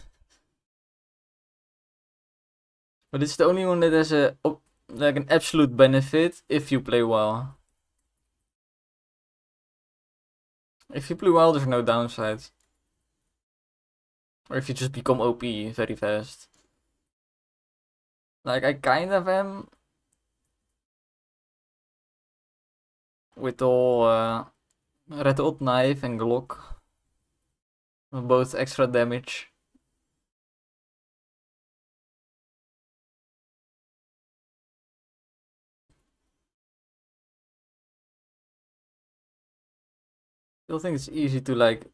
But it's the only one that has like an absolute benefit if you play well. If you play well, there's no downside. Or if you just become OP very fast. Like I kind of am. With all red hot knife and Glock. Both extra damage. Still think it's easy to like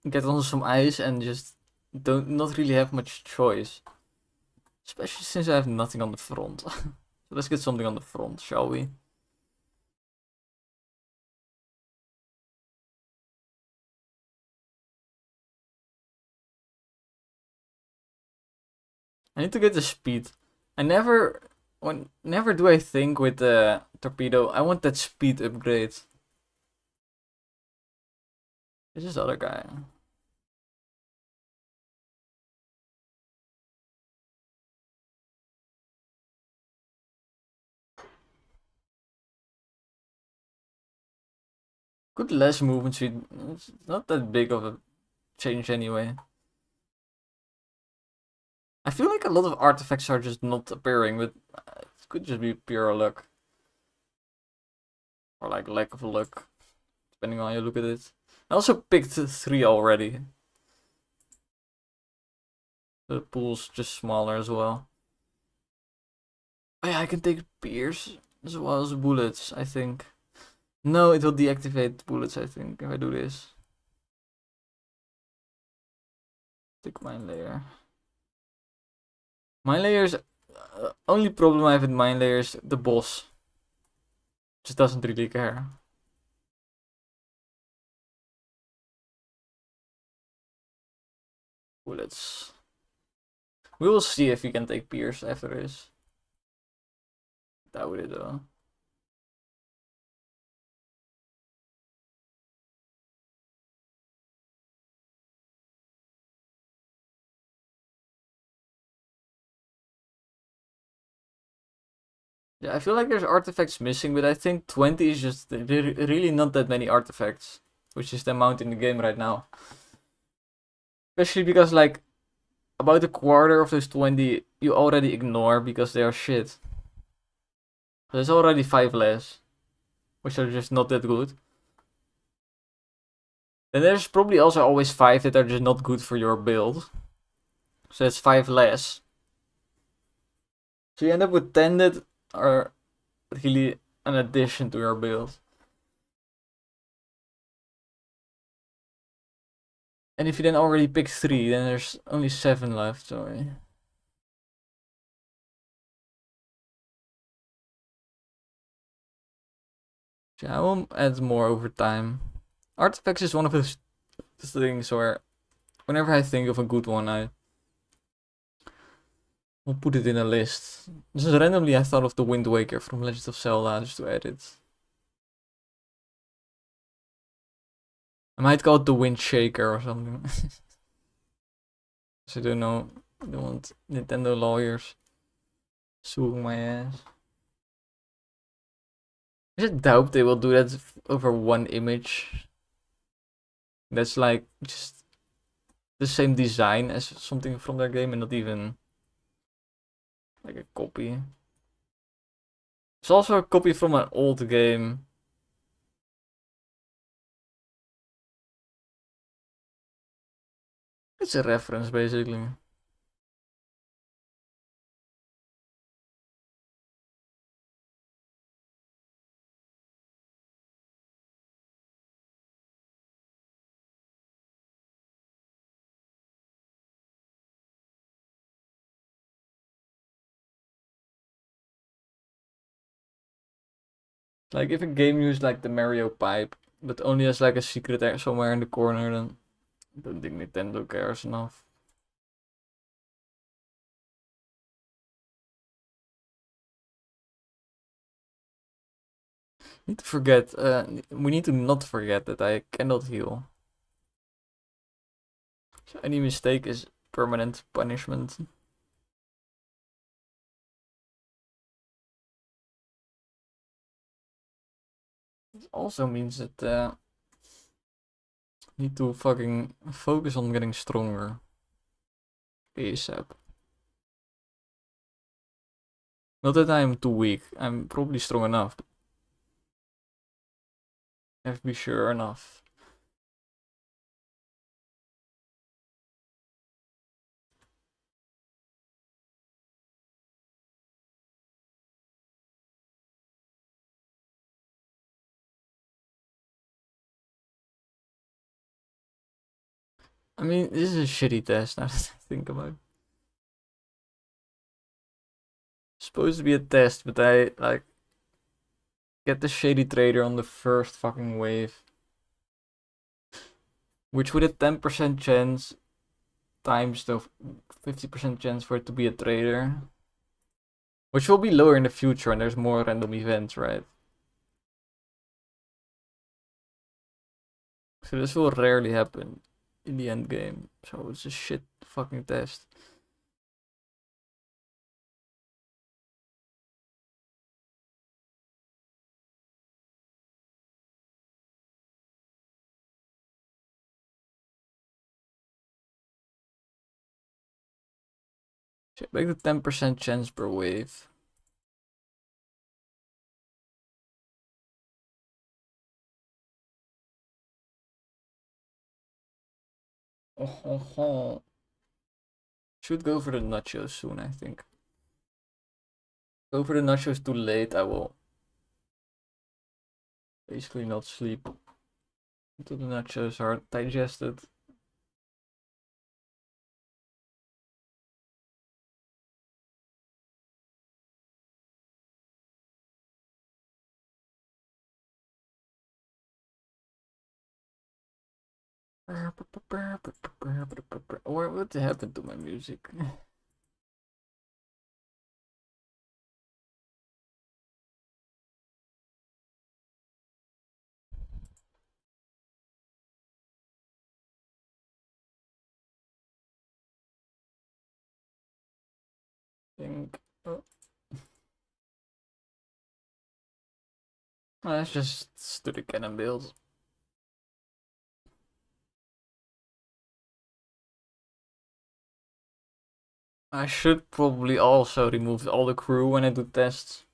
get on some ice and just not really have much choice. Especially since I have nothing on the front. So let's get something on the front, shall we? I need to get the speed. Never do I think with the torpedo, I want that speed upgrade. This is the other guy. Good less movement speed. It's not that big of a change anyway. I feel like a lot of artifacts are just not appearing, but it could just be pure luck. Or like lack of luck, depending on how you look at it. I also picked 3 already. The pool's just smaller as well. Oh yeah, I can take Pierce as well as bullets, I think. No, it will deactivate bullets, I think, if I do this. Take mine layer. Mine layers, only problem I have with mine layers, the boss. Just doesn't really care. Bullets. We will see if we can take Pierce after this. Doubt it though. Yeah, I feel like there's artifacts missing, but I think 20 is just really not that many artifacts, which is the amount in the game right now. Especially because like about a quarter of those 20 you already ignore because they are shit. There's already 5 less, which are just not that good. Then there's probably also always 5 that are just not good for your build. So it's 5 less. So you end up with 10 that are really an addition to your build. And if you then already pick 3, then there's only 7 left, sorry. So I will add more over time. Artifacts is one of those things where whenever I think of a good one, I will put it in a list. Just randomly I thought of the Wind Waker from Legend of Zelda just to add it. I might call it the Wind Shaker or something. So I don't know. I don't want Nintendo lawyers suing my ass. I just doubt they will do that over one image. That's like just the same design as something from their game and not even like a copy. It's also a copy from an old game. It's a reference basically. Like if a game used like the Mario pipe, but only as like a secret somewhere in the corner, then I don't think Nintendo cares enough. Need to forget. We need to not forget that I cannot heal. So any mistake is permanent punishment. It also means that need to fucking focus on getting stronger ASAP. Not that I'm too weak. I'm probably strong enough. I have to be sure enough. I mean, this is a shitty test now that I think about it. It's supposed to be a test, but I like get the shady trader on the first fucking wave. Which with a 10% chance times the 50% chance for it to be a trader. Which will be lower in the future and there's more random events, right? So this will rarely happen in the end game. So it's a shit fucking test. Should make the 10% chance per wave. Oh. Should go for the nachos soon, I think. Go for the nachos too late, I will basically not sleep until the nachos are digested. What happened to my music? Think. Oh. Let's just do the cannon build. I should probably also remove all the crew when I do tests.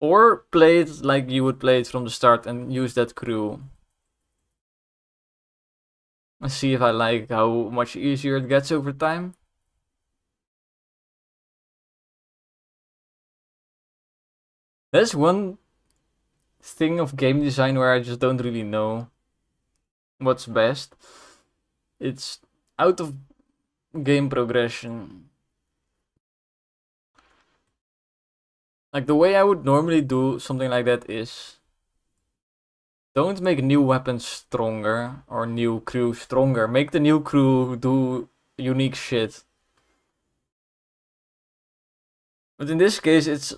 Or play it like you would play it from the start and use that crew. Let's see if I like how much easier it gets over time. There's one thing of game design where I just don't really know what's best. It's out of game progression. Like the way I would normally do something like that is don't make new weapons stronger or new crew stronger. Make the new crew do unique shit. But in this case, it's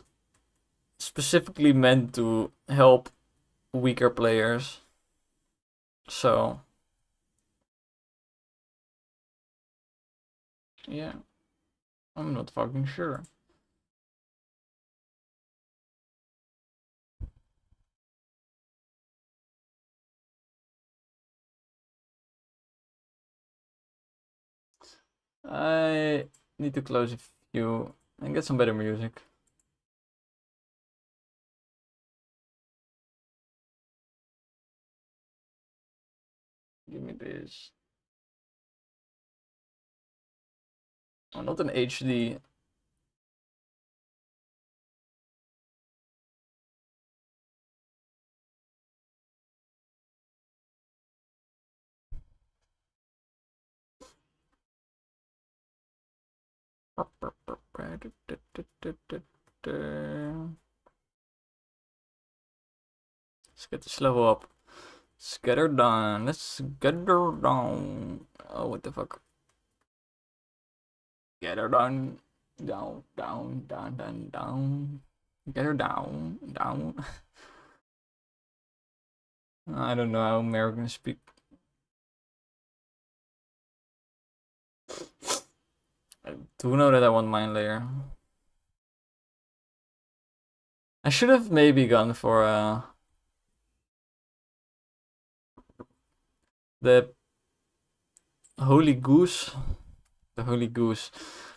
specifically meant to help weaker players. So, yeah, I'm not fucking sure. I need to close a few and get some better music. Give me this. Oh, not an HD. Let's get this level up. Let's get her done. Let's get her down. Oh, what the fuck? Get her done. Down, down, down, down, down. Get her down, down. I don't know how Americans speak. I do know that I want mine layer. I should have maybe gone for the Holy Goose. The Holy Goose.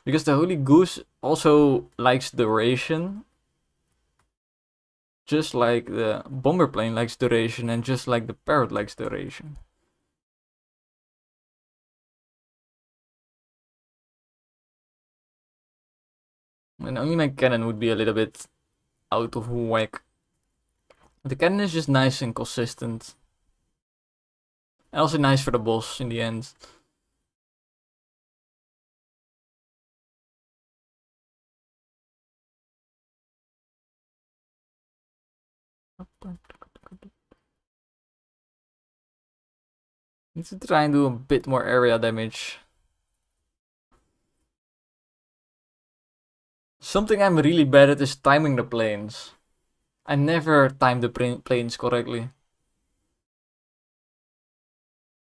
Because the Holy Goose also likes duration. Just like the bomber plane likes duration, and just like the parrot likes duration. And only my cannon would be a little bit out of whack. The cannon is just nice and consistent. And also nice for the boss in the end. Need to try and do a bit more area damage. Something I'm really bad at is timing the planes. I never time the planes correctly.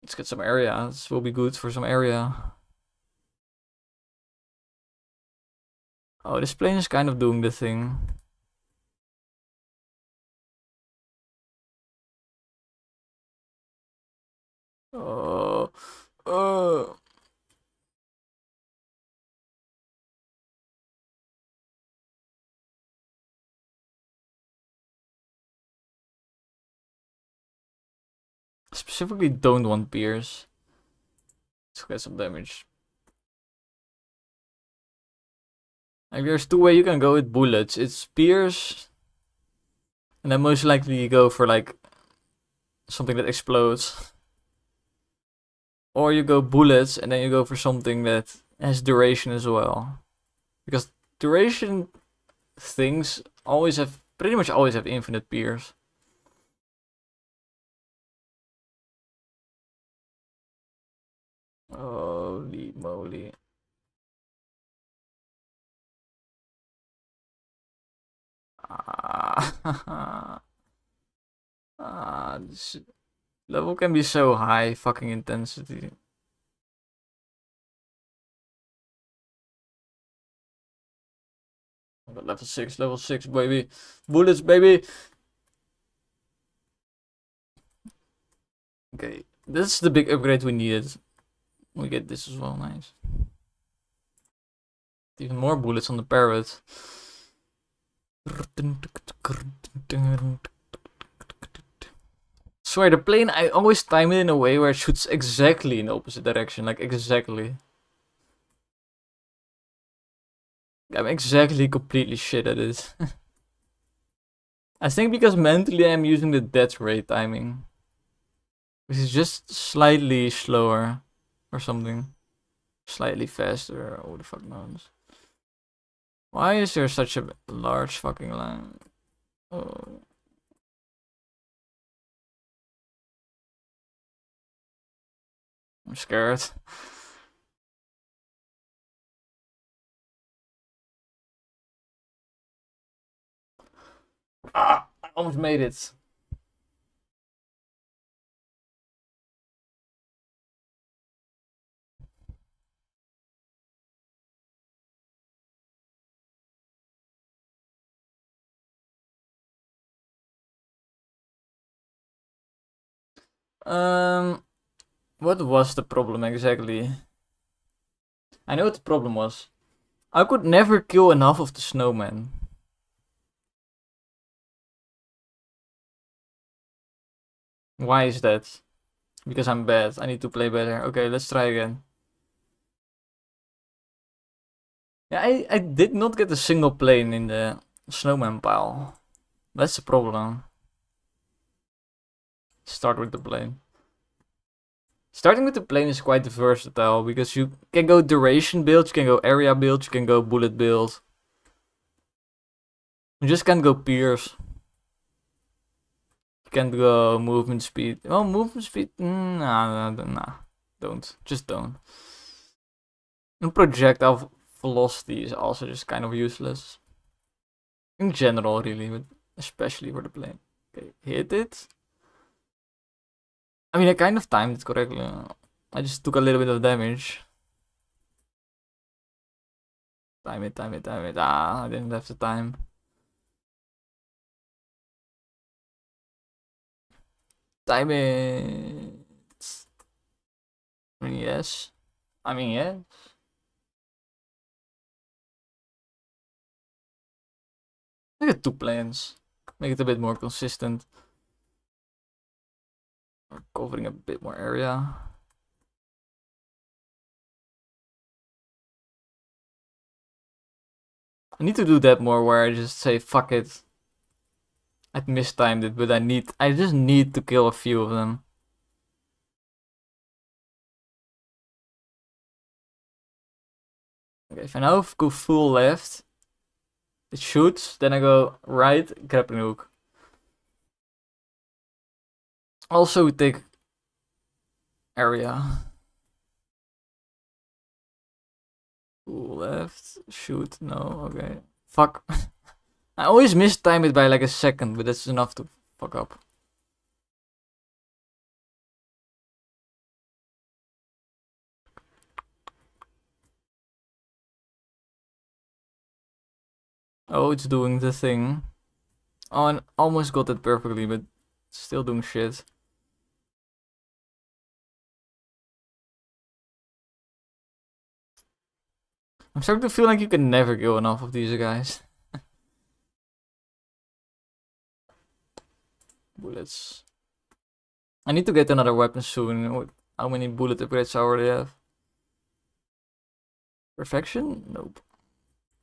Let's get some area. This will be good for some area. Oh, this plane is kind of doing the thing. Oh, specifically don't want Pierce. Let's get some damage. Like there's two ways you can go with bullets. It's Pierce, and then most likely you go for like something that explodes. Or you go bullets and then you go for something that has duration as well. Because duration things pretty much always have infinite Pierce. Holy moly. This level can be so high fucking intensity. Level 6, baby. Bullets, baby. Okay, this is the big upgrade we needed. We get this as well, nice. Even more bullets on the parrot. swear, the plane, I always time it in a way where it shoots exactly in the opposite direction. Like, exactly. I'm exactly completely shit at it. I think because mentally I'm using the death rate timing. Which is just slightly slower. Or something. Slightly faster. Who the fuck knows? Why is there such a large fucking line? Oh. I'm scared. Ah, I almost made it. What was the problem exactly? I know what the problem was. I could never kill enough of the snowman. Why is that? Because I'm bad. I need to play better. Okay, let's try again. Yeah, I did not get a single plane in the snowman pile. That's the problem. Start with the plane. Starting with the plane is quite versatile because you can go duration build, you can go area build, you can go bullet build. You just can't go pierce. You can't go movement speed. Well, movement speed, nah. Don't. Just don't. And projectile velocity is also just kind of useless. In general, really, but especially for the plane. Okay, hit it. I mean, I kind of timed it correctly. I just took a little bit of damage. Time it. Ah, I didn't have the time. Time it. I mean, yes. I mean, yes. I got 2 planes. Make it a bit more consistent. Or covering a bit more area. I need to do that more where I just say fuck it. I mistimed it, but I just need to kill a few of them. Okay, if I now go full left, it shoots, then I go right, grappling hook. Also take area. Full left, shoot, no, okay. Fuck. I always mistime it by like a second, but that's enough to fuck up. Oh, it's doing the thing. Oh, and almost got it perfectly, but still doing shit. I'm starting to feel like you can never kill enough of these guys. Bullets. I need to get another weapon soon. How many bullet upgrades I already have? Perfection? Nope.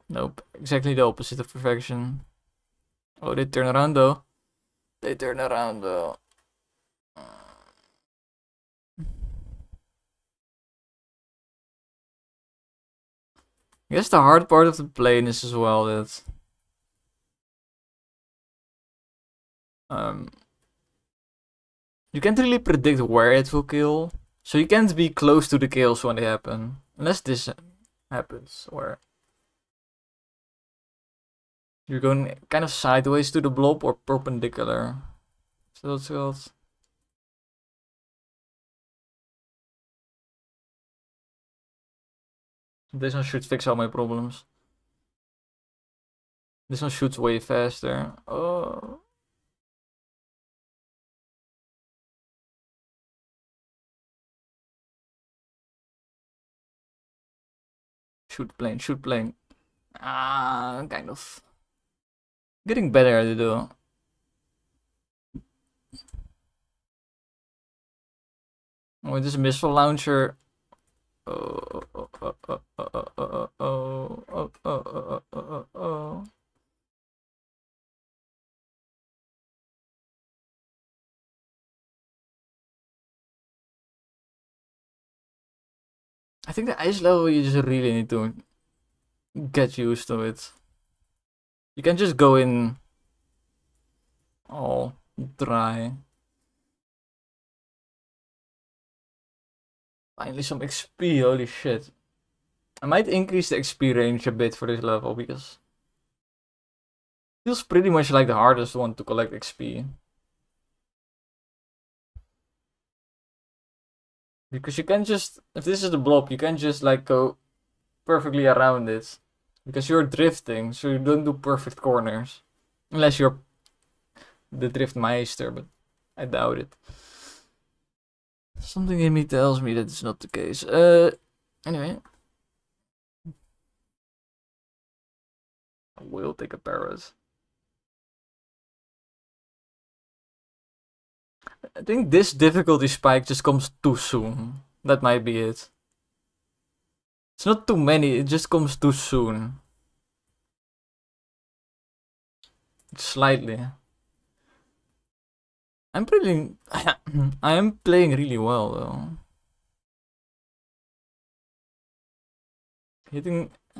Nope. Exactly the opposite of perfection. Oh, they turn around though. They turn around though. I guess the hard part of the plane is as well that you can't really predict where it will kill. So you can't be close to the kills when they happen. Unless this happens, where you're going kind of sideways to the blob or perpendicular. So that's called. This one should fix all my problems. This one shoots way faster. Oh. Shoot plane, shoot plane. Ah, kind of. Getting better at it though. Oh, this missile launcher. Oh. I think the ice level you just really need to get used to it. You can just go in all dry. Finally some XP, holy shit. I might increase the XP range a bit for this level because it feels pretty much like the hardest one to collect XP. Because you can just, if this is the blob, you can just like go perfectly around it. Because you're drifting, so you don't do perfect corners. Unless you're the Driftmeister, but I doubt it. Something in me tells me that it's not the case. Anyway. I will take a Paris. I think this difficulty spike just comes too soon. That might be it. It's not too many, it just comes too soon. Slightly. I'm pretty. I am playing really well though.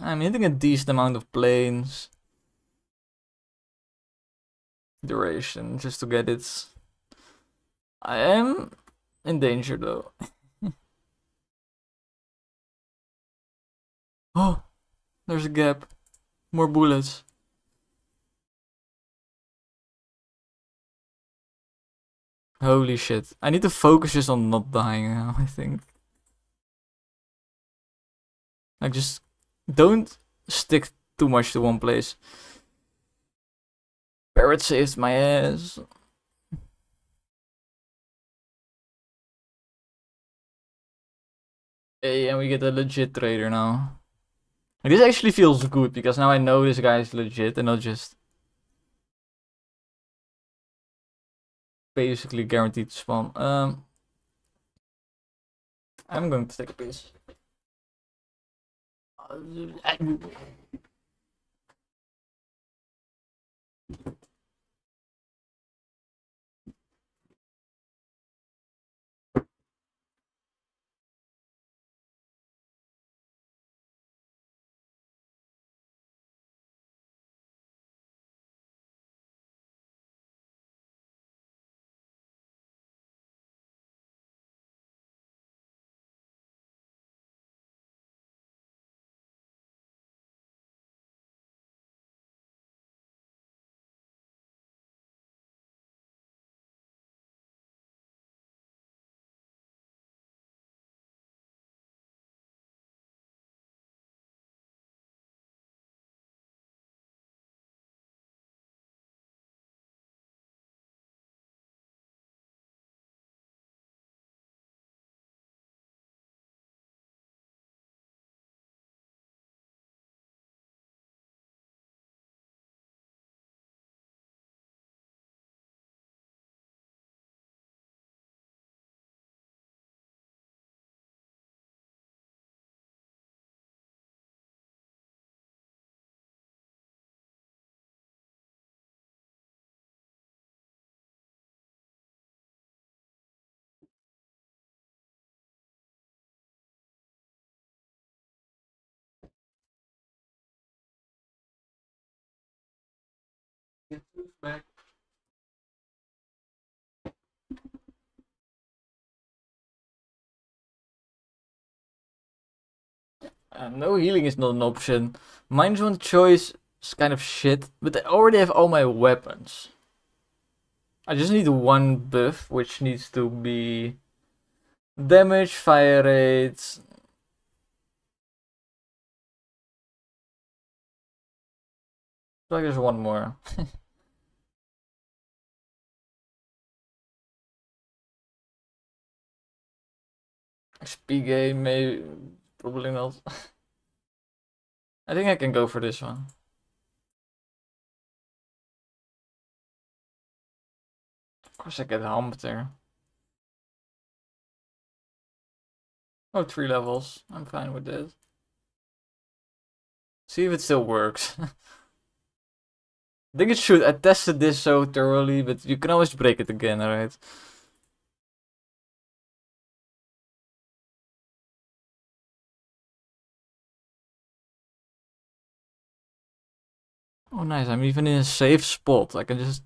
I'm hitting a decent amount of planes. Duration, just to get it. I am in danger though. Oh, there's a gap. More bullets. Holy shit. I need to focus just on not dying now, I think. Like, just don't stick too much to one place. Barrett saved my ass. Hey, and we get a legit trader now. And this actually feels good because now I know this guy is legit and not just basically guaranteed to spawn. I'm going to take a piss. Back. No healing is not an option. Minus one choice is kind of shit, but I already have all my weapons. I just need one buff, which needs to be damage, fire rates. Like there's one more. XP game, maybe, probably not. I think I can go for this one. Of course I get humped there. Oh, 3 levels. I'm fine with that. See if it still works. I think it should. I tested this so thoroughly, but you can always break it again, alright? Oh, nice. I'm even in a safe spot. I can just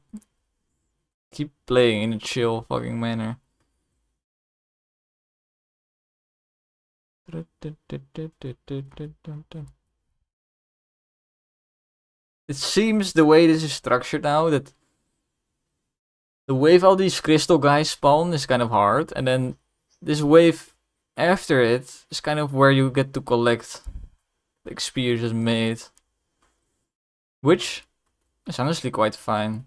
keep playing in a chill fucking manner. It seems the way this is structured now that the wave all these crystal guys spawn is kind of hard, and then this wave after it is kind of where you get to collect the XP you just made. Which is honestly quite fine.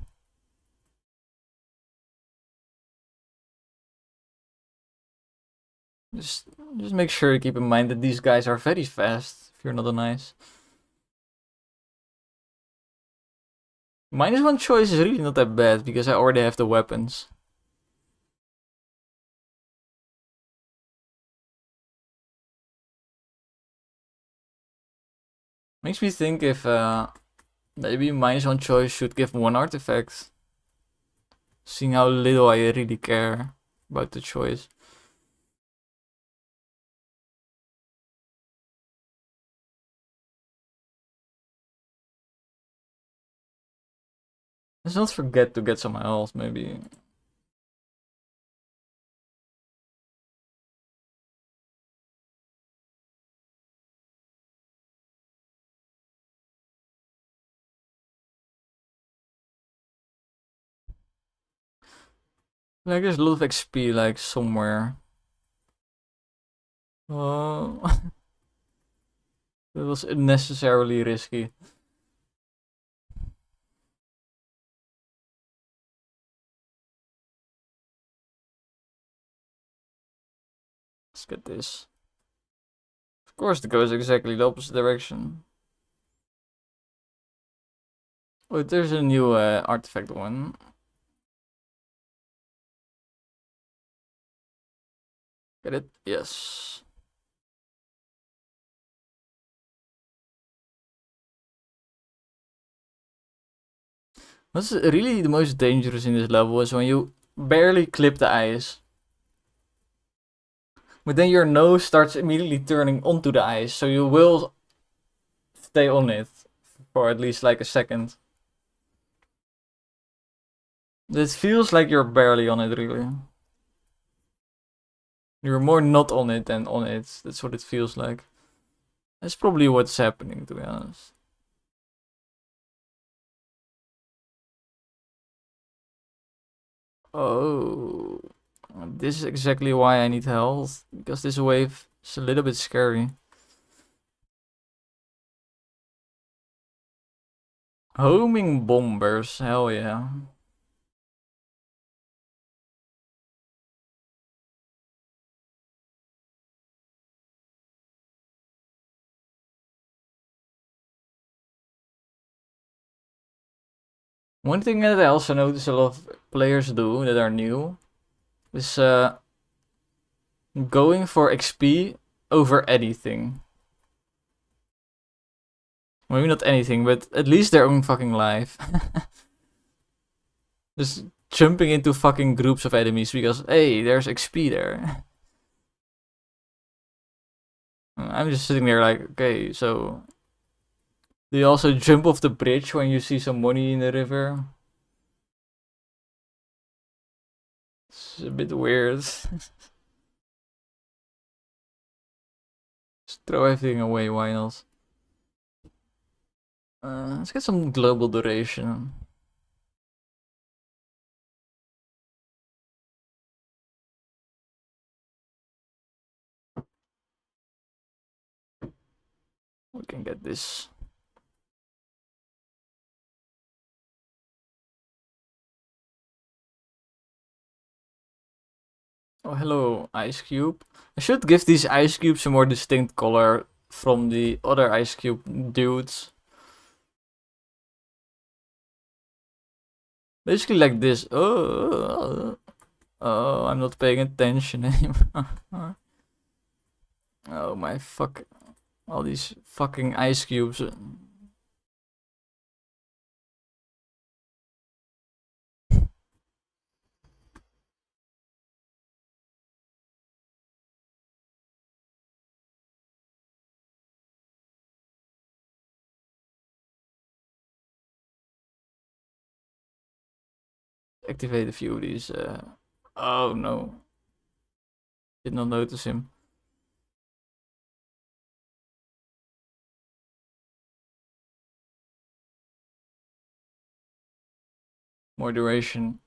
Just make sure you keep in mind that these guys are very fast if you're not a nice. -1 choice is really not that bad because I already have the weapons. Makes me think if maybe -1 choice should give 1 artifact. Seeing how little I really care about the choice. Let's not forget to get some health, maybe. Like there's a lot of XP like somewhere. Oh, that was unnecessarily risky. Let's get this. Of course, it goes exactly the opposite direction. Wait, there's a new artifact one. Get it? Yes. What's really the most dangerous in this level is when you barely clip the ice. But then your nose starts immediately turning onto the ice, so you will stay on it for at least like a second. It feels like you're barely on it, really. You're more not on it than on it. That's what it feels like. That's probably what's happening, to be honest. Oh, this is exactly why I need health, because this wave is a little bit scary. Homing bombers, hell yeah. One thing that I also notice a lot of players do that are new is going for XP over anything. Maybe not anything, but at least their own fucking life. Just jumping into fucking groups of enemies because, hey, there's XP there. I'm just sitting there like, okay, so do you also jump off the bridge when you see some money in the river? It's a bit weird. Just throw everything away, why not? Let's get some global duration. We can get this. Oh, hello, ice cube. I should give these ice cubes a more distinct color from the other ice cube dudes. Basically like this. Oh, I'm not paying attention anymore. Oh my fuck. All these fucking ice cubes. Activate a few of these. Oh no. Did not notice him. More duration.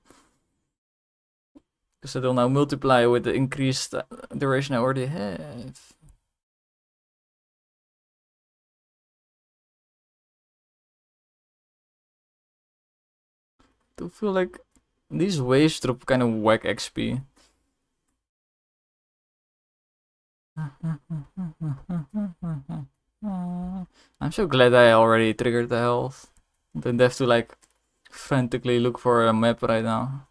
Because it'll now multiply with the increased duration I already have. I feel like these waves drop kind of whack XP. I'm so glad I already triggered the health. Don't have to like frantically look for a map right now.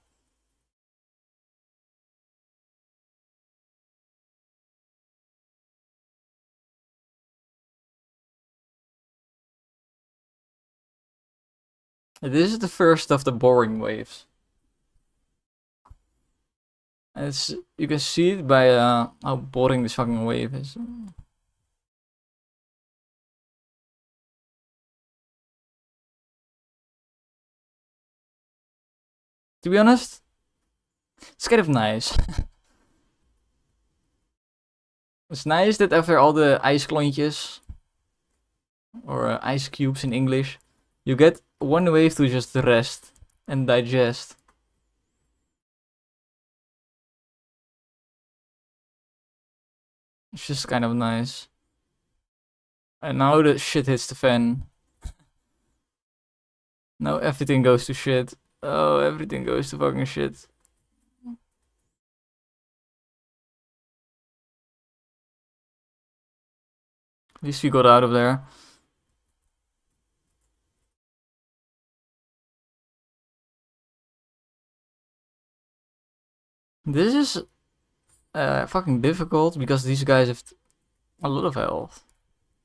This is the first of the boring waves. And it's, you can see it by how boring this fucking wave is. To be honest, it's kind of nice. It's nice that after all the ice klontjes, or ice cubes in English, you get one wave to just rest and digest. It's just kind of nice. And now the shit hits the fan. Now everything goes to shit. Oh, everything goes to fucking shit. At least we got out of there. This is fucking difficult because these guys have a lot of health.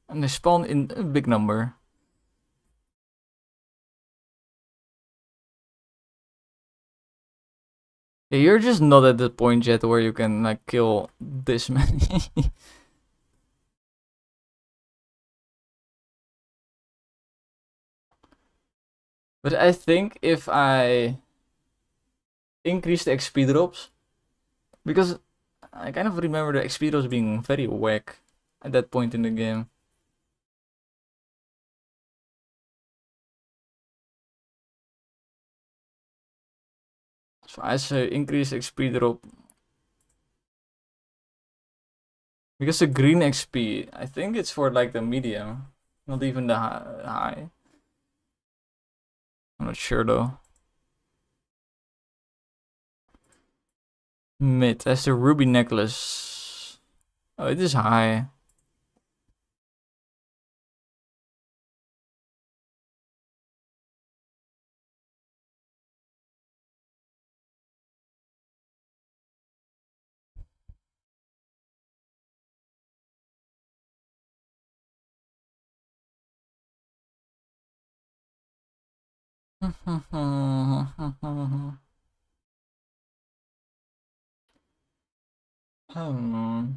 And they spawn in a big number. Yeah, you're just not at the point yet where you can like kill this many. But I think if I increase the XP drops, because I kind of remember the XP drops being very whack at that point in the game. So I say increase XP drop. Because the green XP, I think it's for like the medium, not even the high. I'm not sure though. Mid, that's the ruby necklace. Oh, it is high. Hmm.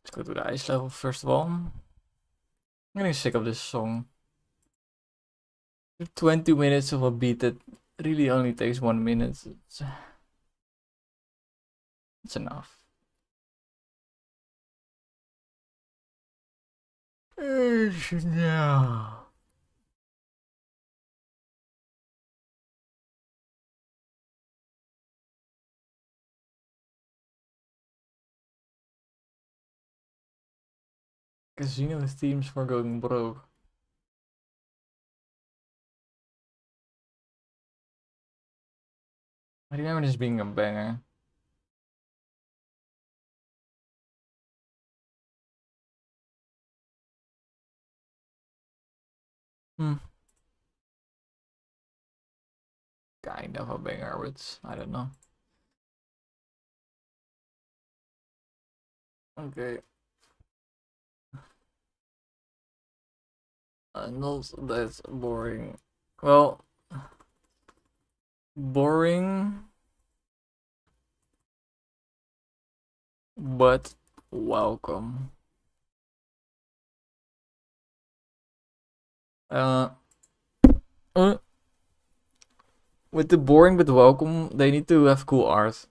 Let's go to the ice level first of all. I'm getting sick of this song. 20 minutes of a beat that really only takes 1 minute. It's enough. Yeah. Casino themes for going broke. I remember this being a banger. Hmm. kind of a banger, but I don't know. Okay. Not that boring. Well, boring, but welcome. Uh, uh, with the boring but welcome, they need to have cool art.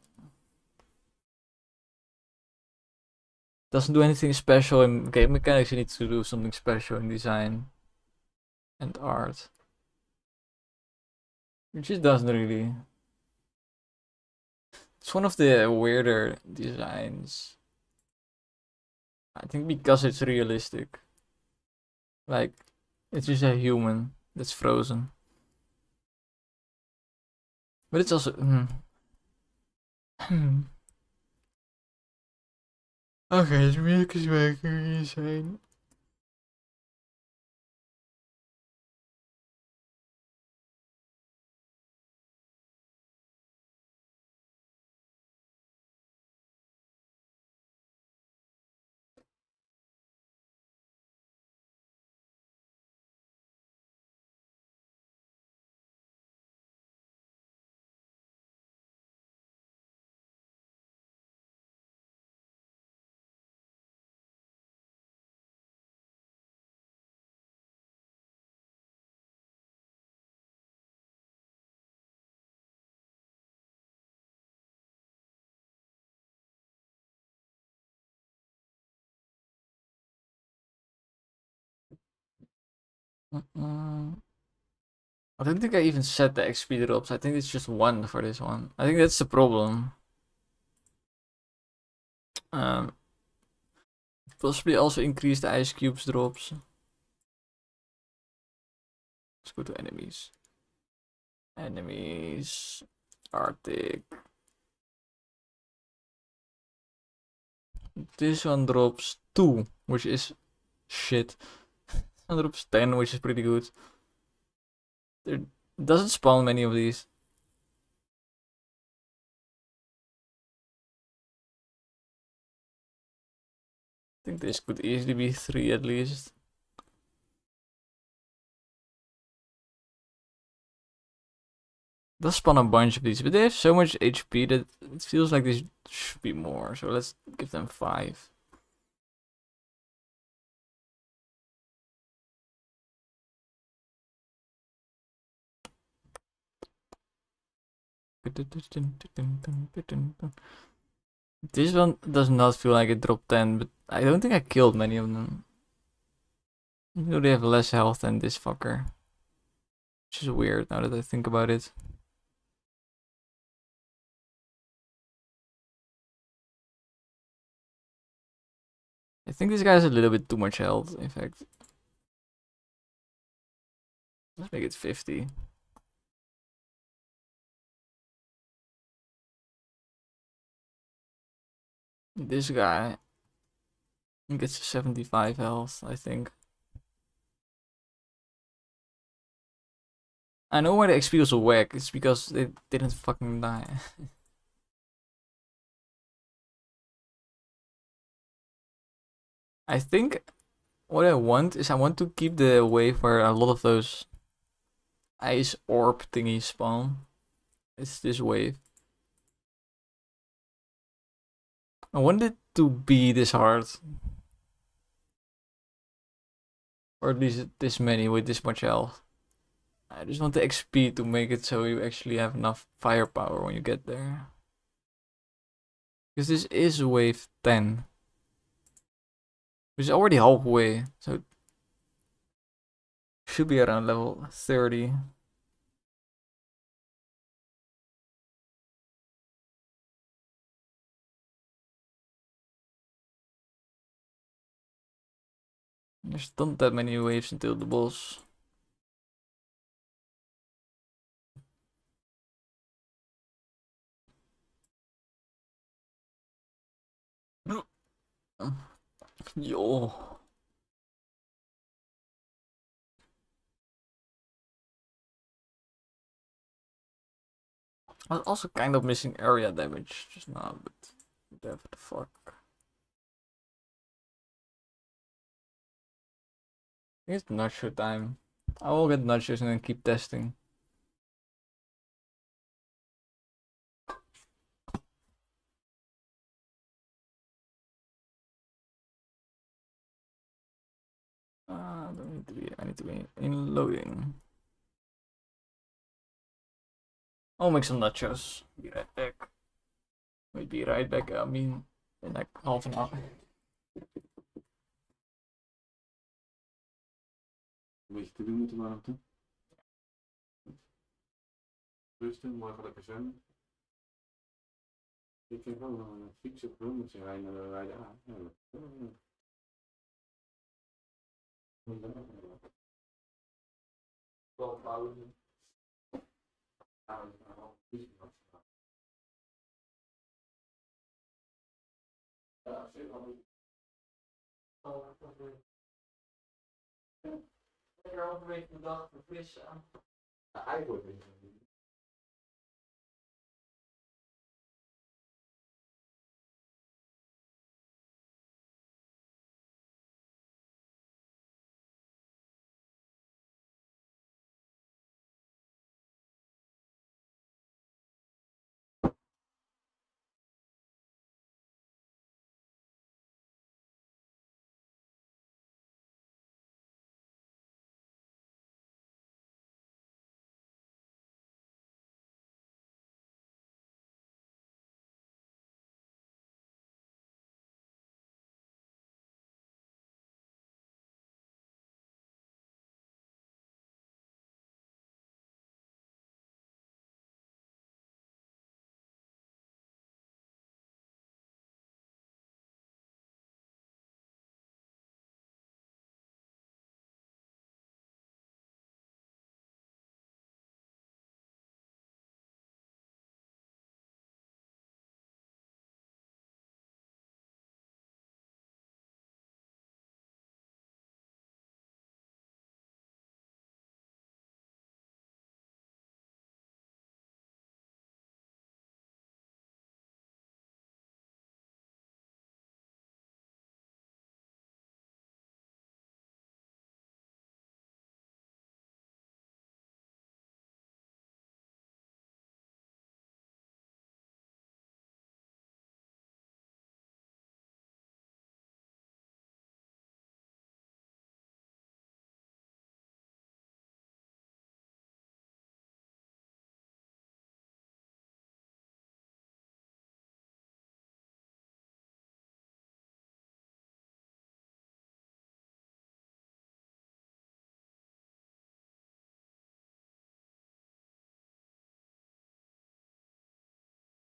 Doesn't do anything special in game mechanics. You need to do something special in design and art. It just doesn't really. It's one of the weirder designs. I think because it's realistic. Like, it's just a human that's frozen. But it's also. Okay, het music is making insane. I don't think I even set the XP drops. I think it's just one for this one. I think that's the problem. Um, Possibly also increase the ice cubes drops. Let's go to enemies. Enemies. Arctic. This one drops 2, which is shit. This one drops 10, which is pretty good. There doesn't spawn many of these. I think this could easily be 3 at least. Does spawn a bunch of these, but they have so much HP that it feels like there should be more. So let's give them 5. This one does not feel like it dropped 10, but I don't think I killed many of them. Even though they have less health than this fucker. Which is weird now that I think about it. I think this guy has a little bit too much health, in fact. Let's make it 50. This guy gets 75 health, I think. I know why the XP was a whack. It's because they didn't fucking die. I think what I want is I want to keep the wave where a lot of those ice orb thingies spawn. It's this wave. I want it to be this hard. Or at least this many with this much health. I just want the XP to make it so you actually have enough firepower when you get there. Because this is wave 10. Which is already halfway. So it should be around level 30. There's not that many waves until the boss. Yo. I was also kind of missing area damage just now, but whatever the fuck. It's nacho time. I will get nachos and then keep testing. Don't need to be. I need to be in loading. I'll make some nachos. Be right back. Wait, be right back. I mean, in like half an hour. Een beetje te doen moeten we nog doen. Rusten, morgen lekker zwemmen. Ik vind wel een fiets op groen moet zijn rijden naar de rijden aan. Wel pauze. Ja, zit al niet. Lekker halverwege de dag verfrissen. Ja, eigenlijk is het niet.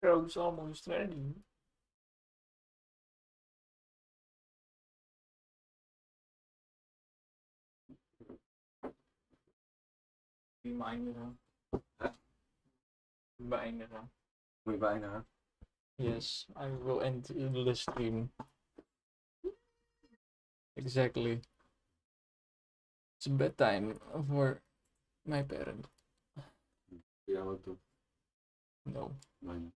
Bro, het is allemaal een training. Die beëindigen. Beëindigen. Moet je bijna. Yes, I will end the stream. Exactly. It's bedtime for my parent. Ja, ook toch. No. Bijna.